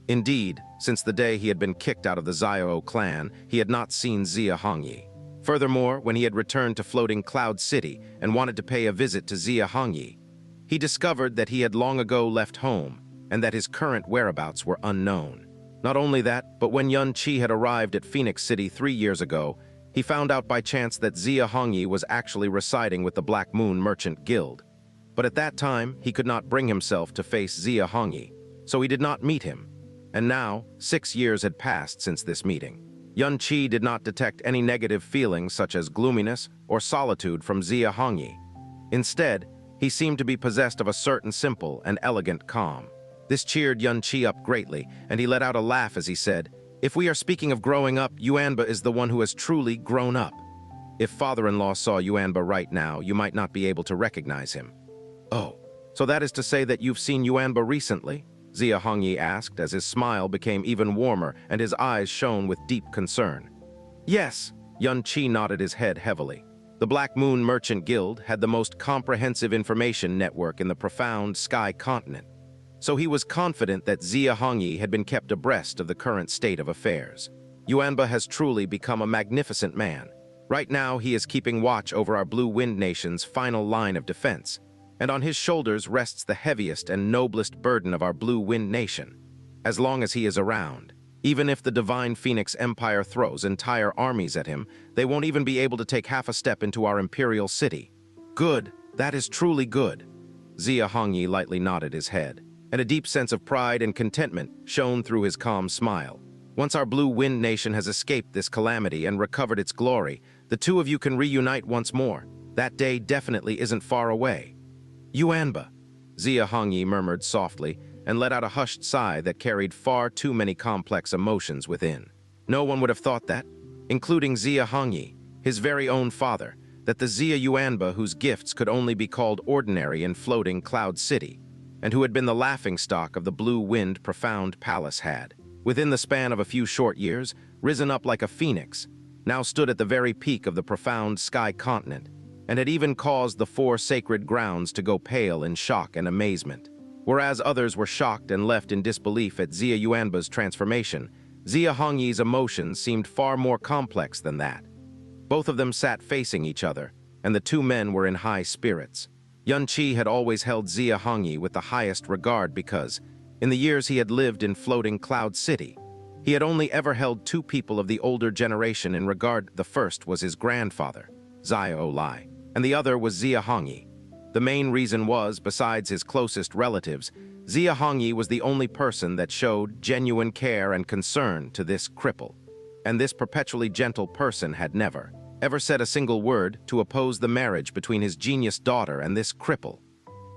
Indeed, since the day he had been kicked out of the Xiao clan, he had not seen Xiaohongyi. Furthermore, when he had returned to Floating Cloud City and wanted to pay a visit to Xiaohongyi, he discovered that he had long ago left home and that his current whereabouts were unknown. Not only that, but when Xianxia had arrived at Phoenix City 3 years ago, he found out by chance that Xiaohongyi was actually residing with the Black Moon Merchant Guild. But at that time, he could not bring himself to face Xiaohongyi, so he did not meet him. And now, 6 years had passed since this meeting. Xianxia did not detect any negative feelings such as gloominess or solitude from Xiaohongyi. Instead, he seemed to be possessed of a certain simple and elegant calm. This cheered Xianxia up greatly, and he let out a laugh as he said, "If we are speaking of growing up, Yuanba is the one who has truly grown up. If father-in-law saw Yuanba right now, you might not be able to recognize him." "Oh, so that is to say that you've seen Yuanba recently?" Xiaohongyi asked as his smile became even warmer and his eyes shone with deep concern. "Yes," Xianxia nodded his head heavily. The Black Moon Merchant Guild had the most comprehensive information network in the profound Sky Continent, so he was confident that Xiaohongyi had been kept abreast of the current state of affairs. Yuanba has truly become a magnificent man. Right now, he is keeping watch over our Blue Wind Nation's final line of defense, and on his shoulders rests the heaviest and noblest burden of our Blue Wind Nation. As long as he is around, even if the Divine Phoenix Empire throws entire armies at him, they won't even be able to take half a step into our imperial city. "Good, that is truly good." Xiaohongyi lightly nodded his head. and a deep sense of pride and contentment shone through his calm smile. Once our Blue Wind Nation has escaped this calamity and recovered its glory, the two of you can reunite once more. That day definitely isn't far away. Yuanba, Xia Hongyi murmured softly and let out a hushed sigh that carried far too many complex emotions within. No one would have thought that, including Xia Hongyi, his very own father, that the Xia Yuanba whose gifts could only be called ordinary in floating Cloud City, and who had been the laughingstock of the Blue Wind Profound Palace had, within the span of a few short years, risen up like a phoenix, now stood at the very peak of the profound sky continent, and had even caused the four sacred grounds to go pale in shock and amazement. Whereas others were shocked and left in disbelief at Xia Yuanba's transformation, Xia Hongyi's emotions seemed far more complex than that. Both of them sat facing each other, and the two men were in high spirits. Yunqi had always held Xia Hongyi with the highest regard because, in the years he had lived in floating Cloud City, he had only ever held two people of the older generation in regard. The first was his grandfather, Xiao Lingxi, and the other was Xia Hongyi. The main reason was, besides his closest relatives, Xia Hongyi was the only person that showed genuine care and concern to this cripple, and this perpetually gentle person had never, ever said a single word to oppose the marriage between his genius daughter and this cripple.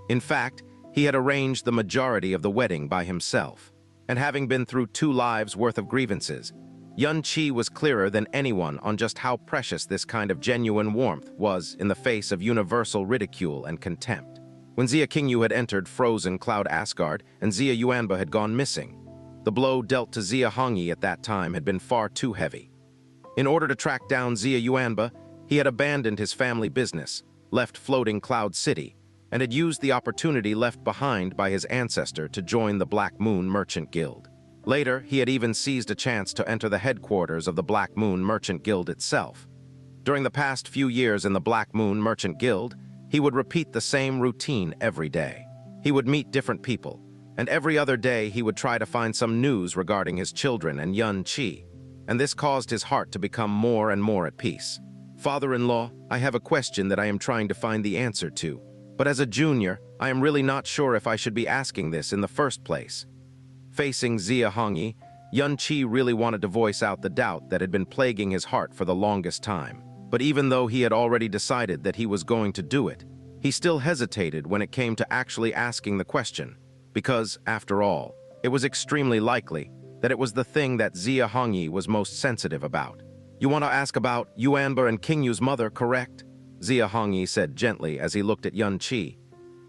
In fact, he had arranged the majority of the wedding by himself, and having been through 2 lives' worth of grievances, Yunqi was clearer than anyone on just how precious this kind of genuine warmth was in the face of universal ridicule and contempt. When Xia Qingyu had entered frozen Cloud Asgard and Xia Yuanba had gone missing, the blow dealt to Xia Hongyi at that time had been far too heavy. In order to track down Xia Yuanba, he had abandoned his family business, left floating Cloud City, and had used the opportunity left behind by his ancestor to join the Black Moon Merchant Guild. Later, he had even seized a chance to enter the headquarters of the Black Moon Merchant Guild itself. During the past few years in the Black Moon Merchant Guild, he would repeat the same routine every day. He would meet different people, and every other day he would try to find some news regarding his children and Yunqi, and this caused his heart to become more and more at peace. Father-in-law, I have a question that I am trying to find the answer to, but as a junior, I am really not sure if I should be asking this in the first place. Facing Xia Hongyi, Yunqi really wanted to voice out the doubt that had been plaguing his heart for the longest time. But even though he had already decided that he was going to do it, he still hesitated when it came to actually asking the question, because, after all, it was extremely likely that it was the thing that Xia Hongyi was most sensitive about. You want to ask about Yuanba and Qingyu's mother, correct? Xia Hongyi said gently as he looked at Yunqi.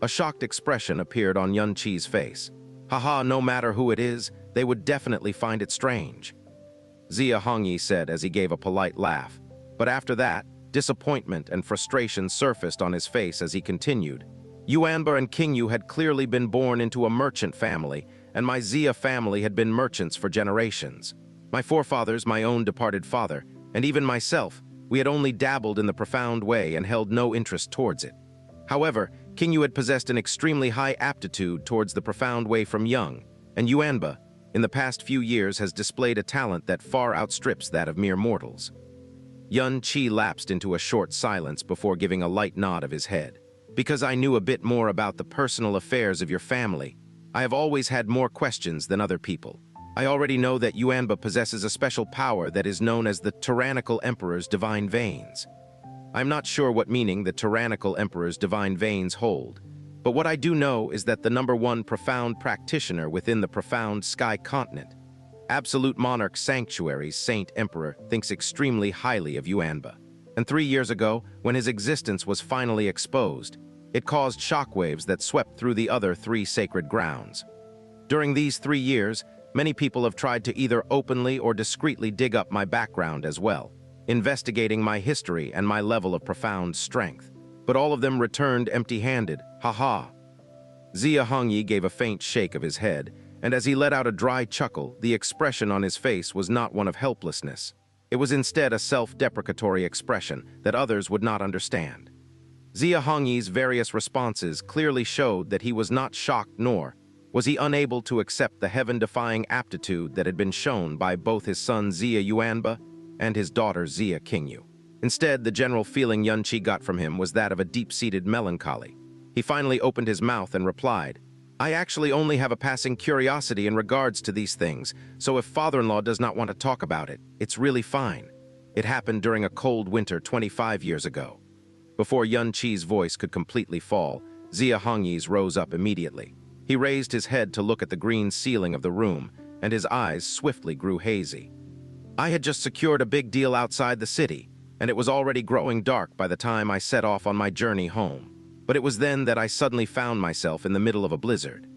A shocked expression appeared on Yunqi's face. Haha, no matter who it is, they would definitely find it strange. Xia Hongyi said as he gave a polite laugh. But after that, disappointment and frustration surfaced on his face as he continued. Yuanba and Qingyu had clearly been born into a merchant family, and my Xia family had been merchants for generations. My forefathers, my own departed father, and even myself, we had only dabbled in the profound way and held no interest towards it. However, Qingyu had possessed an extremely high aptitude towards the profound way from young, and Yuanba, in the past few years, has displayed a talent that far outstrips that of mere mortals. Yunqi lapsed into a short silence before giving a light nod of his head. Because I knew a bit more about the personal affairs of your family, I have always had more questions than other people. I already know that Yuanba possesses a special power that is known as the Tyrannical Emperor's Divine Veins. I'm not sure what meaning the Tyrannical Emperor's Divine Veins hold, but what I do know is that the #1 profound practitioner within the profound sky continent, Absolute Monarch Sanctuary's Saint Emperor, thinks extremely highly of Yuanba. And 3 years ago, when his existence was finally exposed, it caused shockwaves that swept through the other 3 sacred grounds. During these 3 years, many people have tried to either openly or discreetly dig up my background as well, investigating my history and my level of profound strength. But all of them returned empty-handed, haha. Xia Hongyi gave a faint shake of his head, and as he let out a dry chuckle, the expression on his face was not one of helplessness. It was instead a self-deprecatory expression that others would not understand. Xia Hongyi's various responses clearly showed that he was not shocked nor was he unable to accept the heaven-defying aptitude that had been shown by both his son Xia Yuanba and his daughter Xia Qingyu. Instead, the general feeling Yunqi got from him was that of a deep-seated melancholy. He finally opened his mouth and replied, I actually only have a passing curiosity in regards to these things, so if father-in-law does not want to talk about it, it's really fine. It happened during a cold winter 25 years ago. Before Yun Qi's voice could completely fall, Xia Hongyi's rose up immediately. He raised his head to look at the green ceiling of the room, and his eyes swiftly grew hazy. I had just secured a big deal outside the city, and it was already growing dark by the time I set off on my journey home. But it was then that I suddenly found myself in the middle of a blizzard.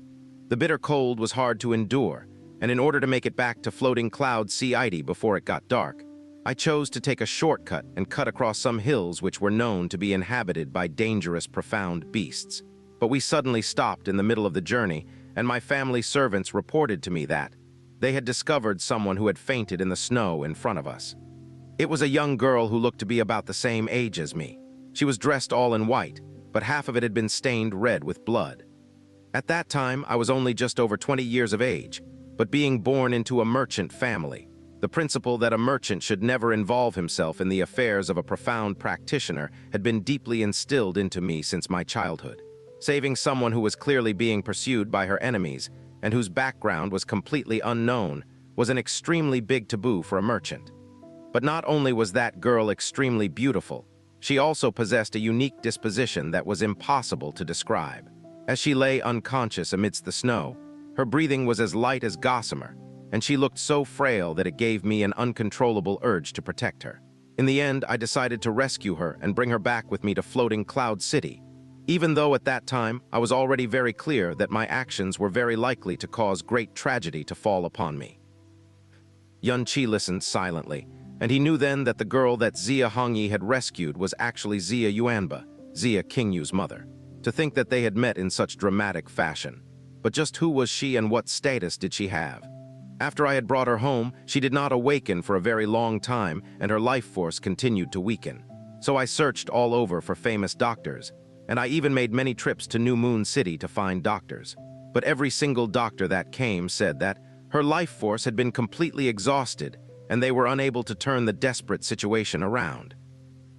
The bitter cold was hard to endure, and in order to make it back to floating cloud Sea before it got dark, I chose to take a shortcut and cut across some hills which were known to be inhabited by dangerous, profound beasts. But we suddenly stopped in the middle of the journey, and my family servants reported to me that they had discovered someone who had fainted in the snow in front of us. It was a young girl who looked to be about the same age as me. She was dressed all in white, but half of it had been stained red with blood. At that time, I was only just over 20 years of age, but being born into a merchant family, the principle that a merchant should never involve himself in the affairs of a profound practitioner had been deeply instilled into me since my childhood. Saving someone who was clearly being pursued by her enemies and whose background was completely unknown was an extremely big taboo for a merchant. But not only was that girl extremely beautiful, she also possessed a unique disposition that was impossible to describe. As she lay unconscious amidst the snow, her breathing was as light as gossamer, and she looked so frail that it gave me an uncontrollable urge to protect her. In the end, I decided to rescue her and bring her back with me to Floating Cloud City, even though at that time I was already very clear that my actions were very likely to cause great tragedy to fall upon me. Yun Qi listened silently, and he knew then that the girl that Xia Hongyi had rescued was actually Xia Yuanba, Xia Qingyu's mother. To think that they had met in such dramatic fashion. But just who was she and what status did she have? After I had brought her home, she did not awaken for a very long time, and her life force continued to weaken. So I searched all over for famous doctors, and I even made many trips to New Moon City to find doctors. But every single doctor that came said that her life force had been completely exhausted, and they were unable to turn the desperate situation around.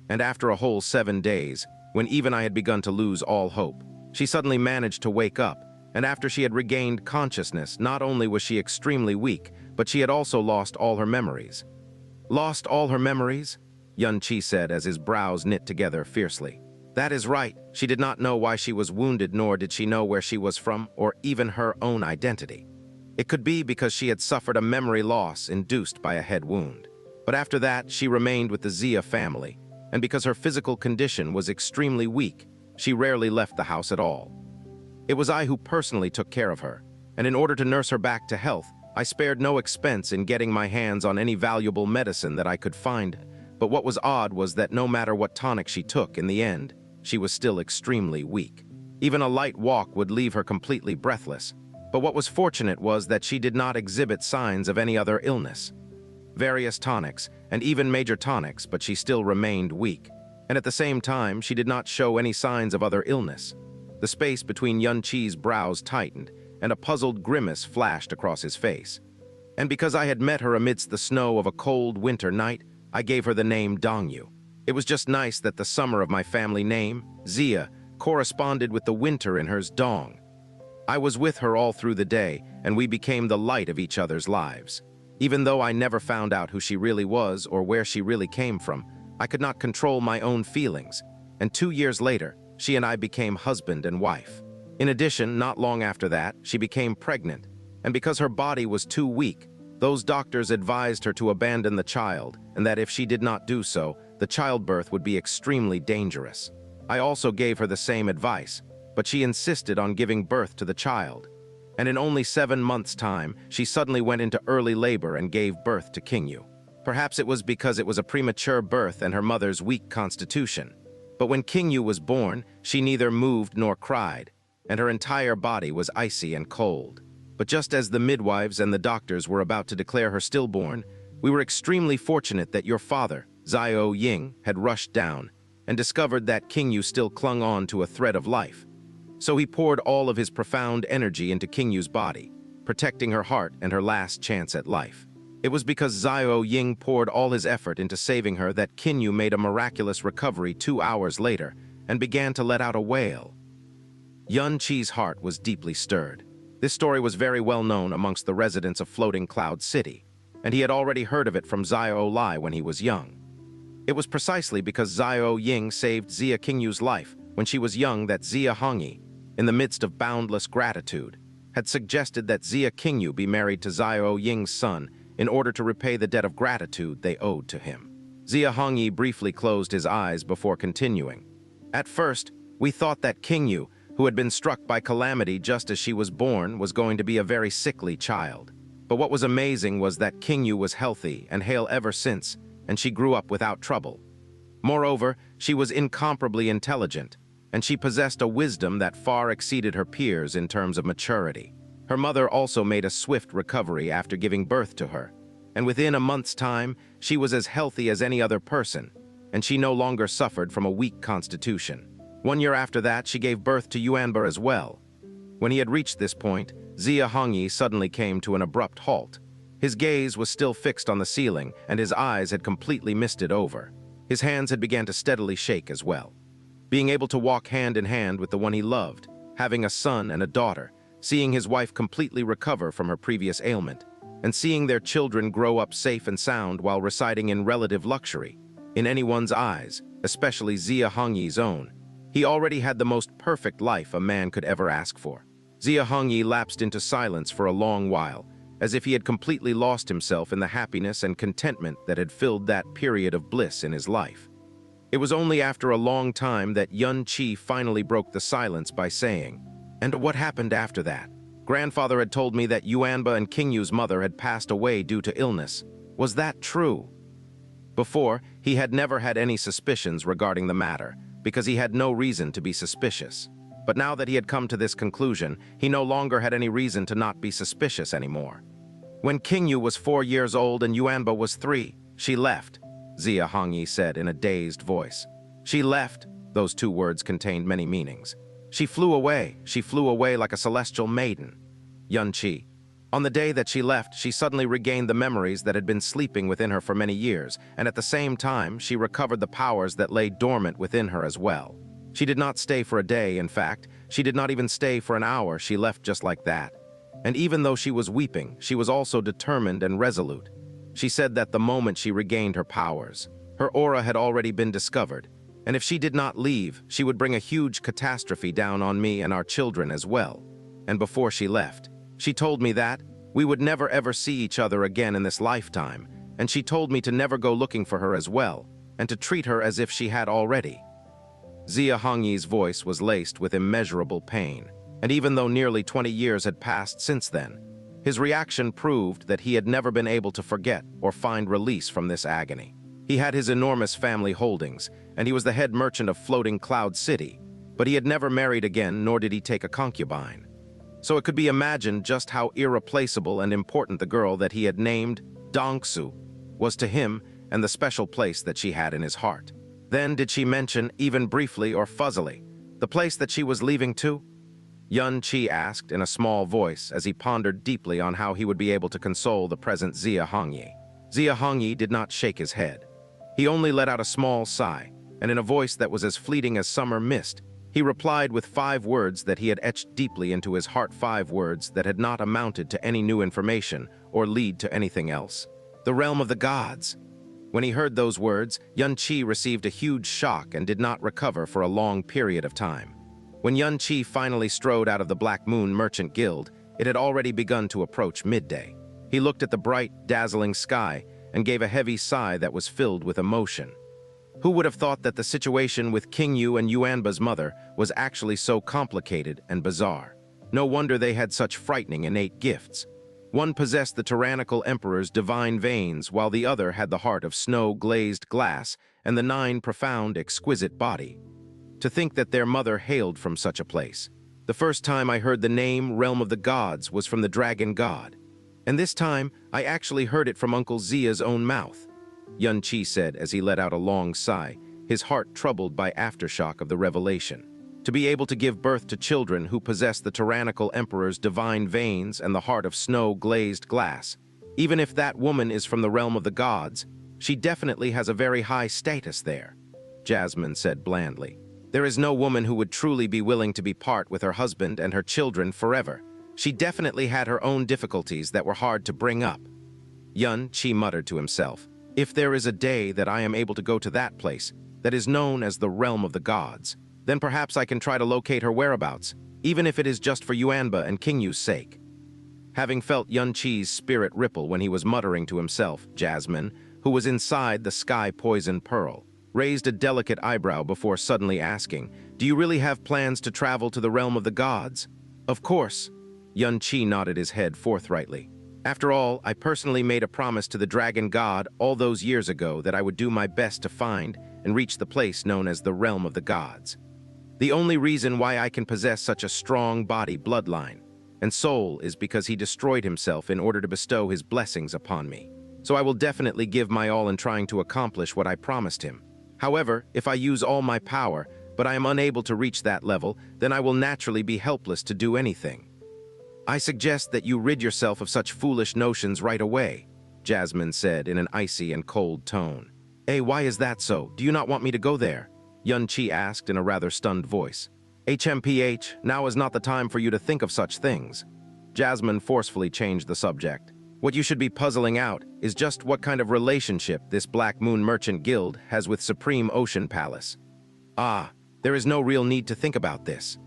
And after a whole 7 days, when even I had begun to lose all hope, she suddenly managed to wake up, and after she had regained consciousness, not only was she extremely weak, but she had also lost all her memories. Lost all her memories? Yun Qi said as his brows knit together fiercely. That is right, she did not know why she was wounded, nor did she know where she was from, or even her own identity. It could be because she had suffered a memory loss induced by a head wound. But after that, she remained with the Xia family, and because her physical condition was extremely weak, she rarely left the house at all. It was I who personally took care of her, and in order to nurse her back to health, I spared no expense in getting my hands on any valuable medicine that I could find. But what was odd was that no matter what tonic she took, in the end, she was still extremely weak. Even a light walk would leave her completely breathless. But what was fortunate was that she did not exhibit signs of any other illness. Various tonics, and even major tonics, but she still remained weak. And at the same time, she did not show any signs of other illness. The space between Yun Qi's brows tightened, and a puzzled grimace flashed across his face. And because I had met her amidst the snow of a cold winter night, I gave her the name Dongyu. It was just nice that the summer of my family name, Xia, corresponded with the winter in hers Dong. I was with her all through the day, and we became the light of each other's lives. Even though I never found out who she really was or where she really came from, I could not control my own feelings, and 2 years later, she and I became husband and wife. In addition, not long after that, she became pregnant, and because her body was too weak, those doctors advised her to abandon the child, and that if she did not do so, the childbirth would be extremely dangerous. I also gave her the same advice, but she insisted on giving birth to the child. And in only 7 months' time, she suddenly went into early labor and gave birth to Qingyu. Perhaps it was because it was a premature birth and her mother's weak constitution. But when Qingyu was born, she neither moved nor cried, and her entire body was icy and cold. But just as the midwives and the doctors were about to declare her stillborn, we were extremely fortunate that your father, Xiao Ying, had rushed down and discovered that Qingyu still clung on to a thread of life. So he poured all of his profound energy into Qingyu's body, protecting her heart and her last chance at life. It was because Xiao Ying poured all his effort into saving her that Qingyu made a miraculous recovery 2 hours later and began to let out a wail. Xianxi's heart was deeply stirred. This story was very well known amongst the residents of Floating Cloud City, and he had already heard of it from Xiao Li when he was young. It was precisely because Xiao Ying saved Xia Qingyu's life when she was young that Xia Hongyi, in the midst of boundless gratitude, had suggested that Xia Qingyu be married to Xiao Ying's son in order to repay the debt of gratitude they owed to him. Xia Hongyi briefly closed his eyes before continuing. At first, we thought that Qingyu, who had been struck by calamity just as she was born, was going to be a very sickly child. But what was amazing was that Qingyu was healthy and hale ever since, and she grew up without trouble. Moreover, she was incomparably intelligent, and she possessed a wisdom that far exceeded her peers in terms of maturity. Her mother also made a swift recovery after giving birth to her, and within a month's time, she was as healthy as any other person, and she no longer suffered from a weak constitution. 1 year after that, she gave birth to Yuanba as well. When he had reached this point, Xia Hongyi suddenly came to an abrupt halt. His gaze was still fixed on the ceiling, and his eyes had completely misted over. His hands had begun to steadily shake as well. Being able to walk hand in hand with the one he loved, having a son and a daughter, seeing his wife completely recover from her previous ailment, and seeing their children grow up safe and sound while residing in relative luxury, in anyone's eyes, especially Xia Hongyi's own, he already had the most perfect life a man could ever ask for. Xia Hongyi lapsed into silence for a long while, as if he had completely lost himself in the happiness and contentment that had filled that period of bliss in his life. It was only after a long time that Xianxia finally broke the silence by saying, "And what happened after that? Grandfather had told me that Yuanba and Qingyu's mother had passed away due to illness. Was that true?" Before, he had never had any suspicions regarding the matter, because he had no reason to be suspicious. But now that he had come to this conclusion, he no longer had any reason to not be suspicious anymore. When Qingyu was 4 years old and Yuanba was 3, she left, Xia Hongyi said in a dazed voice. She left. Those 2 words contained many meanings. She flew away like a celestial maiden. Xianxia. On the day that she left, she suddenly regained the memories that had been sleeping within her for many years, and at the same time, she recovered the powers that lay dormant within her as well. She did not stay for a day, in fact, she did not even stay for an hour, she left just like that. And even though she was weeping, she was also determined and resolute. She said that the moment she regained her powers, her aura had already been discovered, and if she did not leave, she would bring a huge catastrophe down on me and our children as well. And before she left, she told me that we would never ever see each other again in this lifetime, and she told me to never go looking for her as well, and to treat her as if she had already. Xia Hongyi's voice was laced with immeasurable pain, and even though nearly 20 years had passed since then, his reaction proved that he had never been able to forget or find release from this agony. He had his enormous family holdings, and he was the head merchant of Floating Cloud City, but he had never married again, nor did he take a concubine. So it could be imagined just how irreplaceable and important the girl that he had named Dongsu was to him and the special place that she had in his heart. Then did she mention, even briefly or fuzzily, the place that she was leaving to? Xianxia asked in a small voice as he pondered deeply on how he would be able to console the present Xia Hongyi. Xia Hongyi did not shake his head. He only let out a small sigh, and in a voice that was as fleeting as summer mist, he replied with 5 words that he had etched deeply into his heart, 5 words that had not amounted to any new information or lead to anything else. The realm of the gods. When he heard those words, Xianxia received a huge shock and did not recover for a long period of time. When Xianxia finally strode out of the Black Moon Merchant Guild, it had already begun to approach midday. He looked at the bright, dazzling sky and gave a heavy sigh that was filled with emotion. Who would have thought that the situation with Qingyu and Yuanba's mother was actually so complicated and bizarre? No wonder they had such frightening innate gifts. One possessed the tyrannical emperor's divine veins, while the other had the heart of snow-glazed glass and the 9 profound, exquisite body. To think that their mother hailed from such a place. The first time I heard the name Realm of the Gods was from the Dragon God. And this time, I actually heard it from Uncle Xia's own mouth. Xianxia said as he let out a long sigh, his heart troubled by aftershock of the revelation. To be able to give birth to children who possess the tyrannical emperor's divine veins and the heart of snow-glazed glass, even if that woman is from the realm of the gods, she definitely has a very high status there, Jasmine said blandly. There is no woman who would truly be willing to be part with her husband and her children forever. She definitely had her own difficulties that were hard to bring up. Xianxia muttered to himself, "If there is a day that I am able to go to that place, that is known as the realm of the gods, then perhaps I can try to locate her whereabouts, even if it is just for Yuanba and King Yu's sake." Having felt Xianxia's spirit ripple when he was muttering to himself, Jasmine, who was inside the sky poison pearl, raised a delicate eyebrow before suddenly asking, "Do you really have plans to travel to the realm of the gods?" "Of course." Xianxia nodded his head forthrightly. "After all, I personally made a promise to the dragon god all those years ago that I would do my best to find and reach the place known as the realm of the gods. The only reason why I can possess such a strong body bloodline and soul is because he destroyed himself in order to bestow his blessings upon me. So I will definitely give my all in trying to accomplish what I promised him. However, if I use all my power, but I am unable to reach that level, then I will naturally be helpless to do anything. I suggest that you rid yourself of such foolish notions right away," Jasmine said in an icy and cold tone. Why is that so? Do you not want me to go there?" Xianxia asked in a rather stunned voice. "HMPH, now is not the time for you to think of such things." Jasmine forcefully changed the subject. "What you should be puzzling out is just what kind of relationship this Black Moon Merchant Guild has with Supreme Ocean Palace." "Ah, there is no real need to think about this,"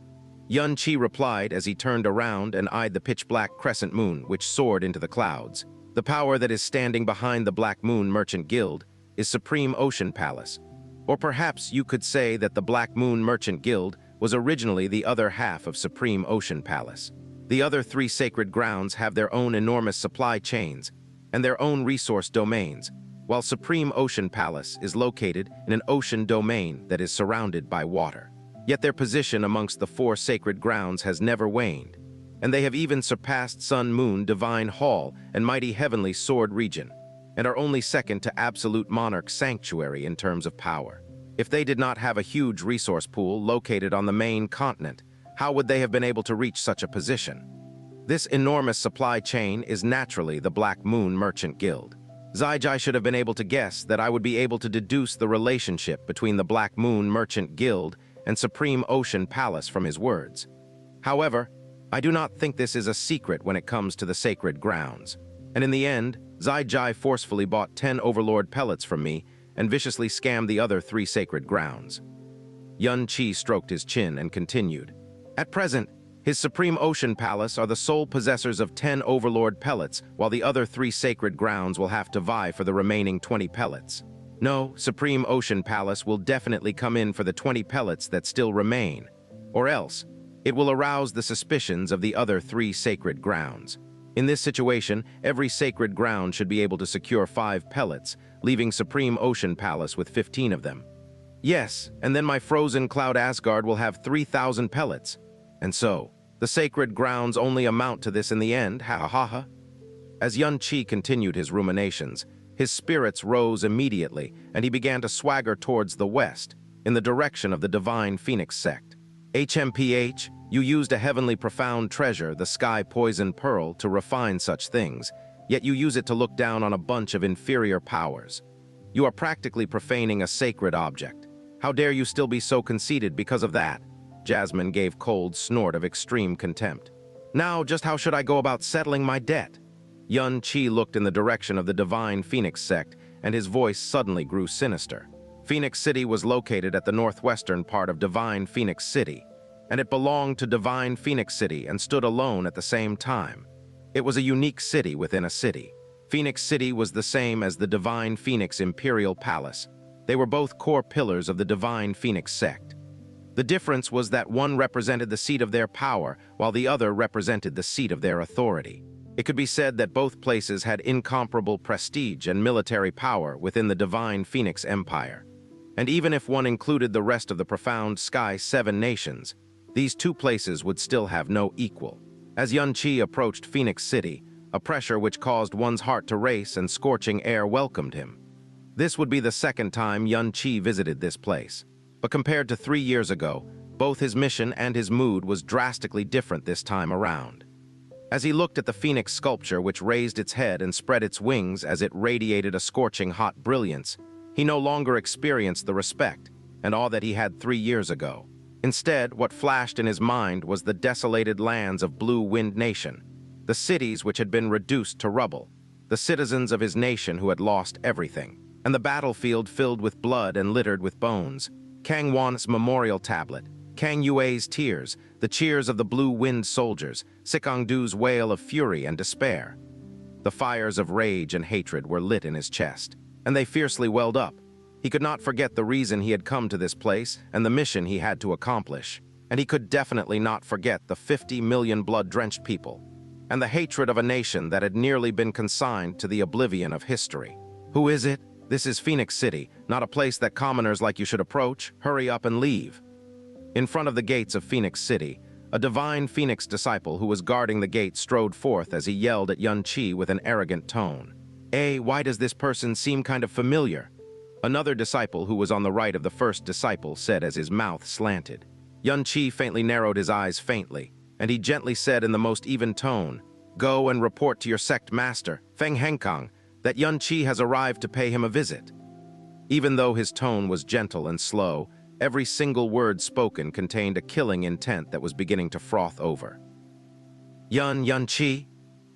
Xianxia replied as he turned around and eyed the pitch-black crescent moon which soared into the clouds. "The power that is standing behind the Black Moon Merchant Guild is Supreme Ocean Palace. Or perhaps you could say that the Black Moon Merchant Guild was originally the other half of Supreme Ocean Palace. The other three sacred grounds have their own enormous supply chains and their own resource domains, while Supreme Ocean Palace is located in an ocean domain that is surrounded by water. Yet their position amongst the four sacred grounds has never waned, and they have even surpassed Sun Moon Divine Hall and Mighty Heavenly Sword region, and are only second to Absolute Monarch Sanctuary in terms of power. If they did not have a huge resource pool located on the main continent, how would they have been able to reach such a position? This enormous supply chain is naturally the Black Moon Merchant Guild. Zijai should have been able to guess that I would be able to deduce the relationship between the Black Moon Merchant Guild and Supreme Ocean Palace from his words. However, I do not think this is a secret when it comes to the sacred grounds. And in the end, Zijai forcefully bought 10 Overlord pellets from me and viciously scammed the other 3 sacred grounds." Xianxia stroked his chin and continued. "At present, his Supreme Ocean Palace are the sole possessors of 10 Overlord pellets, while the other 3 sacred grounds will have to vie for the remaining 20 pellets. No, Supreme Ocean Palace will definitely come in for the 20 pellets that still remain, or else it will arouse the suspicions of the other 3 sacred grounds. In this situation, every sacred ground should be able to secure 5 pellets, leaving Supreme Ocean Palace with 15 of them. Yes, and then my frozen cloud Asgard will have 3,000 pellets. And so, the sacred grounds only amount to this in the end, ha ha ha." As Xianxia continued his ruminations, his spirits rose immediately, and he began to swagger towards the west, in the direction of the Divine Phoenix sect. "HMPH, you used a heavenly profound treasure, the Sky Poison Pearl, to refine such things, yet you use it to look down on a bunch of inferior powers. You are practically profaning a sacred object. How dare you still be so conceited because of that?" Jasmine gave cold snort of extreme contempt. "Now, just how should I go about settling my debt?" Xianxia looked in the direction of the Divine Phoenix sect, and his voice suddenly grew sinister. Phoenix City was located at the northwestern part of Divine Phoenix City, and it belonged to Divine Phoenix City and stood alone at the same time. It was a unique city within a city. Phoenix City was the same as the Divine Phoenix Imperial Palace. They were both core pillars of the Divine Phoenix sect. The difference was that one represented the seat of their power, while the other represented the seat of their authority. It could be said that both places had incomparable prestige and military power within the Divine Phoenix Empire. And even if one included the rest of the profound Sky 7 nations, these 2 places would still have no equal. As Xianxia approached Phoenix City, a pressure which caused one's heart to race and scorching air welcomed him. This would be the second time Xianxia visited this place. But compared to 3 years ago, both his mission and his mood was drastically different this time around. As he looked at the phoenix sculpture which raised its head and spread its wings as it radiated a scorching hot brilliance, he no longer experienced the respect, and all that he had 3 years ago. Instead, what flashed in his mind was the desolated lands of Blue Wind Nation, the cities which had been reduced to rubble, the citizens of his nation who had lost everything, and the battlefield filled with blood and littered with bones. Kang Wan's memorial tablet, Kang Yue's tears, the cheers of the Blue Wind soldiers, Sikong Du's wail of fury and despair. The fires of rage and hatred were lit in his chest, and they fiercely welled up. He could not forget the reason he had come to this place and the mission he had to accomplish, and he could definitely not forget the 50 million blood-drenched people, and the hatred of a nation that had nearly been consigned to the oblivion of history. Who is it? This is Phoenix City, not a place that commoners like you should approach. Hurry up and leave. In front of the gates of Phoenix City, a divine Phoenix disciple who was guarding the gate strode forth as he yelled at Xianxia with an arrogant tone. Why does this person seem kind of familiar? Another disciple who was on the right of the first disciple said as his mouth slanted. Xianxia faintly narrowed his eyes faintly, and he gently said in the most even tone, Go and report to your sect master, Feng Henkang, that Xianxia has arrived to pay him a visit. Even though his tone was gentle and slow, every single word spoken contained a killing intent that was beginning to froth over. Xianxia?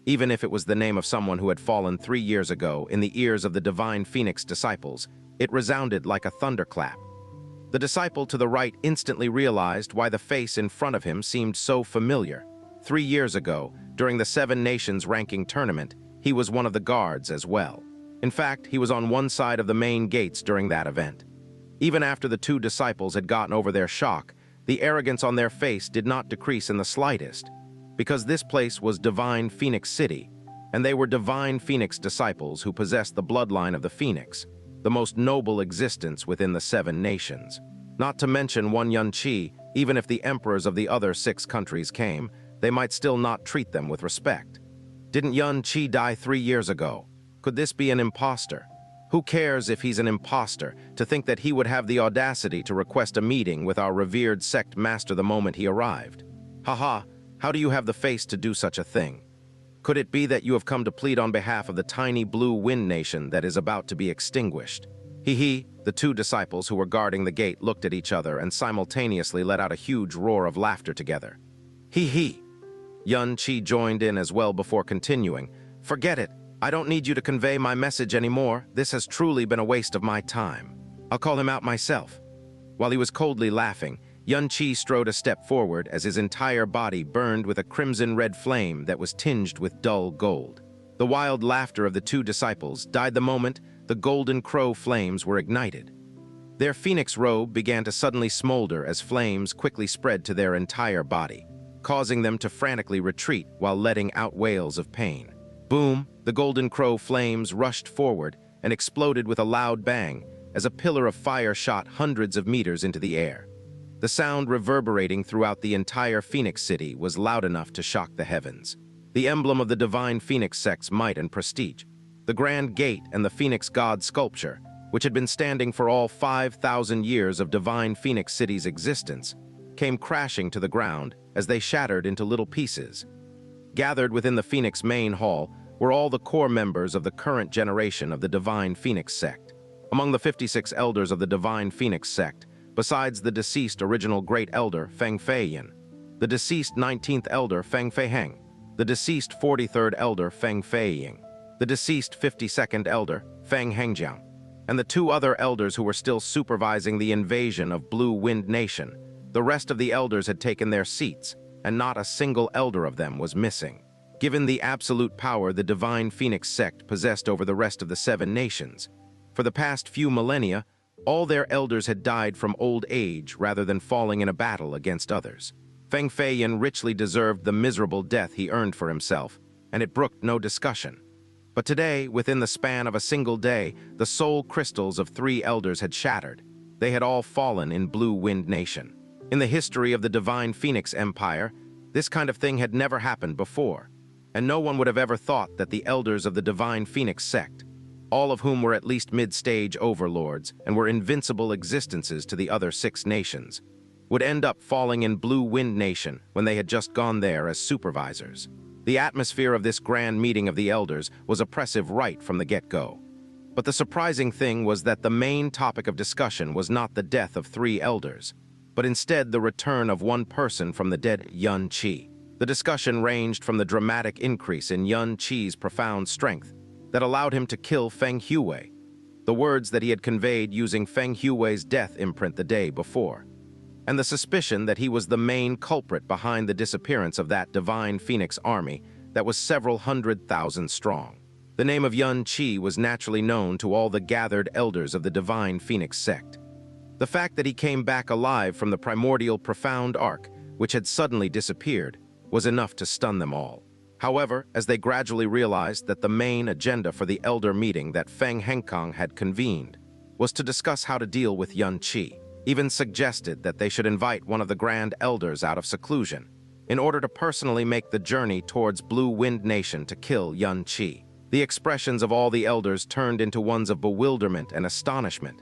Even if it was the name of someone who had fallen 3 years ago in the ears of the divine Phoenix disciples, it resounded like a thunderclap. The disciple to the right instantly realized why the face in front of him seemed so familiar. 3 years ago, during the 7 Nations ranking tournament, he was one of the guards as well. In fact, he was on one side of the main gates during that event. Even after the 2 disciples had gotten over their shock, the arrogance on their face did not decrease in the slightest, because this place was Divine Phoenix City, and they were Divine Phoenix disciples who possessed the bloodline of the Phoenix, the most noble existence within the 7 Nations. Not to mention one Xianxia, even if the emperors of the other 6 countries came, they might still not treat them with respect. Didn't Xianxia die 3 years ago? Could this be an imposter? Who cares if he's an imposter? To think that he would have the audacity to request a meeting with our revered sect master the moment he arrived. Haha, how do you have the face to do such a thing? Could it be that you have come to plead on behalf of the tiny Blue Wind Nation that is about to be extinguished? He, the 2 disciples who were guarding the gate looked at each other and simultaneously let out a huge roar of laughter together. He. Xianxia joined in as well before continuing. Forget it. I don't need you to convey my message anymore. This has truly been a waste of my time. I'll call him out myself. While he was coldly laughing, Xianxia strode a step forward as his entire body burned with a crimson-red flame that was tinged with dull gold. The wild laughter of the 2 disciples died the moment the golden crow flames were ignited. Their phoenix robe began to suddenly smolder as flames quickly spread to their entire body, causing them to frantically retreat while letting out wails of pain. Boom! The golden crow flames rushed forward and exploded with a loud bang as a pillar of fire shot hundreds of meters into the air. The sound reverberating throughout the entire Phoenix City was loud enough to shock the heavens. The emblem of the divine Phoenix sect's might and prestige, the Grand Gate and the Phoenix God sculpture, which had been standing for all 5,000 years of divine Phoenix City's existence, came crashing to the ground as they shattered into little pieces. Gathered within the Phoenix main hall were all the core members of the current generation of the Divine Phoenix sect. Among the 56 elders of the Divine Phoenix sect, besides the deceased original Great Elder Feng Feiyan, the deceased 19th Elder Feng Feiheng, the deceased 43rd Elder Feng Feiying, the deceased 52nd Elder Feng Hengjiang, and the 2 other elders who were still supervising the invasion of Blue Wind Nation. The rest of the elders had taken their seats, and not a single elder of them was missing. Given the absolute power the Divine Phoenix sect possessed over the rest of the 7 nations, for the past few millennia, all their elders had died from old age rather than falling in a battle against others. Feng Feiyan richly deserved the miserable death he earned for himself, and it brooked no discussion. But today, within the span of a single day, the soul crystals of 3 elders had shattered. They had all fallen in Blue Wind Nation. In the history of the Divine Phoenix Empire, this kind of thing had never happened before, and no one would have ever thought that the elders of the Divine Phoenix sect, all of whom were at least mid-stage overlords and were invincible existences to the other 6 nations, would end up falling in Blue Wind Nation when they had just gone there as supervisors. The atmosphere of this grand meeting of the elders was oppressive right from the get-go. But the surprising thing was that the main topic of discussion was not the death of 3 elders, but instead the return of one person from the dead, Xianxia. The discussion ranged from the dramatic increase in Xianxia's profound strength that allowed him to kill Feng Juechen, the words that he had conveyed using Feng Jue's death imprint the day before, and the suspicion that he was the main culprit behind the disappearance of that divine phoenix army that was several 100,000 strong. The name of Xianxia was naturally known to all the gathered elders of the divine phoenix sect. The fact that he came back alive from the primordial profound arc, which had suddenly disappeared, was enough to stun them all. However, as they gradually realized that the main agenda for the elder meeting that Feng Henkang had convened was to discuss how to deal with Xianxia, even suggested that they should invite one of the grand elders out of seclusion in order to personally make the journey towards Blue Wind Nation to kill Xianxia. The expressions of all the elders turned into ones of bewilderment and astonishment.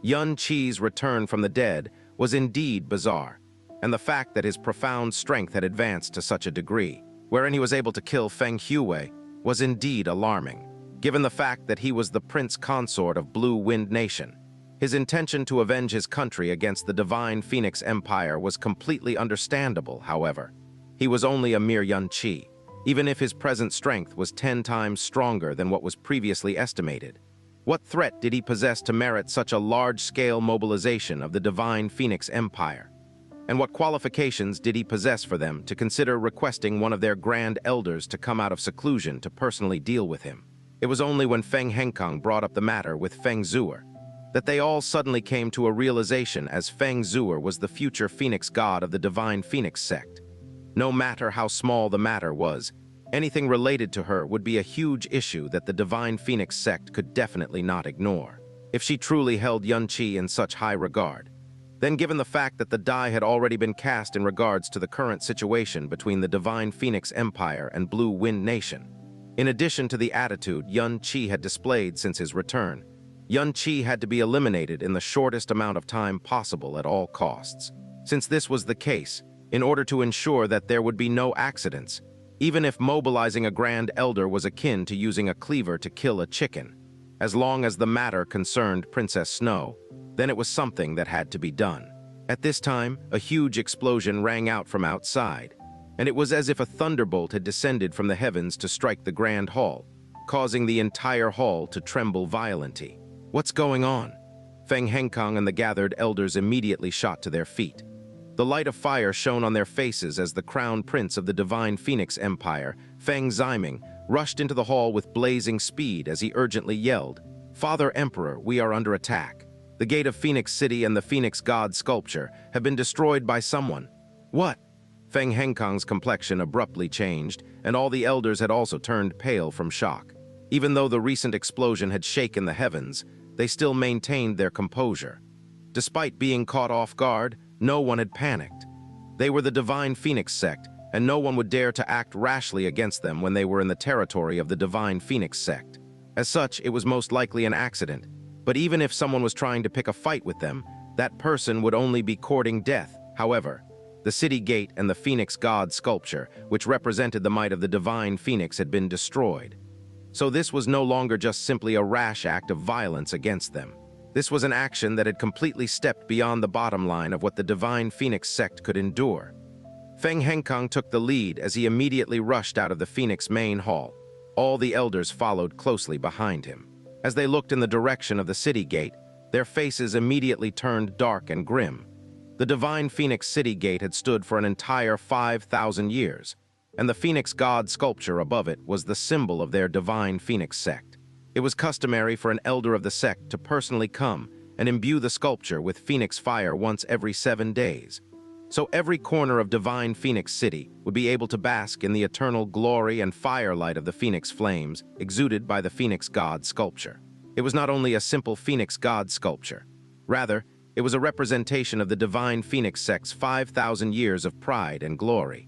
Xianxia's return from the dead was indeed bizarre, and the fact that his profound strength had advanced to such a degree, wherein he was able to kill Feng Juechen, was indeed alarming. Given the fact that he was the prince consort of Blue Wind Nation, his intention to avenge his country against the divine Phoenix Empire was completely understandable. However, he was only a mere Xianxia, even if his present strength was 10 times stronger than what was previously estimated. What threat did he possess to merit such a large-scale mobilization of the divine Phoenix Empire? And what qualifications did he possess for them to consider requesting one of their grand elders to come out of seclusion to personally deal with him? It was only when Feng Henkang brought up the matter with Feng Zuer that they all suddenly came to a realization, as Feng Zuer was the future Phoenix god of the divine Phoenix sect. No matter how small the matter was, anything related to her would be a huge issue that the divine Phoenix sect could definitely not ignore. If she truly held Xianxia in such high regard, then given the fact that the die had already been cast in regards to the current situation between the divine Phoenix Empire and Blue Wind Nation, in addition to the attitude Xianxia had displayed since his return, Xianxia had to be eliminated in the shortest amount of time possible at all costs. Since this was the case, in order to ensure that there would be no accidents, even if mobilizing a grand elder was akin to using a cleaver to kill a chicken, as long as the matter concerned Princess Snow, then it was something that had to be done. At this time, a huge explosion rang out from outside, and it was as if a thunderbolt had descended from the heavens to strike the grand hall, causing the entire hall to tremble violently. What's going on? Feng Henkang and the gathered elders immediately shot to their feet. The light of fire shone on their faces as the crown prince of the divine Phoenix Empire, Feng Ziming, rushed into the hall with blazing speed as he urgently yelled, "Father Emperor, we are under attack. The gate of Phoenix City and the Phoenix God sculpture have been destroyed by someone." What? Feng Henkang's complexion abruptly changed, and all the elders had also turned pale from shock. Even though the recent explosion had shaken the heavens, they still maintained their composure. Despite being caught off guard, no one had panicked. They were the divine Phoenix sect, and no one would dare to act rashly against them when they were in the territory of the divine Phoenix sect. As such, it was most likely an accident. But even if someone was trying to pick a fight with them, that person would only be courting death. However, the city gate and the Phoenix God sculpture, which represented the might of the divine Phoenix, had been destroyed. So this was no longer just simply a rash act of violence against them. This was an action that had completely stepped beyond the bottom line of what the divine Phoenix sect could endure. Feng Henkang took the lead as he immediately rushed out of the Phoenix main hall. All the elders followed closely behind him. As they looked in the direction of the city gate, their faces immediately turned dark and grim. The divine Phoenix city gate had stood for an entire 5,000 years, and the Phoenix God sculpture above it was the symbol of their divine Phoenix sect. It was customary for an elder of the sect to personally come and imbue the sculpture with Phoenix fire once every 7 days. So every corner of divine Phoenix City would be able to bask in the eternal glory and firelight of the Phoenix flames exuded by the Phoenix God sculpture. It was not only a simple Phoenix God sculpture. Rather, it was a representation of the divine Phoenix sect's 5,000 years of pride and glory.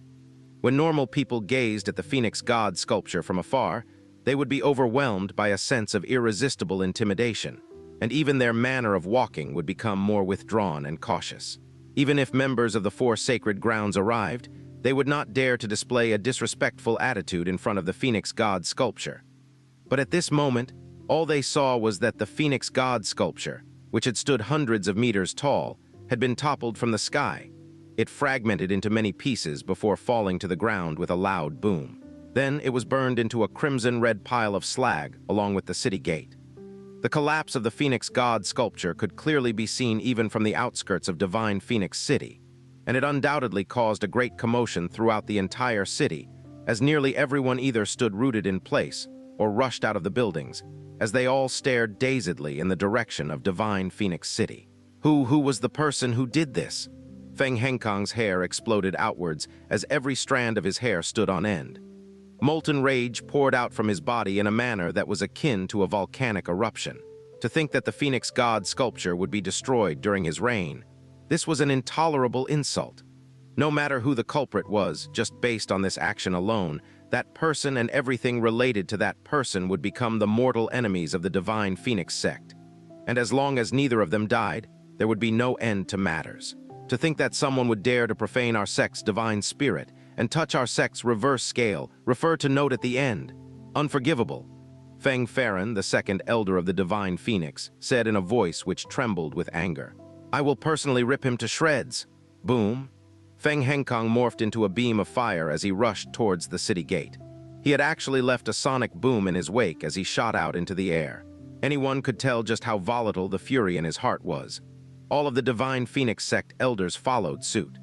When normal people gazed at the Phoenix God sculpture from afar, they would be overwhelmed by a sense of irresistible intimidation, and even their manner of walking would become more withdrawn and cautious. Even if members of the 4 sacred grounds arrived, they would not dare to display a disrespectful attitude in front of the Phoenix God sculpture. But at this moment, All they saw was that the Phoenix God sculpture, which had stood hundreds of meters tall, had been toppled from the sky. It fragmented into many pieces before falling to the ground with a loud boom. Then it was burned into a crimson-red pile of slag along with the city gate. The collapse of the Phoenix God sculpture could clearly be seen even from the outskirts of Divine Phoenix City, and it undoubtedly caused a great commotion throughout the entire city, as nearly everyone either stood rooted in place or rushed out of the buildings, as they all stared dazedly in the direction of Divine Phoenix City. Who was the person who did this? Feng Henkang's hair exploded outwards as every strand of his hair stood on end. Molten rage poured out from his body in a manner that was akin to a volcanic eruption. To think that the Phoenix God sculpture would be destroyed during his reign, this was an intolerable insult. No matter who the culprit was, just based on this action alone, that person and everything related to that person would become the mortal enemies of the Divine Phoenix sect. And as long as neither of them died, there would be no end to matters. To think that someone would dare to profane our sect's divine spirit and touch our sect's reverse scale, refer to note at the end. Unforgivable. Feng Farron, the second elder of the Divine Phoenix, said in a voice which trembled with anger, "I will personally rip him to shreds." Boom. Feng Henkang morphed into a beam of fire as he rushed towards the city gate. He had actually left a sonic boom in his wake as he shot out into the air. Anyone could tell just how volatile the fury in his heart was. All of the Divine Phoenix sect elders followed suit.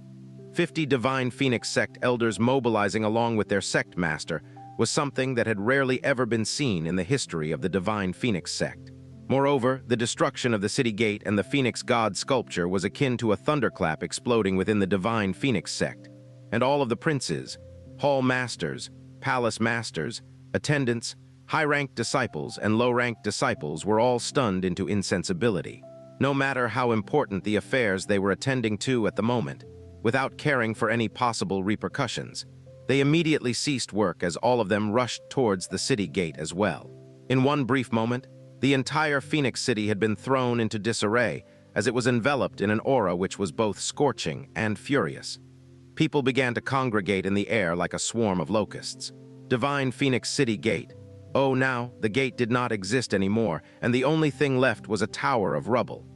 50 Divine Phoenix sect elders mobilizing along with their sect master was something that had rarely ever been seen in the history of the Divine Phoenix sect. Moreover, the destruction of the city gate and the Phoenix God sculpture was akin to a thunderclap exploding within the Divine Phoenix sect, and all of the princes, hall masters, palace masters, attendants, high-ranked disciples, and low-ranked disciples were all stunned into insensibility, no matter how important the affairs they were attending to at the moment. Without caring for any possible repercussions, they immediately ceased work as all of them rushed towards the city gate as well. In one brief moment, the entire Phoenix City had been thrown into disarray as it was enveloped in an aura which was both scorching and furious. People began to congregate in the air like a swarm of locusts. Divine Phoenix City Gate. Oh, now, the gate did not exist anymore, and the only thing left was a tower of rubble.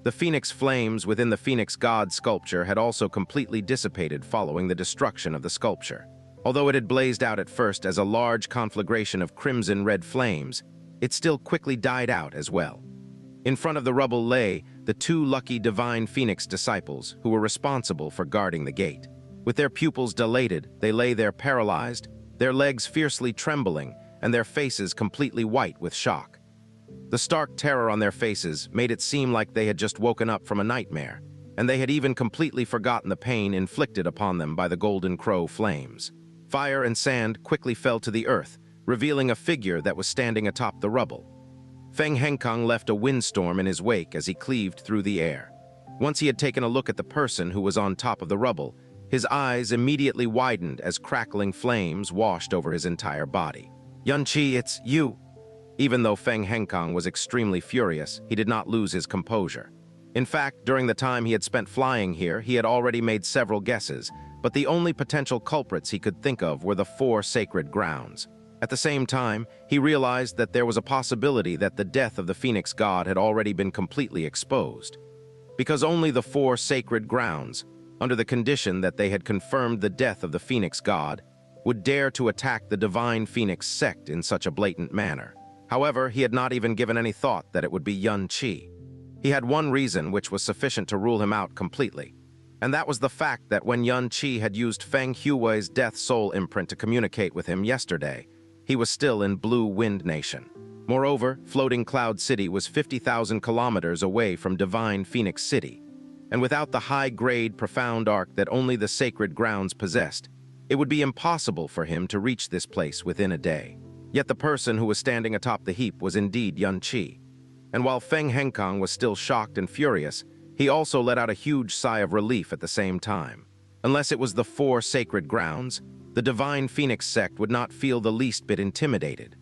The Phoenix flames within the Phoenix God sculpture had also completely dissipated following the destruction of the sculpture. Although it had blazed out at first as a large conflagration of crimson-red flames, it still quickly died out as well. In front of the rubble lay the two lucky Divine Phoenix disciples who were responsible for guarding the gate. With their pupils dilated, they lay there paralyzed, their legs fiercely trembling, and their faces completely white with shock. The stark terror on their faces made it seem like they had just woken up from a nightmare, and they had even completely forgotten the pain inflicted upon them by the Golden Crow flames. Fire and sand quickly fell to the earth, revealing a figure that was standing atop the rubble. Feng Henkang left a windstorm in his wake as he cleaved through the air. Once he had taken a look at the person who was on top of the rubble, his eyes immediately widened as crackling flames washed over his entire body. "Yunqi, it's you!" Even though Feng Henkang was extremely furious, he did not lose his composure. In fact, during the time he had spent flying here, he had already made several guesses, but the only potential culprits he could think of were the 4 sacred grounds. At the same time, he realized that there was a possibility that the death of the Phoenix God had already been completely exposed. Because only the 4 sacred grounds, under the condition that they had confirmed the death of the Phoenix God, would dare to attack the Divine Phoenix sect in such a blatant manner. However, he had not even given any thought that it would be Yunqi. He had one reason which was sufficient to rule him out completely, and that was the fact that when Yunqi had used Feng Hui's Death Soul imprint to communicate with him yesterday, he was still in Blue Wind Nation. Moreover, Floating Cloud City was 50,000 kilometers away from Divine Phoenix City, and without the high-grade, profound arc that only the sacred grounds possessed, it would be impossible for him to reach this place within a day. Yet the person who was standing atop the heap was indeed Yunqi. And while Feng Henkang was still shocked and furious, he also let out a huge sigh of relief at the same time. Unless it was the 4 sacred grounds, the Divine Phoenix sect would not feel the least bit intimidated.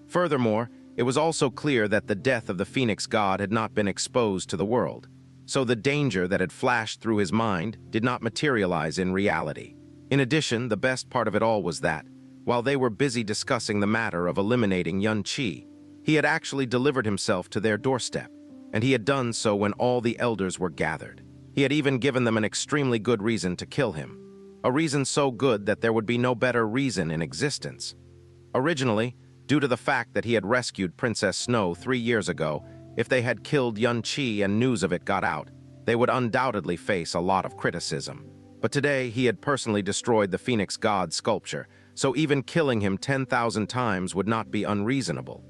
Furthermore, it was also clear that the death of the Phoenix God had not been exposed to the world, so the danger that had flashed through his mind did not materialize in reality. In addition, the best part of it all was that, while they were busy discussing the matter of eliminating Yunqi, He had actually delivered himself to their doorstep, and he had done so when all the elders were gathered. He had even given them an extremely good reason to kill him, a reason so good that there would be no better reason in existence. Originally, due to the fact that he had rescued Princess Snow 3 years ago, if they had killed Xianxia and news of it got out, they would undoubtedly face a lot of criticism. But today he had personally destroyed the Phoenix God sculpture, so even killing him 10,000 times would not be unreasonable.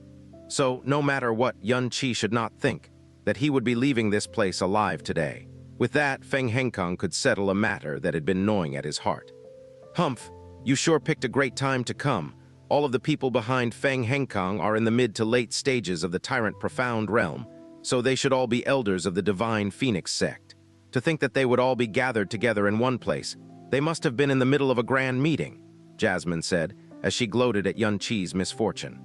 So, no matter what, Xianxia should not think that he would be leaving this place alive today. With that, Feng Henkang could settle a matter that had been gnawing at his heart. "Humph, you sure picked a great time to come. All of the people behind Feng Henkang are in the mid to late stages of the Tyrant Profound realm, so they should all be elders of the Divine Phoenix sect. To think that they would all be gathered together in one place, they must have been in the middle of a grand meeting," Jasmine said, as she gloated at Xianxia's misfortune.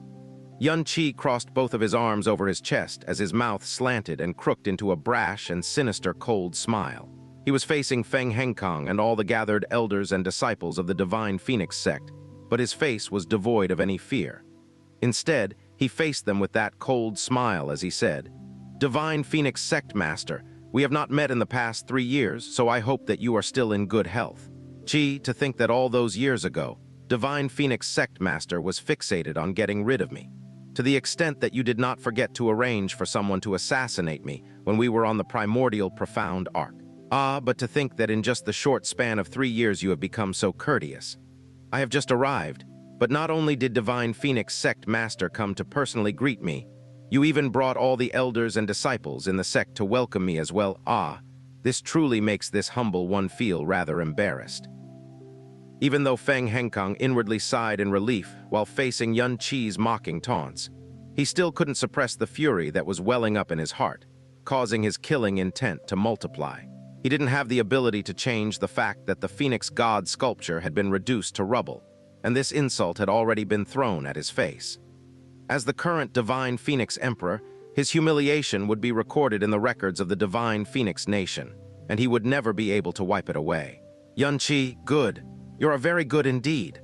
Xianxia crossed both of his arms over his chest as his mouth slanted and crooked into a brash and sinister cold smile. He was facing Feng Henkang and all the gathered elders and disciples of the Divine Phoenix sect, but his face was devoid of any fear. Instead, he faced them with that cold smile as he said, "Divine Phoenix sect master, we have not met in the past 3 years, so I hope that you are still in good health. Gee, to think that all those years ago, Divine Phoenix sect master was fixated on getting rid of me. To the extent that you did not forget to arrange for someone to assassinate me when we were on the primordial profound arc. But to think that in just the short span of 3 years you have become so courteous. I have just arrived, but not only did Divine Phoenix sect master come to personally greet me, you even brought all the elders and disciples in the sect to welcome me as well. This truly makes this humble one feel rather embarrassed." Even though Feng Henkang inwardly sighed in relief while facing Xianxia's mocking taunts, he still couldn't suppress the fury that was welling up in his heart, causing his killing intent to multiply. He didn't have the ability to change the fact that the Phoenix God sculpture had been reduced to rubble, and this insult had already been thrown at his face. As the current Divine Phoenix Emperor, his humiliation would be recorded in the records of the Divine Phoenix Nation, and he would never be able to wipe it away. "Xianxia, good. You're a very good indeed."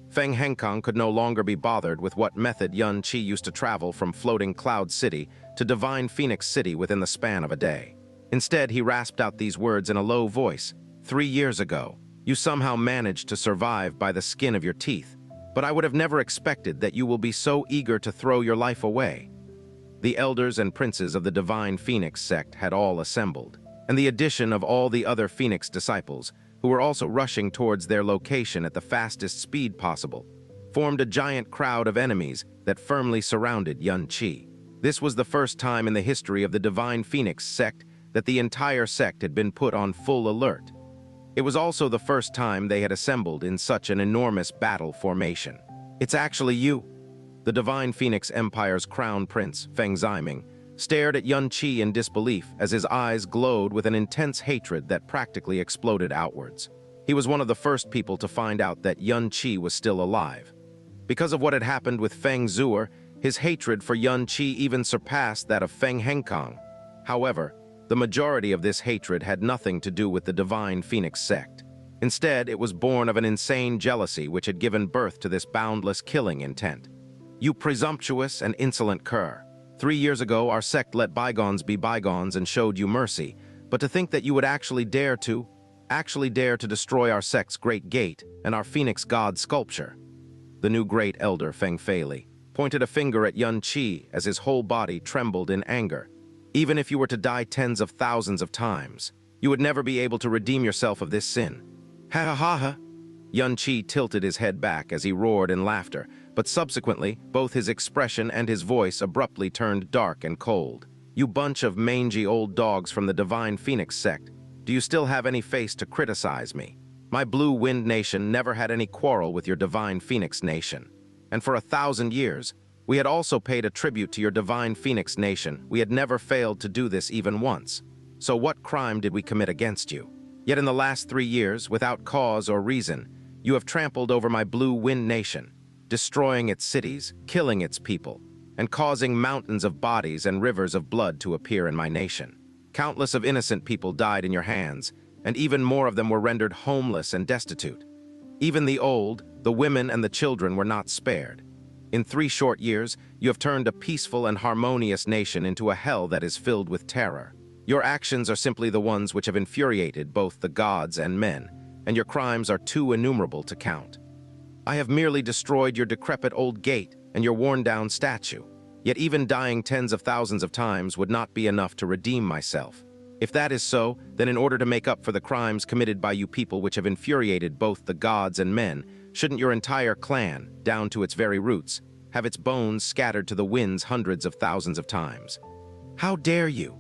Feng Henkang could no longer be bothered with what method Xianxia used to travel from Floating Cloud City to Divine Phoenix City within the span of a day. Instead, he rasped out these words in a low voice. "3 years ago, you somehow managed to survive by the skin of your teeth, but I would have never expected that you will be so eager to throw your life away." The elders and princes of the Divine Phoenix sect had all assembled, and the addition of all the other Phoenix disciples, who were also rushing towards their location at the fastest speed possible, formed a giant crowd of enemies that firmly surrounded Xianxia. This was the first time in the history of the Divine Phoenix sect that the entire sect had been put on full alert. It was also the first time they had assembled in such an enormous battle formation. "It's actually you." The Divine Phoenix Empire's crown prince, Feng Ziming, stared at Xianxia in disbelief as his eyes glowed with an intense hatred that practically exploded outwards. He was one of the first people to find out that Xianxia was still alive. Because of what had happened with Feng Zuer, his hatred for Xianxia even surpassed that of Feng Henkang. However, the majority of this hatred had nothing to do with the Divine Phoenix sect. Instead, it was born of an insane jealousy which had given birth to this boundless killing intent. "You presumptuous and insolent cur. 3 years ago, our sect let bygones be bygones and showed you mercy, but to think that you would actually dare to destroy our sect's great gate and our Phoenix God sculpture." The new great elder, Feng Feili, pointed a finger at Xianxia as his whole body trembled in anger. "Even if you were to die tens of thousands of times, you would never be able to redeem yourself of this sin." "Ha ha ha ha!" Xianxia tilted his head back as he roared in laughter, but subsequently, both his expression and his voice abruptly turned dark and cold. "You bunch of mangy old dogs from the Divine Phoenix sect, do you still have any face to criticize me? My Blue Wind Nation never had any quarrel with your Divine Phoenix Nation. And for 1,000 years, we had also paid a tribute to your Divine Phoenix Nation. We had never failed to do this even once. So what crime did we commit against you? Yet in the last 3 years, without cause or reason, you have trampled over my Blue Wind Nation, destroying its cities, killing its people, and causing mountains of bodies and rivers of blood to appear in my nation. Countless of innocent people died in your hands, and even more of them were rendered homeless and destitute. Even the old, the women and the children were not spared. In 3 short years, you have turned a peaceful and harmonious nation into a hell that is filled with terror. Your actions are simply the ones which have infuriated both the gods and men, and your crimes are too innumerable to count. I have merely destroyed your decrepit old gate and your worn-down statue. Yet even dying tens of thousands of times would not be enough to redeem myself. If that is so, then in order to make up for the crimes committed by you people which have infuriated both the gods and men, shouldn't your entire clan, down to its very roots, have its bones scattered to the winds hundreds of thousands of times? How dare you?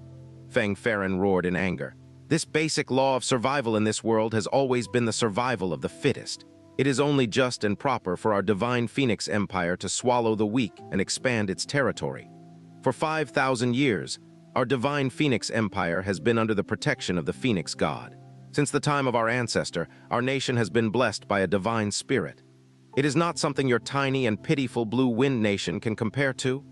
Feng Farron roared in anger. This basic law of survival in this world has always been the survival of the fittest. It is only just and proper for our divine Phoenix Empire to swallow the weak and expand its territory. For 5,000 years, our divine Phoenix Empire has been under the protection of the Phoenix God. Since the time of our ancestor, our nation has been blessed by a divine spirit. It is not something your tiny and pitiful blue wind nation can compare to.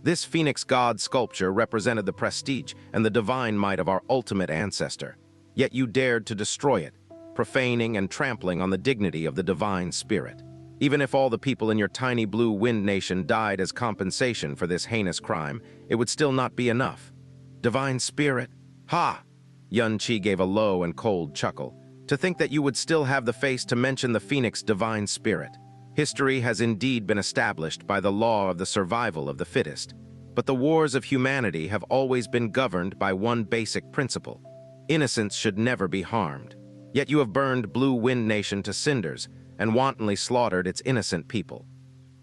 This Phoenix God sculpture represented the prestige and the divine might of our ultimate ancestor. Yet you dared to destroy it, profaning and trampling on the dignity of the divine spirit. Even if all the people in your tiny blue wind nation died as compensation for this heinous crime, it would still not be enough. Divine spirit? Ha! Xianxia gave a low and cold chuckle. To think that you would still have the face to mention the Phoenix divine spirit. History has indeed been established by the law of the survival of the fittest. But the wars of humanity have always been governed by one basic principle. Innocence should never be harmed. Yet you have burned Blue Wind Nation to cinders and wantonly slaughtered its innocent people.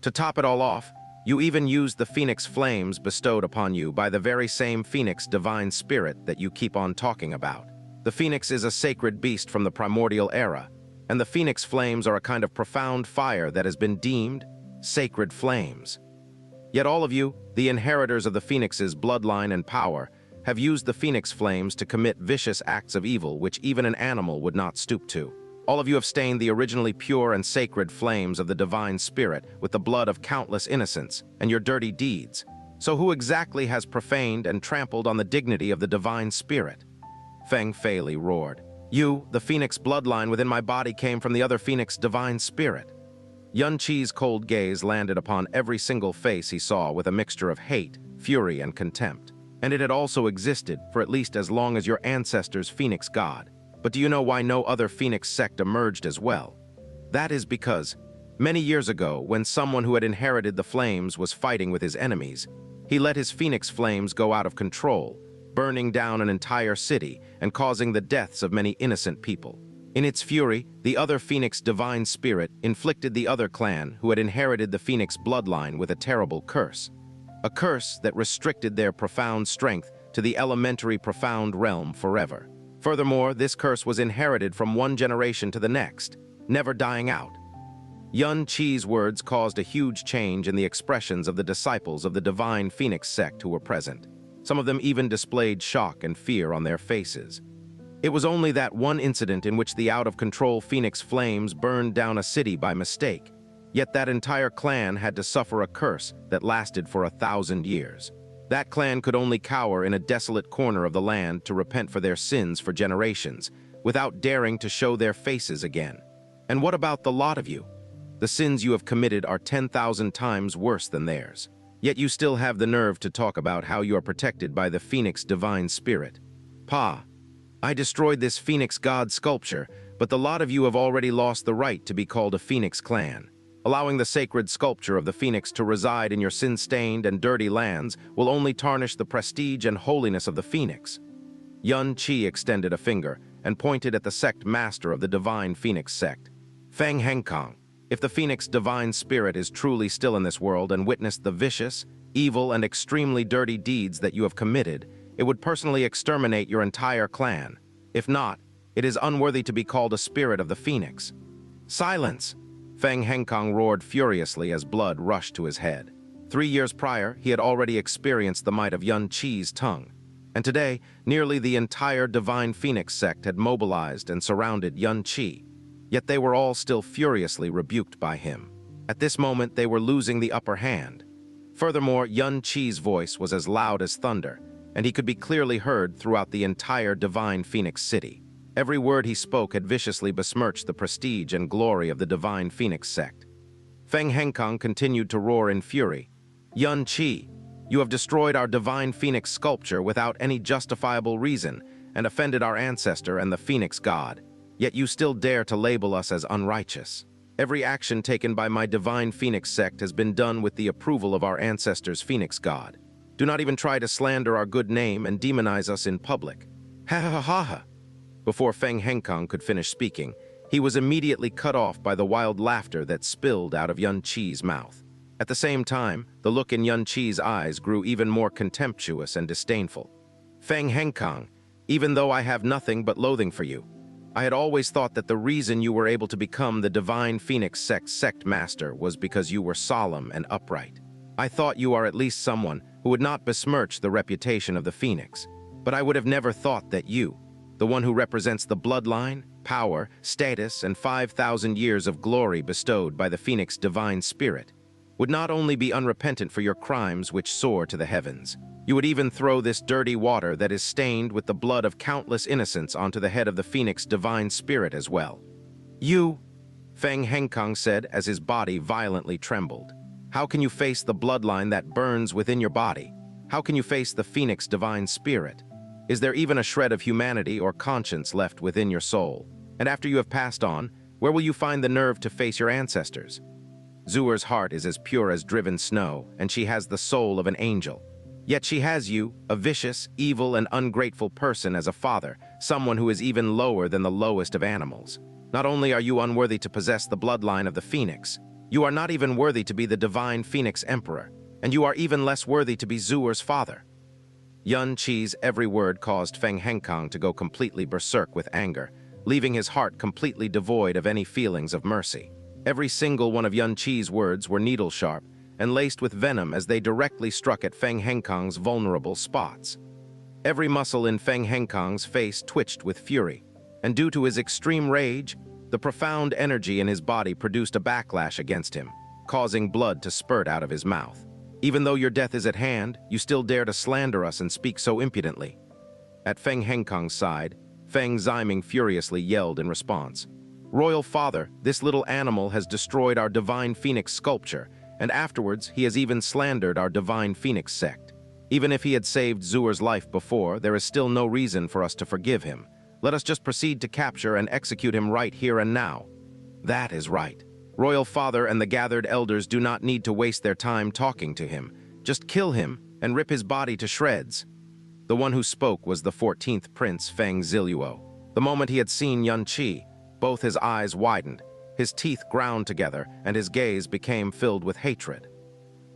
To top it all off, you even used the Phoenix flames bestowed upon you by the very same Phoenix divine spirit that you keep on talking about. The Phoenix is a sacred beast from the primordial era, and the Phoenix flames are a kind of profound fire that has been deemed sacred flames. Yet all of you, the inheritors of the Phoenix's bloodline and power, have used the Phoenix flames to commit vicious acts of evil which even an animal would not stoop to. All of you have stained the originally pure and sacred flames of the divine spirit with the blood of countless innocents and your dirty deeds. So who exactly has profaned and trampled on the dignity of the divine spirit? Feng Feili roared. You, the Phoenix bloodline within my body, came from the other Phoenix divine spirit. Xianxia's cold gaze landed upon every single face he saw with a mixture of hate, fury, and contempt. And it had also existed for at least as long as your ancestors' Phoenix god. But do you know why no other Phoenix sect emerged as well? That is because, many years ago, when someone who had inherited the flames was fighting with his enemies, he let his Phoenix flames go out of control, burning down an entire city and causing the deaths of many innocent people. In its fury, the other Phoenix divine spirit inflicted the other clan who had inherited the Phoenix bloodline with a terrible curse. A curse that restricted their profound strength to the elementary profound realm forever. Furthermore, this curse was inherited from one generation to the next, never dying out. Xianxia's words caused a huge change in the expressions of the disciples of the divine Phoenix sect who were present. Some of them even displayed shock and fear on their faces. It was only that one incident in which the out-of-control Phoenix flames burned down a city by mistake. Yet that entire clan had to suffer a curse that lasted for 1,000 years. That clan could only cower in a desolate corner of the land to repent for their sins for generations, without daring to show their faces again. And what about the lot of you? The sins you have committed are 10,000 times worse than theirs. Yet you still have the nerve to talk about how you are protected by the Phoenix divine spirit. Pa, I destroyed this Phoenix god sculpture, but the lot of you have already lost the right to be called a Phoenix clan. Allowing the sacred sculpture of the Phoenix to reside in your sin-stained and dirty lands will only tarnish the prestige and holiness of the Phoenix. Xianxia extended a finger and pointed at the sect master of the divine Phoenix sect. Feng Henkong, if the Phoenix divine spirit is truly still in this world and witnessed the vicious, evil, and extremely dirty deeds that you have committed, it would personally exterminate your entire clan. If not, it is unworthy to be called a spirit of the Phoenix. Silence! Feng Henkong roared furiously as blood rushed to his head. 3 years prior, he had already experienced the might of Xianxia's tongue. And today, nearly the entire divine Phoenix sect had mobilized and surrounded Xianxia. Yet they were all still furiously rebuked by him. At this moment, they were losing the upper hand. Furthermore, Xianxia's voice was as loud as thunder, and he could be clearly heard throughout the entire divine Phoenix city. Every word he spoke had viciously besmirched the prestige and glory of the divine Phoenix sect. Feng Henkang continued to roar in fury. Yun Qi, you have destroyed our divine phoenix sculpture without any justifiable reason and offended our ancestor and the phoenix god. Yet you still dare to label us as unrighteous. Every action taken by my divine phoenix sect has been done with the approval of our ancestor's phoenix god. Do not even try to slander our good name and demonize us in public. Ha ha ha ha. Before Feng Henkang could finish speaking, he was immediately cut off by the wild laughter that spilled out of Yun Qi's mouth. At the same time, the look in Yun Qi's eyes grew even more contemptuous and disdainful. Feng Henkang, even though I have nothing but loathing for you, I had always thought that the reason you were able to become the divine phoenix sect master was because you were solemn and upright. I thought you are at least someone who would not besmirch the reputation of the phoenix, but I would have never thought that you, the one who represents the bloodline, power, status, and 5,000 years of glory bestowed by the phoenix divine spirit, would not only be unrepentant for your crimes which soar to the heavens, you would even throw this dirty water that is stained with the blood of countless innocents onto the head of the phoenix divine spirit as well. You, Feng Henkang said as his body violently trembled. How can you face the bloodline that burns within your body? How can you face the phoenix divine spirit? Is there even a shred of humanity or conscience left within your soul? And after you have passed on, where will you find the nerve to face your ancestors? Zuer's heart is as pure as driven snow, and she has the soul of an angel. Yet she has you, a vicious, evil, and ungrateful person as a father, someone who is even lower than the lowest of animals. Not only are you unworthy to possess the bloodline of the phoenix, you are not even worthy to be the divine phoenix emperor, and you are even less worthy to be Zuer's father. Yun Qi's every word caused Feng Henkang to go completely berserk with anger, leaving his heart completely devoid of any feelings of mercy. Every single one of Yun Qi's words were needle-sharp and laced with venom as they directly struck at Feng Henkang's vulnerable spots. Every muscle in Feng Henkang's face twitched with fury, and due to his extreme rage, the profound energy in his body produced a backlash against him, causing blood to spurt out of his mouth. Even though your death is at hand, you still dare to slander us and speak so impudently. At Feng Henkang's side, Feng Ziming furiously yelled in response. Royal Father, this little animal has destroyed our divine phoenix sculpture, and afterwards he has even slandered our divine phoenix sect. Even if he had saved Zuer's life before, there is still no reason for us to forgive him. Let us just proceed to capture and execute him right here and now. That is right. Royal Father and the gathered elders do not need to waste their time talking to him. Just kill him and rip his body to shreds. The one who spoke was the 14th Prince Feng Ziluo. The moment he had seen Yun Qi, both his eyes widened, his teeth ground together, and his gaze became filled with hatred.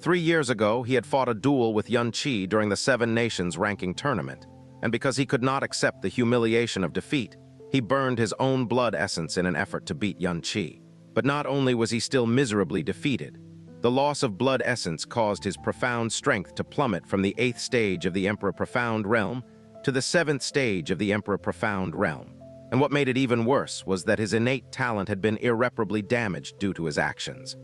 3 years ago, he had fought a duel with Yun Qi during the Seven Nations ranking tournament, and because he could not accept the humiliation of defeat, he burned his own blood essence in an effort to beat Yun Qi. But not only was he still miserably defeated, the loss of blood essence caused his profound strength to plummet from the 8th stage of the Emperor Profound Realm to the 7th stage of the Emperor Profound Realm. And what made it even worse was that his innate talent had been irreparably damaged due to his actions.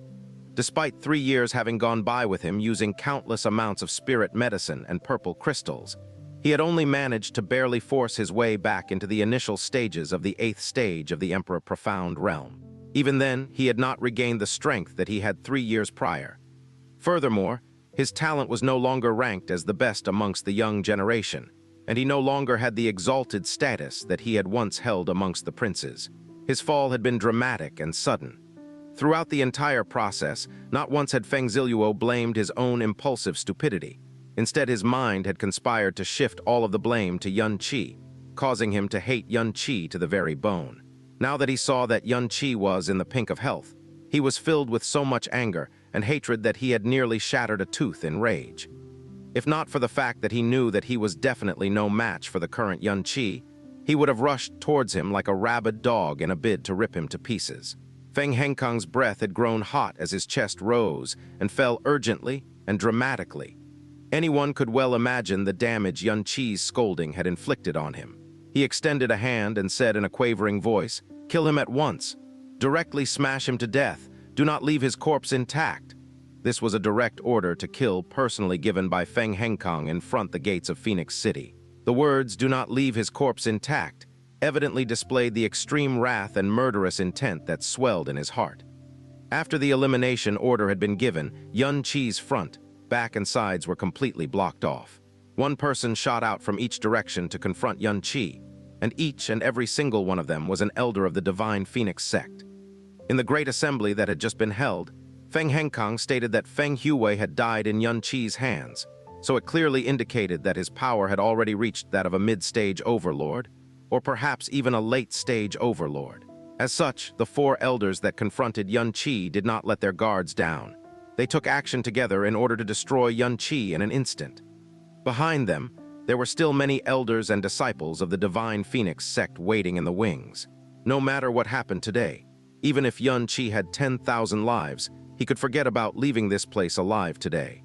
Despite 3 years having gone by with him using countless amounts of spirit medicine and purple crystals, he had only managed to barely force his way back into the initial stages of the 8th stage of the Emperor Profound Realm. Even then, he had not regained the strength that he had 3 years prior. Furthermore, his talent was no longer ranked as the best amongst the young generation, and he no longer had the exalted status that he had once held amongst the princes. His fall had been dramatic and sudden. Throughout the entire process, not once had Feng Ziluo blamed his own impulsive stupidity. Instead, his mind had conspired to shift all of the blame to Yun Qi, causing him to hate Yun Qi to the very bone. Now that he saw that Yun Qi was in the pink of health, he was filled with so much anger and hatred that he had nearly shattered a tooth in rage. If not for the fact that he knew that he was definitely no match for the current Yun Qi, he would have rushed towards him like a rabid dog in a bid to rip him to pieces. Feng Henkang's breath had grown hot as his chest rose and fell urgently and dramatically. Anyone could well imagine the damage Yun Qi's scolding had inflicted on him. He extended a hand and said in a quavering voice, "Kill him at once. Directly smash him to death. Do not leave his corpse intact." This was a direct order to kill personally given by Feng Henkang in front the gates of Phoenix City. The words, "do not leave his corpse intact," evidently displayed the extreme wrath and murderous intent that swelled in his heart. After the elimination order had been given, Yun Qi's front, back, and sides were completely blocked off. One person shot out from each direction to confront Yun Qi, and each and every single one of them was an elder of the Divine Phoenix sect. In the great assembly that had just been held, Feng Hengkang stated that Feng Huwei had died in Yun Qi's hands, so it clearly indicated that his power had already reached that of a mid-stage overlord, or perhaps even a late-stage overlord. As such, the four elders that confronted Yun Qi did not let their guards down. They took action together in order to destroy Yun Qi in an instant. Behind them, there were still many elders and disciples of the Divine Phoenix sect waiting in the wings. No matter what happened today, even if Yun Qi had 10,000 lives, he could forget about leaving this place alive today.